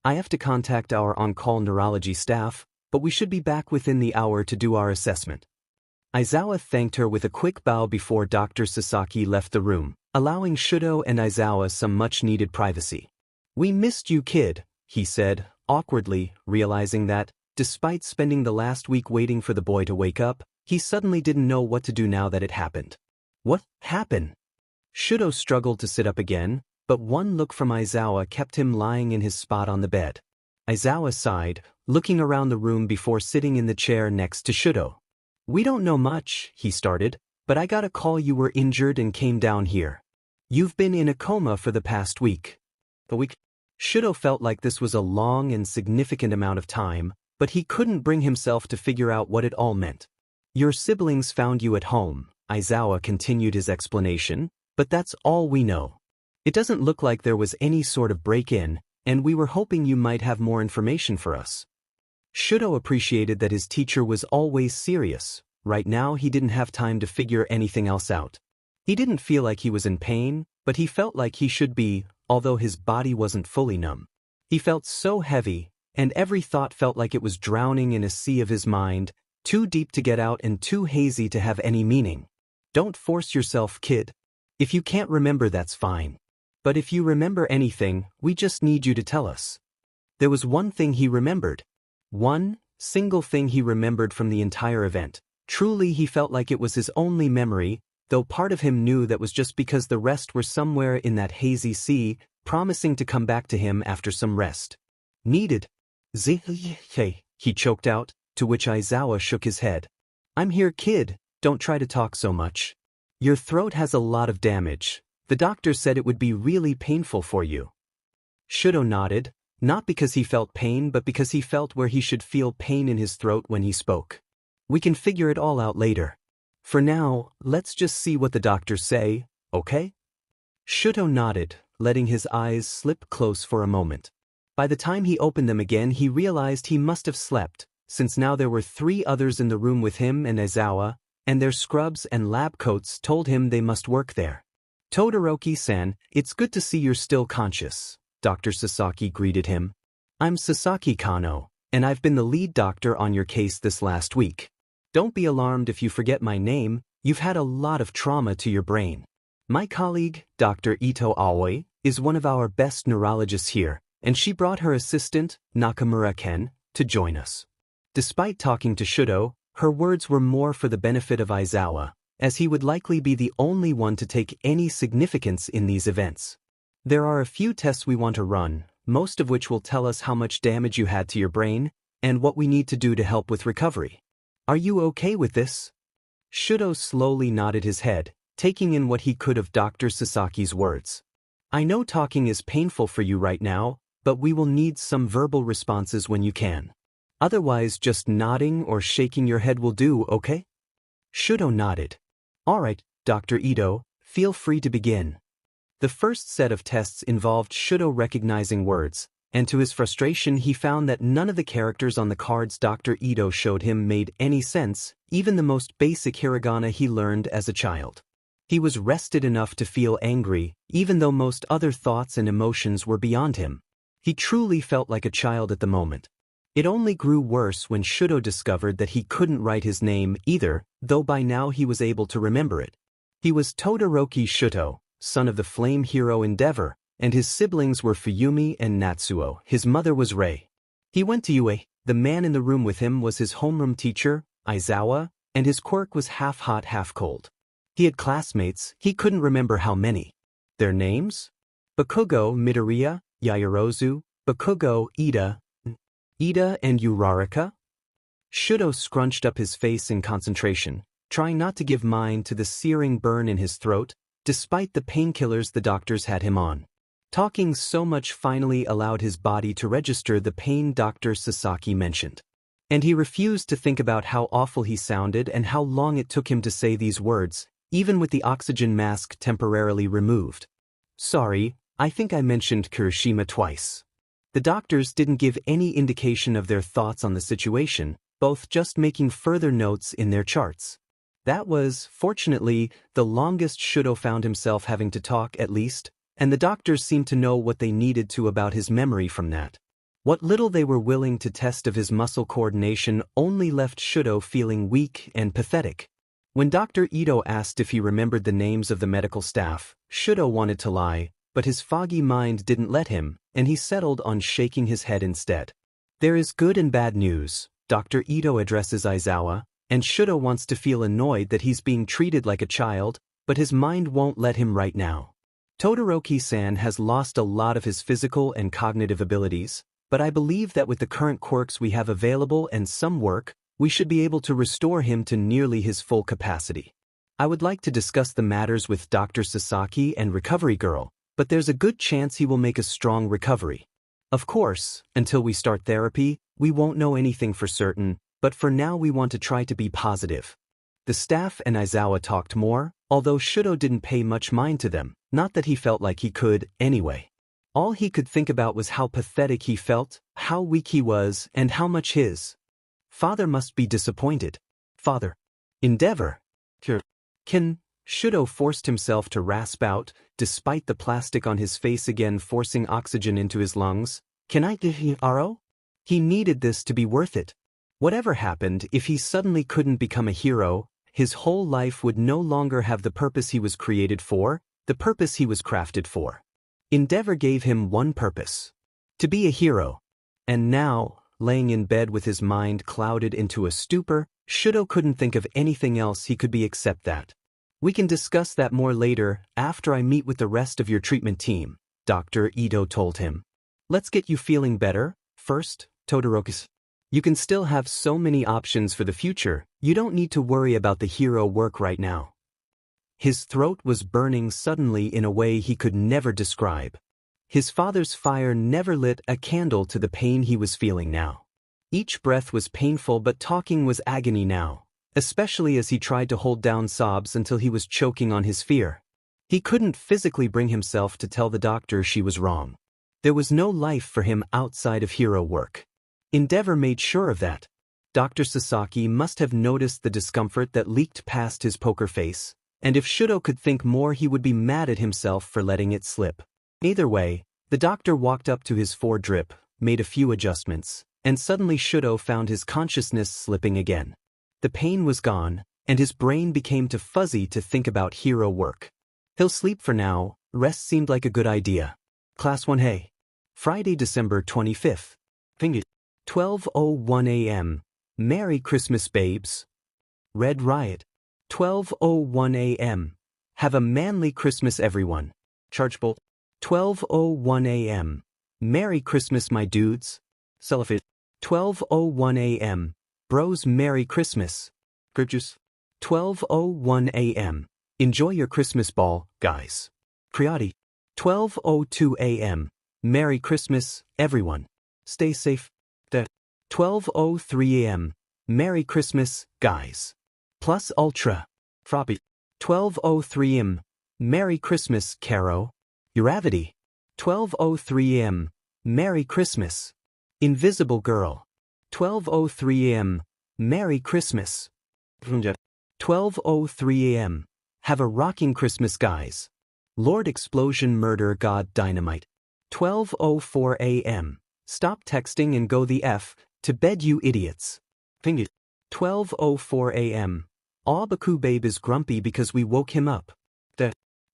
I have to contact our on-call neurology staff, but we should be back within the hour to do our assessment. Aizawa thanked her with a quick bow before Dr. Sasaki left the room, allowing Shudo and Aizawa some much-needed privacy. "We missed you, kid," he said, awkwardly, realizing that, despite spending the last week waiting for the boy to wake up, he suddenly didn't know what to do now that it happened. What happened? Shudo struggled to sit up again, but one look from Aizawa kept him lying in his spot on the bed. Aizawa sighed, looking around the room before sitting in the chair next to Shudo. "We don't know much," he started, "but I got a call you were injured and came down here. You've been in a coma for the past week." A week? Shudo felt like this was a long and significant amount of time, but he couldn't bring himself to figure out what it all meant. "Your siblings found you at home," Aizawa continued his explanation, "but that's all we know. It doesn't look like there was any sort of break-in, and we were hoping you might have more information for us." Shudo appreciated that his teacher was always serious. Right now he didn't have time to figure anything else out. He didn't feel like he was in pain, but he felt like he should be, although his body wasn't fully numb. He felt so heavy, and every thought felt like it was drowning in a sea of his mind, too deep to get out and too hazy to have any meaning. "Don't force yourself, kid. If you can't remember, that's fine. But if you remember anything, we just need you to tell us." There was one thing he remembered. One single thing he remembered from the entire event. Truly, he felt like it was his only memory, though part of him knew that was just because the rest were somewhere in that hazy sea, promising to come back to him after some rest. "Needed. Hey," he choked out, to which Aizawa shook his head. "I'm here, kid, don't try to talk so much. Your throat has a lot of damage. The doctor said it would be really painful for you." Shudo nodded, not because he felt pain but because he felt where he should feel pain in his throat when he spoke. "We can figure it all out later. For now, let's just see what the doctors say, okay?" Shudo nodded, letting his eyes slip close for a moment. By the time he opened them again, he realized he must have slept, since now there were 3 others in the room with him and Aizawa, and their scrubs and lab coats told him they must work there. "Todoroki-san, it's good to see you're still conscious," Dr. Sasaki greeted him. "I'm Sasaki Kano, and I've been the lead doctor on your case this last week. Don't be alarmed if you forget my name, you've had a lot of trauma to your brain. My colleague, Dr. Ito Aoi, is one of our best neurologists here, and she brought her assistant, Nakamura-ken, to join us." Despite talking to Shudo, her words were more for the benefit of Aizawa, as he would likely be the only one to take any significance in these events. "There are a few tests we want to run, most of which will tell us how much damage you had to your brain, and what we need to do to help with recovery. Are you okay with this?" Shudo slowly nodded his head, taking in what he could of Dr. Sasaki's words. "I know talking is painful for you right now, but we will need some verbal responses when you can. Otherwise, just nodding or shaking your head will do, okay?" Shudo nodded. "All right, Dr. Ito, feel free to begin." The first set of tests involved Shudo recognizing words, and to his frustration he found that none of the characters on the cards Dr. Ito showed him made any sense, even the most basic hiragana he learned as a child. He was rested enough to feel angry, even though most other thoughts and emotions were beyond him. He truly felt like a child at the moment. It only grew worse when Shudo discovered that he couldn't write his name either, though by now he was able to remember it. He was Todoroki Shudo, son of the flame hero Endeavor, and his siblings were Fuyumi and Natsuo. His mother was Rei. He went to UA. The man in the room with him was his homeroom teacher, Aizawa, and his quirk was half hot, half cold. He had classmates, he couldn't remember how many. Their names? Bakugo Midoriya, Yaoyorozu, Bakugo Ida and Uraraka? Shudo scrunched up his face in concentration, trying not to give mind to the searing burn in his throat, despite the painkillers the doctors had him on. Talking so much finally allowed his body to register the pain Dr. Sasaki mentioned. And he refused to think about how awful he sounded and how long it took him to say these words, even with the oxygen mask temporarily removed. "Sorry, I think I mentioned Kirishima twice." The doctors didn't give any indication of their thoughts on the situation, both just making further notes in their charts. That was, fortunately, the longest Shudo found himself having to talk at least, and the doctors seemed to know what they needed to about his memory from that. What little they were willing to test of his muscle coordination only left Shudo feeling weak and pathetic. When Dr. Ito asked if he remembered the names of the medical staff, Shudo wanted to lie, but his foggy mind didn't let him, and he settled on shaking his head instead. There is good and bad news. Dr. Ito addresses Aizawa, and Shudo wants to feel annoyed that he's being treated like a child, but his mind won't let him right now. Todoroki-san has lost a lot of his physical and cognitive abilities, but I believe that with the current quirks we have available and some work, we should be able to restore him to nearly his full capacity. I would like to discuss the matters with Dr. Sasaki and Recovery Girl, but there's a good chance he will make a strong recovery. Of course, until we start therapy, we won't know anything for certain, but for now we want to try to be positive. The staff and Aizawa talked more, although Shudo didn't pay much mind to them, not that he felt like he could, anyway. All he could think about was how pathetic he felt, how weak he was, and how much his father must be disappointed. Father. Endeavor. Can. Shudo forced himself to rasp out, despite the plastic on his face again forcing oxygen into his lungs. Can I Aro? He needed this to be worth it. Whatever happened, if he suddenly couldn't become a hero, his whole life would no longer have the purpose he was created for, the purpose he was crafted for. Endeavor gave him one purpose. To be a hero. And now, laying in bed with his mind clouded into a stupor, Shudo couldn't think of anything else he could be except that. We can discuss that more later, after I meet with the rest of your treatment team, Dr. Ito told him. Let's get you feeling better, first, Todoroki. You can still have so many options for the future, you don't need to worry about the hero work right now. His throat was burning suddenly in a way he could never describe. His father's fire never lit a candle to the pain he was feeling now. Each breath was painful, but talking was agony now, especially as he tried to hold down sobs until he was choking on his fear. He couldn't physically bring himself to tell the doctor she was wrong. There was no life for him outside of hero work. Endeavor made sure of that. Dr. Sasaki must have noticed the discomfort that leaked past his poker face, and if Shudo could think more he would be mad at himself for letting it slip. Either way, the doctor walked up to his foredrip, made a few adjustments, and suddenly Shudo found his consciousness slipping again. The pain was gone, and his brain became too fuzzy to think about hero work. He'll sleep for now, rest seemed like a good idea. Class 1A. Friday, December 25th. 12:01 a.m. Merry Christmas, babes. Red Riot. 12:01 a.m. Have a manly Christmas, everyone. Chargebolt. 12:01 a.m. Merry Christmas, my dudes. Cellophane. 12:01 a.m. Bros, Merry Christmas. Gurjus. 12:01 a.m. Enjoy your Christmas ball, guys. Priati. 12:02 a.m. Merry Christmas, everyone. Stay safe. 12:03 a.m. Merry Christmas, guys. Plus Ultra. Froppy. 12:03 a.m. Merry Christmas, Caro. Uravity. 12:03 a.m. Merry Christmas. Invisible Girl. 12:03 a.m. Merry Christmas. 12:03 a.m. Have a rocking Christmas, guys. Lord Explosion Murder God Dynamite. 12:04 a.m. Stop texting and go the F to bed, you idiots. 12:04 a.m. Aw, Baku babe is grumpy because we woke him up.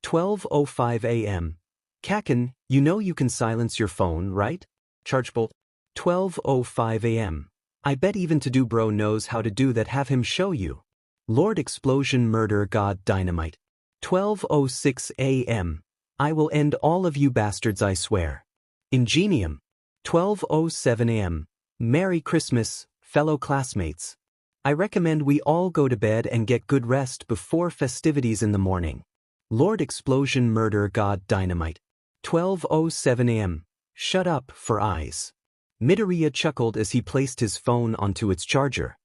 12:05 a.m. Kaken, you know you can silence your phone, right? Chargebolt. 12:05 a.m. I bet even To Do Bro knows how to do that, have him show you. Lord Explosion Murder God Dynamite. 12:06 a.m. I will end all of you bastards, I swear. Ingenium. 12:07 a.m. Merry Christmas, fellow classmates. I recommend we all go to bed and get good rest before festivities in the morning. Lord Explosion Murder God Dynamite. 12:07 a.m. Shut up, for eyes. Midoriya chuckled as he placed his phone onto its charger.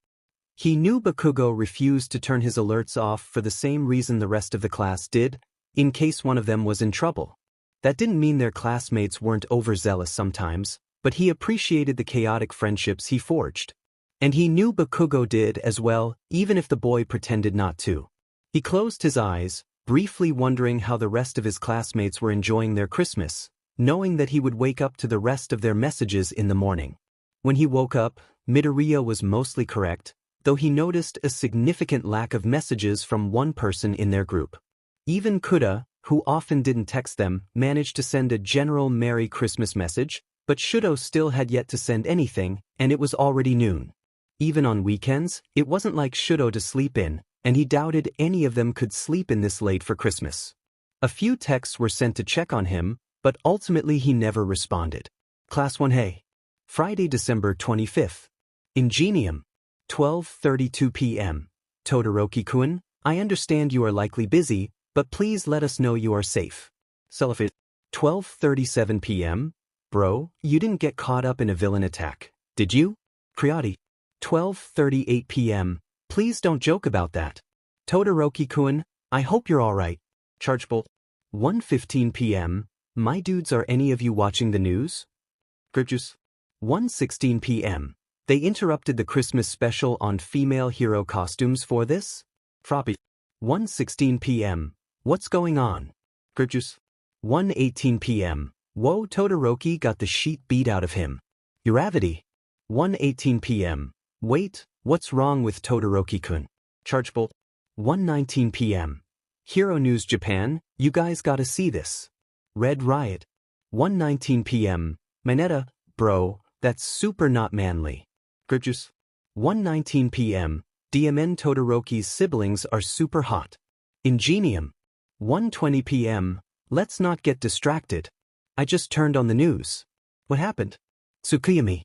He knew Bakugo refused to turn his alerts off for the same reason the rest of the class did, in case one of them was in trouble. That didn't mean their classmates weren't overzealous sometimes, but he appreciated the chaotic friendships he forged. And he knew Bakugo did as well, even if the boy pretended not to. He closed his eyes, briefly wondering how the rest of his classmates were enjoying their Christmas, knowing that he would wake up to the rest of their messages in the morning. When he woke up, Midoriya was mostly correct, though he noticed a significant lack of messages from one person in their group. Even Kuda, who often didn't text them, managed to send a general Merry Christmas message, but Shudo still had yet to send anything, and it was already noon. Even on weekends, it wasn't like Shudo to sleep in, and he doubted any of them could sleep in this late for Christmas. A few texts were sent to check on him, but ultimately he never responded. Class 1A. Friday, December 25th. Ingenium. 12:32 p.m. Todoroki-kun, I understand you are likely busy, but please let us know you are safe. Cellophane. 12:37 p.m. Bro, you didn't get caught up in a villain attack, did you? Creati. 12:38 p.m. Please don't joke about that. Todoroki-kun, I hope you're alright. Chargebolt. 1:15 p.m. My dudes, are any of you watching the news? Gripjuice. 1:16 p.m. They interrupted the Christmas special on female hero costumes for this? Froppy. 1:16 p.m. What's going on? Gripjuice. 1:18 p.m. Whoa, Todoroki got the sheet beat out of him. Uravity. 1:18 p.m. Wait, what's wrong with Todoroki-kun? Chargebolt. 1:19 p.m. Hero News Japan, you guys gotta see this. Red Riot. 1:19 p.m. Mineta, bro, that's super not manly. Gripjuice. 1:19 p.m. DMN Todoroki's siblings are super hot. Ingenium. 1:20 p.m. Let's not get distracted. I just turned on the news. What happened? Tsukuyami.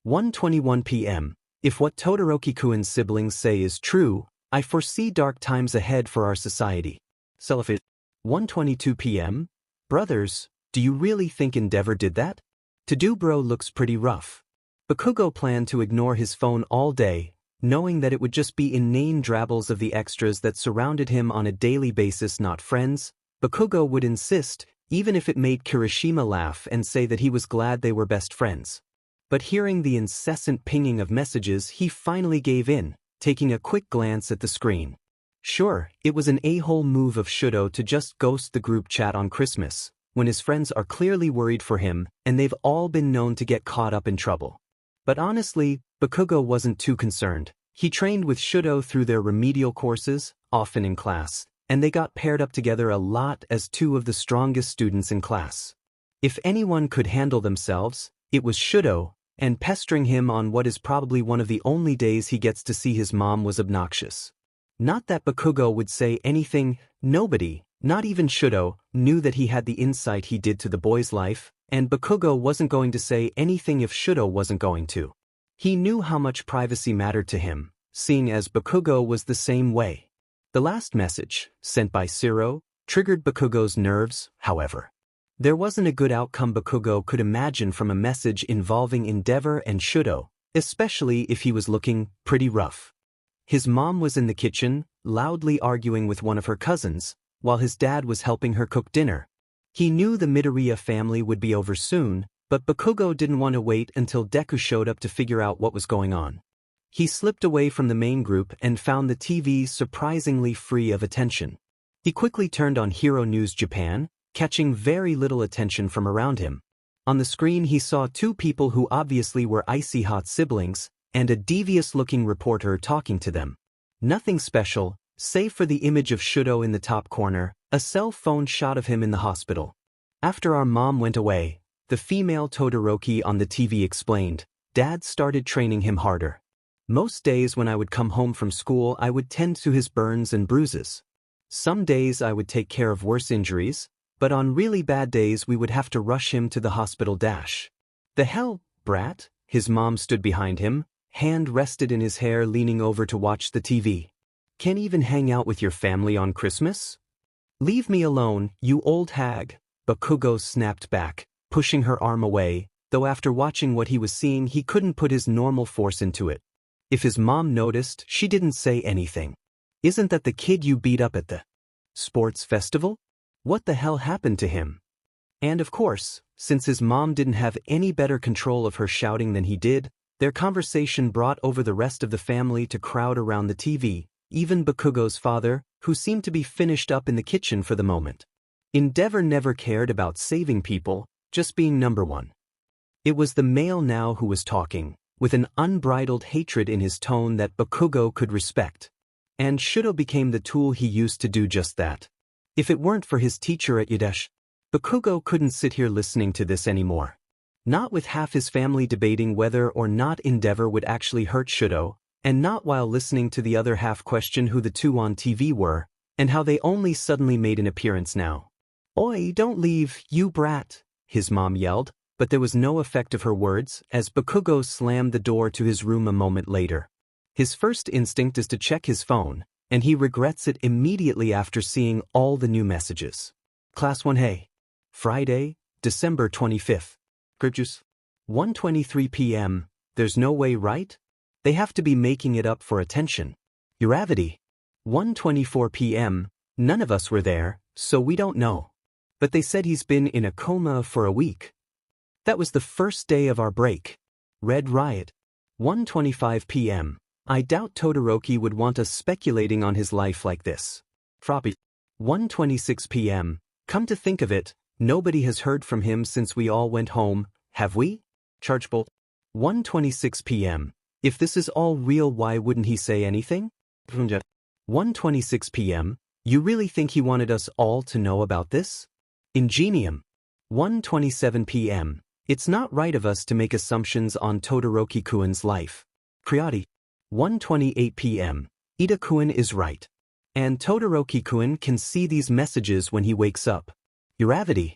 1:21 p.m. If what Todoroki-kun's siblings say is true, I foresee dark times ahead for our society. Cellophane. 1:22 p.m. Brothers, do you really think Endeavor did that? To do bro looks pretty rough. Bakugo planned to ignore his phone all day, knowing that it would just be inane drabbles of the extras that surrounded him on a daily basis, not friends. Bakugo would insist, even if it made Kirishima laugh and say that he was glad they were best friends. But hearing the incessant pinging of messages, he finally gave in, taking a quick glance at the screen. Sure, it was an a-hole move of Shudo to just ghost the group chat on Christmas, when his friends are clearly worried for him and they've all been known to get caught up in trouble. But honestly, Bakugo wasn't too concerned. He trained with Shudo through their remedial courses, often in class, and they got paired up together a lot as two of the strongest students in class. If anyone could handle themselves, it was Shudo, and pestering him on what is probably one of the only days he gets to see his mom was obnoxious. Not that Bakugo would say anything, nobody, not even Shudo, knew that he had the insight he did to the boy's life, and Bakugo wasn't going to say anything if Shudo wasn't going to. He knew how much privacy mattered to him, seeing as Bakugo was the same way. The last message, sent by Siro, triggered Bakugo's nerves, however. There wasn't a good outcome Bakugo could imagine from a message involving Endeavor and Shudo, especially if he was looking pretty rough. His mom was in the kitchen, loudly arguing with one of her cousins, while his dad was helping her cook dinner. He knew the Midoriya family would be over soon, but Bakugo didn't want to wait until Deku showed up to figure out what was going on. He slipped away from the main group and found the TV surprisingly free of attention. He quickly turned on Hero News Japan, catching very little attention from around him. On the screen he saw two people who obviously were icy hot siblings, and a devious-looking reporter talking to them. Nothing special, save for the image of Shudo in the top corner, a cell phone shot of him in the hospital. After our mom went away, the female Todoroki on the TV explained, Dad started training him harder. Most days when I would come home from school I would tend to his burns and bruises. Some days I would take care of worse injuries, but on really bad days we would have to rush him to the hospital. The hell, brat? His mom stood behind him, hand rested in his hair, leaning over to watch the TV. Can't even hang out with your family on Christmas? Leave me alone, you old hag, Bakugo snapped back, pushing her arm away, though after watching what he was seeing he couldn't put his normal force into it. If his mom noticed, she didn't say anything. Isn't that the kid you beat up at the sports festival? What the hell happened to him? And of course, since his mom didn't have any better control of her shouting than he did, their conversation brought over the rest of the family to crowd around the TV, even Bakugo's father, who seemed to be finished up in the kitchen for the moment. Endeavor never cared about saving people, just being number one. It was the male now who was talking, with an unbridled hatred in his tone that Bakugo could respect. And Shudo became the tool he used to do just that. If it weren't for his teacher at Yadesh, Bakugo couldn't sit here listening to this anymore. Not with half his family debating whether or not Endeavor would actually hurt Shudo, and not while listening to the other half question who the two on TV were, and how they only suddenly made an appearance now. "Oi, don't leave, you brat," his mom yelled, but there was no effect of her words as Bakugo slammed the door to his room a moment later. His first instinct is to check his phone, and he regrets it immediately after seeing all the new messages. Class 1A. Friday, December 25th. Gribjuice. 1:23 p.m. There's no way, right? They have to be making it up for attention. Uravity. 1:24 p.m. None of us were there, so we don't know. But they said he's been in a coma for a week. That was the first day of our break. Red Riot. 1:25 p.m. I doubt Todoroki would want us speculating on his life like this. Froppy. 1:26 p.m. Come to think of it, nobody has heard from him since we all went home, have we? Chargebolt. 1:26 p.m. If this is all real, why wouldn't he say anything? 1:26 p.m. You really think he wanted us all to know about this? Ingenium. 1:27 p.m. It's not right of us to make assumptions on Todoroki-kuen's life. Priati. 1:28 p.m. Ida-kun is right. And Todoroki-kun can see these messages when he wakes up. Uravity.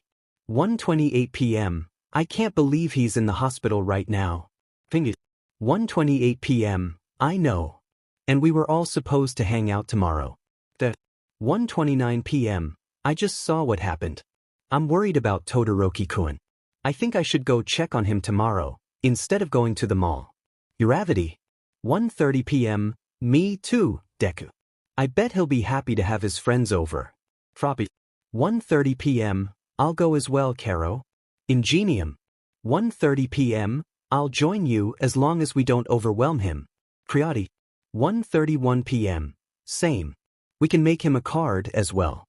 1:28 p.m. I can't believe he's in the hospital right now. Fingy. 1:28 p.m. I know. And we were all supposed to hang out tomorrow. 1:29 p.m. I just saw what happened. I'm worried about Todoroki-kun. I think I should go check on him tomorrow, instead of going to the mall. Uravity. 1:30 p.m. Me too, Deku. I bet he'll be happy to have his friends over. Froppy. 1:30 p.m. I'll go as well, Caro. Ingenium. 1:30 p.m. I'll join you as long as we don't overwhelm him. Priati. 1:31 p.m. Same. We can make him a card as well.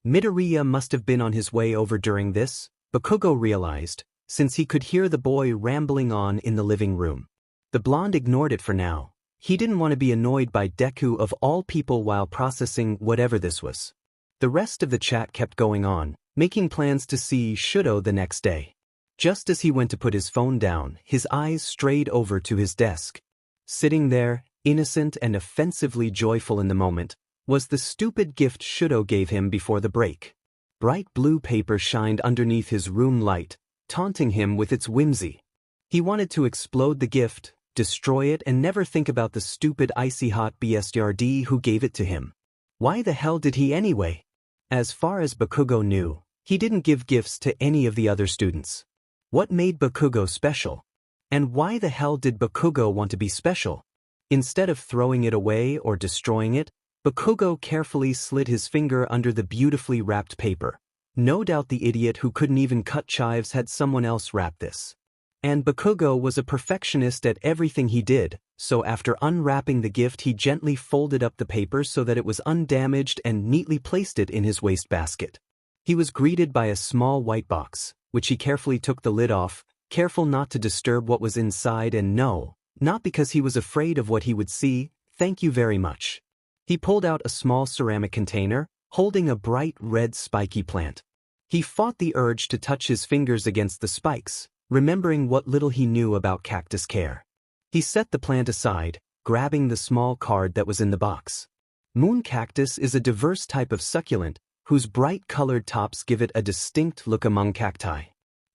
Midoriya must have been on his way over during this, Bakugo realized, since he could hear the boy rambling on in the living room. The blonde ignored it for now. He didn't want to be annoyed by Deku of all people while processing whatever this was. The rest of the chat kept going on, making plans to see Shudo the next day. Just as he went to put his phone down, his eyes strayed over to his desk. Sitting there, innocent and offensively joyful in the moment, was the stupid gift Shudo gave him before the break. Bright blue paper shined underneath his room light, taunting him with its whimsy. He wanted to explode the gift, destroy it, and never think about the stupid icy hot BSRD who gave it to him. Why the hell did he anyway? As far as Bakugo knew, he didn't give gifts to any of the other students. What made Bakugo special? And why the hell did Bakugo want to be special? Instead of throwing it away or destroying it, Bakugo carefully slid his finger under the beautifully wrapped paper. No doubt the idiot who couldn't even cut chives had someone else wrap this. And Bakugo was a perfectionist at everything he did, so after unwrapping the gift he gently folded up the paper so that it was undamaged and neatly placed it in his wastebasket. He was greeted by a small white box, which he carefully took the lid off, careful not to disturb what was inside, and no, not because he was afraid of what he would see, thank you very much. He pulled out a small ceramic container, holding a bright red spiky plant. He fought the urge to touch his fingers against the spikes, remembering what little he knew about cactus care. He set the plant aside, grabbing the small card that was in the box. Moon cactus is a diverse type of succulent, whose bright colored tops give it a distinct look among cacti.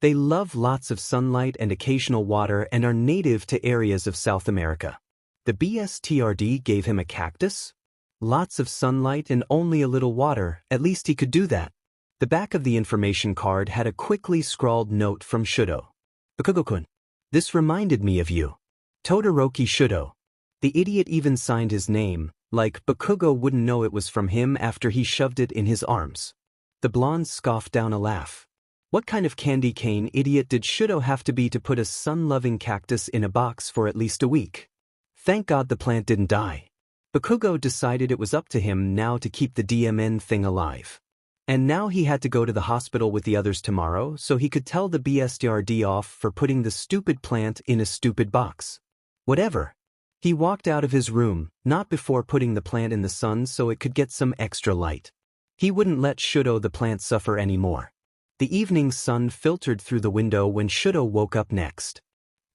They love lots of sunlight and occasional water and are native to areas of South America. The BSTRD gave him a cactus? Lots of sunlight and only a little water, at least he could do that. The back of the information card had a quickly scrawled note from Shudo. Bakugo-kun. This reminded me of you. Todoroki Shudo. The idiot even signed his name, like Bakugo wouldn't know it was from him after he shoved it in his arms. The blonde scoffed down a laugh. What kind of candy cane idiot did Shudo have to be to put a sun-loving cactus in a box for at least a week? Thank God the plant didn't die. Bakugo decided it was up to him now to keep the DMN thing alive. And now he had to go to the hospital with the others tomorrow so he could tell the BSRD off for putting the stupid plant in a stupid box. Whatever. He walked out of his room, not before putting the plant in the sun so it could get some extra light. He wouldn't let Shudo the plant suffer anymore. The evening sun filtered through the window when Shudo woke up next.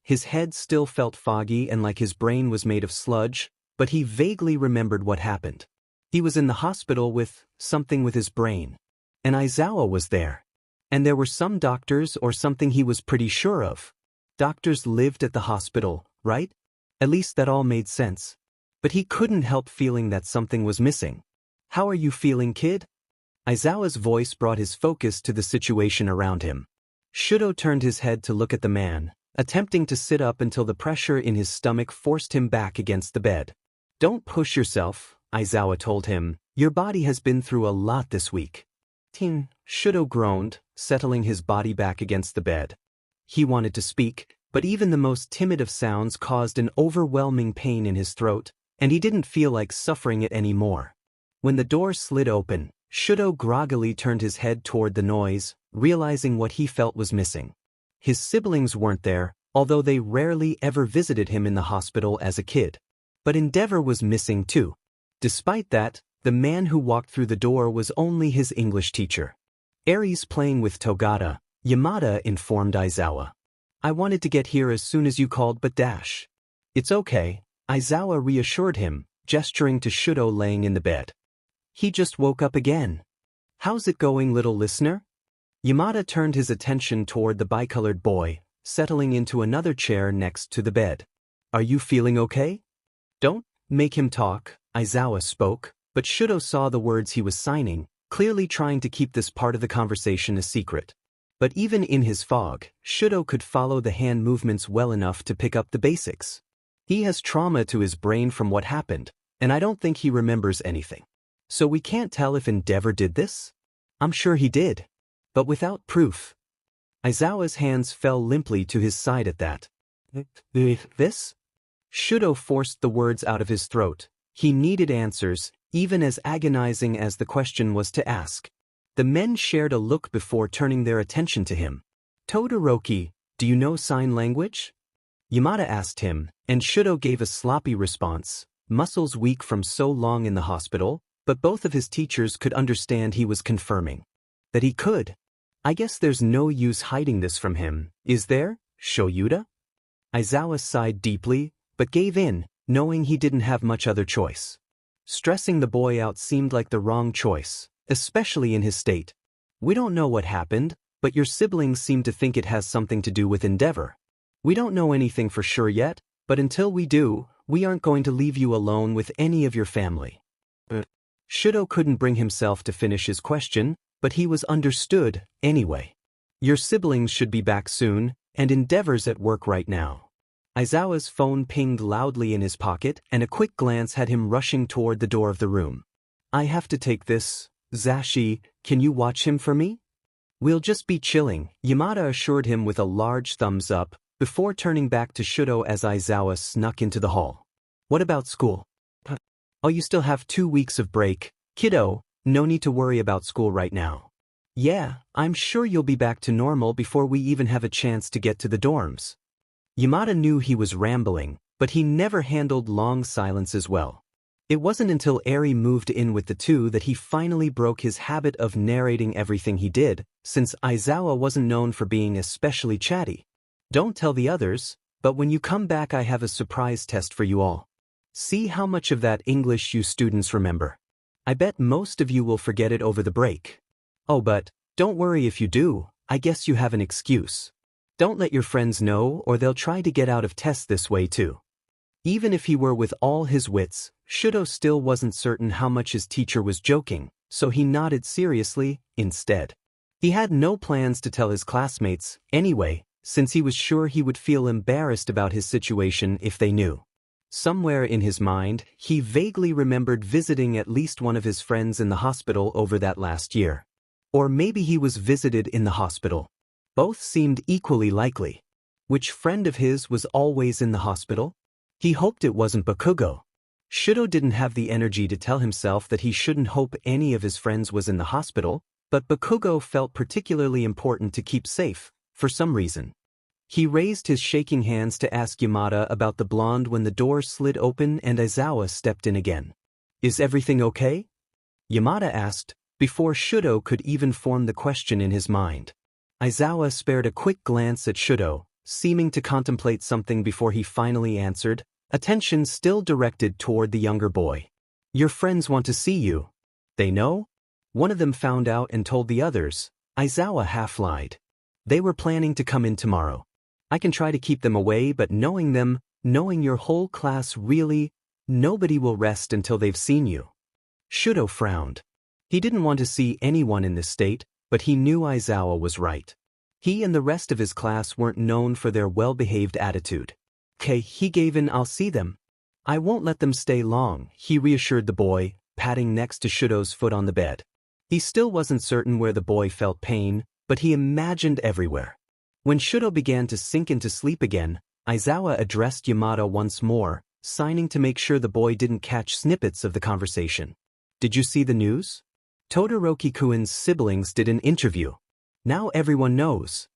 His head still felt foggy and like his brain was made of sludge, but he vaguely remembered what happened. He was in the hospital with something with his brain. And Aizawa was there. And there were some doctors or something he was pretty sure of. Doctors lived at the hospital, right? At least that all made sense. But he couldn't help feeling that something was missing. "How are you feeling, kid?" Aizawa's voice brought his focus to the situation around him. Shudo turned his head to look at the man, attempting to sit up until the pressure in his stomach forced him back against the bed. "Don't push yourself," Aizawa told him. "Your body has been through a lot this week." Shudo groaned, settling his body back against the bed. He wanted to speak, but even the most timid of sounds caused an overwhelming pain in his throat, and he didn't feel like suffering it anymore. When the door slid open, Shudo groggily turned his head toward the noise, realizing what he felt was missing. His siblings weren't there, although they rarely ever visited him in the hospital as a kid. But Endeavor was missing too. Despite that, the man who walked through the door was only his English teacher. "Aries playing with Togata," Yamada informed Aizawa. "I wanted to get here as soon as you called but dash." "It's okay," Aizawa reassured him, gesturing to Shudo laying in the bed. "He just woke up again." "How's it going, little listener?" Yamada turned his attention toward the bicolored boy, settling into another chair next to the bed. "Are you feeling okay?" "Don't make him talk," Aizawa spoke, but Shudo saw the words he was signing, clearly trying to keep this part of the conversation a secret. But even in his fog, Shudo could follow the hand movements well enough to pick up the basics. He has trauma to his brain from what happened, and I don't think he remembers anything. So we can't tell if Endeavor did this? I'm sure he did. But without proof. Aizawa's hands fell limply to his side at that. This? Shudo forced the words out of his throat. He needed answers, even as agonizing as the question was to ask. The men shared a look before turning their attention to him. "Todoroki, do you know sign language?" Yamada asked him, and Shudo gave a sloppy response, muscles weak from so long in the hospital, but both of his teachers could understand he was confirming that he could. "I guess there's no use hiding this from him, is there, Shoyuda?" Aizawa sighed deeply, but gave in, knowing he didn't have much other choice. Stressing the boy out seemed like the wrong choice, especially in his state. "We don't know what happened, but your siblings seem to think it has something to do with Endeavor. We don't know anything for sure yet, but until we do, we aren't going to leave you alone with any of your family." Shudo couldn't bring himself to finish his question, but he was understood, anyway. "Your siblings should be back soon, and Endeavor's at work right now." Aizawa's phone pinged loudly in his pocket, and a quick glance had him rushing toward the door of the room. "I have to take this. Zashi, can you watch him for me?" "We'll just be chilling," Yamada assured him with a large thumbs up, before turning back to Shudo as Aizawa snuck into the hall. "What about school?" "Oh, you still have 2 weeks of break. Kiddo, no need to worry about school right now." "Yeah, I'm sure you'll be back to normal before we even have a chance to get to the dorms." Yamada knew he was rambling, but he never handled long silences well. It wasn't until Eri moved in with the two that he finally broke his habit of narrating everything he did, since Aizawa wasn't known for being especially chatty. "Don't tell the others, but when you come back I have a surprise test for you all. See how much of that English you students remember. I bet most of you will forget it over the break. Oh, but don't worry if you do, I guess you have an excuse. Don't let your friends know or they'll try to get out of tests this way too." Even if he were with all his wits, Shudo still wasn't certain how much his teacher was joking, so he nodded seriously, instead. He had no plans to tell his classmates, anyway, since he was sure he would feel embarrassed about his situation if they knew. Somewhere in his mind, he vaguely remembered visiting at least one of his friends in the hospital over that last year. Or maybe he was visited in the hospital. Both seemed equally likely. Which friend of his was always in the hospital? He hoped it wasn't Bakugo. Shudo didn't have the energy to tell himself that he shouldn't hope any of his friends was in the hospital, but Bakugo felt particularly important to keep safe, for some reason. He raised his shaking hands to ask Yamada about the blonde when the door slid open and Aizawa stepped in again. "Is everything okay?" Yamada asked, before Shudo could even form the question in his mind. Aizawa spared a quick glance at Shudo, seeming to contemplate something before he finally answered, attention still directed toward the younger boy. "Your friends want to see you." "They know?" One of them found out and told the others. Aizawa half lied. "They were planning to come in tomorrow. I can try to keep them away, but knowing them, knowing your whole class really, nobody will rest until they've seen you." Shudo frowned. He didn't want to see anyone in this state, but he knew Aizawa was right. He and the rest of his class weren't known for their well-behaved attitude. "'Kay," he gave in, "I'll see them. I won't let them stay long," he reassured the boy, patting next to Shudo's foot on the bed. He still wasn't certain where the boy felt pain, but he imagined everywhere. When Shudo began to sink into sleep again, Aizawa addressed Yamada once more, signing to make sure the boy didn't catch snippets of the conversation. "Did you see the news? Todoroki-kun's siblings did an interview. Now everyone knows."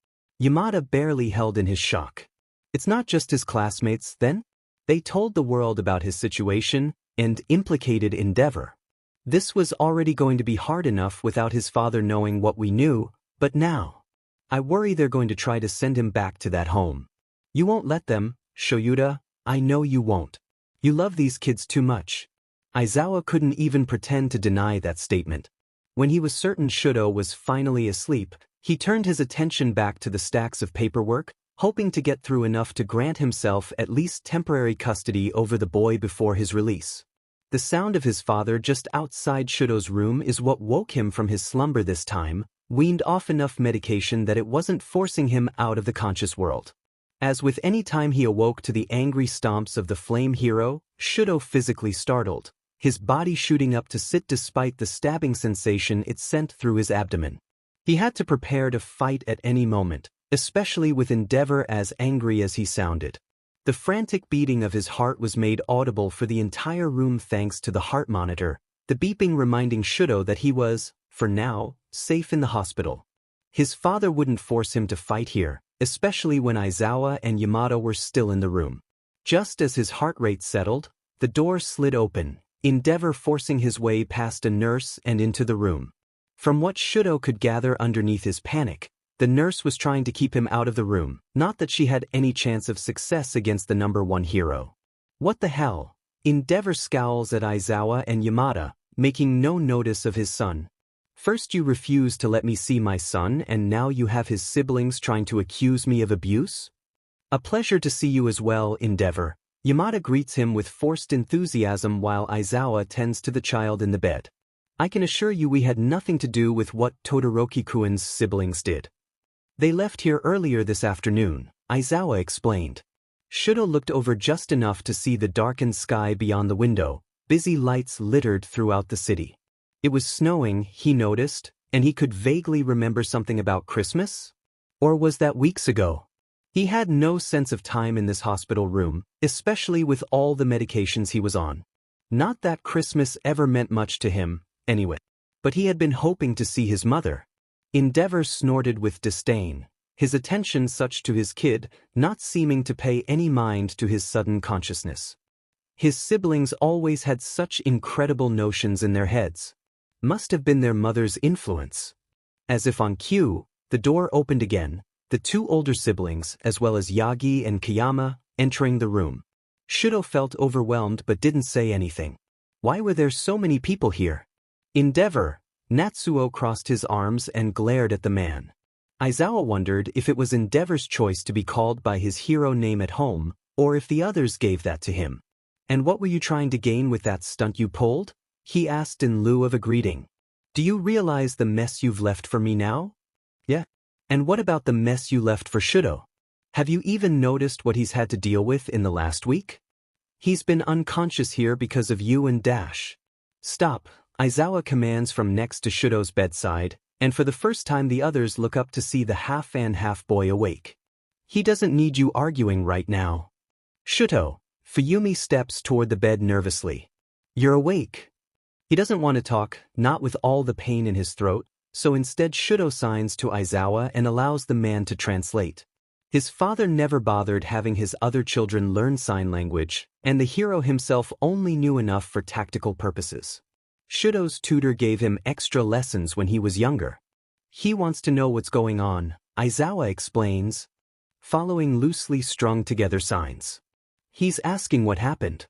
Yamada barely held in his shock. "It's not just his classmates, then? They told the world about his situation and implicated Endeavor. This was already going to be hard enough without his father knowing what we knew, but now, I worry they're going to try to send him back to that home. You won't let them, Shoyuda, I know you won't. You love these kids too much." Aizawa couldn't even pretend to deny that statement. When he was certain Shudo was finally asleep, he turned his attention back to the stacks of paperwork, hoping to get through enough to grant himself at least temporary custody over the boy before his release. The sound of his father just outside Shudo's room is what woke him from his slumber this time, weaned off enough medication that it wasn't forcing him out of the conscious world. As with any time he awoke to the angry stomps of the flame hero, Shudo physically startled, his body shooting up to sit despite the stabbing sensation it sent through his abdomen. He had to prepare to fight at any moment, especially with Endeavor as angry as he sounded. The frantic beating of his heart was made audible for the entire room thanks to the heart monitor, the beeping reminding Shudo that he was, for now, safe in the hospital. His father wouldn't force him to fight here, especially when Aizawa and Yamada were still in the room. Just as his heart rate settled, the door slid open, Endeavor forcing his way past a nurse and into the room. From what Shudo could gather underneath his panic, the nurse was trying to keep him out of the room, not that she had any chance of success against the #1 hero. "What the hell?" Endeavor scowls at Aizawa and Yamada, making no notice of his son. "First you refused to let me see my son and now you have his siblings trying to accuse me of abuse?" "A pleasure to see you as well, Endeavor." Yamada greets him with forced enthusiasm while Aizawa tends to the child in the bed. "I can assure you we had nothing to do with what Todoroki-kun's siblings did. They left here earlier this afternoon," Aizawa explained. Shudo looked over just enough to see the darkened sky beyond the window, busy lights littered throughout the city. It was snowing, he noticed, and he could vaguely remember something about Christmas? Or was that weeks ago? He had no sense of time in this hospital room, especially with all the medications he was on. Not that Christmas ever meant much to him, anyway. But he had been hoping to see his mother. Endeavor snorted with disdain, his attention such to his kid, not seeming to pay any mind to his sudden consciousness. His siblings always had such incredible notions in their heads. Must have been their mother's influence. As if on cue, the door opened again, the two older siblings, as well as Yagi and Kayama, entering the room. Shudo felt overwhelmed but didn't say anything. Why were there so many people here? Endeavor. Natsuo crossed his arms and glared at the man. Aizawa wondered if it was Endeavor's choice to be called by his hero name at home, or if the others gave that to him. "And what were you trying to gain with that stunt you pulled?" he asked in lieu of a greeting. "Do you realize the mess you've left for me now?" "Yeah. And what about the mess you left for Shudo? Have you even noticed what he's had to deal with in the last week? He's been unconscious here because of you and Dash." "Stop," Aizawa commands from next to Shudo's bedside, and for the first time the others look up to see the half-man-half boy awake. "He doesn't need you arguing right now." "Shudo." Fuyumi steps toward the bed nervously. "You're awake." He doesn't want to talk, not with all the pain in his throat, so instead Shudo signs to Aizawa and allows the man to translate. His father never bothered having his other children learn sign language, and the hero himself only knew enough for tactical purposes. Shudo's tutor gave him extra lessons when he was younger. He wants to know what's going on, Aizawa explains, following loosely strung together signs. He's asking what happened.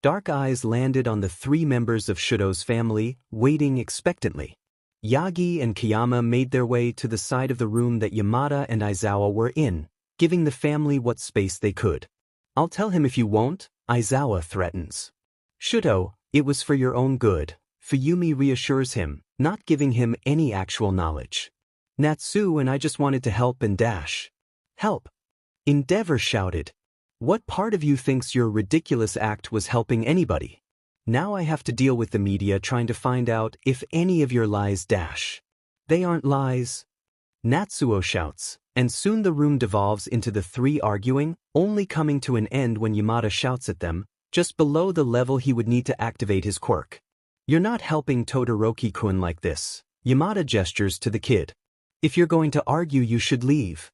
Dark eyes landed on the three members of Shudo's family, waiting expectantly. Yagi and Kiyama made their way to the side of the room that Yamada and Aizawa were in, giving the family what space they could. "I'll tell him if you won't," Aizawa threatens. "Shudo, it was for your own good," Fuyumi reassures him, not giving him any actual knowledge. "Natsu and I just wanted to help and dash." "Help!" Endeavor shouted. "What part of you thinks your ridiculous act was helping anybody? Now I have to deal with the media trying to find out if any of your lies dash." "They aren't lies," Natsuo shouts, and soon the room devolves into the three arguing, only coming to an end when Yamada shouts at them, just below the level he would need to activate his quirk. "You're not helping Todoroki-kun like this," Yamada gestures to the kid. "If you're going to argue, you should leave.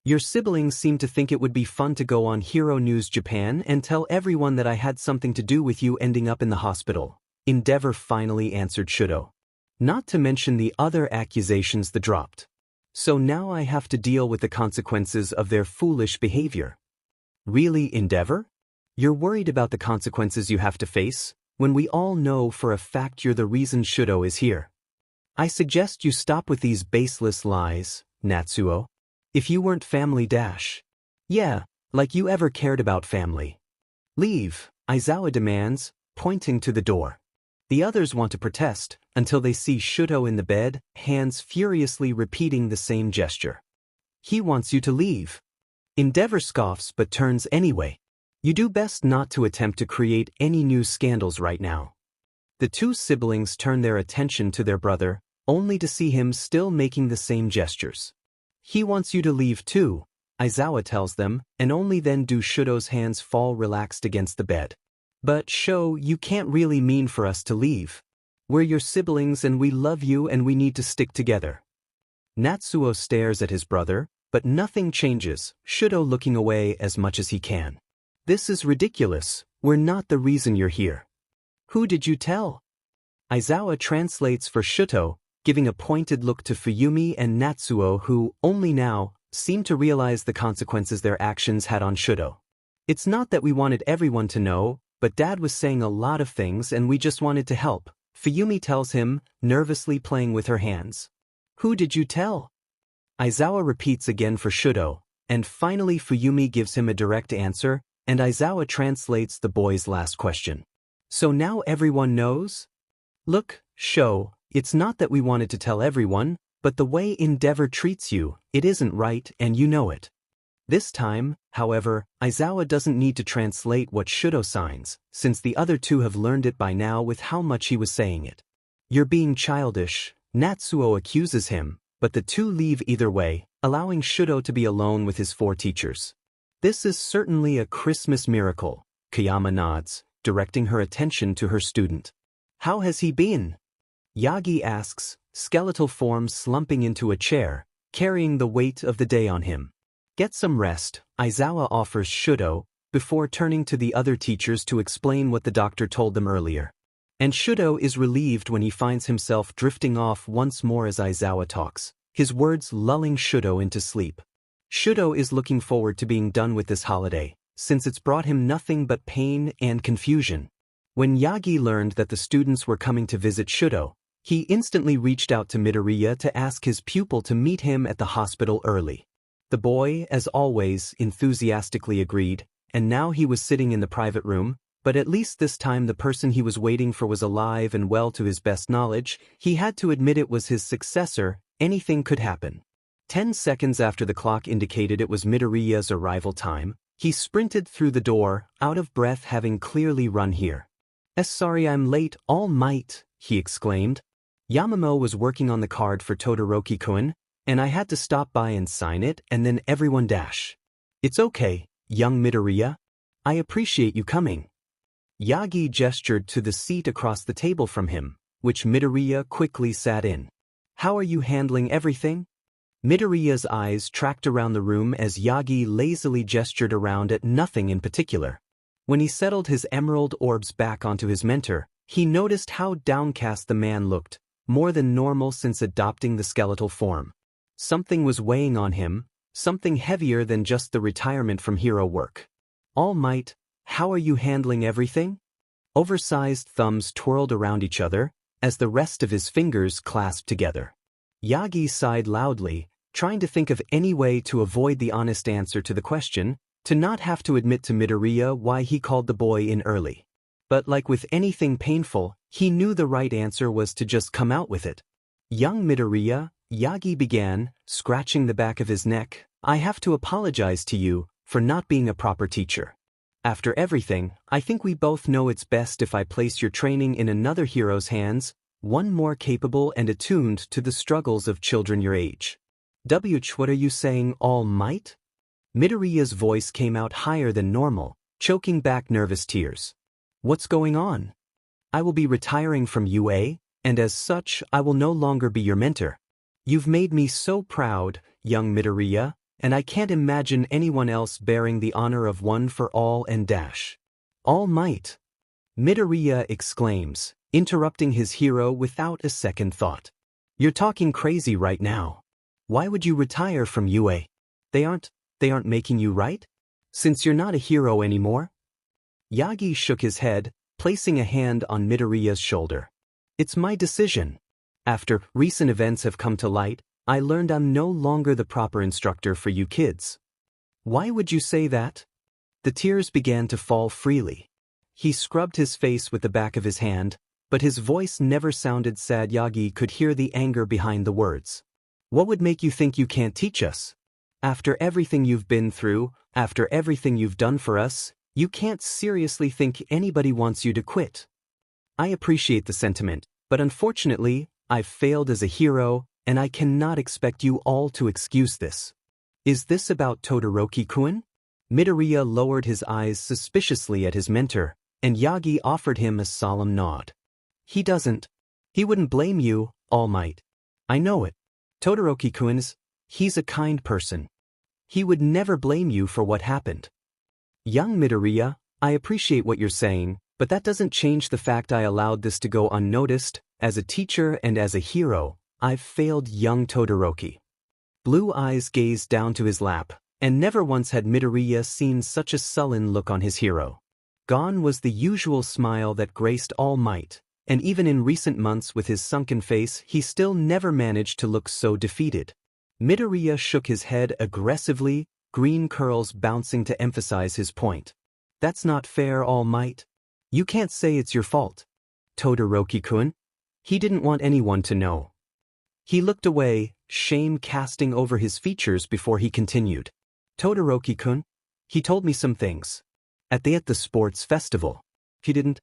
Your siblings seem to think it would be fun to go on Hero News Japan and tell everyone that I had something to do with you ending up in the hospital," Endeavor finally answered Shudo. "Not to mention the other accusations that dropped. So now I have to deal with the consequences of their foolish behavior." "Really, Endeavor? You're worried about the consequences you have to face, when we all know for a fact you're the reason Shudo is here?" "I suggest you stop with these baseless lies, Natsuo. If you weren't family dash." "Yeah, like you ever cared about family." "Leave," Aizawa demands, pointing to the door. The others want to protest, until they see Shudo in the bed, hands furiously repeating the same gesture. "He wants you to leave." Endeavor scoffs but turns anyway. "You do best not to attempt to create any new scandals right now." The two siblings turn their attention to their brother, only to see him still making the same gestures. "He wants you to leave too," Aizawa tells them, and only then do Shudo's hands fall relaxed against the bed. "But Sho, you can't really mean for us to leave. We're your siblings and we love you and we need to stick together." Natsuo stares at his brother, but nothing changes, Shudo looking away as much as he can. "This is ridiculous, we're not the reason you're here." "Who did you tell?" Aizawa translates for Shudo, giving a pointed look to Fuyumi and Natsuo who, only now, seem to realize the consequences their actions had on Shudo. "It's not that we wanted everyone to know, but Dad was saying a lot of things and we just wanted to help," Fuyumi tells him, nervously playing with her hands. "Who did you tell?" Aizawa repeats again for Shudo, and finally Fuyumi gives him a direct answer, and Aizawa translates the boy's last question. "So now everyone knows?" "Look, Sho, it's not that we wanted to tell everyone, but the way Endeavor treats you, it isn't right and you know it." This time, however, Aizawa doesn't need to translate what Shudo signs, since the other two have learned it by now with how much he was saying it. "You're being childish," Natsuo accuses him, but the two leave either way, allowing Shudo to be alone with his four teachers. "This is certainly a Christmas miracle," Kiyama nods, directing her attention to her student. "How has he been?" Yagi asks, skeletal form slumping into a chair, carrying the weight of the day on him. "Get some rest," Aizawa offers Shudo, before turning to the other teachers to explain what the doctor told them earlier. And Shudo is relieved when he finds himself drifting off once more as Aizawa talks, his words lulling Shudo into sleep. Shudo is looking forward to being done with this holiday, since it's brought him nothing but pain and confusion. When Yagi learned that the students were coming to visit Shudo, he instantly reached out to Midoriya to ask his pupil to meet him at the hospital early. The boy, as always, enthusiastically agreed, and now he was sitting in the private room, but at least this time the person he was waiting for was alive and well to his best knowledge. He had to admit it was his successor, anything could happen. 10 seconds after the clock indicated it was Midoriya's arrival time, he sprinted through the door, out of breath having clearly run here. Sorry I'm late, all might," he exclaimed. "Yamamo was working on the card for Todoroki-kun, and I had to stop by and sign it and then everyone dash." "It's okay, young Midoriya. I appreciate you coming." Yagi gestured to the seat across the table from him, which Midoriya quickly sat in. "How are you handling everything?" Midoriya's eyes tracked around the room as Yagi lazily gestured around at nothing in particular. When he settled his emerald orbs back onto his mentor, he noticed how downcast the man looked, more than normal since adopting the skeletal form. Something was weighing on him, something heavier than just the retirement from hero work. All Might, how are you handling everything? Oversized thumbs twirled around each other, as the rest of his fingers clasped together. Yagi sighed loudly, trying to think of any way to avoid the honest answer to the question, to not have to admit to Midoriya why he called the boy in early. But like with anything painful, he knew the right answer was to just come out with it. Young Midoriya, Yagi began, scratching the back of his neck, I have to apologize to you for not being a proper teacher. After everything, I think we both know it's best if I place your training in another hero's hands, one more capable and attuned to the struggles of children your age. What are you saying, All Might? Midoriya's voice came out higher than normal, choking back nervous tears. What's going on? I will be retiring from UA, and as such, I will no longer be your mentor. You've made me so proud, young Midoriya, and I can't imagine anyone else bearing the honor of one for all and dash. All Might! Midoriya exclaims, interrupting his hero without a second thought. You're talking crazy right now. Why would you retire from UA? They aren't making you right? Since you're not a hero anymore? Yagi shook his head, placing a hand on Midoriya's shoulder. It's my decision. After recent events have come to light, I learned I'm no longer the proper instructor for you kids. Why would you say that? The tears began to fall freely. He scrubbed his face with the back of his hand, but his voice never sounded sad. Yagi could hear the anger behind the words. What would make you think you can't teach us? After everything you've been through, after everything you've done for us, you can't seriously think anybody wants you to quit. I appreciate the sentiment, but unfortunately, I've failed as a hero, and I cannot expect you all to excuse this. Is this about Todoroki-kun? Midoriya lowered his eyes suspiciously at his mentor, and Yagi offered him a solemn nod. He wouldn't blame you, All Might. I know it. Todoroki-kun he's a kind person. He would never blame you for what happened. Young Midoriya, I appreciate what you're saying, but that doesn't change the fact I allowed this to go unnoticed. As a teacher and as a hero, I've failed young Todoroki. Blue eyes gazed down to his lap, and never once had Midoriya seen such a sullen look on his hero. Gone was the usual smile that graced All Might, and even in recent months with his sunken face he still never managed to look so defeated. Midoriya shook his head aggressively, green curls bouncing to emphasize his point. That's not fair, All Might. You can't say it's your fault. Todoroki-kun? He didn't want anyone to know. He looked away, shame casting over his features before he continued. Todoroki-kun? He told me some things. At the sports festival. He didn't.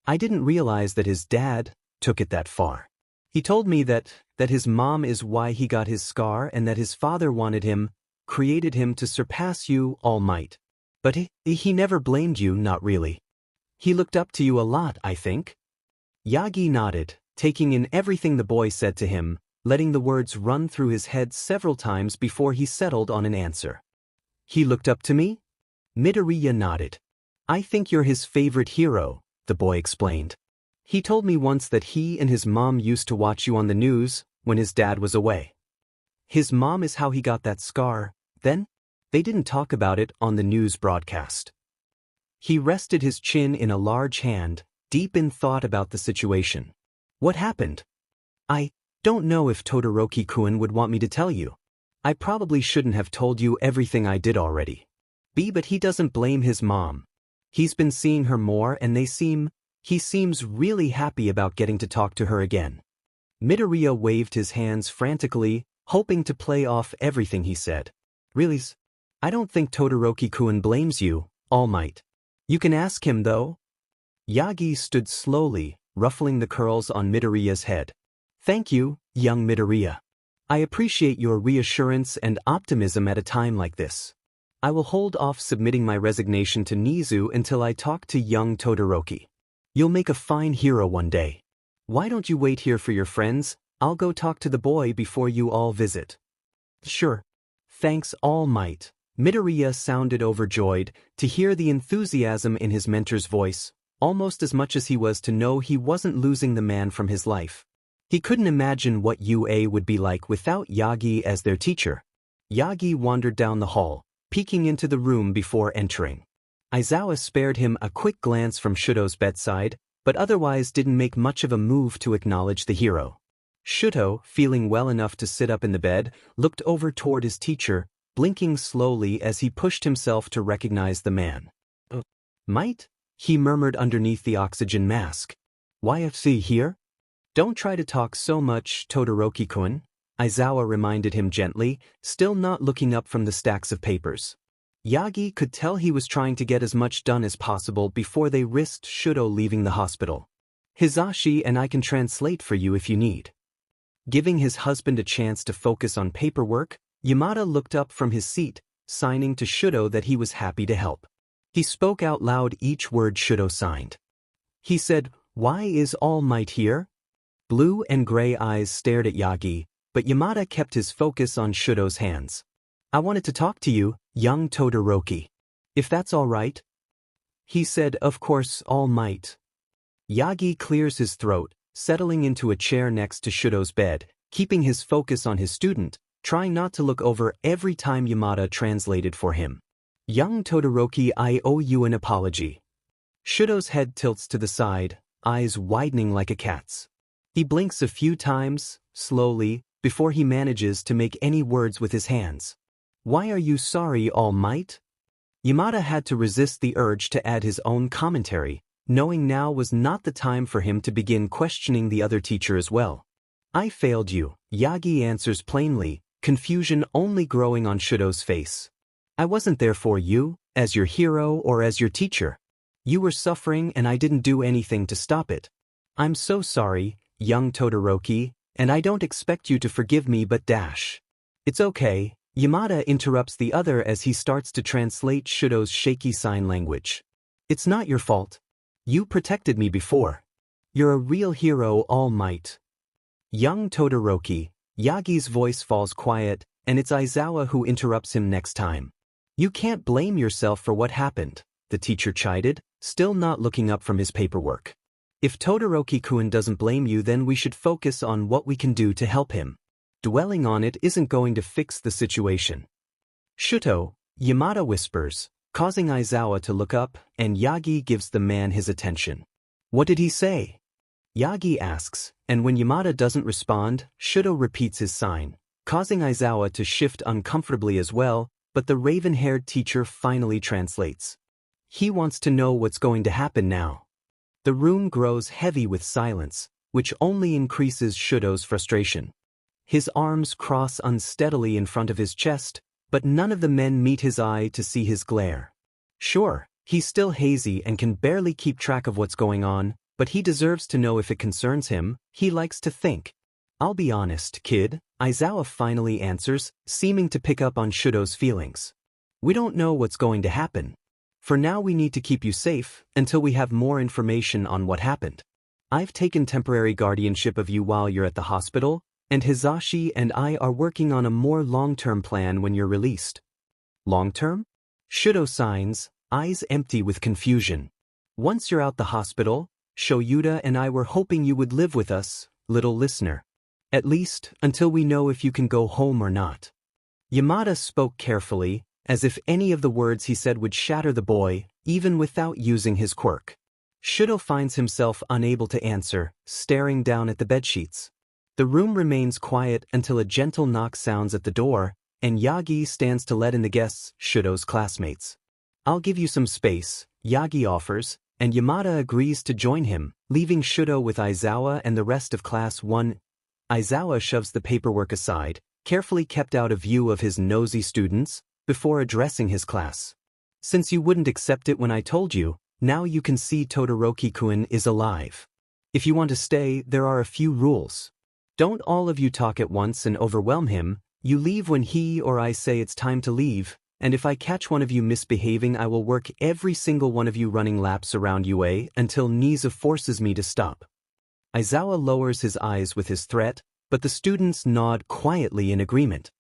I didn't realize that his dad took it that far. He told me that his mom is why he got his scar and that his father wanted him, created him to surpass you, All Might. But he never blamed you, not really. He looked up to you a lot, I think. Yagi nodded, taking in everything the boy said to him, letting the words run through his head several times before he settled on an answer. He looked up to me? Midoriya nodded. I think you're his favorite hero, the boy explained. He told me once that he and his mom used to watch you on the news when his dad was away. His mom is how he got that scar, then? They didn't talk about it on the news broadcast. He rested his chin in a large hand, deep in thought about the situation. What happened? I don't know if Todoroki-kun would want me to tell you. I probably shouldn't have told you everything I did already. But he doesn't blame his mom. He's been seeing her more and he seems really happy about getting to talk to her again. Midoriya waved his hands frantically, hoping to play off everything he said. Really? I don't think Todoroki-kun blames you, All Might. You can ask him though. Yagi stood slowly, ruffling the curls on Midoriya's head. Thank you, young Midoriya. I appreciate your reassurance and optimism at a time like this. I will hold off submitting my resignation to Nizu until I talk to young Todoroki. You'll make a fine hero one day. Why don't you wait here for your friends? I'll go talk to the boy before you all visit. Sure. Thanks, All Might. Midoriya sounded overjoyed to hear the enthusiasm in his mentor's voice, almost as much as he was to know he wasn't losing the man from his life. He couldn't imagine what UA would be like without Yagi as their teacher. Yagi wandered down the hall, peeking into the room before entering. Aizawa spared him a quick glance from Shuto's bedside, but otherwise didn't make much of a move to acknowledge the hero. Shuto, feeling well enough to sit up in the bed, looked over toward his teacher, blinking slowly as he pushed himself to recognize the man. Might? He murmured underneath the oxygen mask. YFC here? Don't try to talk so much, Todoroki-kun, Aizawa reminded him gently, still not looking up from the stacks of papers. Yagi could tell he was trying to get as much done as possible before they risked Shuto leaving the hospital. Hizashi and I can translate for you if you need. Giving his husband a chance to focus on paperwork, Yamada looked up from his seat, signing to Shuto that he was happy to help. He spoke out loud each word Shuto signed. He said, "Why is All Might here?" Blue and gray eyes stared at Yagi, but Yamada kept his focus on Shuto's hands. "I wanted to talk to you, young Todoroki. If that's all right?" He said, "Of course, All Might." Yagi clears his throat, settling into a chair next to Shuto's bed, keeping his focus on his student, trying not to look over every time Yamada translated for him. "Young Todoroki, I owe you an apology." Shuto's head tilts to the side, eyes widening like a cat's. He blinks a few times, slowly, before he manages to make any words with his hands. "Why are you sorry, All Might?" Yamada had to resist the urge to add his own commentary, knowing now was not the time for him to begin questioning the other teacher as well. "I failed you," Yagi answers plainly, confusion only growing on Shuto's face. "I wasn't there for you, as your hero or as your teacher. You were suffering and I didn't do anything to stop it. I'm so sorry, young Todoroki, and I don't expect you to forgive me but dash." "It's okay," Yamada interrupts the other as he starts to translate Shuto's shaky sign language. "It's not your fault. You protected me before. You're a real hero, All Might." "Young Todoroki," Yagi's voice falls quiet, and it's Aizawa who interrupts him next time. "You can't blame yourself for what happened," the teacher chided, still not looking up from his paperwork. "If Todoroki-kun doesn't blame you, then we should focus on what we can do to help him. Dwelling on it isn't going to fix the situation." "Shuto," Yamada whispers, causing Aizawa to look up, and Yagi gives the man his attention. "What did he say?" Yagi asks, and when Yamada doesn't respond, Shuto repeats his sign, causing Aizawa to shift uncomfortably as well, but the raven-haired teacher finally translates. "He wants to know what's going to happen now." The room grows heavy with silence, which only increases Shuto's frustration. His arms cross unsteadily in front of his chest, but none of the men meet his eye to see his glare. Sure, he's still hazy and can barely keep track of what's going on, but he deserves to know if it concerns him, he likes to think. "I'll be honest, kid," Aizawa finally answers, seeming to pick up on Shuto's feelings. "We don't know what's going to happen. For now we need to keep you safe, until we have more information on what happened. I've taken temporary guardianship of you while you're at the hospital, and Hizashi and I are working on a more long-term plan when you're released." "Long-term?" Shuto signs, eyes empty with confusion. "Once you're out the hospital, Shoyuta and I were hoping you would live with us, little listener. At least, until we know if you can go home or not." Yamada spoke carefully, as if any of the words he said would shatter the boy, even without using his quirk. Shuto finds himself unable to answer, staring down at the bedsheets. The room remains quiet until a gentle knock sounds at the door, and Yagi stands to let in the guests, Shuto's classmates. "I'll give you some space," Yagi offers, and Yamada agrees to join him, leaving Shuto with Aizawa and the rest of Class 1. Aizawa shoves the paperwork aside, carefully kept out of view of his nosy students, before addressing his class. "Since you wouldn't accept it when I told you, now you can see Todoroki-kun is alive. If you want to stay, there are a few rules. Don't all of you talk at once and overwhelm him. You leave when he or I say it's time to leave, and if I catch one of you misbehaving, I will work every single one of you running laps around UA until Niza forces me to stop." Aizawa lowers his eyes with his threat, but the students nod quietly in agreement.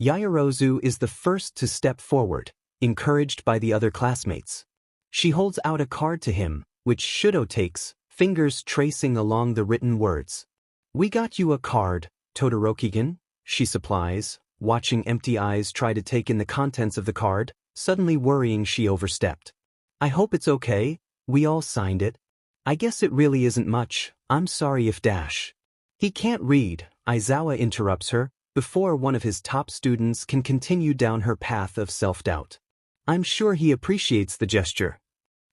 Yaoyorozu is the first to step forward, encouraged by the other classmates. She holds out a card to him, which Shudo takes, fingers tracing along the written words. "We got you a card, Todoroki-gun," she supplies, watching empty eyes try to take in the contents of the card, suddenly worrying she overstepped. "I hope it's okay, we all signed it." "I guess it really isn't much, I'm sorry if dash." "He can't read," Aizawa interrupts her, before one of his top students can continue down her path of self-doubt. "I'm sure he appreciates the gesture."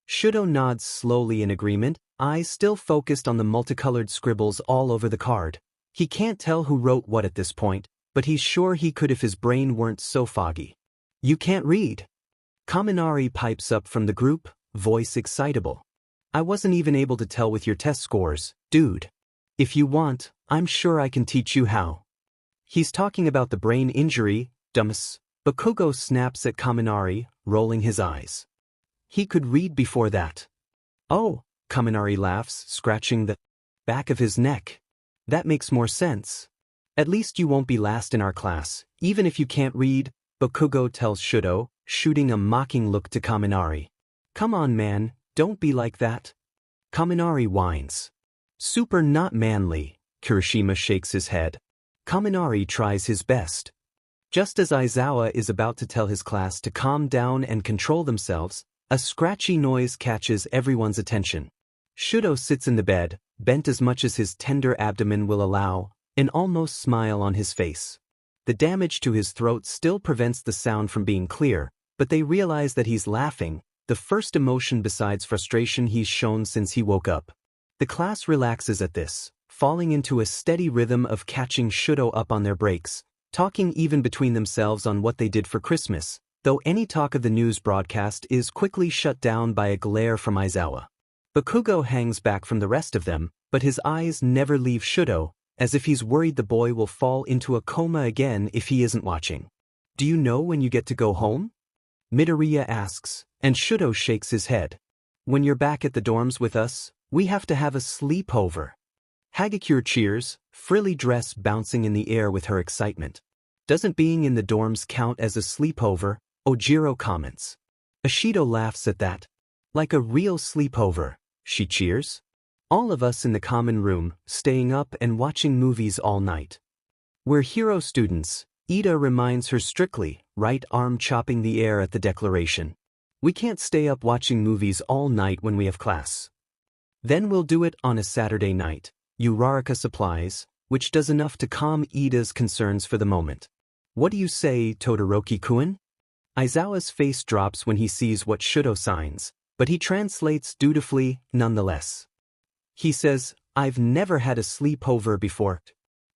Shudo nods slowly in agreement, eyes still focused on the multicolored scribbles all over the card. He can't tell who wrote what at this point, but he's sure he could if his brain weren't so foggy. "You can't read?" Kaminari pipes up from the group, voice excitable. "I wasn't even able to tell with your test scores, dude. If you want, I'm sure I can teach you how." He's talking about the brain injury, dumbass. Bakugo snaps at Kaminari, rolling his eyes. "He could read before that." "Oh," Kaminari laughs, scratching the back of his neck. "That makes more sense. At least you won't be last in our class, even if you can't read," Bakugo tells Shudo, shooting a mocking look to Kaminari. "Come on man, don't be like that." Kaminari whines. "Super not manly," Kirishima shakes his head. Kaminari tries his best. Just as Aizawa is about to tell his class to calm down and control themselves, a scratchy noise catches everyone's attention. Shudo sits in the bed, bent as much as his tender abdomen will allow, an almost smile on his face. The damage to his throat still prevents the sound from being clear, but they realize that he's laughing, the first emotion besides frustration he's shown since he woke up. The class relaxes at this, falling into a steady rhythm of catching Shudo up on their breaks, talking even between themselves on what they did for Christmas, though any talk of the news broadcast is quickly shut down by a glare from Aizawa. Bakugo hangs back from the rest of them, but his eyes never leave Shudo, as if he's worried the boy will fall into a coma again if he isn't watching. "Do you know when you get to go home?" Midoriya asks, and Shudo shakes his head. "When you're back at the dorms with us, we have to have a sleepover." Hagakure cheers, frilly dress bouncing in the air with her excitement. "Doesn't being in the dorms count as a sleepover?" Ojiro comments. Ashido laughs at that. "Like a real sleepover," she cheers. "All of us in the common room, staying up and watching movies all night." "We're hero students," Ida reminds her strictly, right arm chopping the air at the declaration. "We can't stay up watching movies all night when we have class." "Then we'll do it on a Saturday night," Uraraka supplies, which does enough to calm Ida's concerns for the moment. "What do you say, Todoroki-kun?" Aizawa's face drops when he sees what Shudo signs, but he translates dutifully, nonetheless. He says, "I've never had a sleepover before."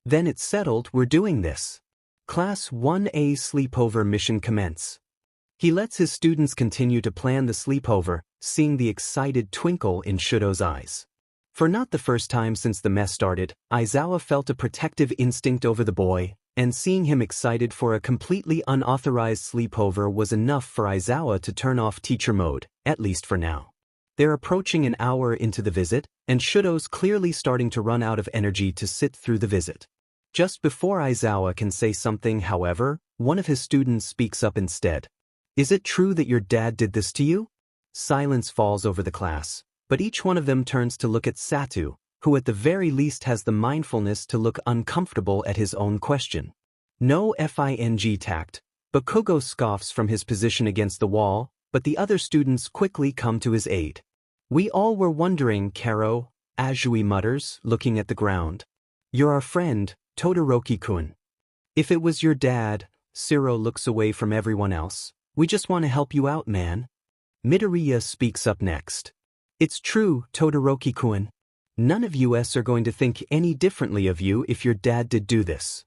"Then it's settled, we're doing this. Class 1A sleepover mission commence." He lets his students continue to plan the sleepover, seeing the excited twinkle in Shudo's eyes. For not the first time since the mess started, Aizawa felt a protective instinct over the boy, and seeing him excited for a completely unauthorized sleepover was enough for Aizawa to turn off teacher mode, at least for now. They're approaching an hour into the visit, and Shudo's clearly starting to run out of energy to sit through the visit. Just before Aizawa can say something, however, one of his students speaks up instead. "Is it true that your dad did this to you?" Silence falls over the class, but each one of them turns to look at Satu, who at the very least has the mindfulness to look uncomfortable at his own question. No fing tact. Bakugo scoffs from his position against the wall, but the other students quickly come to his aid. "We all were wondering, Karo," Azui mutters, looking at the ground. "You're our friend, Todoroki-kun." "If it was your dad," Siro looks away from everyone else, "we just want to help you out, man." Midoriya speaks up next. "It's true, Todoroki-kun. None of us are going to think any differently of you if your dad did do this."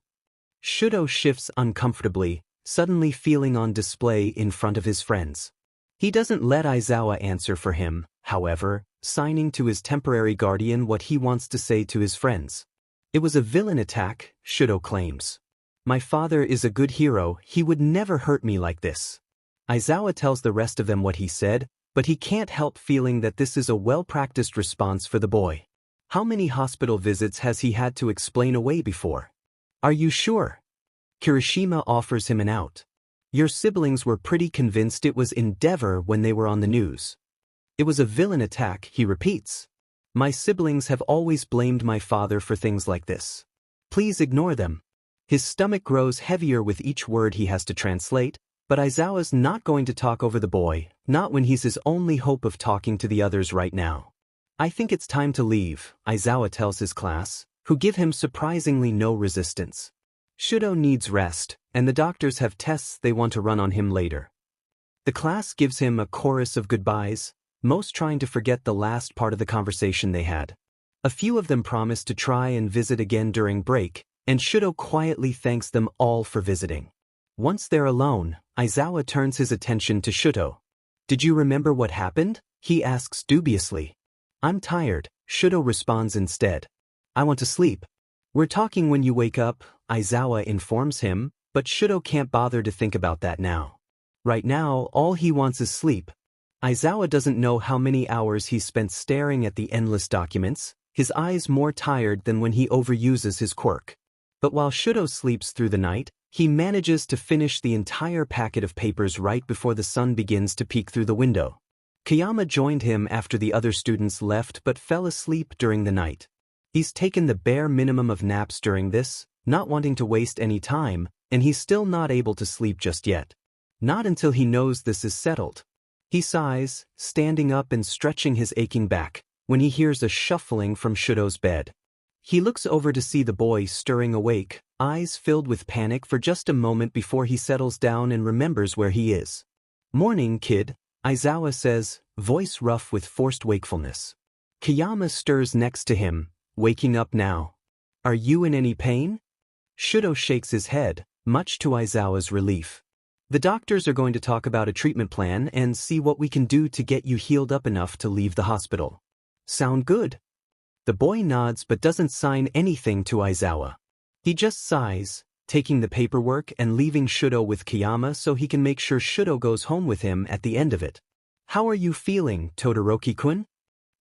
Shudo shifts uncomfortably, suddenly feeling on display in front of his friends. He doesn't let Aizawa answer for him, however, signing to his temporary guardian what he wants to say to his friends. "It was a villain attack," Shudo claims. "My father is a good hero, he would never hurt me like this." Aizawa tells the rest of them what he said, but he can't help feeling that this is a well-practiced response for the boy. How many hospital visits has he had to explain away before? "Are you sure?" Kirishima offers him an out. Your siblings were pretty convinced it was Endeavor when they were on the news. It was a villain attack, he repeats. My siblings have always blamed my father for things like this. Please ignore them. His stomach grows heavier with each word he has to translate, but Aizawa's not going to talk over the boy, not when he's his only hope of talking to the others right now. I think it's time to leave, Aizawa tells his class, who give him surprisingly no resistance. Shudo needs rest, and the doctors have tests they want to run on him later. The class gives him a chorus of goodbyes, most trying to forget the last part of the conversation they had. A few of them promise to try and visit again during break, and Shudo quietly thanks them all for visiting. Once they're alone, Aizawa turns his attention to Shudo. Did you remember what happened? He asks dubiously. I'm tired, Shudo responds instead. I want to sleep. We're talking when you wake up, Aizawa informs him, but Shudo can't bother to think about that now. Right now, all he wants is sleep. Aizawa doesn't know how many hours he's spent staring at the endless documents, his eyes more tired than when he overuses his quirk. But while Shudo sleeps through the night, he manages to finish the entire packet of papers right before the sun begins to peek through the window. Kayama joined him after the other students left but fell asleep during the night. He's taken the bare minimum of naps during this, not wanting to waste any time, and he's still not able to sleep just yet. Not until he knows this is settled. He sighs, standing up and stretching his aching back, when he hears a shuffling from Shudo's bed. He looks over to see the boy stirring awake, eyes filled with panic for just a moment before he settles down and remembers where he is. Morning, kid, Aizawa says, voice rough with forced wakefulness. Kayama stirs next to him, waking up now. Are you in any pain? Shudo shakes his head, much to Aizawa's relief. The doctors are going to talk about a treatment plan and see what we can do to get you healed up enough to leave the hospital. Sound good? The boy nods but doesn't sign anything to Aizawa. He just sighs, taking the paperwork and leaving Shudo with Kayama so he can make sure Shudo goes home with him at the end of it. How are you feeling, Todoroki-kun?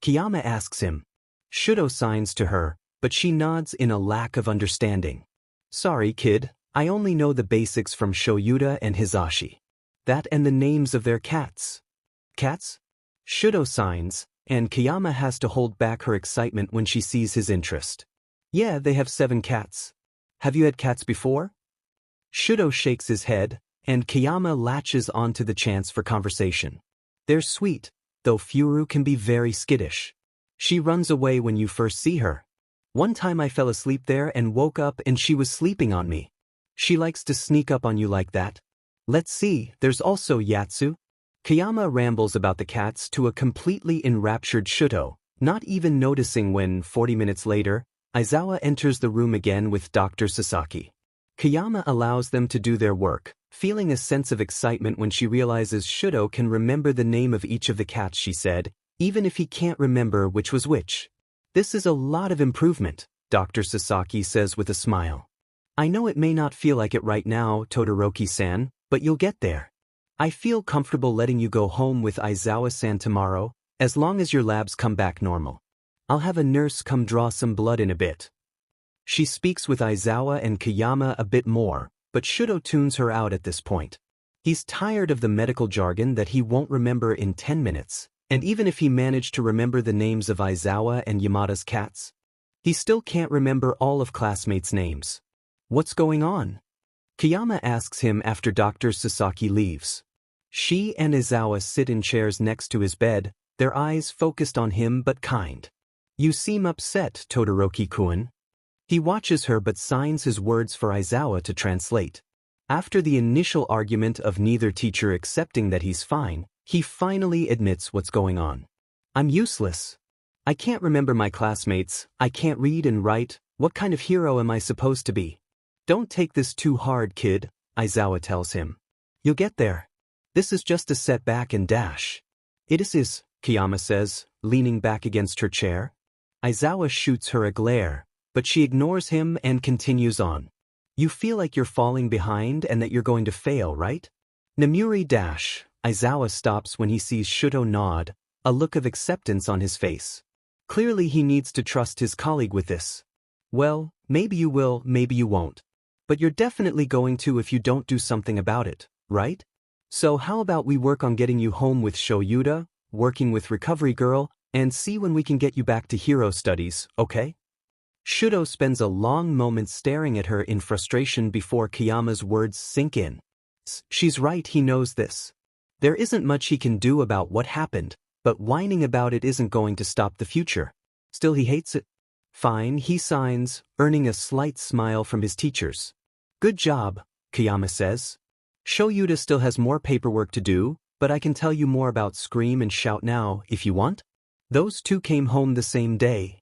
Kayama asks him. Shudo signs to her, but she nods in a lack of understanding. Sorry, kid, I only know the basics from Shoyuta and Hizashi. That and the names of their cats. Cats? Shudo signs, and Kayama has to hold back her excitement when she sees his interest. Yeah, they have 7 cats. Have you had cats before? Shudo shakes his head, and Kayama latches onto the chance for conversation. They're sweet, though Furu can be very skittish. She runs away when you first see her. One time I fell asleep there and woke up and she was sleeping on me. She likes to sneak up on you like that. Let's see, there's also Yatsu. Kayama rambles about the cats to a completely enraptured Shudo, not even noticing when, 40 minutes later, Aizawa enters the room again with Dr. Sasaki. Kayama allows them to do their work, feeling a sense of excitement when she realizes Shudo can remember the name of each of the cats she said, even if he can't remember which was which. This is a lot of improvement, Dr. Sasaki says with a smile. I know it may not feel like it right now, Todoroki-san, but you'll get there. I feel comfortable letting you go home with Aizawa-san tomorrow, as long as your labs come back normal. I'll have a nurse come draw some blood in a bit. She speaks with Aizawa and Kayama a bit more, but Shudo tunes her out at this point. He's tired of the medical jargon that he won't remember in 10 minutes, and even if he managed to remember the names of Aizawa and Yamada's cats, he still can't remember all of classmates' names. What's going on? Kayama asks him after Dr. Sasaki leaves. She and Aizawa sit in chairs next to his bed, their eyes focused on him but kind. You seem upset, Todoroki-kun. He watches her but signs his words for Aizawa to translate. After the initial argument of neither teacher accepting that he's fine, he finally admits what's going on. I'm useless. I can't remember my classmates, I can't read and write, what kind of hero am I supposed to be? Don't take this too hard, kid, Aizawa tells him. You'll get there. This is just a setback and dash. It is, Kayama says, leaning back against her chair. Aizawa shoots her a glare, but she ignores him and continues on. You feel like you're falling behind and that you're going to fail, right? Namuri dash. Aizawa stops when he sees Shudo nod, a look of acceptance on his face. Clearly he needs to trust his colleague with this. Well, maybe you will, maybe you won't. But you're definitely going to if you don't do something about it, right? So how about we work on getting you home with Shoyuta, working with Recovery Girl, and see when we can get you back to hero studies, okay? Shudo spends a long moment staring at her in frustration before Kayama's words sink in. She's right, he knows this. There isn't much he can do about what happened, but whining about it isn't going to stop the future. Still, he hates it. Fine, he signs, earning a slight smile from his teachers. Good job, Kayama says. Shoyuta still has more paperwork to do, but I can tell you more about Scream and Shout now, if you want. Those two came home the same day.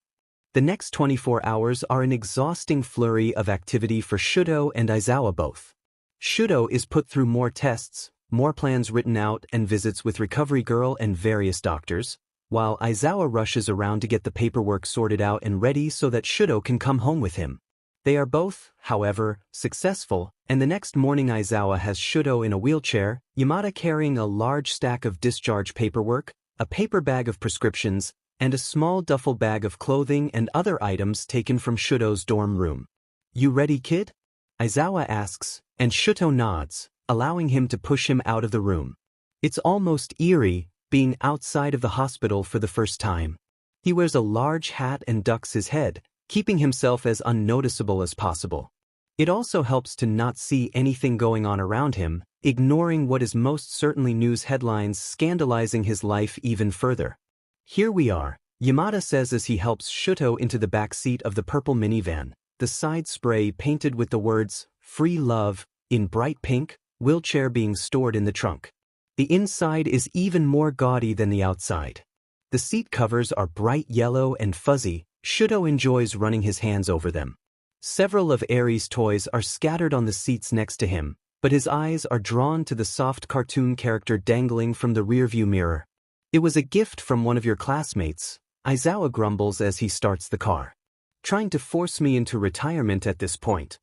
The next 24 hours are an exhausting flurry of activity for Shudo and Aizawa both. Shudo is put through more tests, more plans written out and visits with Recovery Girl and various doctors, while Aizawa rushes around to get the paperwork sorted out and ready so that Shudo can come home with him. They are both, however, successful, and the next morning Aizawa has Shudo in a wheelchair, Yamada carrying a large stack of discharge paperwork, a paper bag of prescriptions, and a small duffel bag of clothing and other items taken from Shudo's dorm room. You ready, kid? Aizawa asks, and Shudo nods, allowing him to push him out of the room. It's almost eerie, being outside of the hospital for the first time. He wears a large hat and ducks his head, keeping himself as unnoticeable as possible. It also helps to not see anything going on around him, ignoring what is most certainly news headlines scandalizing his life even further. Here we are, Yamada says as he helps Shudo into the back seat of the purple minivan, the side spray painted with the words, Free Love, in bright pink, wheelchair being stored in the trunk. The inside is even more gaudy than the outside. The seat covers are bright yellow and fuzzy. Shudo enjoys running his hands over them. Several of Eri's toys are scattered on the seats next to him, but his eyes are drawn to the soft cartoon character dangling from the rearview mirror. It was a gift from one of your classmates, Aizawa grumbles as he starts the car. Trying to force me into retirement at this point.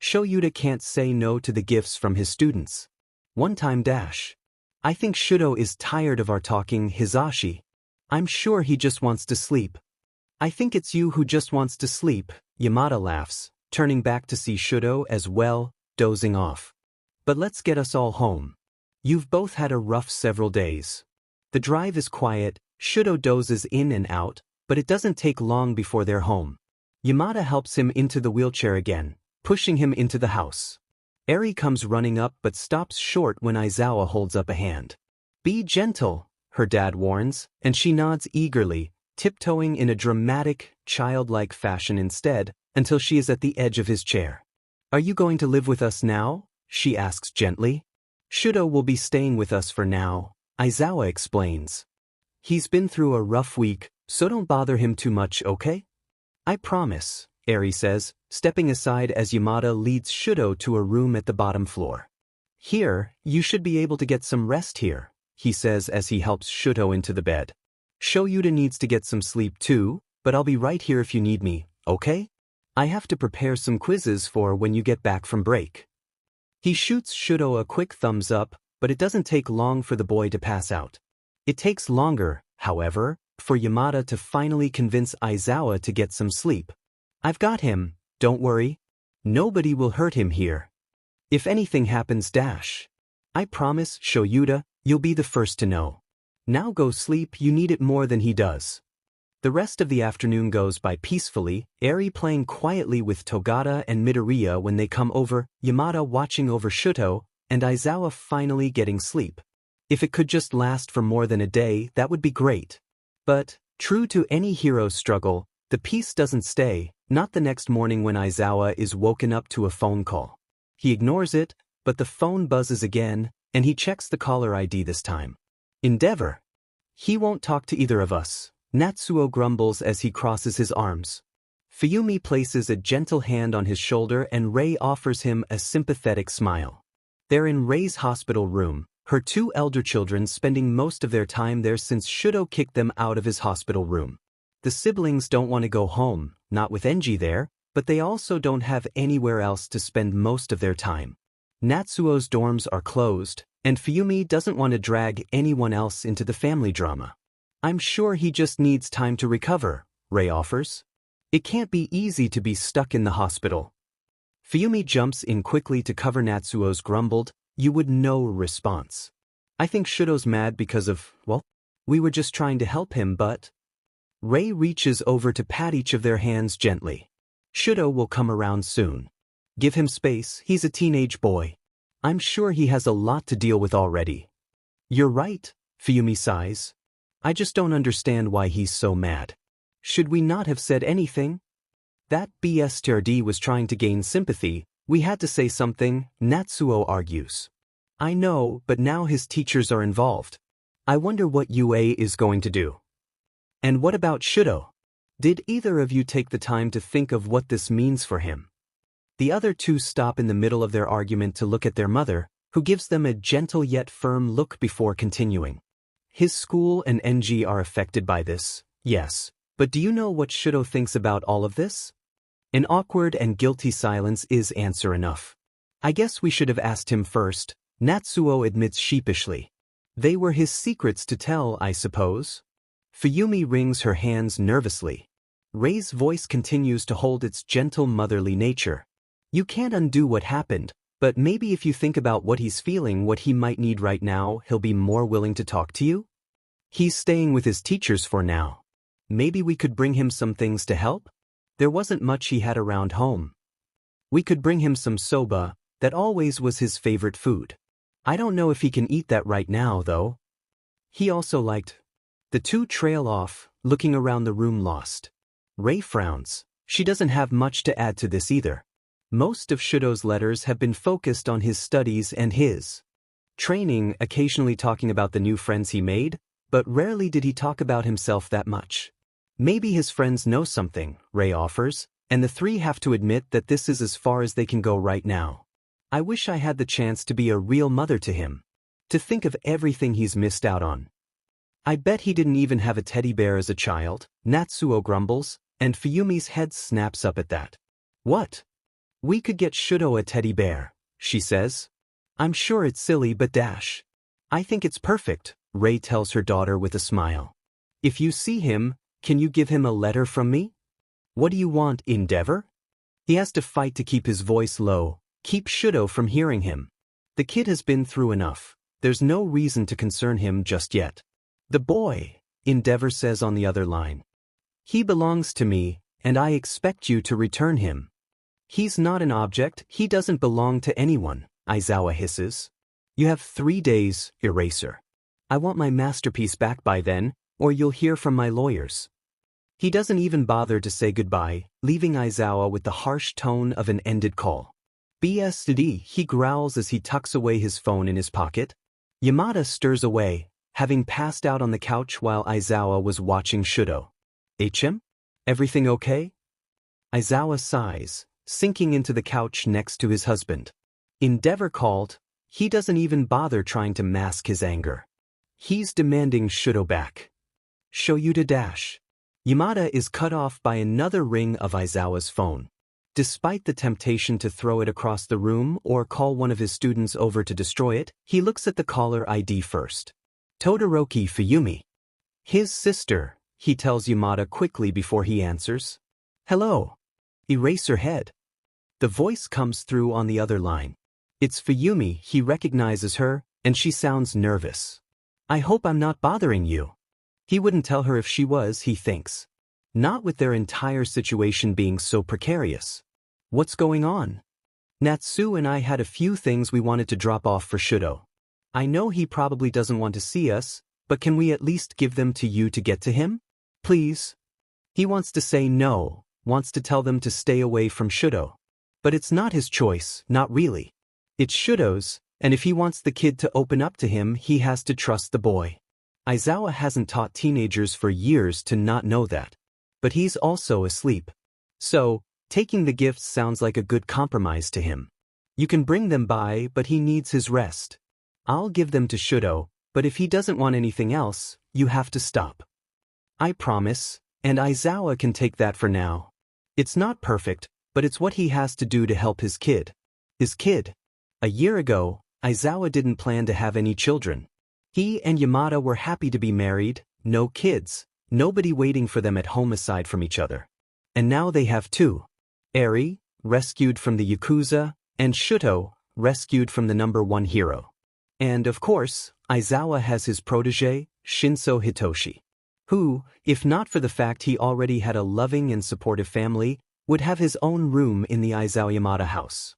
Shoyuta can't say no to the gifts from his students. One time dash. I think Shudo is tired of our talking, Hisashi. I'm sure he just wants to sleep. I think it's you who just wants to sleep, Yamada laughs, turning back to see Shudo as well, dozing off. But let's get us all home. You've both had a rough several days. The drive is quiet, Shudo dozes in and out, but it doesn't take long before they're home. Yamada helps him into the wheelchair again, pushing him into the house. Eri comes running up but stops short when Aizawa holds up a hand. Be gentle, her dad warns, and she nods eagerly, tiptoeing in a dramatic, childlike fashion instead, until she is at the edge of his chair. Are you going to live with us now? She asks gently. Shudo will be staying with us for now, Aizawa explains. He's been through a rough week, so don't bother him too much, okay? I promise, Eri says, stepping aside as Yamada leads Shudo to a room at the bottom floor. Here, you should be able to get some rest here, he says as he helps Shudo into the bed. Shoyuta needs to get some sleep too, but I'll be right here if you need me, okay? I have to prepare some quizzes for when you get back from break. He shoots Shudo a quick thumbs up, but it doesn't take long for the boy to pass out. It takes longer, however, for Yamada to finally convince Aizawa to get some sleep. I've got him, don't worry. Nobody will hurt him here. If anything happens dash. I promise, Shoyuta, you'll be the first to know. Now go sleep, you need it more than he does. The rest of the afternoon goes by peacefully, Eri playing quietly with Togata and Midoriya when they come over, Yamada watching over Shudo, and Aizawa finally getting sleep. If it could just last for more than a day, that would be great. But, true to any hero's struggle, the peace doesn't stay, not the next morning when Aizawa is woken up to a phone call. He ignores it, but the phone buzzes again, and he checks the caller ID this time. Endeavor. He won't talk to either of us, Natsuo grumbles as he crosses his arms. Fuyumi places a gentle hand on his shoulder and Rei offers him a sympathetic smile. They're in Rei's hospital room, her two elder children spending most of their time there since Shudo kicked them out of his hospital room. The siblings don't want to go home, not with Enji there, but they also don't have anywhere else to spend most of their time. Natsuo's dorms are closed, and Fuyumi doesn't want to drag anyone else into the family drama. I'm sure he just needs time to recover, Rei offers. It can't be easy to be stuck in the hospital. Fuyumi jumps in quickly to cover Natsuo's grumbled, "You would know" response. "I think Shudo's mad because of, well, we were just trying to help him, but..." Rei reaches over to pat each of their hands gently. "Shudo will come around soon. Give him space, he's a teenage boy. I'm sure he has a lot to deal with already." "You're right," Fuyumi sighs. "I just don't understand why he's so mad. Should we not have said anything?" "That BSTRD was trying to gain sympathy, we had to say something," Natsuo argues. "I know, but now his teachers are involved. I wonder what UA is going to do." "And what about Shudo? Did either of you take the time to think of what this means for him?" The other two stop in the middle of their argument to look at their mother, who gives them a gentle yet firm look before continuing. "His school and NG are affected by this, yes, but do you know what Shudo thinks about all of this?" An awkward and guilty silence is answer enough. "I guess we should have asked him first," Natsuo admits sheepishly. "They were his secrets to tell, I suppose." Fuyumi wrings her hands nervously. Rei's voice continues to hold its gentle motherly nature. "You can't undo what happened, but maybe if you think about what he's feeling, what he might need right now, he'll be more willing to talk to you? He's staying with his teachers for now. Maybe we could bring him some things to help? There wasn't much he had around home. We could bring him some soba, that always was his favorite food. I don't know if he can eat that right now, though. He also liked..." The two trail off, looking around the room lost. Rei frowns. She doesn't have much to add to this either. Most of Shudo's letters have been focused on his studies and his training, occasionally talking about the new friends he made, but rarely did he talk about himself that much. "Maybe his friends know something," Rei offers, "and the three have to admit that this is as far as they can go right now. I wish I had the chance to be a real mother to him. To think of everything he's missed out on." "I bet he didn't even have a teddy bear as a child," Natsuo grumbles, and Fuyumi's head snaps up at that. "What? We could get Shudo a teddy bear," she says. "I'm sure it's silly, but dash. I think it's perfect," Rei tells her daughter with a smile. "If you see him, can you give him a letter from me?" "What do you want, Endeavor?" He has to fight to keep his voice low, keep Shudo from hearing him. The kid has been through enough. There's no reason to concern him just yet. "The boy," Endeavor says on the other line. "He belongs to me, and I expect you to return him." "He's not an object, he doesn't belong to anyone," Aizawa hisses. "You have 3 days, Eraser. I want my masterpiece back by then, or you'll hear from my lawyers." He doesn't even bother to say goodbye, leaving Aizawa with the harsh tone of an ended call. "BSD," he growls as he tucks away his phone in his pocket. Yamada stirs away, having passed out on the couch while Aizawa was watching Shudo. "HM? Everything okay?" Aizawa sighs, sinking into the couch next to his husband. Endeavor called. He doesn't even bother trying to mask his anger. He's demanding Shudo back. "Show you to dash." Yamada is cut off by another ring of Aizawa's phone. Despite the temptation to throw it across the room or call one of his students over to destroy it, he looks at the caller ID first. Todoroki Fuyumi. "His sister," he tells Yamada quickly before he answers. "Hello." Eraser head. The voice comes through on the other line. It's Fuyumi. He recognizes her, and she sounds nervous. "I hope I'm not bothering you." He wouldn't tell her if she was, he thinks. Not with their entire situation being so precarious. "What's going on?" "Natsu and I had a few things we wanted to drop off for Shudo. I know he probably doesn't want to see us, but can we at least give them to you to get to him? Please?" He wants to say no, wants to tell them to stay away from Shudo. But it's not his choice, not really. It's Shudo's, and if he wants the kid to open up to him, he has to trust the boy. Aizawa hasn't taught teenagers for years to not know that. But he's also asleep. So, taking the gifts sounds like a good compromise to him. You can bring them by, but he needs his rest. I'll give them to Shudo, but if he doesn't want anything else, you have to stop. I promise, and Aizawa can take that for now. It's not perfect, but it's what he has to do to help his kid. His kid. A year ago, Aizawa didn't plan to have any children. He and Yamada were happy to be married, no kids, nobody waiting for them at home aside from each other. And now they have 2. Eri, rescued from the Yakuza, and Shuto, rescued from the #1 hero. And of course, Aizawa has his protege, Shinso Hitoshi, who, if not for the fact he already had a loving and supportive family, would have his own room in the Aizawa Yamada house.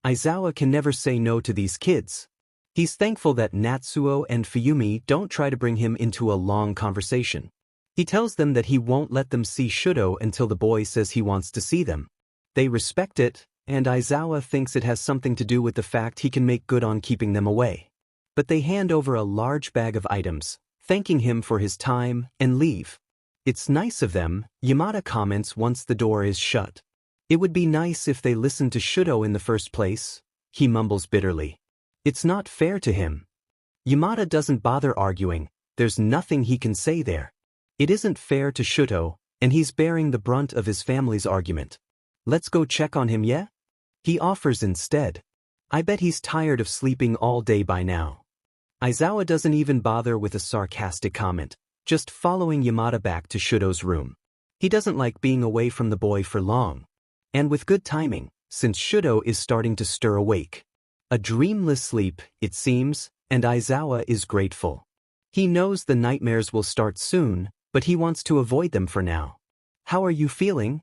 Aizawa can never say no to these kids. He's thankful that Natsuo and Fuyumi don't try to bring him into a long conversation. He tells them that he won't let them see Shuto until the boy says he wants to see them. They respect it, and Aizawa thinks it has something to do with the fact he can make good on keeping them away. But they hand over a large bag of items, thanking him for his time, and leave. It's nice of them, Yamada comments once the door is shut. It would be nice if they listened to Shuto in the first place, he mumbles bitterly. It's not fair to him. Yamada doesn't bother arguing, there's nothing he can say there. It isn't fair to Shuto, and he's bearing the brunt of his family's argument. Let's go check on him, yeah? He offers instead. I bet he's tired of sleeping all day by now. Aizawa doesn't even bother with a sarcastic comment, just following Yamada back to Shuto's room. He doesn't like being away from the boy for long. And with good timing, since Shuto is starting to stir awake. A dreamless sleep, it seems, and Aizawa is grateful. He knows the nightmares will start soon, but he wants to avoid them for now. How are you feeling?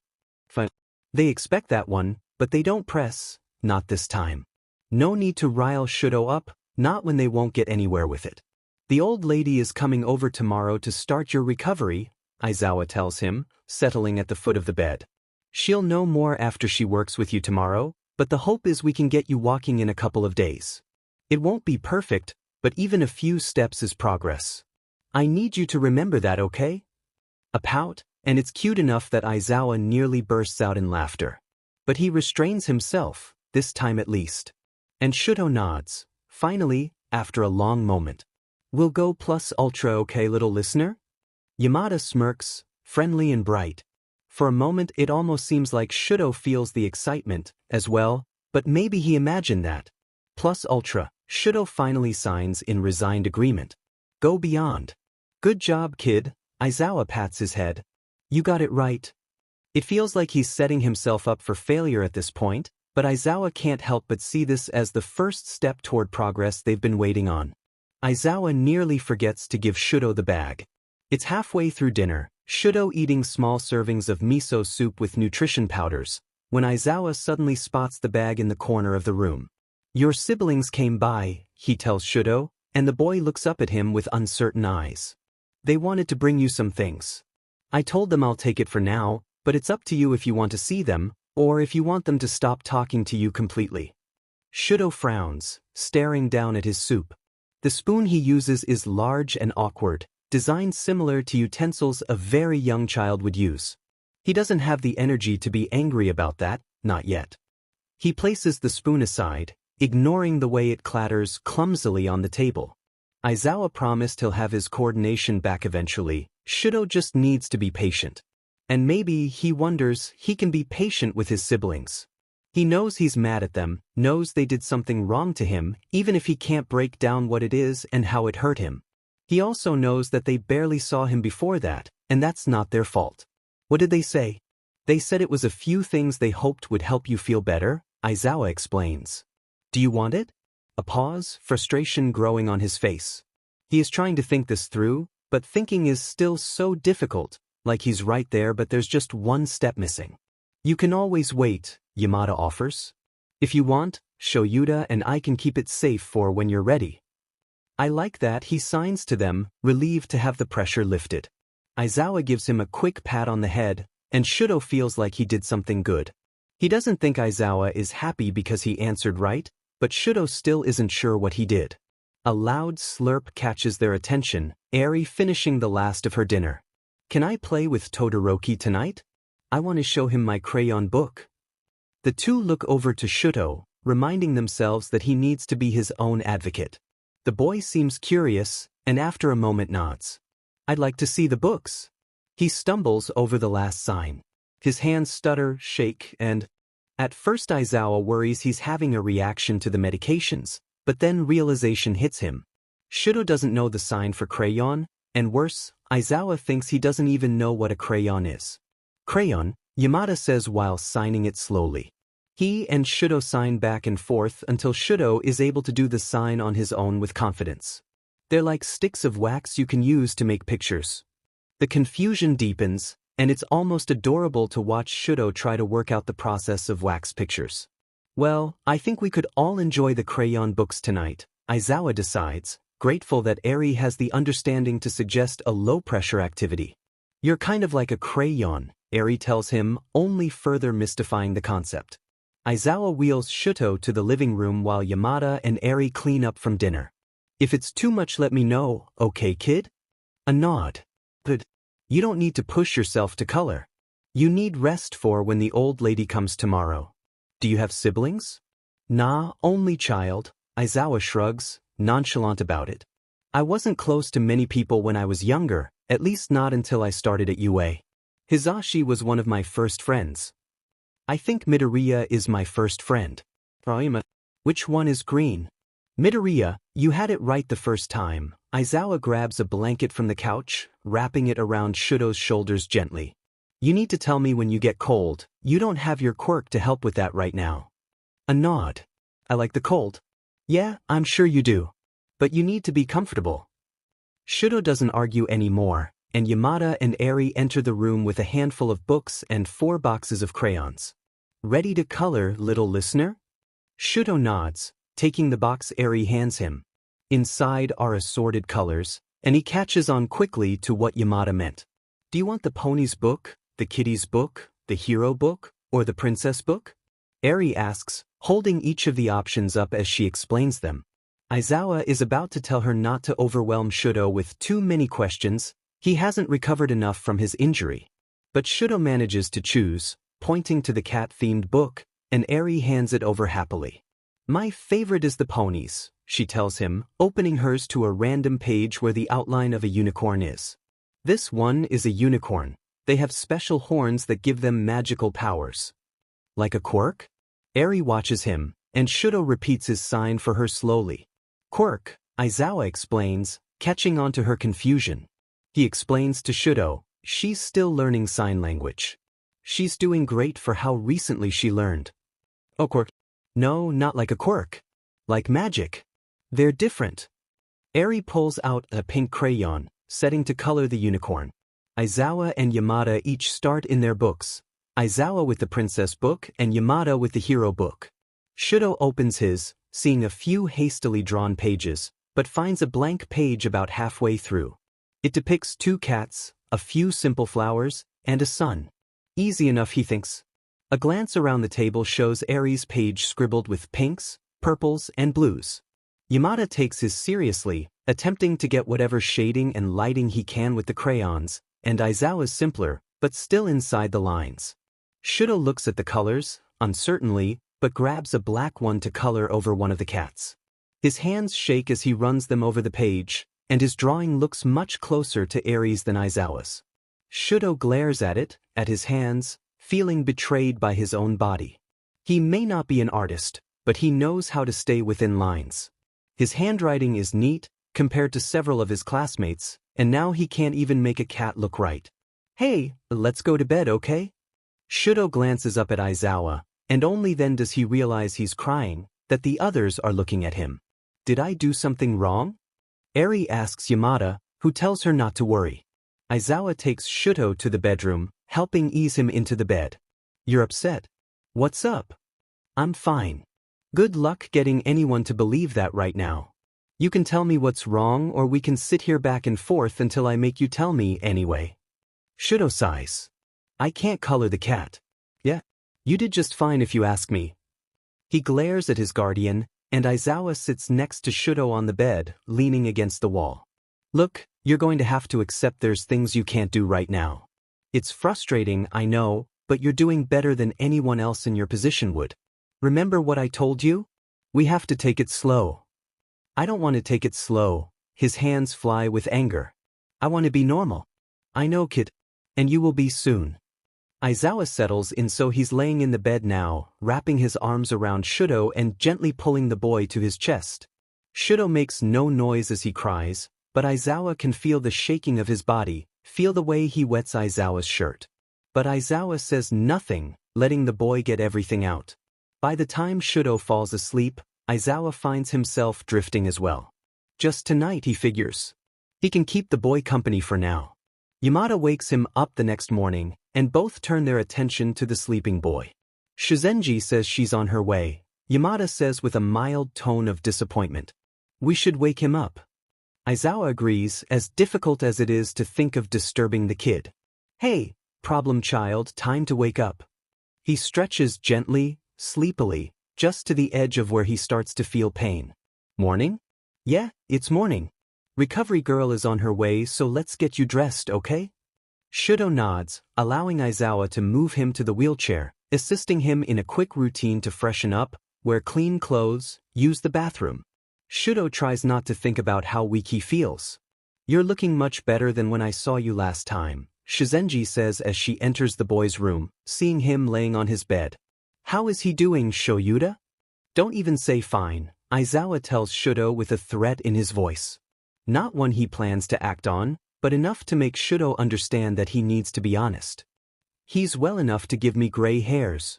Fine. They expect that one, but they don't press, not this time. No need to rile Shuto up, not when they won't get anywhere with it. The old lady is coming over tomorrow to start your recovery, Aizawa tells him, settling at the foot of the bed. She'll know more after she works with you tomorrow, but the hope is we can get you walking in a couple of days. It won't be perfect, but even a few steps is progress. I need you to remember that, okay? A pout, and it's cute enough that Aizawa nearly bursts out in laughter. But he restrains himself, this time at least. And Shuto nods, finally, after a long moment. We'll go plus ultra, okay, little listener? Yamada smirks, friendly and bright. For a moment it almost seems like Shuto feels the excitement, as well, but maybe he imagined that. Plus ultra, Shuto finally signs in resigned agreement. Go beyond. Good job, kid, Aizawa pats his head. You got it right. It feels like he's setting himself up for failure at this point, but Aizawa can't help but see this as the first step toward progress they've been waiting on. Aizawa nearly forgets to give Shuto the bag. It's halfway through dinner, Shuto eating small servings of miso soup with nutrition powders, when Aizawa suddenly spots the bag in the corner of the room. Your siblings came by, he tells Shuto, and the boy looks up at him with uncertain eyes. They wanted to bring you some things. I told them I'll take it for now, but it's up to you if you want to see them, or if you want them to stop talking to you completely. Shuto frowns, staring down at his soup. The spoon he uses is large and awkward, designed similar to utensils a very young child would use. He doesn't have the energy to be angry about that, not yet. He places the spoon aside, ignoring the way it clatters clumsily on the table. Aizawa promised he'll have his coordination back eventually. Shuto just needs to be patient. And maybe he wonders he can be patient with his siblings. He knows he's mad at them, knows they did something wrong to him, even if he can't break down what it is and how it hurt him. He also knows that they barely saw him before that, and that's not their fault. What did they say? They said it was a few things they hoped would help you feel better, Aizawa explains. Do you want it? A pause, frustration growing on his face. He is trying to think this through, but thinking is still so difficult, like he's right there but there's just one step missing. You can always wait, Yamada offers. If you want, Shoyuta and I can keep it safe for when you're ready. I like that he signs to them, relieved to have the pressure lifted. Aizawa gives him a quick pat on the head, and Shuto feels like he did something good. He doesn't think Aizawa is happy because he answered right, but Shuto still isn't sure what he did. A loud slurp catches their attention, Eri finishing the last of her dinner. Can I play with Todoroki tonight? I want to show him my crayon book. The two look over to Shuto, reminding themselves that he needs to be his own advocate. The boy seems curious, and after a moment nods. I'd like to see the books. He stumbles over the last sign. His hands stutter, shake, and at first Aizawa worries he's having a reaction to the medications, but then realization hits him. Shuto doesn't know the sign for crayon, and worse, Aizawa thinks he doesn't even know what a crayon is. Crayon, Yamada says while signing it slowly. He and Shudo sign back and forth until Shudo is able to do the sign on his own with confidence. They're like sticks of wax you can use to make pictures. The confusion deepens, and it's almost adorable to watch Shudo try to work out the process of wax pictures. Well, I think we could all enjoy the crayon books tonight, Aizawa decides, grateful that Eri has the understanding to suggest a low-pressure activity. You're kind of like a crayon, Eri tells him, only further mystifying the concept. Aizawa wheels Shuto to the living room while Yamada and Eri clean up from dinner. If it's too much, let me know, okay, kid? A nod. Good. You don't need to push yourself to color. You need rest for when the old lady comes tomorrow. Do you have siblings? Nah, only child, Aizawa shrugs, nonchalant about it. I wasn't close to many people when I was younger, at least not until I started at UA. Hizashi was one of my first friends. I think Midoriya is my first friend. Which one is green? Midoriya, you had it right the first time. Aizawa grabs a blanket from the couch, wrapping it around Shudo's shoulders gently. You need to tell me when you get cold. You don't have your quirk to help with that right now. A nod. I like the cold. Yeah, I'm sure you do. But you need to be comfortable. Shudo doesn't argue anymore, and Yamada and Eri enter the room with a handful of books and 4 boxes of crayons. Ready to color, little listener? Shudo nods, taking the box Eri hands him. Inside are assorted colors, and he catches on quickly to what Yamada meant. Do you want the pony's book, the kitty's book, the hero book, or the princess book? Eri asks, holding each of the options up as she explains them. Aizawa is about to tell her not to overwhelm Shudo with too many questions. He hasn't recovered enough from his injury. But Shudo manages to choose, pointing to the cat-themed book, and Eri hands it over happily. My favorite is the ponies, she tells him, opening hers to a random page where the outline of a unicorn is. This one is a unicorn. They have special horns that give them magical powers. Like a quirk? Eri watches him, and Shudo repeats his sign for her slowly. Quirk, Aizawa explains, catching on to her confusion. He explains to Shudo, she's still learning sign language. She's doing great for how recently she learned. Oh, quirk? No, not like a quirk. Like magic. They're different. Eri pulls out a pink crayon, setting to color the unicorn. Aizawa and Yamada each start in their books. Aizawa with the princess book and Yamada with the hero book. Shudo opens his, seeing a few hastily drawn pages, but finds a blank page about halfway through. It depicts 2 cats, a few simple flowers, and a sun. Easy enough, he thinks. A glance around the table shows Eri's page scribbled with pinks, purples, and blues. Yamada takes his seriously, attempting to get whatever shading and lighting he can with the crayons, and Aizawa's simpler, but still inside the lines. Shudo looks at the colors, uncertainly, but grabs a black one to color over one of the cats. His hands shake as he runs them over the page, and his drawing looks much closer to Eri's than Aizawa's. Shudo glares at it, at his hands, feeling betrayed by his own body. He may not be an artist, but he knows how to stay within lines. His handwriting is neat, compared to several of his classmates, and now he can't even make a cat look right. Hey, let's go to bed, okay? Shudo glances up at Aizawa, and only then does he realize he's crying, that the others are looking at him. Did I do something wrong? Eri asks Yamada, who tells her not to worry. Aizawa takes Shudo to the bedroom, helping ease him into the bed. You're upset. What's up? I'm fine. Good luck getting anyone to believe that right now. You can tell me what's wrong, or we can sit here back and forth until I make you tell me anyway. Shudo sighs. I can't color the cat. Yeah, you did just fine if you ask me. He glares at his guardian, and Aizawa sits next to Shudo on the bed, leaning against the wall. Look, you're going to have to accept there's things you can't do right now. It's frustrating, I know, but you're doing better than anyone else in your position would. Remember what I told you? We have to take it slow. I don't want to take it slow. His hands fly with anger. I want to be normal. I know, kid. And you will be soon. Aizawa settles in, so he's laying in the bed now, wrapping his arms around Shudo and gently pulling the boy to his chest. Shudo makes no noise as he cries, but Aizawa can feel the shaking of his body, feel the way he wets Aizawa's shirt. But Aizawa says nothing, letting the boy get everything out. By the time Shudo falls asleep, Aizawa finds himself drifting as well. Just tonight, he figures. He can keep the boy company for now. Yamada wakes him up the next morning, and both turn their attention to the sleeping boy. Shizenji says she's on her way. Yamada says with a mild tone of disappointment, "We should wake him up." Aizawa agrees, as difficult as it is to think of disturbing the kid. "Hey, problem child, time to wake up." He stretches gently, sleepily, just to the edge of where he starts to feel pain. "Morning?" "Yeah, it's morning. Recovery girl is on her way, so let's get you dressed, okay?" Shudo nods, allowing Aizawa to move him to the wheelchair, assisting him in a quick routine to freshen up, wear clean clothes, use the bathroom. Shudo tries not to think about how weak he feels. "You're looking much better than when I saw you last time," Shizenji says as she enters the boy's room, seeing him laying on his bed. "How is he doing, Shoyuda?" "Don't even say fine," Aizawa tells Shudo with a threat in his voice. Not one he plans to act on, but enough to make Shudo understand that he needs to be honest. "He's well enough to give me gray hairs."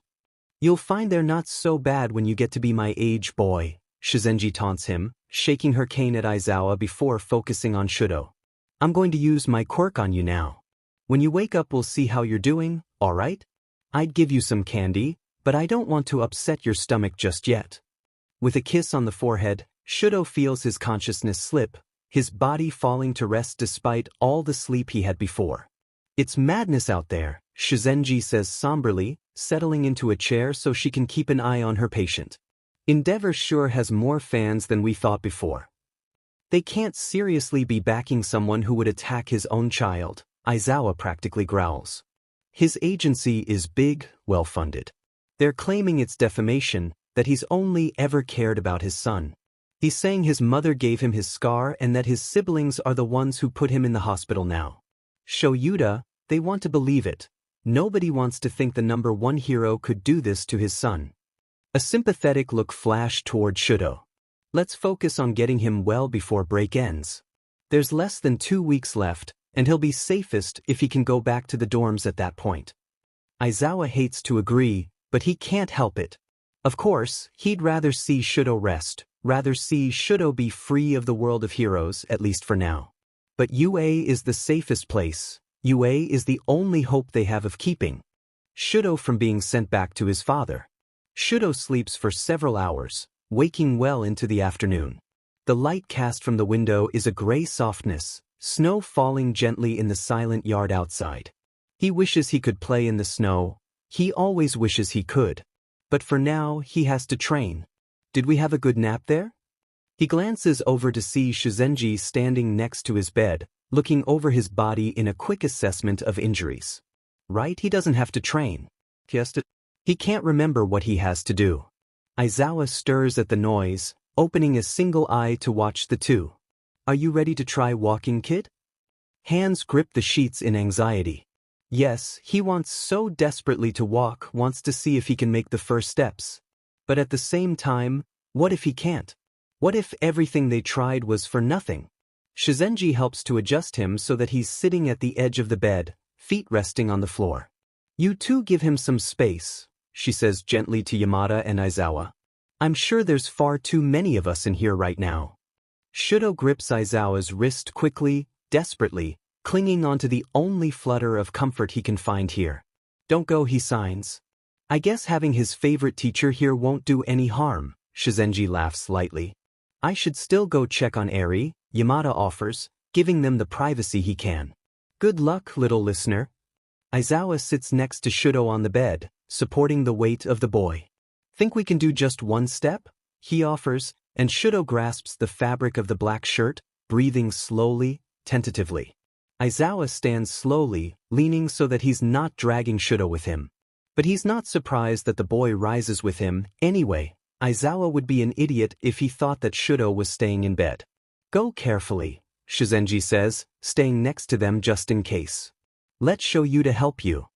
"You'll find they're not so bad when you get to be my age, boy," Shizenji taunts him, shaking her cane at Aizawa before focusing on Shudo. "I'm going to use my quirk on you now. When you wake up we'll see how you're doing, alright? I'd give you some candy, but I don't want to upset your stomach just yet." With a kiss on the forehead, Shudo feels his consciousness slip, his body falling to rest despite all the sleep he had before. "It's madness out there," Shizenji says somberly, settling into a chair so she can keep an eye on her patient. "Endeavor sure has more fans than we thought before." "They can't seriously be backing someone who would attack his own child," Aizawa practically growls. "His agency is big, well-funded. They're claiming it's defamation, that he's only ever cared about his son. He's saying his mother gave him his scar and that his siblings are the ones who put him in the hospital now. Shoyuda, they want to believe it. Nobody wants to think the #1 hero could do this to his son." A sympathetic look flashed toward Shudo. "Let's focus on getting him well before break ends. There's less than 2 weeks left, and he'll be safest if he can go back to the dorms at that point." Aizawa hates to agree, but he can't help it. Of course, he'd rather see Shudo rest, rather see Shudo be free of the world of heroes, at least for now. But UA is the safest place. UA is the only hope they have of keeping Shudo from being sent back to his father. Shudo sleeps for several hours, waking well into the afternoon. The light cast from the window is a gray softness, snow falling gently in the silent yard outside. He wishes he could play in the snow. He always wishes he could. But for now, he has to train. "Did we have a good nap there?" He glances over to see Shizenji standing next to his bed, looking over his body in a quick assessment of injuries. Right, he doesn't have to train. He can't remember what he has to do. Aizawa stirs at the noise, opening a single eye to watch the two. "Are you ready to try walking, kid?" Hands grip the sheets in anxiety. Yes, he wants so desperately to walk, wants to see if he can make the first steps. But at the same time, what if he can't? What if everything they tried was for nothing? Shizenji helps to adjust him so that he's sitting at the edge of the bed, feet resting on the floor. "You two give him some space," she says gently to Yamada and Aizawa. "I'm sure there's far too many of us in here right now." Shudo grips Aizawa's wrist quickly, desperately, clinging onto the only flutter of comfort he can find here. "Don't go," he signs. "I guess having his favorite teacher here won't do any harm," Shizenji laughs lightly. "I should still go check on Eri," Yamada offers, giving them the privacy he can. "Good luck, little listener." Aizawa sits next to Shudo on the bed, supporting the weight of the boy. "Think we can do just one step?" he offers, and Shudo grasps the fabric of the black shirt, breathing slowly, tentatively. Aizawa stands slowly, leaning so that he's not dragging Shudo with him. But he's not surprised that the boy rises with him. Anyway, Aizawa would be an idiot if he thought that Shudo was staying in bed. "Go carefully," Shizenji says, staying next to them just in case. "Let's show you to help you."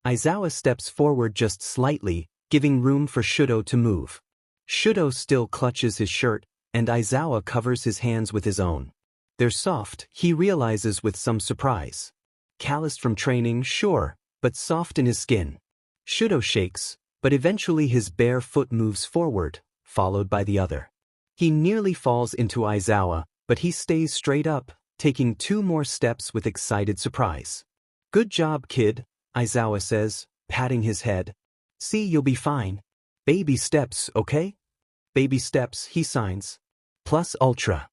Aizawa steps forward just slightly, giving room for Shudo to move. Shudo still clutches his shirt, and Aizawa covers his hands with his own. They're soft, he realizes with some surprise. Calloused from training, sure, but soft in his skin. Shudo shakes, But eventually his bare foot moves forward, followed by the other. He nearly falls into Aizawa, but he stays straight up, taking 2 more steps with excited surprise. "Good job, kid," Aizawa says, patting his head. "See, you'll be fine. Baby steps, okay?" "Baby steps," he signs. Plus ultra.